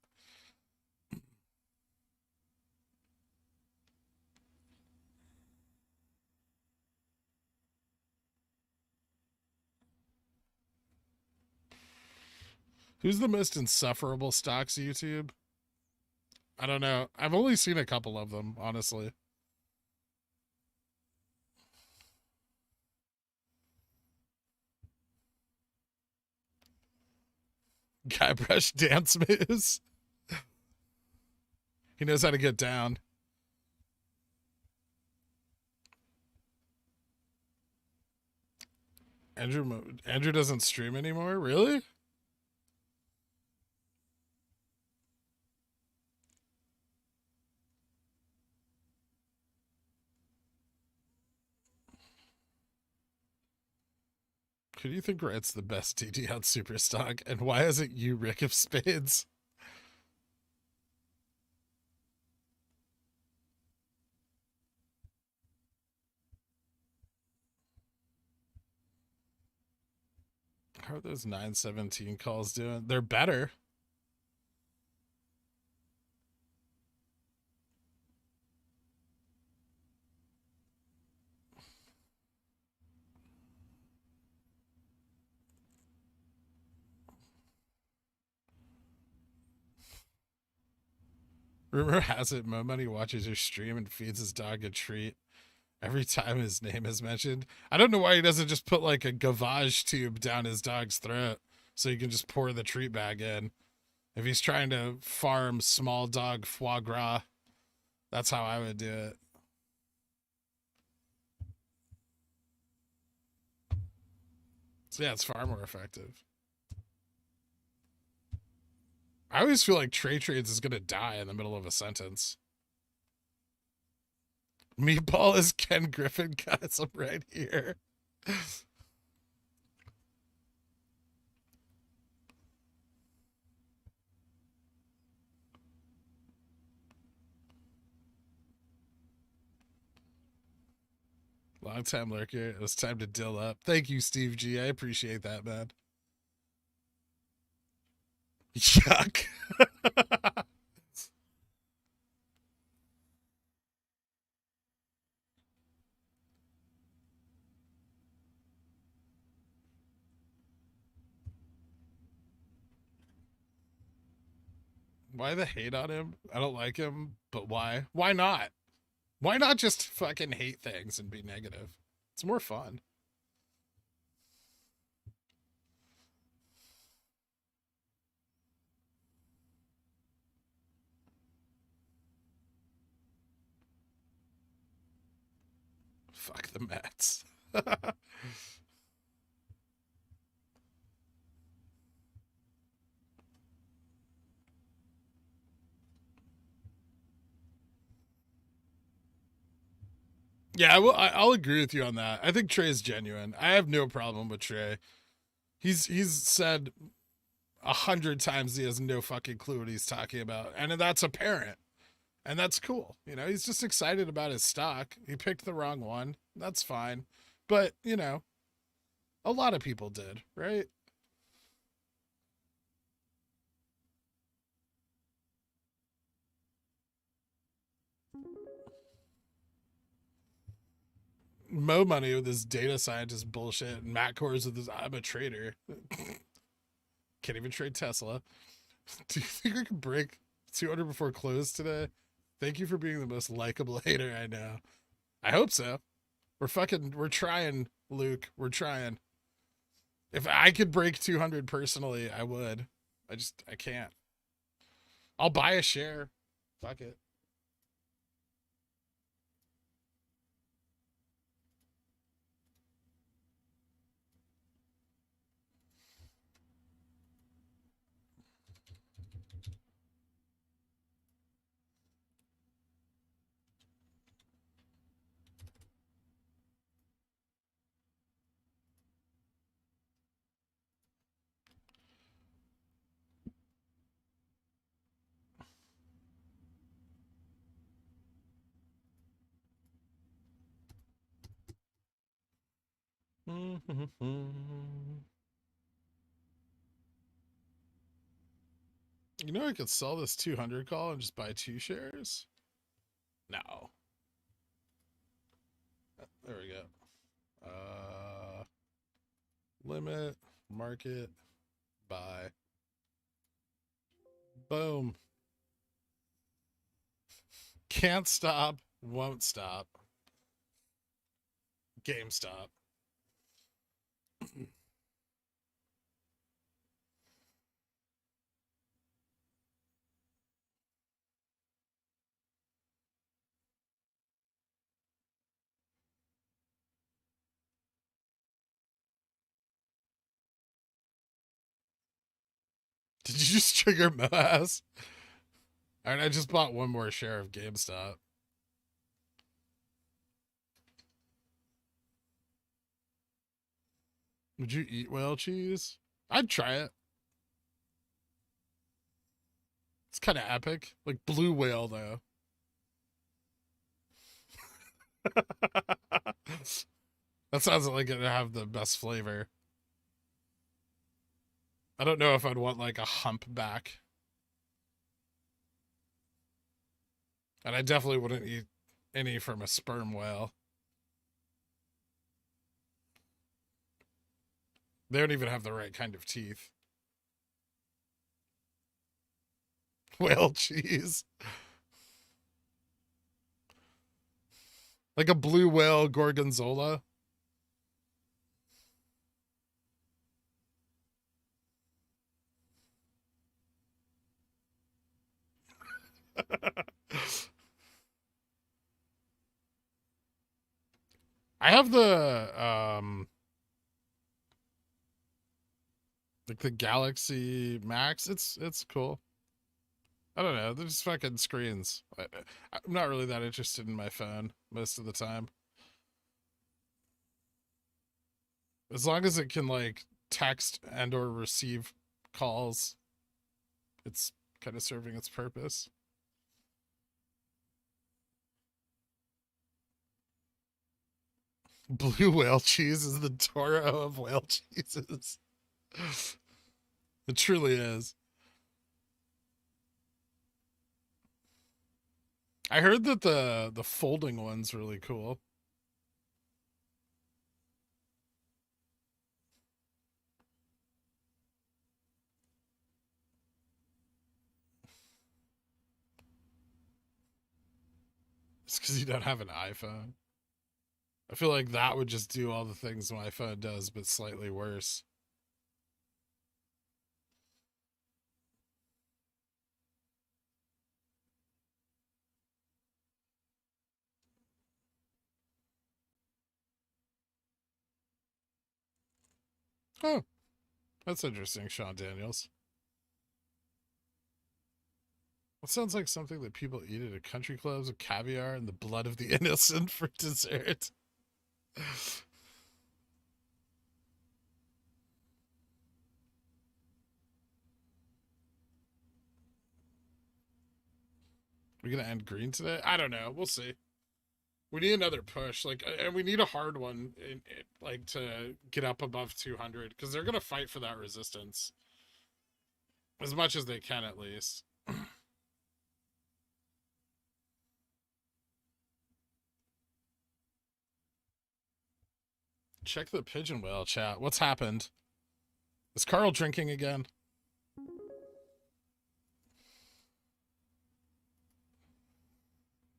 Speaker 3: Who's the most insufferable stocks YouTube? I don't know. I've only seen a couple of them, honestly. Guybrush dance moves. He knows how to get down. Andrew doesn't stream anymore? Really? Who do you think writes the best DD on Superstock? And why isn't you Rick of Spades? How are those 917 calls doing? They're better. Rumor has it Mo Money watches your stream and feeds his dog a treat every time his name is mentioned. I don't know why he doesn't just put like a gavage tube down his dog's throat so he can just pour the treat bag in. If he's trying to farm small dog foie gras, that's how I would do it. So yeah, it's far more effective. I always feel like Trade Trades is going to die in the middle of a sentence. Meatball is Ken Griffin, guys. I'm right here. Long time lurker. It was time to dill up. Thank you, Steve G. I appreciate that, man. Yuck. Why the hate on him? I don't like him, but why? Why not? Why not just fucking hate things and be negative? It's more fun. Fuck the Mets. Yeah, I'll agree with you on that. I think Trey's genuine. I have no problem with Trey. He's said 100 times he has no fucking clue what he's talking about, and that's apparent, and that's cool. You know, he's just excited about his stock. He picked the wrong one. That's fine, but you know, a lot of people did, right? Mo Money with his data scientist bullshit, and Matt Kors with his I'm a trader. Can't even trade Tesla. Do you think we can break 200 before close today? Thank you for being the most likable hater I know. I hope so. We're trying, Luke. We're trying. If I could break 200 personally, I would. I can't. I'll buy a share. Fuck it. You know, I could sell this 200 call and just buy 2 shares. No. There we go. Limit, market, buy. Boom. Can't stop, won't stop. GameStop. Did you just trigger MOASS? Alright, I just bought one more share of GameStop. Would you eat whale cheese? I'd try it. It's kind of epic. Like blue whale, though. That sounds like it'd have the best flavor. I don't know if I'd want like a humpback. And I definitely wouldn't eat any from a sperm whale. They don't even have the right kind of teeth. Whale cheese. Like a blue whale gorgonzola. I have the like the Galaxy Max. It's cool. I don't know. They're just fucking screens. I'm not really that interested in my phone most of the time. As long as it can like text and or receive calls, it's kind of serving its purpose. Blue whale cheese is the Toro of whale cheeses. It truly is. I heard that the folding one's really cool. It's because you don't have an iPhone. I feel like that would just do all the things my phone does, but slightly worse. Oh, that's interesting, Sean Daniels. It sounds like something that people eat at a country clubs with caviar and the blood of the innocent for dessert. We're gonna end green today? I don't know. We'll see. We need another push, like, and we need a hard one, like, to get up above 200 because they're gonna fight for that resistance as much as they can, at least. Check the pigeon whale chat. What's happened? Is Carl drinking again?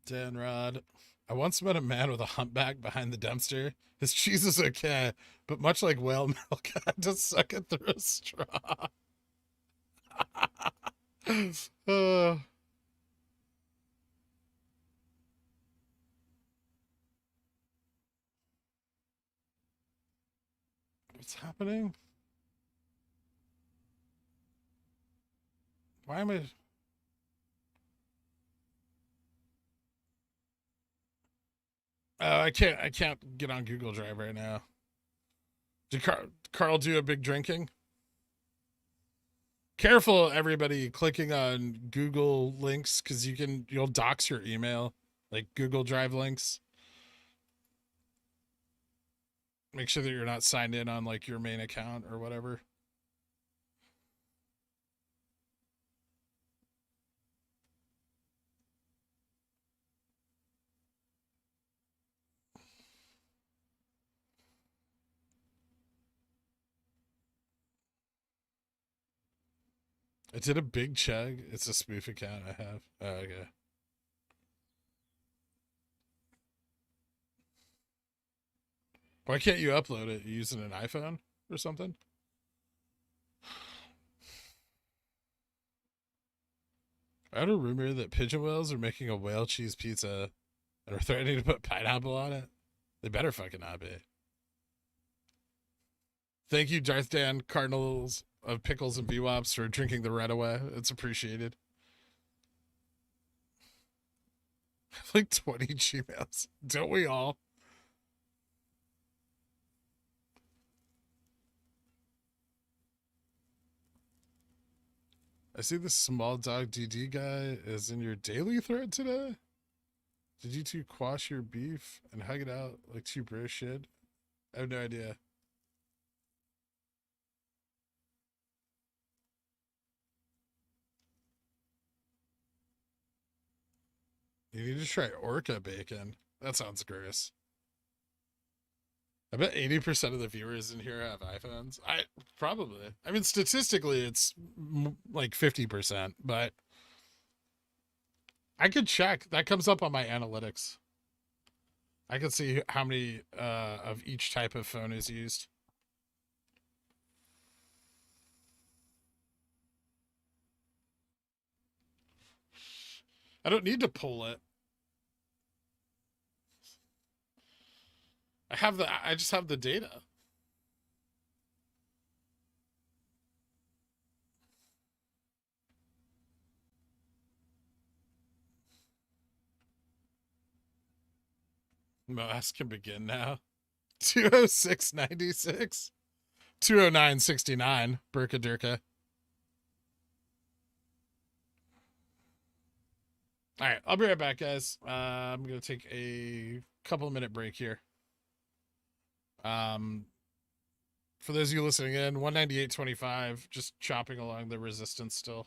Speaker 3: Dan Rod. I once met a man with a humpback behind the dumpster. His cheese is okay, but much like whale milk, I had to suck it through a straw. uh, what's happening? Why am I... I can't get on Google Drive right now. Did Carl do a big drinking? Careful, everybody, clicking on Google links because you'll dox your email, like Google Drive links. Make sure that you're not signed in on like your main account or whatever. I did a big chug. It's a spoof account I have. Oh, okay. Why can't you upload it? You using an iPhone or something? I had a rumor that pigeon whales are making a whale cheese pizza and are threatening to put pineapple on it. They better fucking not be. Thank you, Darth Dan Cardinals of Pickles and VWAPs, for drinking the red away. It's appreciated. I have like 20 Gmails. Don't we all? I see this small dog DD guy is in your daily thread today. Did you two quash your beef and hug it out like two bros should? I have no idea. You need to try orca bacon. That sounds gross. I bet 80% of the viewers in here have iPhones. Probably. I mean, statistically, it's like 50%, but I could check. That comes up on my analytics. I can see how many of each type of phone is used. I don't need to pull it. I just have the data. MOASS can begin now. 206.96. 209.69. Burka Durka. All right, I'll be right back, guys. I'm going to take a couple minute break here. For those of you listening in, 198.25, just chopping along the resistance still.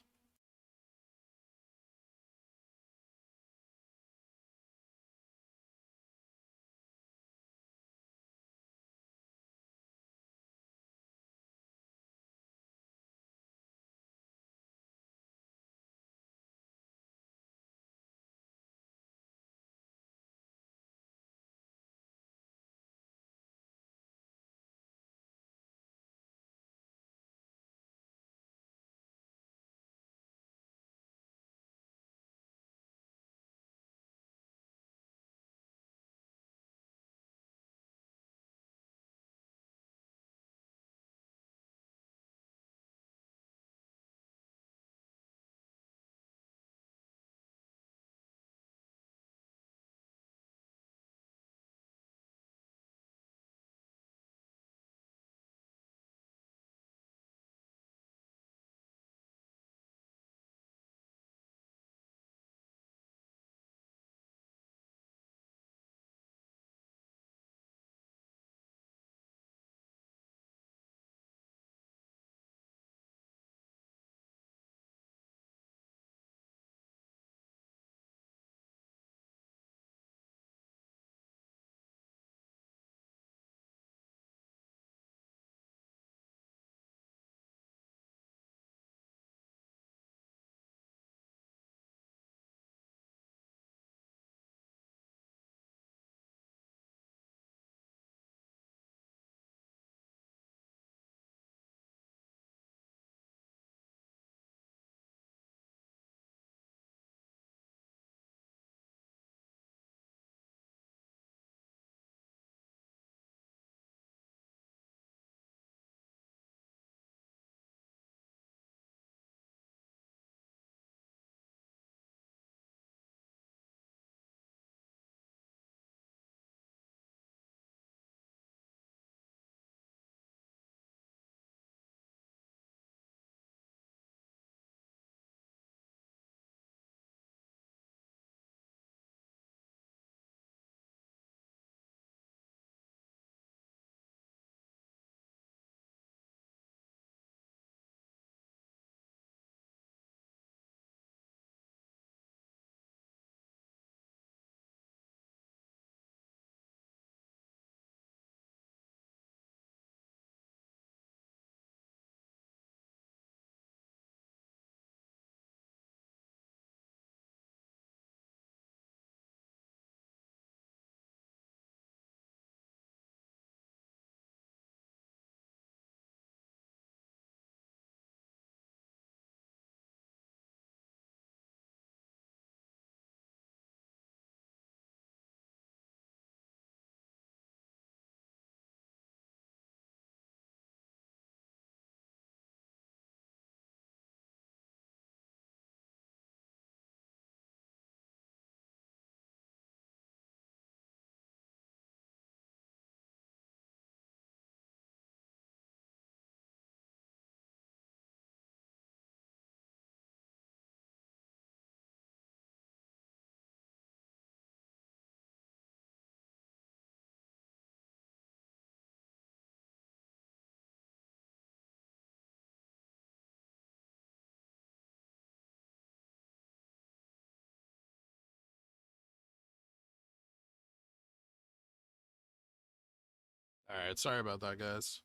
Speaker 3: right, sorry about that, guys.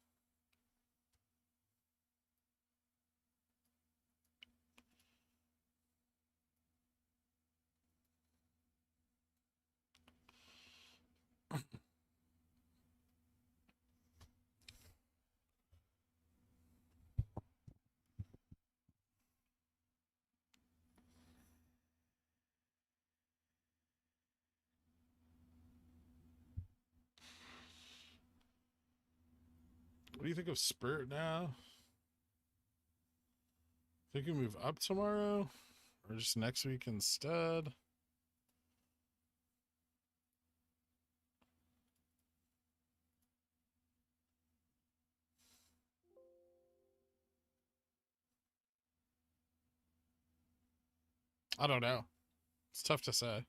Speaker 3: What do you think of Spirit now? Think we move up tomorrow? Or just next week instead? I don't know. It's tough to say.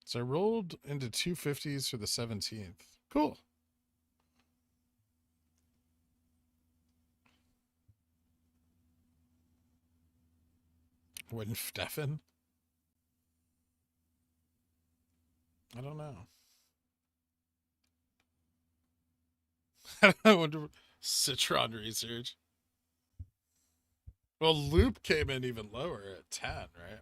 Speaker 3: So I rolled into 250s for the 17th. Cool. Wouldn't Steffen? I don't know. I wonder. Citron research. Well, Loop came in even lower at 10, right?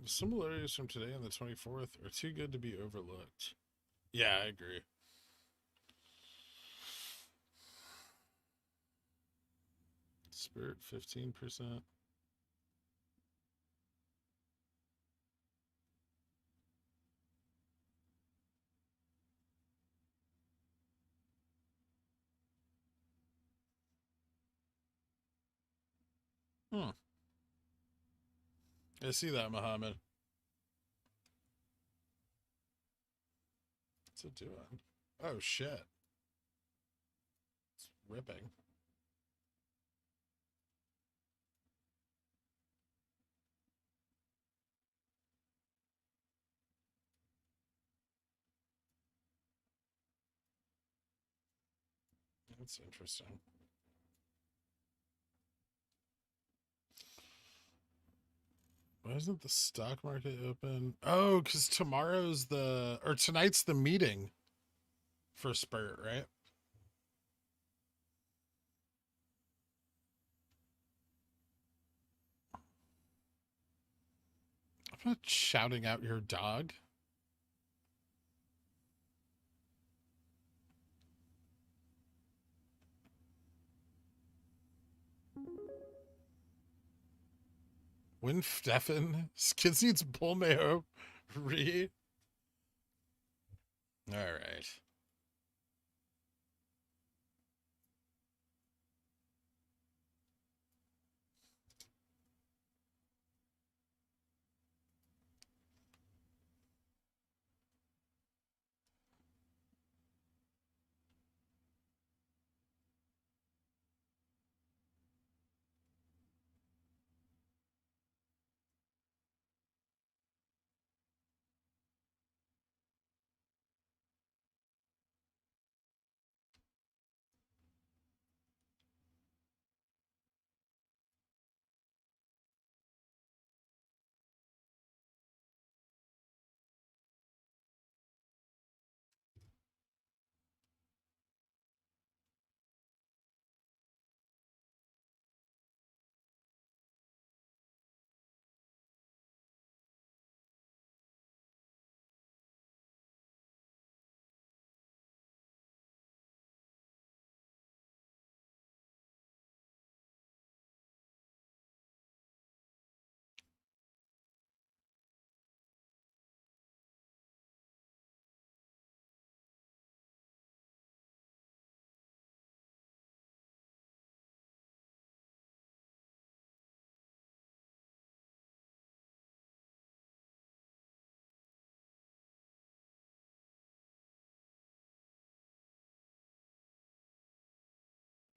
Speaker 3: The similarities from today and the 24th are too good to be overlooked. Yeah, I agree. Spirit 15%. Hmm. I see that, Muhammad. What's it doing? Oh, shit. It's ripping. That's interesting. Why isn't the stock market open? Oh, because tomorrow's or tonight's the meeting for Spirit, right? I'm not shouting out your dog. Win Steffen. Kids needs bull mayo. Re. All right.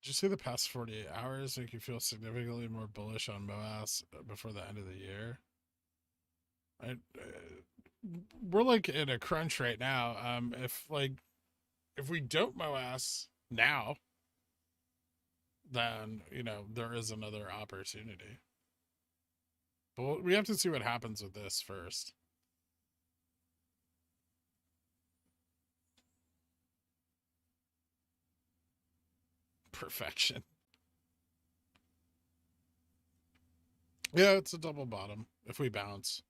Speaker 3: Did you see the past 48 hours make you feel significantly more bullish on MOASS before the end of the year? We're like in a crunch right now. If we don't MOASS now, then there is another opportunity. But we have to see what happens with this first. Perfection. Yeah, it's a double bottom if we bounce.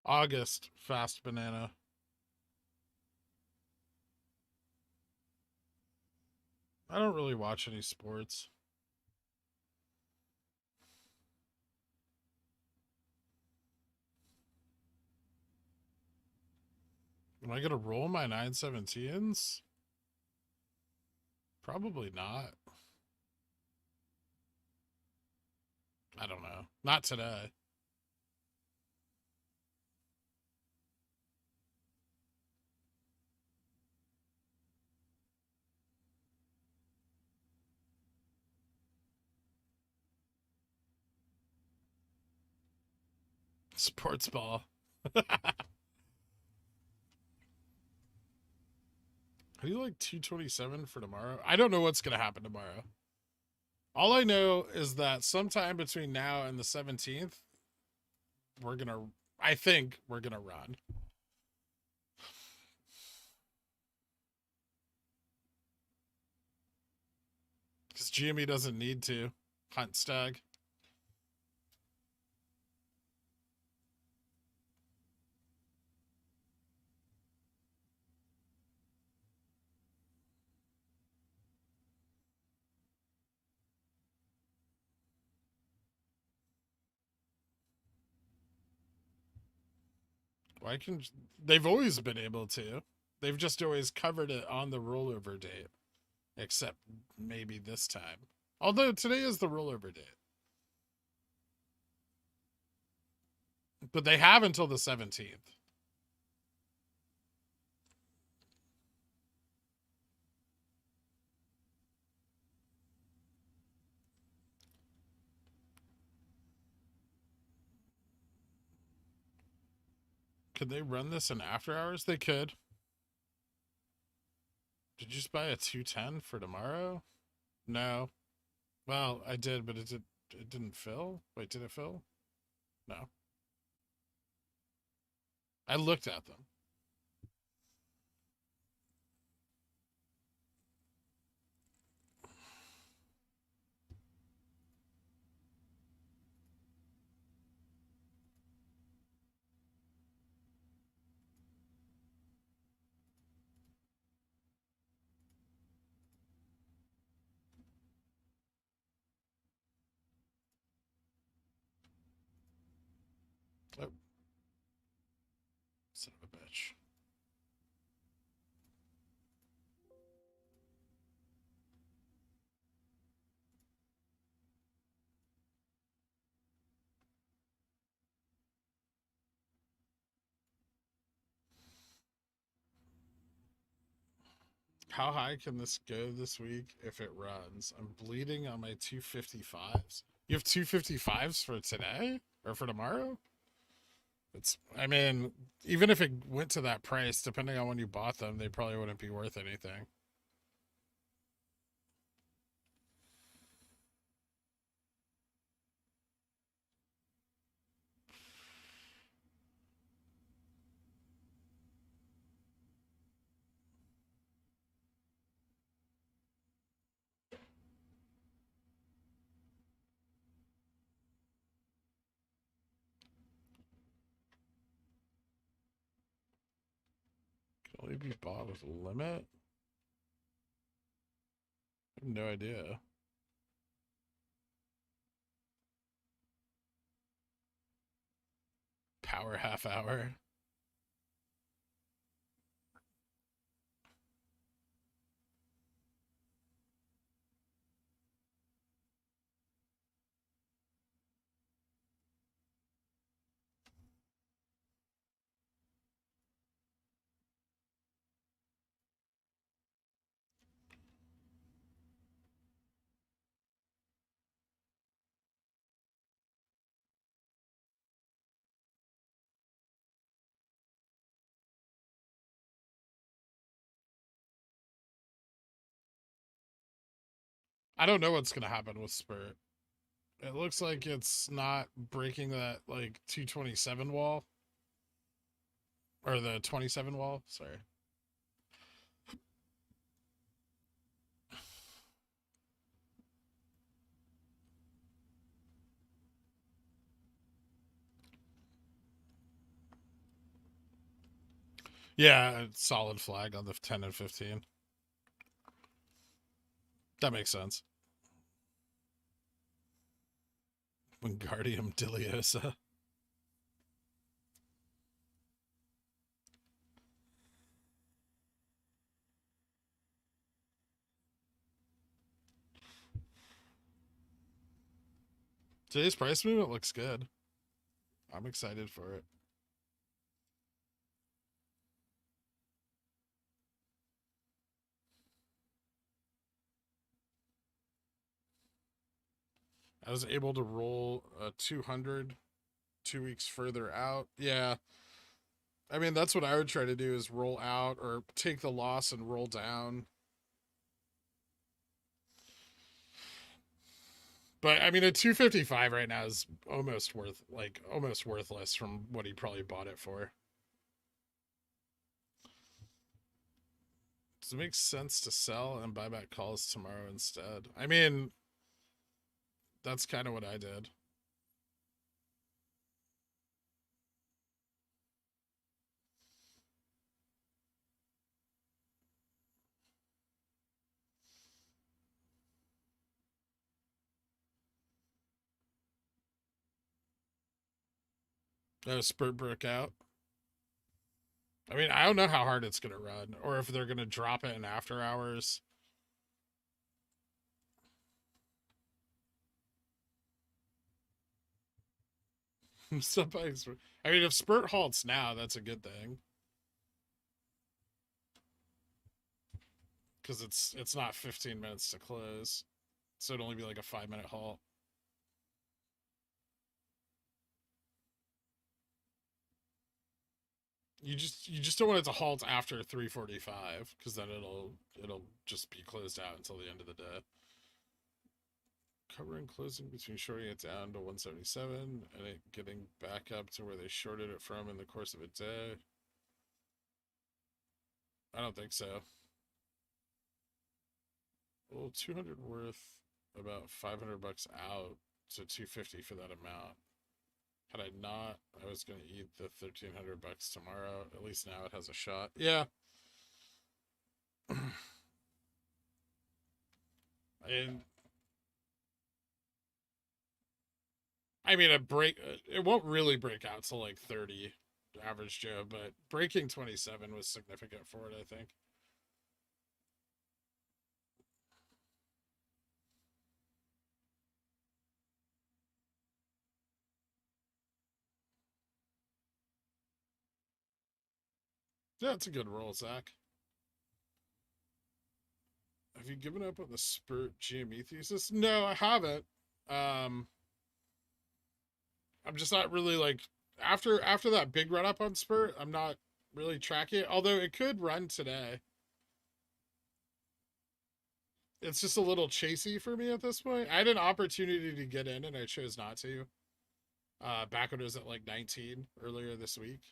Speaker 3: August, fast banana. I don't really watch any sports. Am I gonna roll my 917s? Probably not. I don't know. Not today. Sports ball. How do you like 227 for tomorrow? I don't know what's going to happen tomorrow. All I know is that sometime between now and the 17th, I think we're going to run. Because GME doesn't need to hunt stag. They've always been able to. They've just always covered it on the rollover date. Except maybe this time. Although today is the rollover date. But they have until the 17th. Could they run this in after hours? They could. Did you just buy a 210 for tomorrow? No. Well, I did, but it didn't fill. Wait, did it fill? No. I looked at them. Oh. Son of a bitch. How high can this go this week if it runs? I'm bleeding on my 255s. You have 255s for today or for tomorrow? I mean, even if it went to that price, depending on when you bought them, they probably wouldn't be worth anything. Maybe bought with a limit? I have no idea. Power half hour. I don't know what's going to happen with Spirit. It looks like it's not breaking that, like, 227 wall. Or the 27 wall, sorry. Yeah, solid flag on the 10 and 15. That makes sense. Wingardium Leviosa. Today's price movement looks good. I'm excited for it. I was able to roll a 200 2 weeks further out. Yeah. I mean, that's what I would try to do, is roll out or take the loss and roll down. But I mean, a 255 right now is almost worthless from what he probably bought it for. Does it make sense to sell and buy back calls tomorrow instead? I mean, that's kind of what I did. Spurt broke out. I mean, I don't know how hard it's going to run, or if they're going to drop it in after hours. I mean, if Spurt halts now, that's a good thing. Because it's not 15 minutes to close. So it'd only be like a 5-minute halt. You just don't want it to halt after 3:45, because then it'll just be closed out until the end of the day. Covering closing between shorting it down to 177 and it getting back up to where they shorted it from in the course of a day. I don't think so. Well, 200 worth about 500 bucks out to 250 for that amount. Had I not, I was going to eat the 1,300 bucks tomorrow. At least now it has a shot. Yeah. I mean, it won't really break out to like 30 average Joe, but breaking 27 was significant for it, I think. Yeah, it's a good roll, Zach. Have you given up on the Spurt GME thesis? No, I haven't. I'm just not really like after that big run up on Spurt, I'm not really tracking it. Although it could run today. It's just a little chasey for me at this point. I had an opportunity to get in and I chose not to. Back when it was at like 19 earlier this week.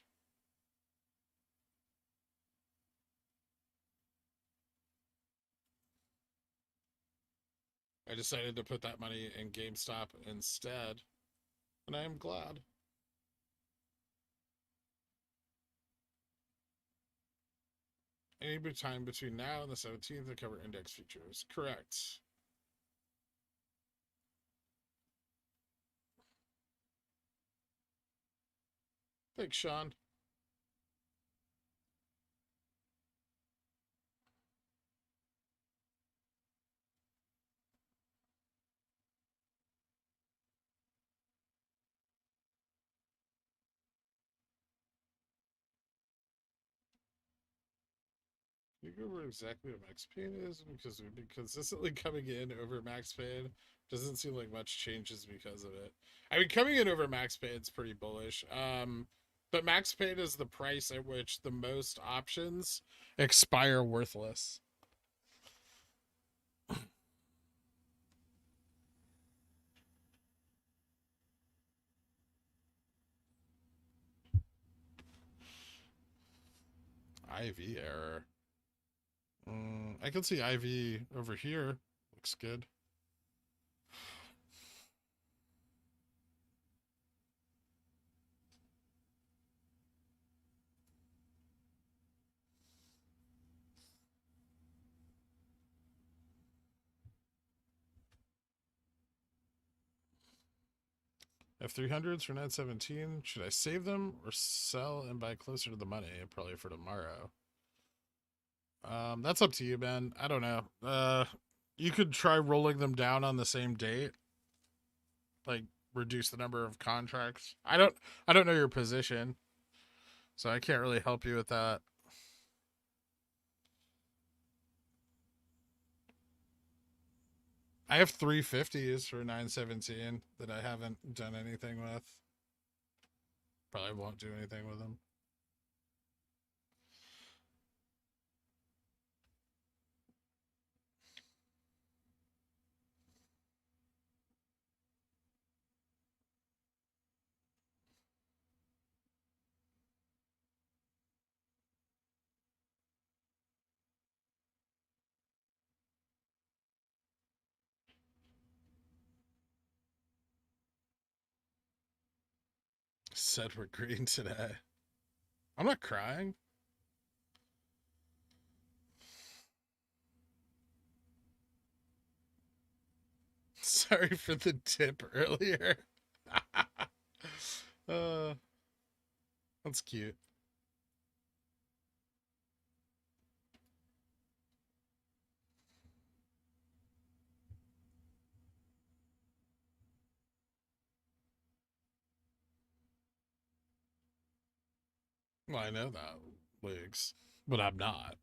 Speaker 3: I decided to put that money in GameStop instead, and I am glad. any time between now and the 17th to cover index futures. Correct. Thanks, Sean. You go over exactly what max pain is because we've been consistently coming in over max pain. Doesn't seem like much changes because of it. I mean, coming in over max pain is pretty bullish. But max pain is the price at which the most options expire worthless. IV error. I can see IV over here. Looks good. F300s for 917. Should I save them or sell and buy closer to the money? Probably for tomorrow. That's up to you, man. I don't know. You could try rolling them down on the same date. Like reduce the number of contracts. I don't know your position. So I can't really help you with that. I have 350s for 917 that I haven't done anything with. Probably won't do anything with them. Said we're green today. I'm not crying. Sorry for the tip earlier. That's cute. Well, I know that, Wigs, but I'm not.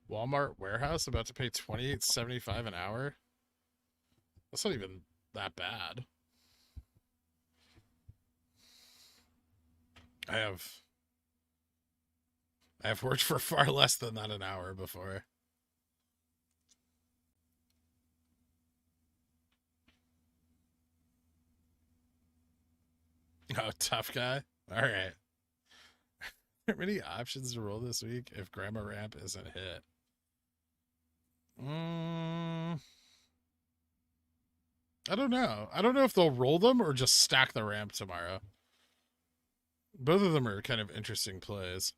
Speaker 3: Walmart warehouse about to pay $28.75 an hour. That's not even that bad. I have worked for far less than that an hour before. Oh, tough guy. All right. Are there many options to roll this week if Grandma Ramp isn't hit? I don't know. I don't know if they'll roll them or just stack the ramp tomorrow. Both of them are kind of interesting plays.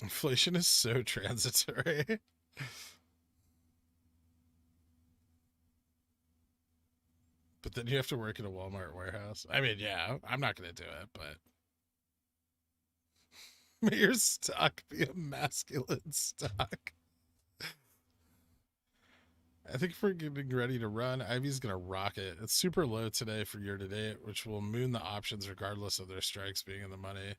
Speaker 3: Inflation is so transitory. But then you have to work in a Walmart warehouse. I mean, yeah, I'm not going to do it, but may your stock be a masculine stock. I think if we're getting ready to run, Ivy's going to rock it. It's super low today for year to date, which will moon the options regardless of their strikes being in the money.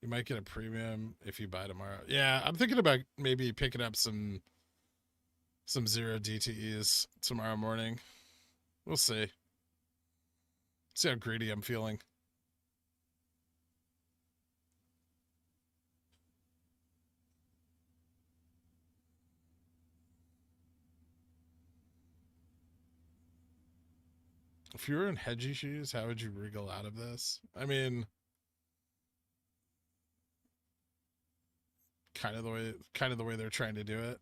Speaker 3: You might get a premium if you buy tomorrow. Yeah, I'm thinking about maybe picking up some zero DTEs tomorrow morning. We'll see. See how greedy I'm feeling. If you were in hedgy shoes, how would you wriggle out of this? I mean, kind of the way they're trying to do it.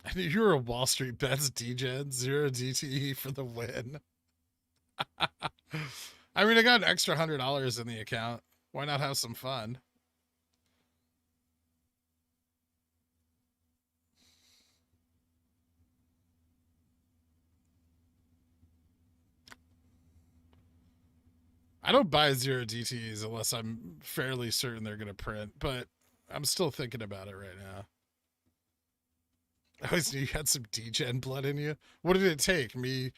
Speaker 3: I knew you were a Wall Street Bets DGen, 0 DTE for the win. I mean, I got an extra $100 in the account. Why not have some fun? I don't buy 0 DTEs unless I'm fairly certain they're going to print, but I'm still thinking about it right now. I always knew you had some DGen blood in you. What did it take? Me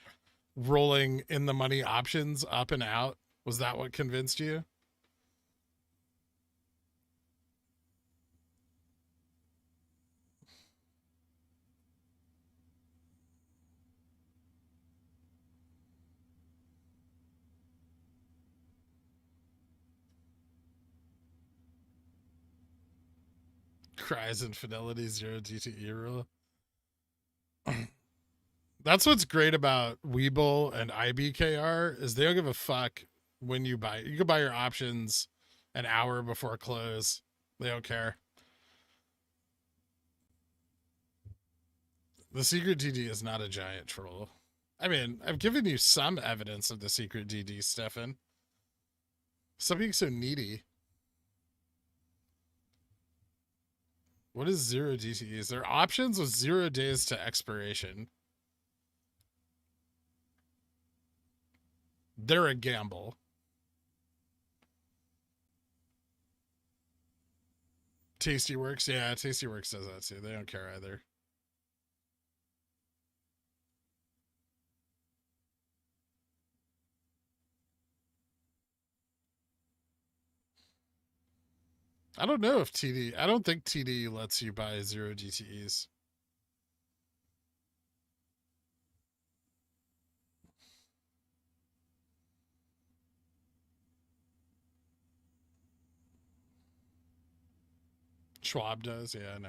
Speaker 3: rolling in the money options up and out? Was that what convinced you? Cries infidelity, 0 DTE rule. That's what's great about WeBull and IBKR is they don't give a fuck when you buy. You can buy your options an hour before close. They don't care. The secret DD is not a giant troll. I mean, I've given you some evidence of the secret DD, Stefan. Stop being so needy. What is 0 DTEs? They're options with 0 days to expiration. They're a gamble. Tastyworks, yeah, Tastyworks does that too. They don't care either. I don't know if TD, I don't think TD lets you buy 0 DTEs. Schwab does, yeah, I know.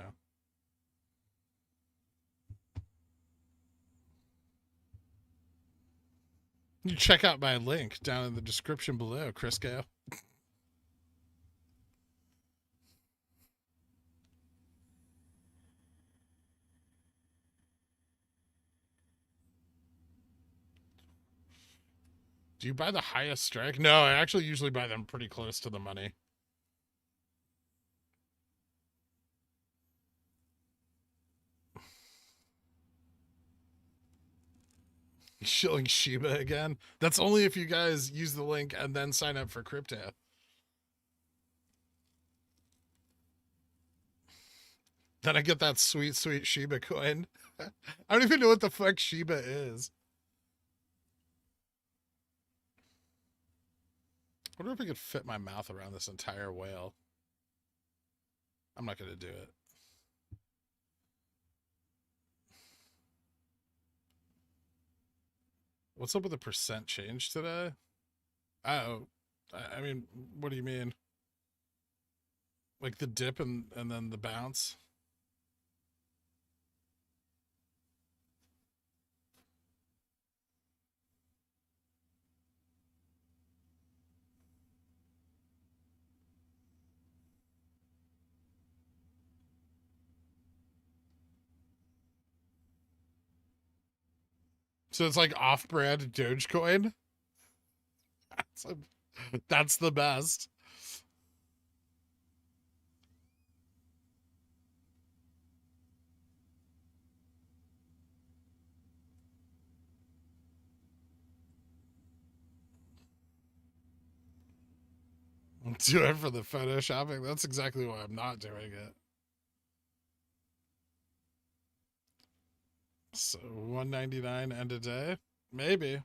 Speaker 3: You check out my link down in the description below, Chris Gale. Do you buy the highest strike? No, I actually usually buy them pretty close to the money. Shilling Shiba again? That's only if you guys use the link and then sign up for crypto. Then I get that sweet, sweet Shiba coin. I don't even know what the fuck Shiba is. I wonder if I could fit my mouth around this entire whale. I'm not going to do it. What's up with the percent change today? Oh, I mean, what do you mean? Like the dip and then the bounce? So it's like off-brand Dogecoin? That's the best. Do it for the photoshopping. That's exactly why I'm not doing it. So 199 end of day? Maybe.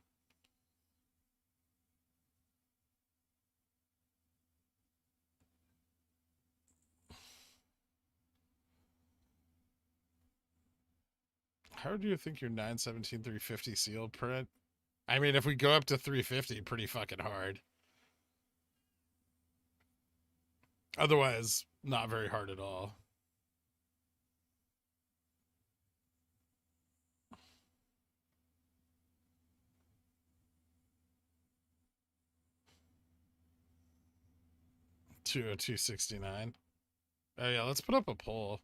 Speaker 3: How do you think your 917 350 seal print? I mean, if we go up to 350, pretty fucking hard. Otherwise, not very hard at all. 202.69. Oh yeah, let's put up a poll.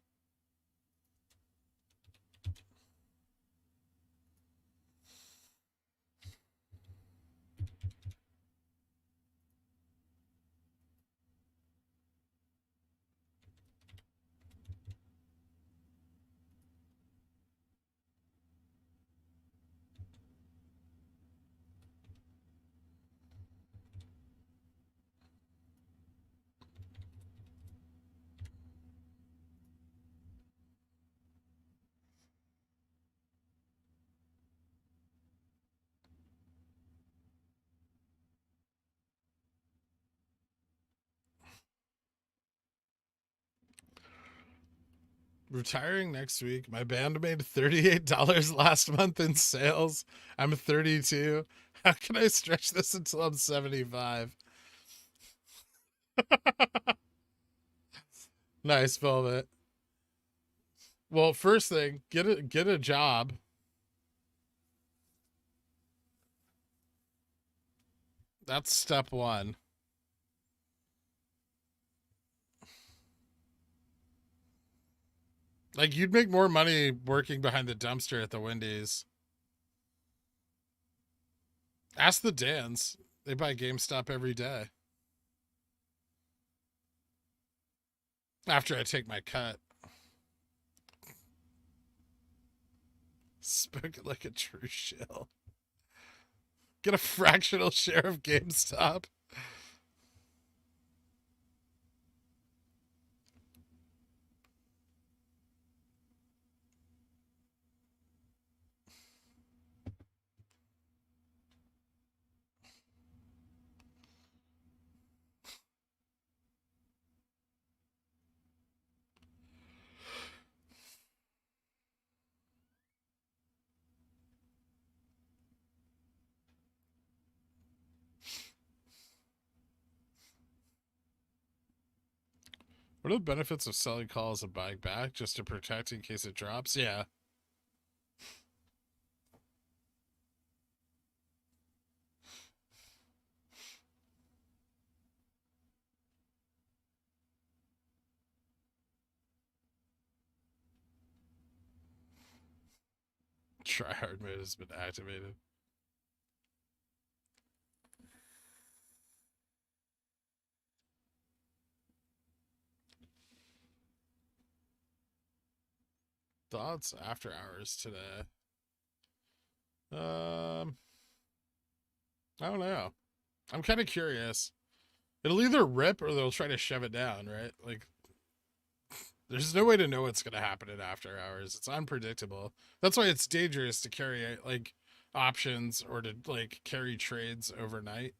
Speaker 3: Retiring next week. My band made $38 last month in sales. I'm 32. How can I stretch this until I'm 75? Nice, Velvet. Well, first thing, get a job. That's step one. Like, you'd make more money working behind the dumpster at the Wendy's. Ask the Dans. They buy GameStop every day. After I take my cut. Spoken like a true shill. Get a fractional share of GameStop. What are the benefits of selling calls and buying back just to protect in case it drops? Yeah. Tryhard mode has been activated. Thoughts after hours today. I don't know. I'm kind of curious. It'll either rip or they'll try to shove it down, right? Like, there's no way to know what's going to happen at after hours. It's unpredictable. That's why it's dangerous to carry, like, options or to, like, carry trades overnight.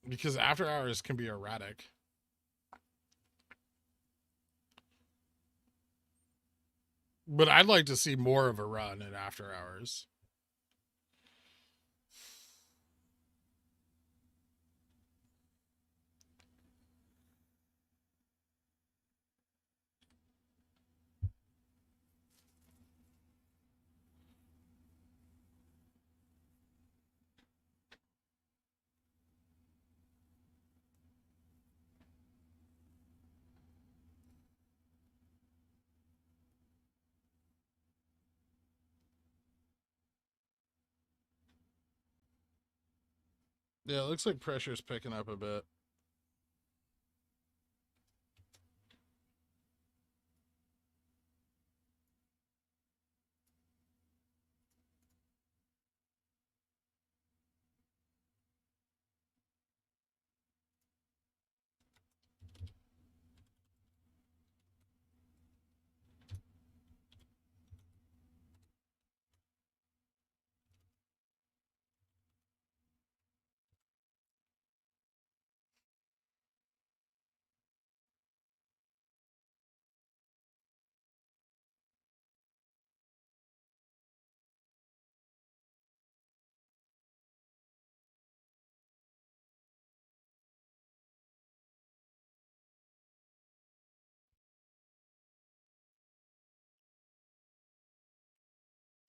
Speaker 3: Because after hours can be erratic. But I'd like to see more of a run in after hours. Yeah, it looks like pressure's picking up a bit.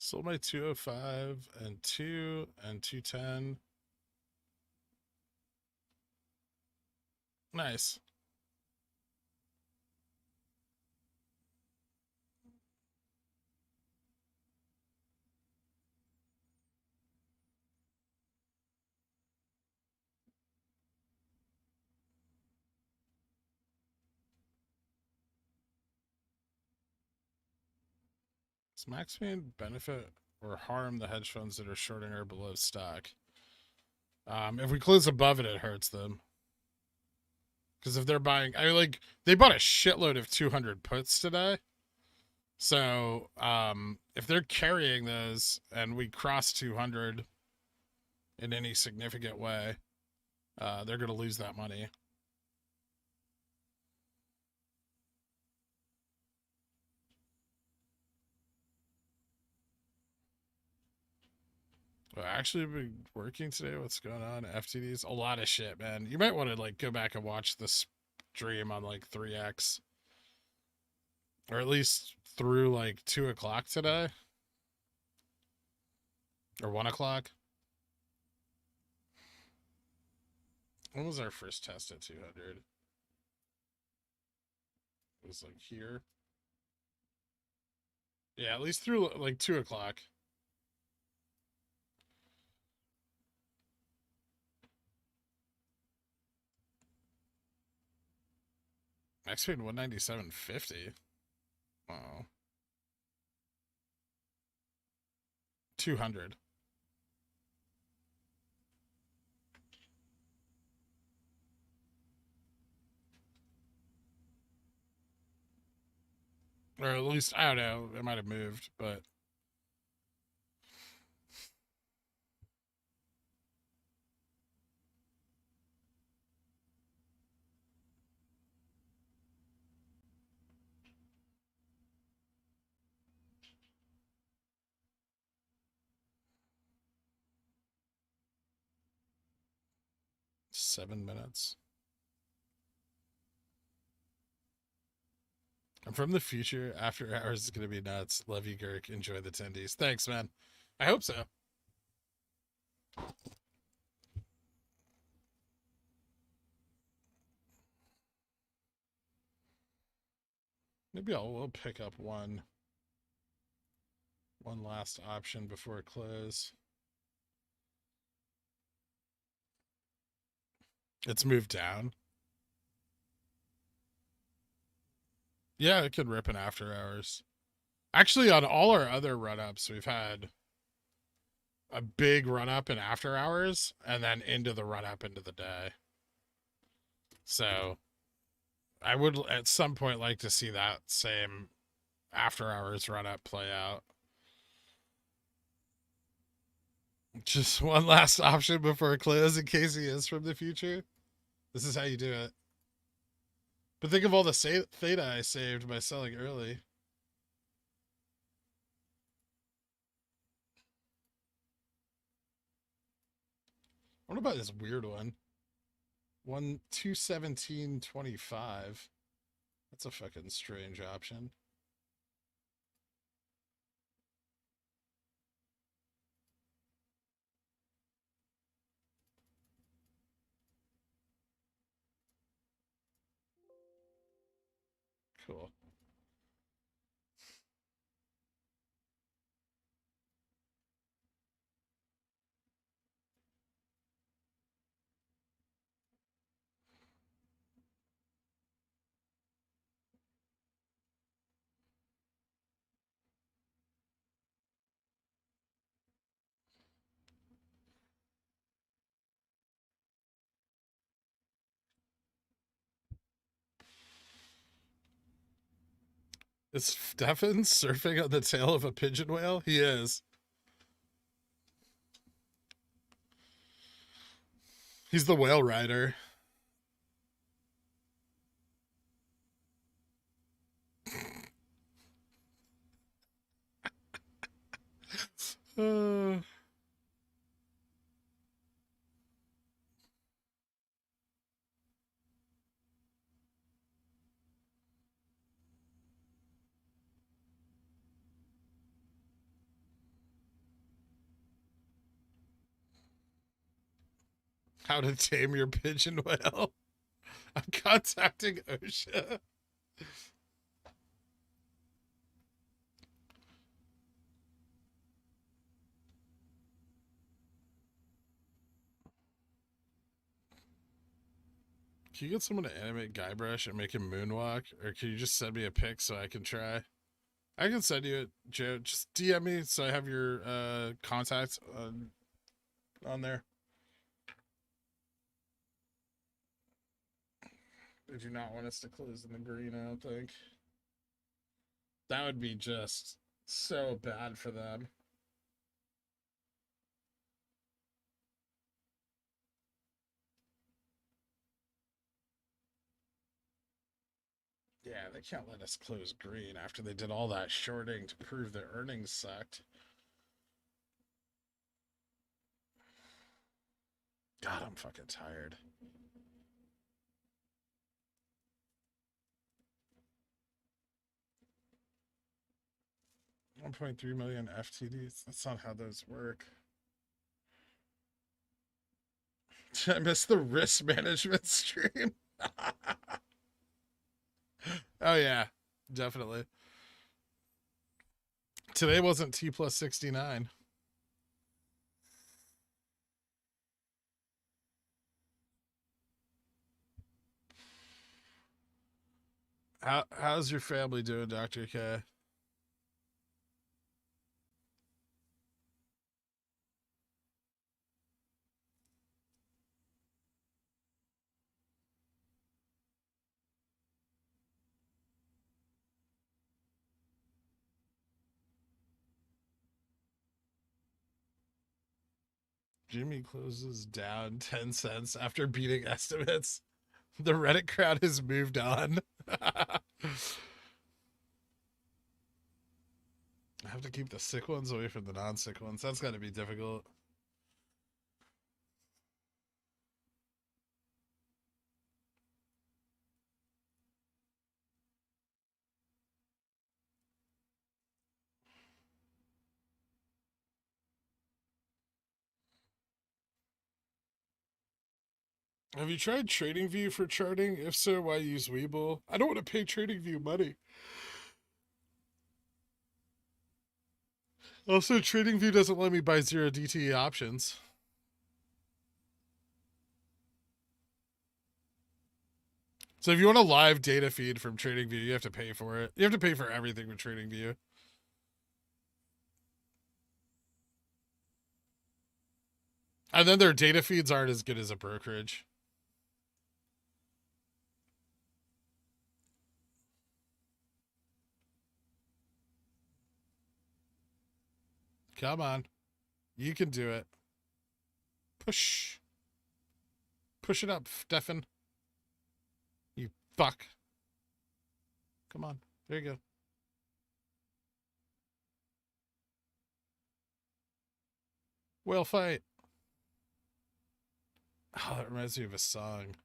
Speaker 3: Sold my 205 and 2 and 210. Nice. Does max mean benefit or harm the hedge funds that are shorting or below stock? If we close above it, it hurts them. Because if they're buying, I mean, like, they bought a shitload of 200 puts today. So, if they're carrying those and we cross 200 in any significant way, they're going to lose that money. Well, actually, been working today. What's going on? FTDs, a lot of shit, man. You might want to like go back and watch this stream on like 3x, or at least through like 2 o'clock today, or 1 o'clock. When was our first test at 200? It was like here. Yeah, at least through like 2 o'clock. Max paid 197.50. Wow. 200. Or at least, I don't know, it might have moved, but $7 minutes. I'm from the future. After hours is going to be nuts. Love you, Girk. Enjoy the tendies. Thanks, man. I hope so. Maybe we'll pick up one last option before close. It's moved down. Yeah, it could rip in after hours. Actually, on all our other run-ups, we've had a big run-up in after hours and then into the run-up into the day. So I would at some point like to see that same after hours run-up play out. Just one last option before close in case he is from the future. This is how you do it. But think of all the theta I saved by selling early. What about this weird one? 217.25. That's a fucking strange option. Cool. Is Stefan surfing on the tail of a pigeon whale? He is. He's the whale rider. uh... How to tame your pigeon whale. I'm contacting OSHA. Can you get someone to animate Guybrush and make him moonwalk? Or can you just send me a pic so I can try? I can send you it, Joe. Just DM me so I have your contacts on there. They do not want us to close in the green, I don't think. That would be just so bad for them. Yeah, they can't let us close green after they did all that shorting to prove their earnings sucked. God, I'm fucking tired. $1.3 million FTDs. That's not how those work. Did I miss the risk management stream? Oh yeah, definitely. Today wasn't T plus 69. How's your family doing, Dr. K? Jimmy closes down 10 cents after beating estimates. The Reddit crowd has moved on. I have to keep the sick ones away from the non-sick ones. That's got to be difficult. Have you tried TradingView for charting? If so, why use WeBull? I don't want to pay TradingView money. Also, TradingView doesn't let me buy 0 DTE options. So if you want a live data feed from TradingView, you have to pay for it. You have to pay for everything with TradingView. And then their data feeds aren't as good as a brokerage. Come on. You can do it. Push. Push it up, Stefan. You fuck. Come on. There you go. Whale fight. Oh, that reminds me of a song.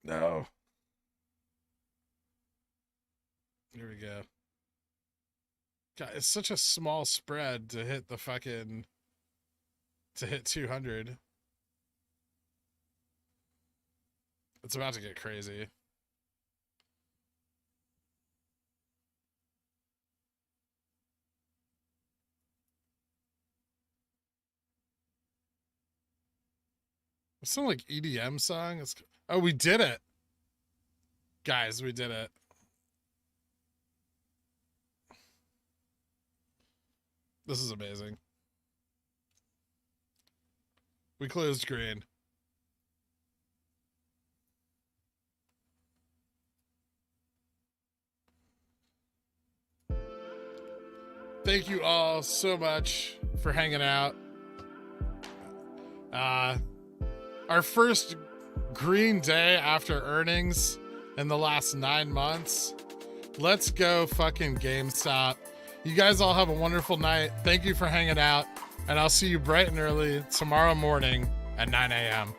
Speaker 3: No. Here we go. God, it's such a small spread to hit the fucking... to hit 200. It's about to get crazy. It's some like EDM song. It's... Oh, we did it. Guys, we did it. This is amazing. We closed green. Thank you all so much for hanging out. Our first green day after earnings in the last 9 months. Let's go fucking GameStop. You guys all have a wonderful night. Thank you for hanging out, and I'll see you bright and early tomorrow morning at 9 a.m.